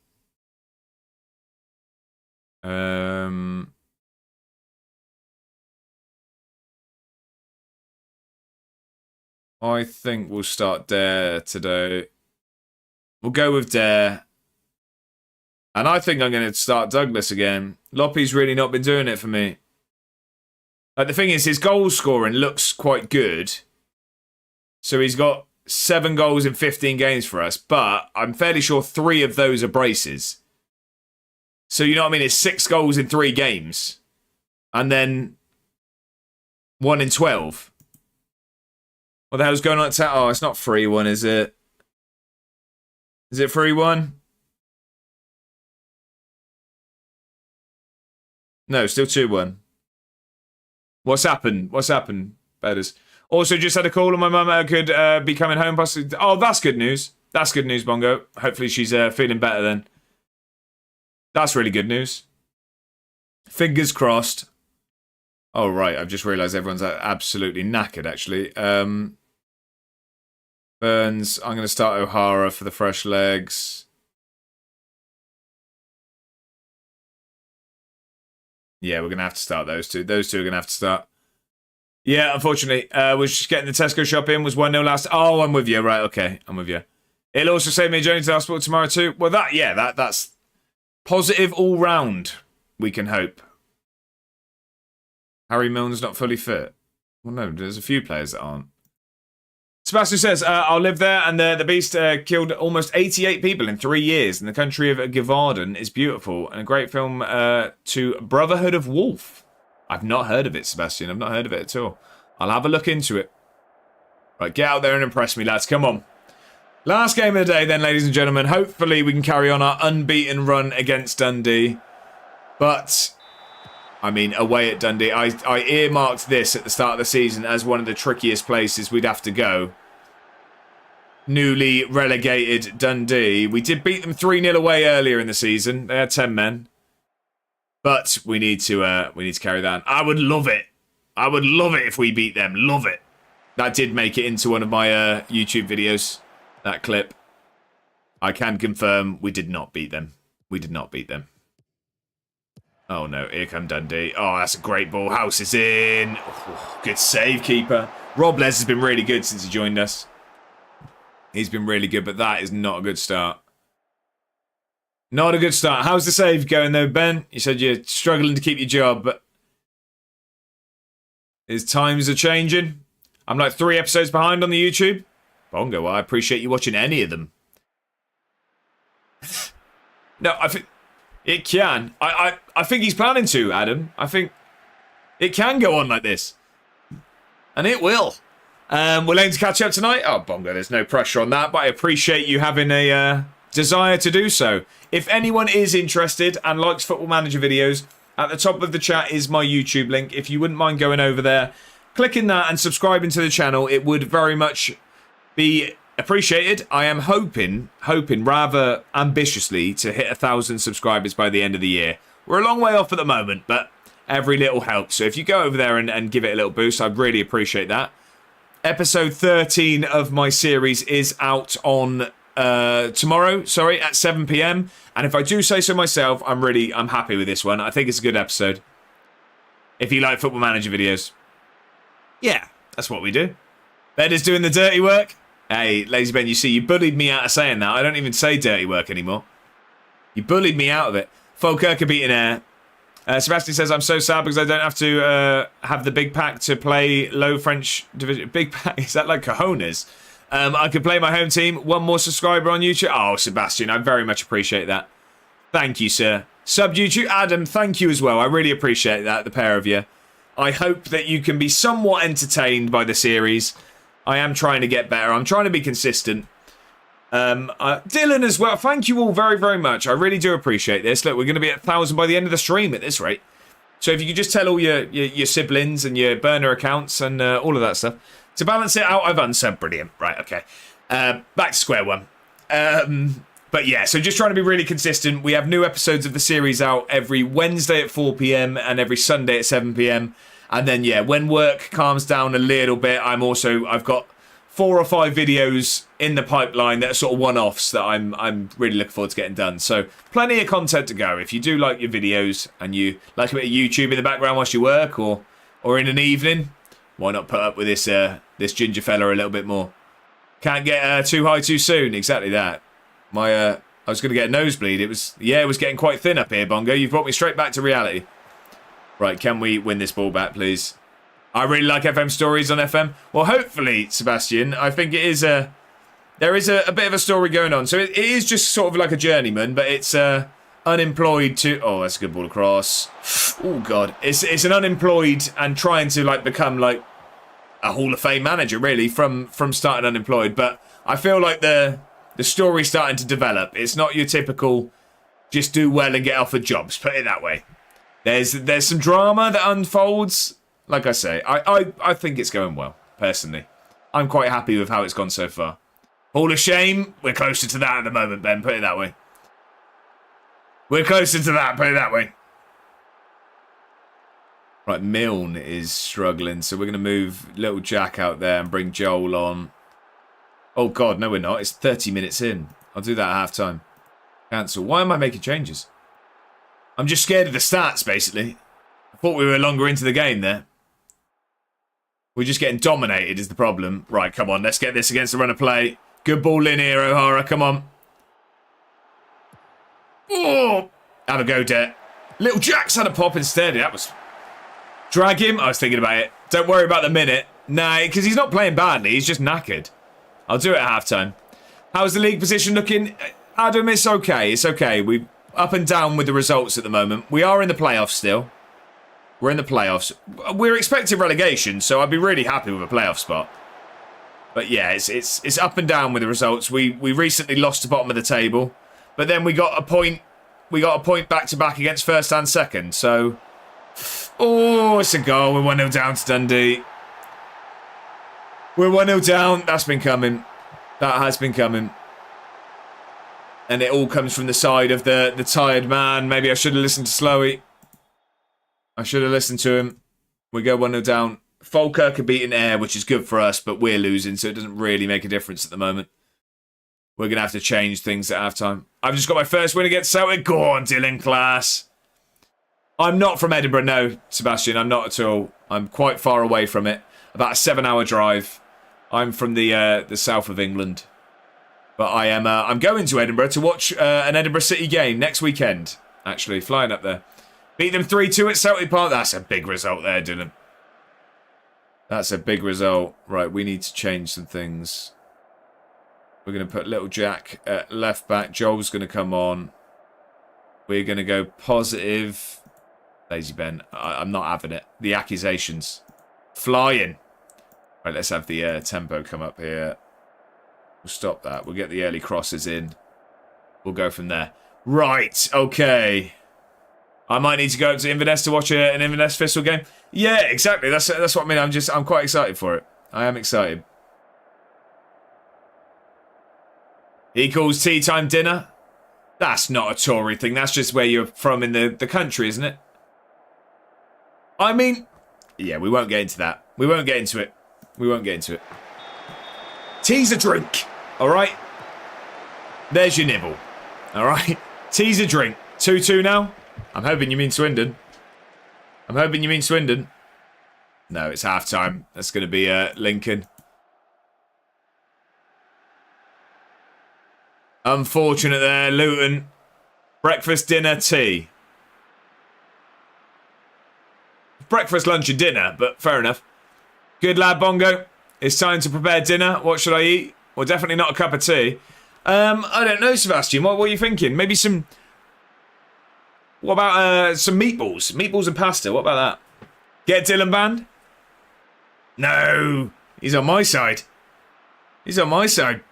I think we'll start Dare today. We'll go with Dare. And I think I'm going to start Douglas again. Loppy's really not been doing it for me. Like, the thing is, his goal scoring looks quite good. So he's got 7 goals in 15 games for us. But I'm fairly sure 3 of those are braces. So, you know what I mean? It's 6 goals in 3 games. And then 1 in 12. What the hell's going on at that? Oh, it's not 3-1, is it? Is it 3-1? No, still 2-1. What's happened? What's happened, Bedders? Also, just had a call on my mum could be coming home. Possibly. Oh, that's good news. That's good news, Bongo. Hopefully she's feeling better then. That's really good news. Fingers crossed. Oh, right. I've just realised everyone's absolutely knackered, actually. Burns. I'm going to start O'Hara for the fresh legs. Yeah, we're going to have to start those two. Those two are going to have to start. Yeah, unfortunately. We're just getting the Tesco shop in. Was 1-0 last. Oh, I'm with you. Right, okay. I'm with you. It'll also save me a journey to the hospital tomorrow too. Well, that's positive all round, we can hope. Harry Milne's not fully fit. Well, no, there's a few players that aren't. Sebastian says, I'll live there, and the beast killed almost 88 people in 3 years, and the country of Givorden is beautiful, and a great film to Brotherhood of Wolf. I've not heard of it, Sebastian. I've not heard of it at all. I'll have a look into it. Right, get out there and impress me, lads. Come on. Last game of the day, then, ladies and gentlemen. Hopefully, we can carry on our unbeaten run against Dundee. But, I mean, away at Dundee. I earmarked this at the start of the season as one of the trickiest places we'd have to go. Newly relegated Dundee. We did beat them 3-0 away earlier in the season. They had 10 men. But we need to carry that on. I would love it. I would love it if we beat them. Love it. That did make it into one of my YouTube videos. That clip. I can confirm we did not beat them. We did not beat them. Oh no, here come Dundee. Oh, that's a great ball. House is in. Oh, good save, keeper. Rob Les has been really good since he joined us. He's been really good, but that is not a good start. Not a good start. How's the save going though, Ben? You said you're struggling to keep your job, but his times are changing. I'm like 3 episodes behind on the YouTube. Bongo, well, I appreciate you watching any of them. No, I think it can. I think he's planning to, Adam. I think it can go on like this. And it will. We'll aim to catch up tonight. Oh, Bongo, there's no pressure on that, but I appreciate you having a desire to do so. If anyone is interested and likes Football Manager videos, at the top of the chat is my YouTube link. If you wouldn't mind going over there, clicking that and subscribing to the channel, it would very much be appreciated. I am hoping rather ambitiously to hit 1,000 subscribers by the end of the year. We're a long way off at the moment, but every little helps. So if you go over there and give it a little boost, I'd really appreciate that. Episode 13 of my series is out on tomorrow, at 7 PM. And if I do say so myself, I'm happy with this one. I think it's a good episode. If you like Football Manager videos. Yeah, that's what we do. Ben is doing the dirty work. Hey, Lazy Ben, you see, you bullied me out of saying that. I don't even say dirty work anymore. You bullied me out of it. Falkirk beating air. Sebastian says, I'm so sad because I don't have to have the big pack to play low French division. Big pack? Is that like cojones? I could play my home team. One more subscriber on YouTube. Oh, Sebastian, I very much appreciate that. Thank you, sir. Sub YouTube. Adam, thank you as well. I really appreciate that, the pair of you. I hope that you can be somewhat entertained by the series. I am trying to get better. I'm trying to be consistent. Dylan as well. Thank you all very, very much. I really do appreciate this. Look, we're going to be at 1,000 by the end of the stream at this rate. So if you could just tell all your siblings and your burner accounts and all of that stuff. To balance it out, I've unsubbed. Brilliant. Right, okay. Back to square one. But yeah, so just trying to be really consistent. We have new episodes of the series out every Wednesday at 4 p.m. and every Sunday at 7 p.m. And then, yeah, when work calms down a little bit, I've got 4 or 5 videos in the pipeline that are sort of one-offs that I'm really looking forward to getting done. So plenty of content to go. If you do like your videos and you like a bit of YouTube in the background whilst you work or in an evening, why not put up with this ginger fella a little bit more? Can't get too high too soon. Exactly that. I was going to get a nosebleed. It was getting quite thin up here, Bongo. You've brought me straight back to reality. Right, can we win this ball back, please? I really like FM stories on FM. Well, hopefully, Sebastian, I think there is a bit of a story going on. So it is just sort of like a journeyman, but it's unemployed to... Oh, that's a good ball across. Oh, God. It's an unemployed and trying to like become like a Hall of Fame manager, really, from starting unemployed. But I feel like the story's starting to develop. It's not your typical just do well and get offered jobs, put it that way. There's some drama that unfolds. Like I say, I think it's going well, personally. I'm quite happy with how it's gone so far. Hall of Shame, we're closer to that at the moment, Ben, put it that way. We're closer to that, put it that way. Right, Milne is struggling, so we're going to move little Jack out there and bring Joel on. Oh, God, no, we're not. It's 30 minutes in. I'll do that at half-time. Cancel. Why am I making changes? I'm just scared of the stats, basically. I thought we were longer into the game there. We're just getting dominated is the problem. Right, come on. Let's get this against the run of play. Good ball in here, O'Hara. Come on. Oh! Have a go, Det. Little Jack's had a pop instead. That was... Drag him. I was thinking about it. Don't worry about the minute. Nah, because he's not playing badly. He's just knackered. I'll do it at half-time. How's the league position looking? Adam, it's okay. It's okay. We're up and down with the results at the moment. We are in the playoffs still. We're in the playoffs. We're expecting relegation, so I'd be really happy with a playoff spot. But yeah, it's up and down with the results. We recently lost the bottom of the table, but then we got a point. We got a point back-to-back against first and second. So, oh, it's a goal. We're 1-0 down to Dundee. We're 1-0 down. That's been coming. That has been coming. And it all comes from the side of the tired man. Maybe I should have listened to Slowey. I should have listened to him. We go 1-0 down. Falkirk are beating Ayr, which is good for us, but we're losing, so it doesn't really make a difference at the moment. We're going to have to change things at halftime. I've just got my first win against Celtic. Go on, Dylan, class. I'm not from Edinburgh, no, Sebastian. I'm not at all. I'm quite far away from it. About a 7-hour drive. I'm from the south of England. But I'm going to Edinburgh to watch an Edinburgh City game next weekend, actually, flying up there. Beat them 3-2 at Celtic Park. That's a big result there, Dylan. That's a big result. Right, we need to change some things. We're going to put little Jack at left back. Joel's going to come on. We're going to go positive. Lazy Ben. I'm not having it. The accusations. Flying. Right, let's have the tempo come up here. We'll stop that. We'll get the early crosses in. We'll go from there. Right, okay. I might need to go up to Inverness to watch an Inverness Thistle game. Yeah, exactly. That's what I mean. I'm quite excited for it. I am excited. He calls tea time dinner. That's not a Tory thing. That's just where you're from in the country, isn't it? I mean, yeah, we won't get into that. We won't get into it. We won't get into it. Tea's a drink. All right? There's your nibble. All right? Tea's a drink. 2-2 now. I'm hoping you mean Swindon. I'm hoping you mean Swindon. No, it's half-time. That's going to be Lincoln. Unfortunate there, Luton. Breakfast, dinner, tea. Breakfast, lunch and dinner, but fair enough. Good lad, Bongo. It's time to prepare dinner. What should I eat? Well, definitely not a cup of tea. I don't know, Sebastian. What are you thinking? Maybe some... What about some meatballs? Meatballs and pasta. What about that? Get Dylan banned? No. He's on my side. He's on my side.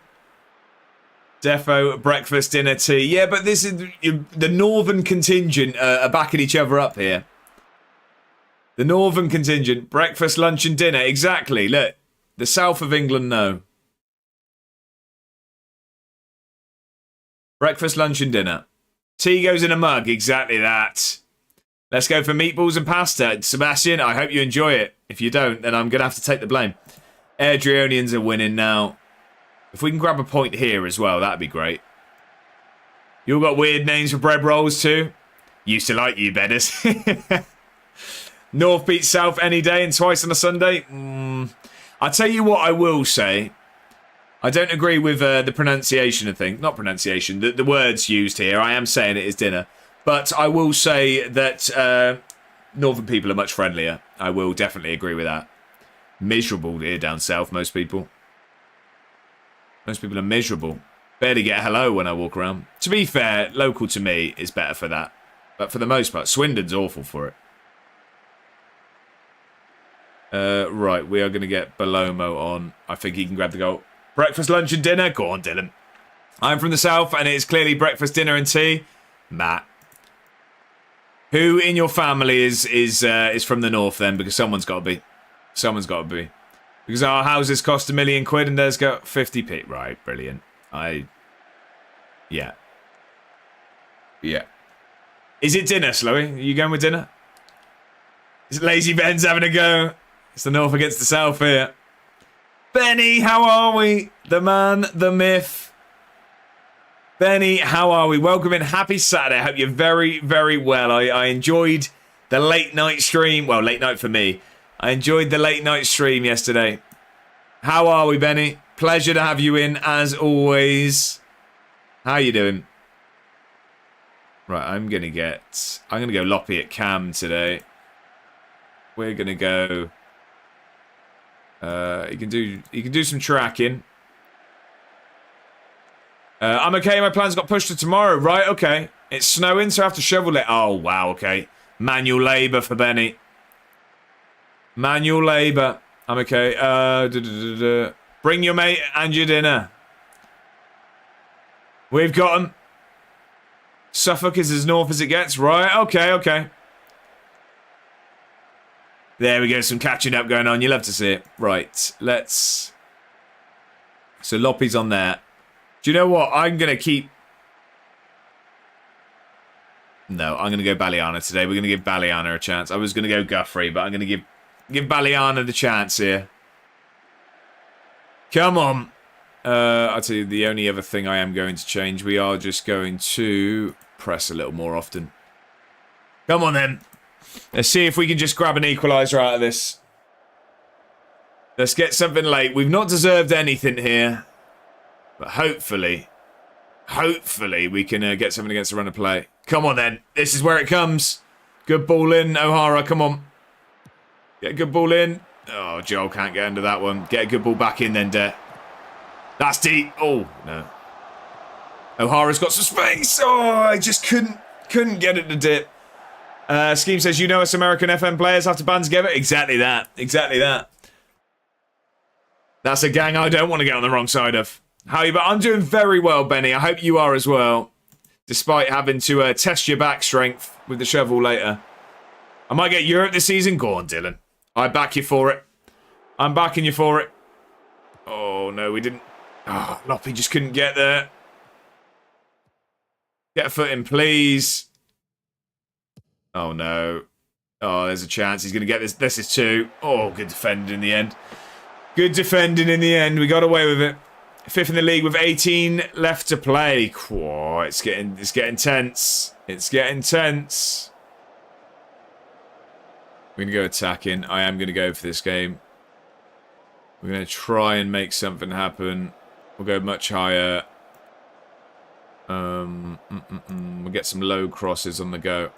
Defo, breakfast, dinner, tea. Yeah, but this is... The northern contingent are backing each other up here. The northern contingent. Breakfast, lunch and dinner. Exactly. Look. The south of England, no. Breakfast, lunch and dinner. Tea goes in a mug. Exactly that. Let's go for meatballs and pasta. Sebastian, I hope you enjoy it. If you don't, then I'm going to have to take the blame. Adrionians are winning now. If we can grab a point here as well, that'd be great. You all got weird names for bread rolls too? Used to like you, bedders. North beats South any day and twice on a Sunday? I'll tell you what I will say. I don't agree with the pronunciation of things. Not pronunciation, the words used here. I am saying it is dinner. But I will say that northern people are much friendlier. I will definitely agree with that. Miserable here down south, most people. Most people are miserable. Barely get a hello when I walk around. To be fair, local to me is better for that. But for the most part, Swindon's awful for it. Right, we are going to get Belomo on. I think he can grab the goal. Breakfast, lunch and dinner? Go on, Dylan. I'm from the south and it is clearly breakfast, dinner and tea. Matt. Who in your family is from the north then? Because someone's got to be. Someone's got to be. Because our houses cost £1 million and theirs got 50p. Right, brilliant. Yeah. Yeah. Is it dinner, Slowy? Are you going with dinner? Is Lazy Ben's having a go? It's the north against the south here. Benny, how are we? The man, the myth. Benny, how are we? Welcome in. Happy Saturday. I hope you're very, very well. I enjoyed the late night stream. Well, late night for me. I enjoyed the late night stream yesterday. How are we, Benny? Pleasure to have you in, as always. How you doing? Right, I'm going to go Loppy at Cam today. We're going to go... You can do some tracking. I'm okay. My plans got pushed to tomorrow. Right, okay. It's snowing, so I have to shovel it. Oh, wow, okay. Manual labour for Benny. Manual labour. I'm okay. Bring your mate and your dinner. We've got them. Suffolk is as north as it gets. Right, okay, okay. There we go, some catching up going on. You'll love to see it. Right, let's... So Loppy's on there. Do you know what? I'm going to keep... No, I'm going to go Balliana today. We're going to give Balliana a chance. I was going to go Guthrie, but I'm going to give Balliana the chance here. Come on. I'll tell you, the only other thing I am going to change, we are just going to press a little more often. Come on, then. Let's see if we can just grab an equaliser out of this. Let's get something late. We've not deserved anything here. But hopefully we can get something against the run of play. Come on, then. This is where it comes. Good ball in, O'Hara. Come on. Get a good ball in. Oh, Joel can't get under that one. Get a good ball back in then, De. That's deep. Oh, no. O'Hara's got some space. Oh, I just couldn't get it to dip. Scheme says, you know us American FM players have to band together? Exactly that. Exactly that. That's a gang I don't want to get on the wrong side of. How are you? But I'm doing very well, Benny. I hope you are as well. Despite having to test your back strength with the shovel later. I might get Europe this season. Go on, Dylan. I back you for it. I'm backing you for it. Oh, no, we didn't. Oh, Loppy just couldn't get there. Get a foot in, please. Oh, no. Oh, there's a chance. He's going to get this. This is 2. Oh, good defending in the end. Good defending in the end. We got away with it. 5th in the league with 18 left to play. Whoa, it's getting tense. It's getting tense. We're going to go attacking. I am going to go for this game. We're going to try and make something happen. We'll go much higher. We'll get some low crosses on the go.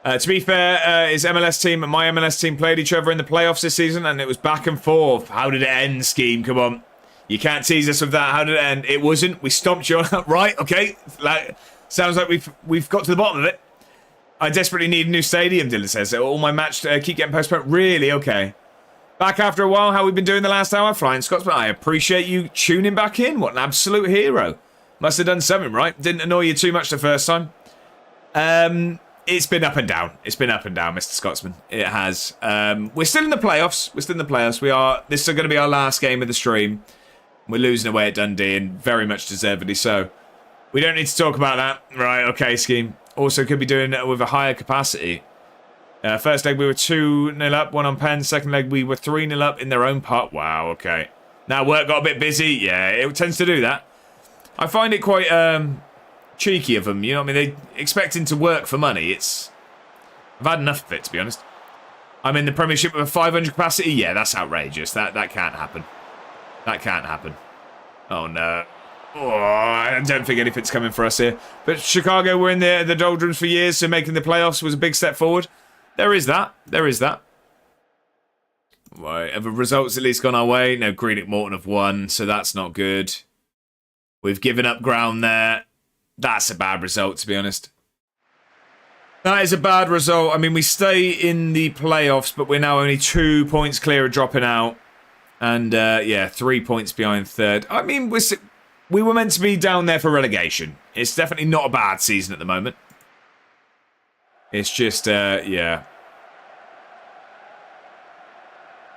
To be fair, my MLS team played each other in the playoffs this season, and it was back and forth. How did it end, Scheme? Come on. You can't tease us with that. How did it end? It wasn't. We stomped you on that. Right, okay. Sounds like we've got to the bottom of it. I desperately need a new stadium, Dylan says. All my match keep getting postponed. Really? Okay. Back after a while. How we been doing the last hour? Flying Scotsman. I appreciate you tuning back in. What an absolute hero. Must have done something right. Didn't annoy you too much the first time. It's been up and down. It's been up and down, Mr. Scotsman. It has. We're still in the playoffs. This is going to be our last game of the stream. We're losing away at Dundee, and very much deservedly so. We don't need to talk about that. Right, okay, Scheme. Also could be doing it with a higher capacity. First leg we were 2-0 up, 1 on pen. Second leg we were 3-0 up in their own part. Wow, okay. Now work got a bit busy. Yeah, it tends to do that. I find it quite cheeky of them, you know what I mean? They expecting to work for money. I've had enough of it, to be honest. I'm in the Premiership with a 500 capacity. Yeah, that's outrageous. That can't happen. That can't happen. Oh, no. Oh, I don't think anything's coming for us here. But Chicago were in the doldrums for years, so making the playoffs was a big step forward. There is that. There is that. Right, have the results at least gone our way? No, Greenock Morton have won, so that's not good. We've given up ground there. That's a bad result, to be honest. That is a bad result. I mean, we stay in the playoffs, but we're now only 2 points clear of dropping out. And, yeah, 3 points behind third. I mean, we were meant to be down there for relegation. It's definitely not a bad season at the moment. It's just, yeah.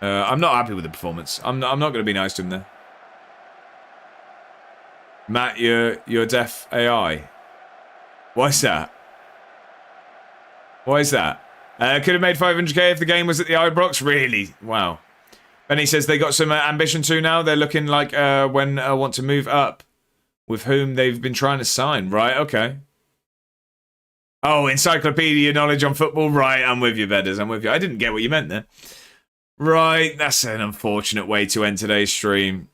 I'm not happy with the performance. I'm not going to be nice to him there. Matt, you're deaf AI. Why is that? Why is that? Could have made 500k if the game was at the Ibrox. Really? Wow. Benny says they got some ambition too now. They're looking like when want to move up. With whom they've been trying to sign. Right, okay. Oh, encyclopedia knowledge on football. Right, I'm with you, Bedders. I'm with you. I didn't get what you meant there. Right, that's an unfortunate way to end today's stream.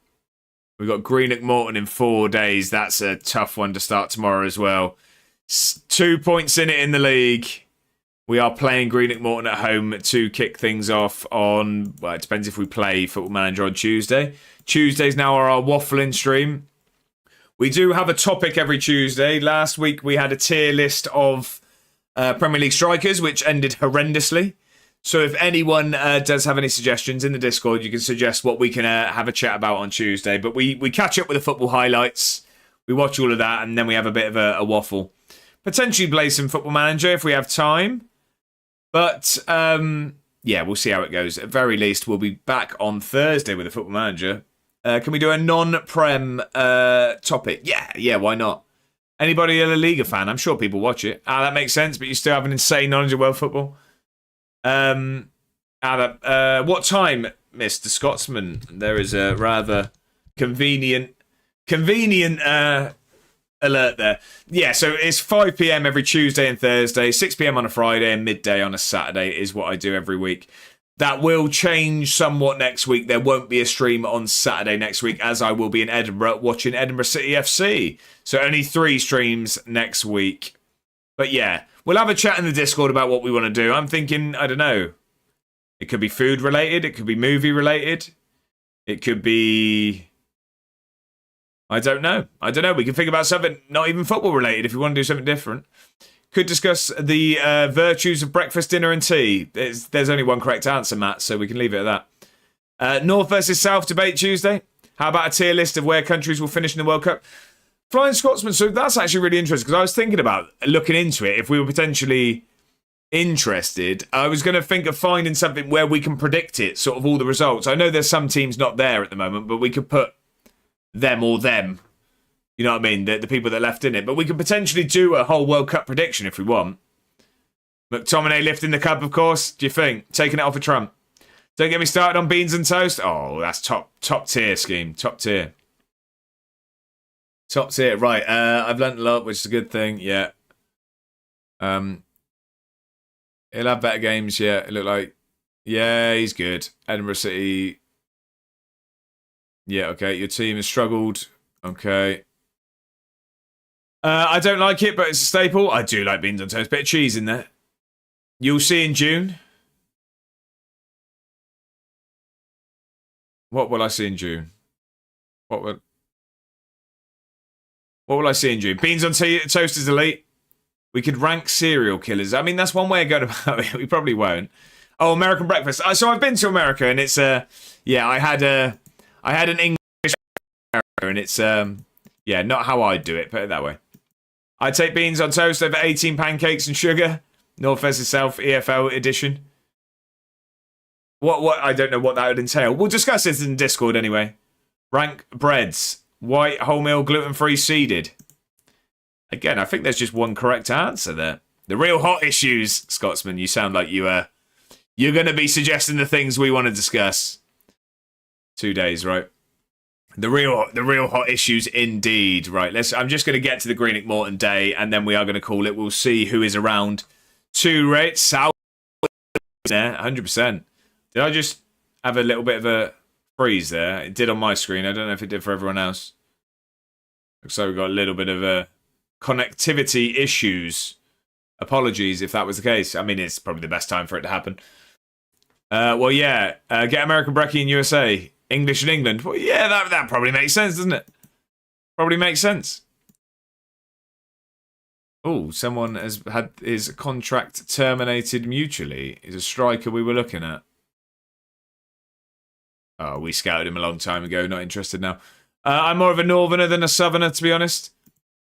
We've got Greenock Morton in 4 days. That's a tough one to start tomorrow as well. 2 points in it in the league. We are playing Greenock Morton at home to kick things off on... Well, it depends if we play Football Manager on Tuesday. Tuesdays now are our waffling stream. We do have a topic every Tuesday. Last week we had a tier list of Premier League strikers, which ended horrendously. So if anyone does have any suggestions in the Discord, you can suggest what we can have a chat about on Tuesday. But we catch up with the football highlights. We watch all of that, and then we have a bit of a waffle. Potentially play some Football Manager if we have time. But, yeah, we'll see how it goes. At very least, we'll be back on Thursday with a Football Manager. Can we do a non-Prem topic? Yeah, why not? Anybody a La Liga fan? I'm sure people watch it. That makes sense, but you still have an insane knowledge of world football. What time, Mr. Scotsman? There is a rather convenient alert there. Yeah, so it's 5 p.m. every Tuesday and Thursday, 6 p.m. on a Friday, and midday on a Saturday is what I do every week. That will change somewhat next week. There won't be a stream on Saturday next week, as I will be in Edinburgh watching Edinburgh City FC. So only 3 streams next week. But yeah, we'll have a chat in the Discord about what we want to do. I'm thinking, I don't know. It could be food related. It could be movie related. It could be... I don't know. We can think about something not even football related if we want to do something different. Could discuss the virtues of breakfast, dinner and tea. There's only one correct answer, Matt, so we can leave it at that. North versus South debate Tuesday. How about a tier list of where countries will finish in the World Cup? Flying Scotsman, so that's actually really interesting because I was thinking about looking into it. If we were potentially interested, I was going to think of finding something where we can predict it, sort of all the results. I know there's some teams not there at the moment, but we could put them or them. You know what I mean? The people that left in it. But we could potentially do a whole World Cup prediction if we want. McTominay lifting the cup, of course. Do you think? Taking it off of Trump. Don't get me started on beans and toast. Oh, that's top tier scheme. Top tier. Top tier. Right. I've learnt a lot, which is a good thing. Yeah. He'll have better games. Yeah. It looked like Yeah, he's good. Edinburgh City. Yeah, okay. Your team has struggled. Okay. I don't like it, but it's a staple. I do like beans on toast. Bit of cheese in there. You'll see in June. What will I see in June? What will I see in June? Beans on toast is elite. We could rank serial killers. I mean, that's one way of going about it. We probably won't. Oh, American breakfast. So I've been to America, and it's yeah, I had an English America, and it's yeah, not how I do it. Put it that way. I'd take beans on toast over 18 pancakes and sugar. North versus South EFL edition. What? I don't know what that would entail. We'll discuss this in Discord anyway. Rank breads. White, wholemeal, gluten-free, seeded. Again, I think there's just one correct answer there. The real hot issues, Scotsman. You sound like you're going to be suggesting the things we want to discuss. 2 days, right? The real hot issues indeed. Right, I'm just going to get to the Greenock Morton Day, and then we are going to call it. We'll see who is around to rate South there, 100%. Did I just have a little bit of a freeze there? It did on my screen. I don't know if it did for everyone else. Looks like we've got a little bit of connectivity issues. Apologies if that was the case. I mean, it's probably the best time for it to happen. Well, yeah. Get American brekkie in USA. English in England. Well, yeah, that probably makes sense, doesn't it? Probably makes sense. Oh, someone has had his contract terminated mutually. Is a striker we were looking at. Oh, we scouted him a long time ago. Not interested now. I'm more of a northerner than a southerner, to be honest.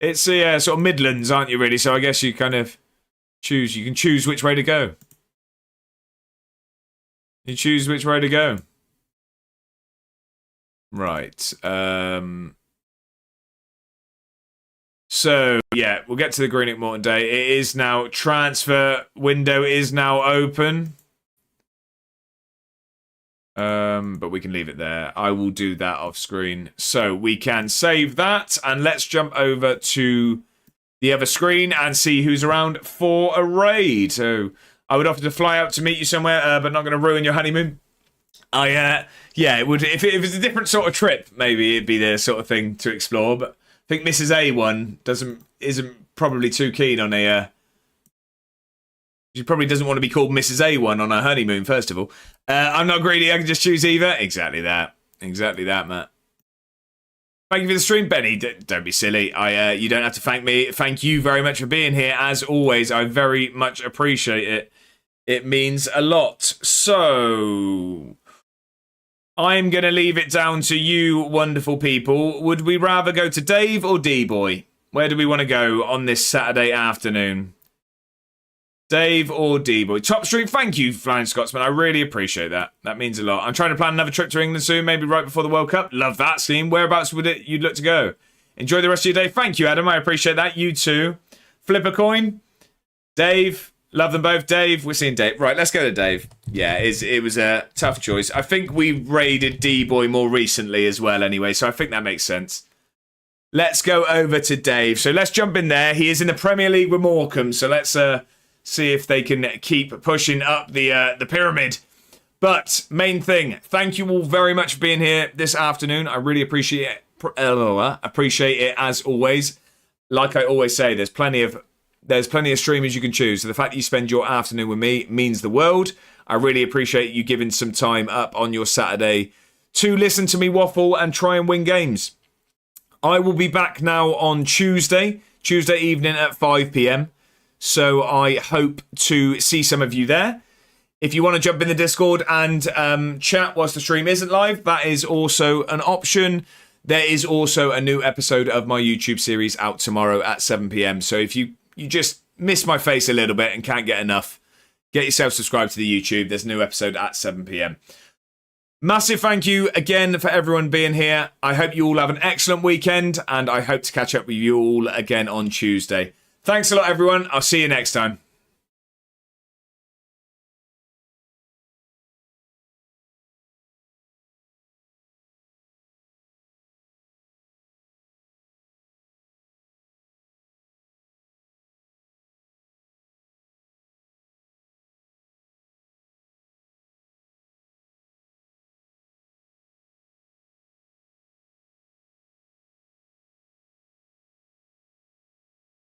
It's sort of Midlands, aren't you, really? So I guess you kind of choose. You can choose which way to go. You choose which way to go. Right. So, yeah, we'll get to the Greenock Morton Day. It is now, transfer window is now open. But we can leave it there. I will do that off screen. So we can save that, and let's jump over to the other screen and see who's around for a raid. So I would offer to fly out to meet you somewhere, but not going to ruin your honeymoon. Yeah, it would. If it was a different sort of trip, maybe it'd be the sort of thing to explore. But I think Mrs. A1 isn't probably too keen on a. She probably doesn't want to be called Mrs. A1 on her honeymoon. First of all, I'm not greedy. I can just choose either. Exactly that, Matt. Thank you for the stream, Benny. Don't be silly. You don't have to thank me. Thank you very much for being here. As always, I very much appreciate it. It means a lot. So I'm going to leave it down to you, wonderful people. Would we rather go to Dave or D-Boy? Where do we want to go on this Saturday afternoon? Dave or D-Boy? Top Street, thank you, Flying Scotsman. I really appreciate that. That means a lot. I'm trying to plan another trip to England soon, maybe right before the World Cup. Love that scheme. Whereabouts would you'd look to go? Enjoy the rest of your day. Thank you, Adam. I appreciate that. You too. Flip a coin. Dave. Love them both. Dave. We're seeing Dave. Right, let's go to Dave. Yeah, it was a tough choice. I think we raided D-Boy more recently as well anyway, so I think that makes sense. Let's go over to Dave. So let's jump in there. He is in the Premier League with Morecambe, so let's see if they can keep pushing up the pyramid. But main thing, thank you all very much for being here this afternoon. I really appreciate it as always. Like I always say, there's plenty of streamers you can choose. So the fact that you spend your afternoon with me means the world. I really appreciate you giving some time up on your Saturday to listen to me waffle and try and win games. I will be back now on Tuesday evening at 5 p.m. So I hope to see some of you there. If you want to jump in the Discord and chat whilst the stream isn't live, that is also an option. There is also a new episode of my YouTube series out tomorrow at 7 p.m. So if you just miss my face a little bit and can't get enough, get yourself subscribed to the YouTube. There's a new episode at 7 p.m. Massive thank you again for everyone being here. I hope you all have an excellent weekend, and I hope to catch up with you all again on Tuesday. Thanks a lot, everyone. I'll see you next time.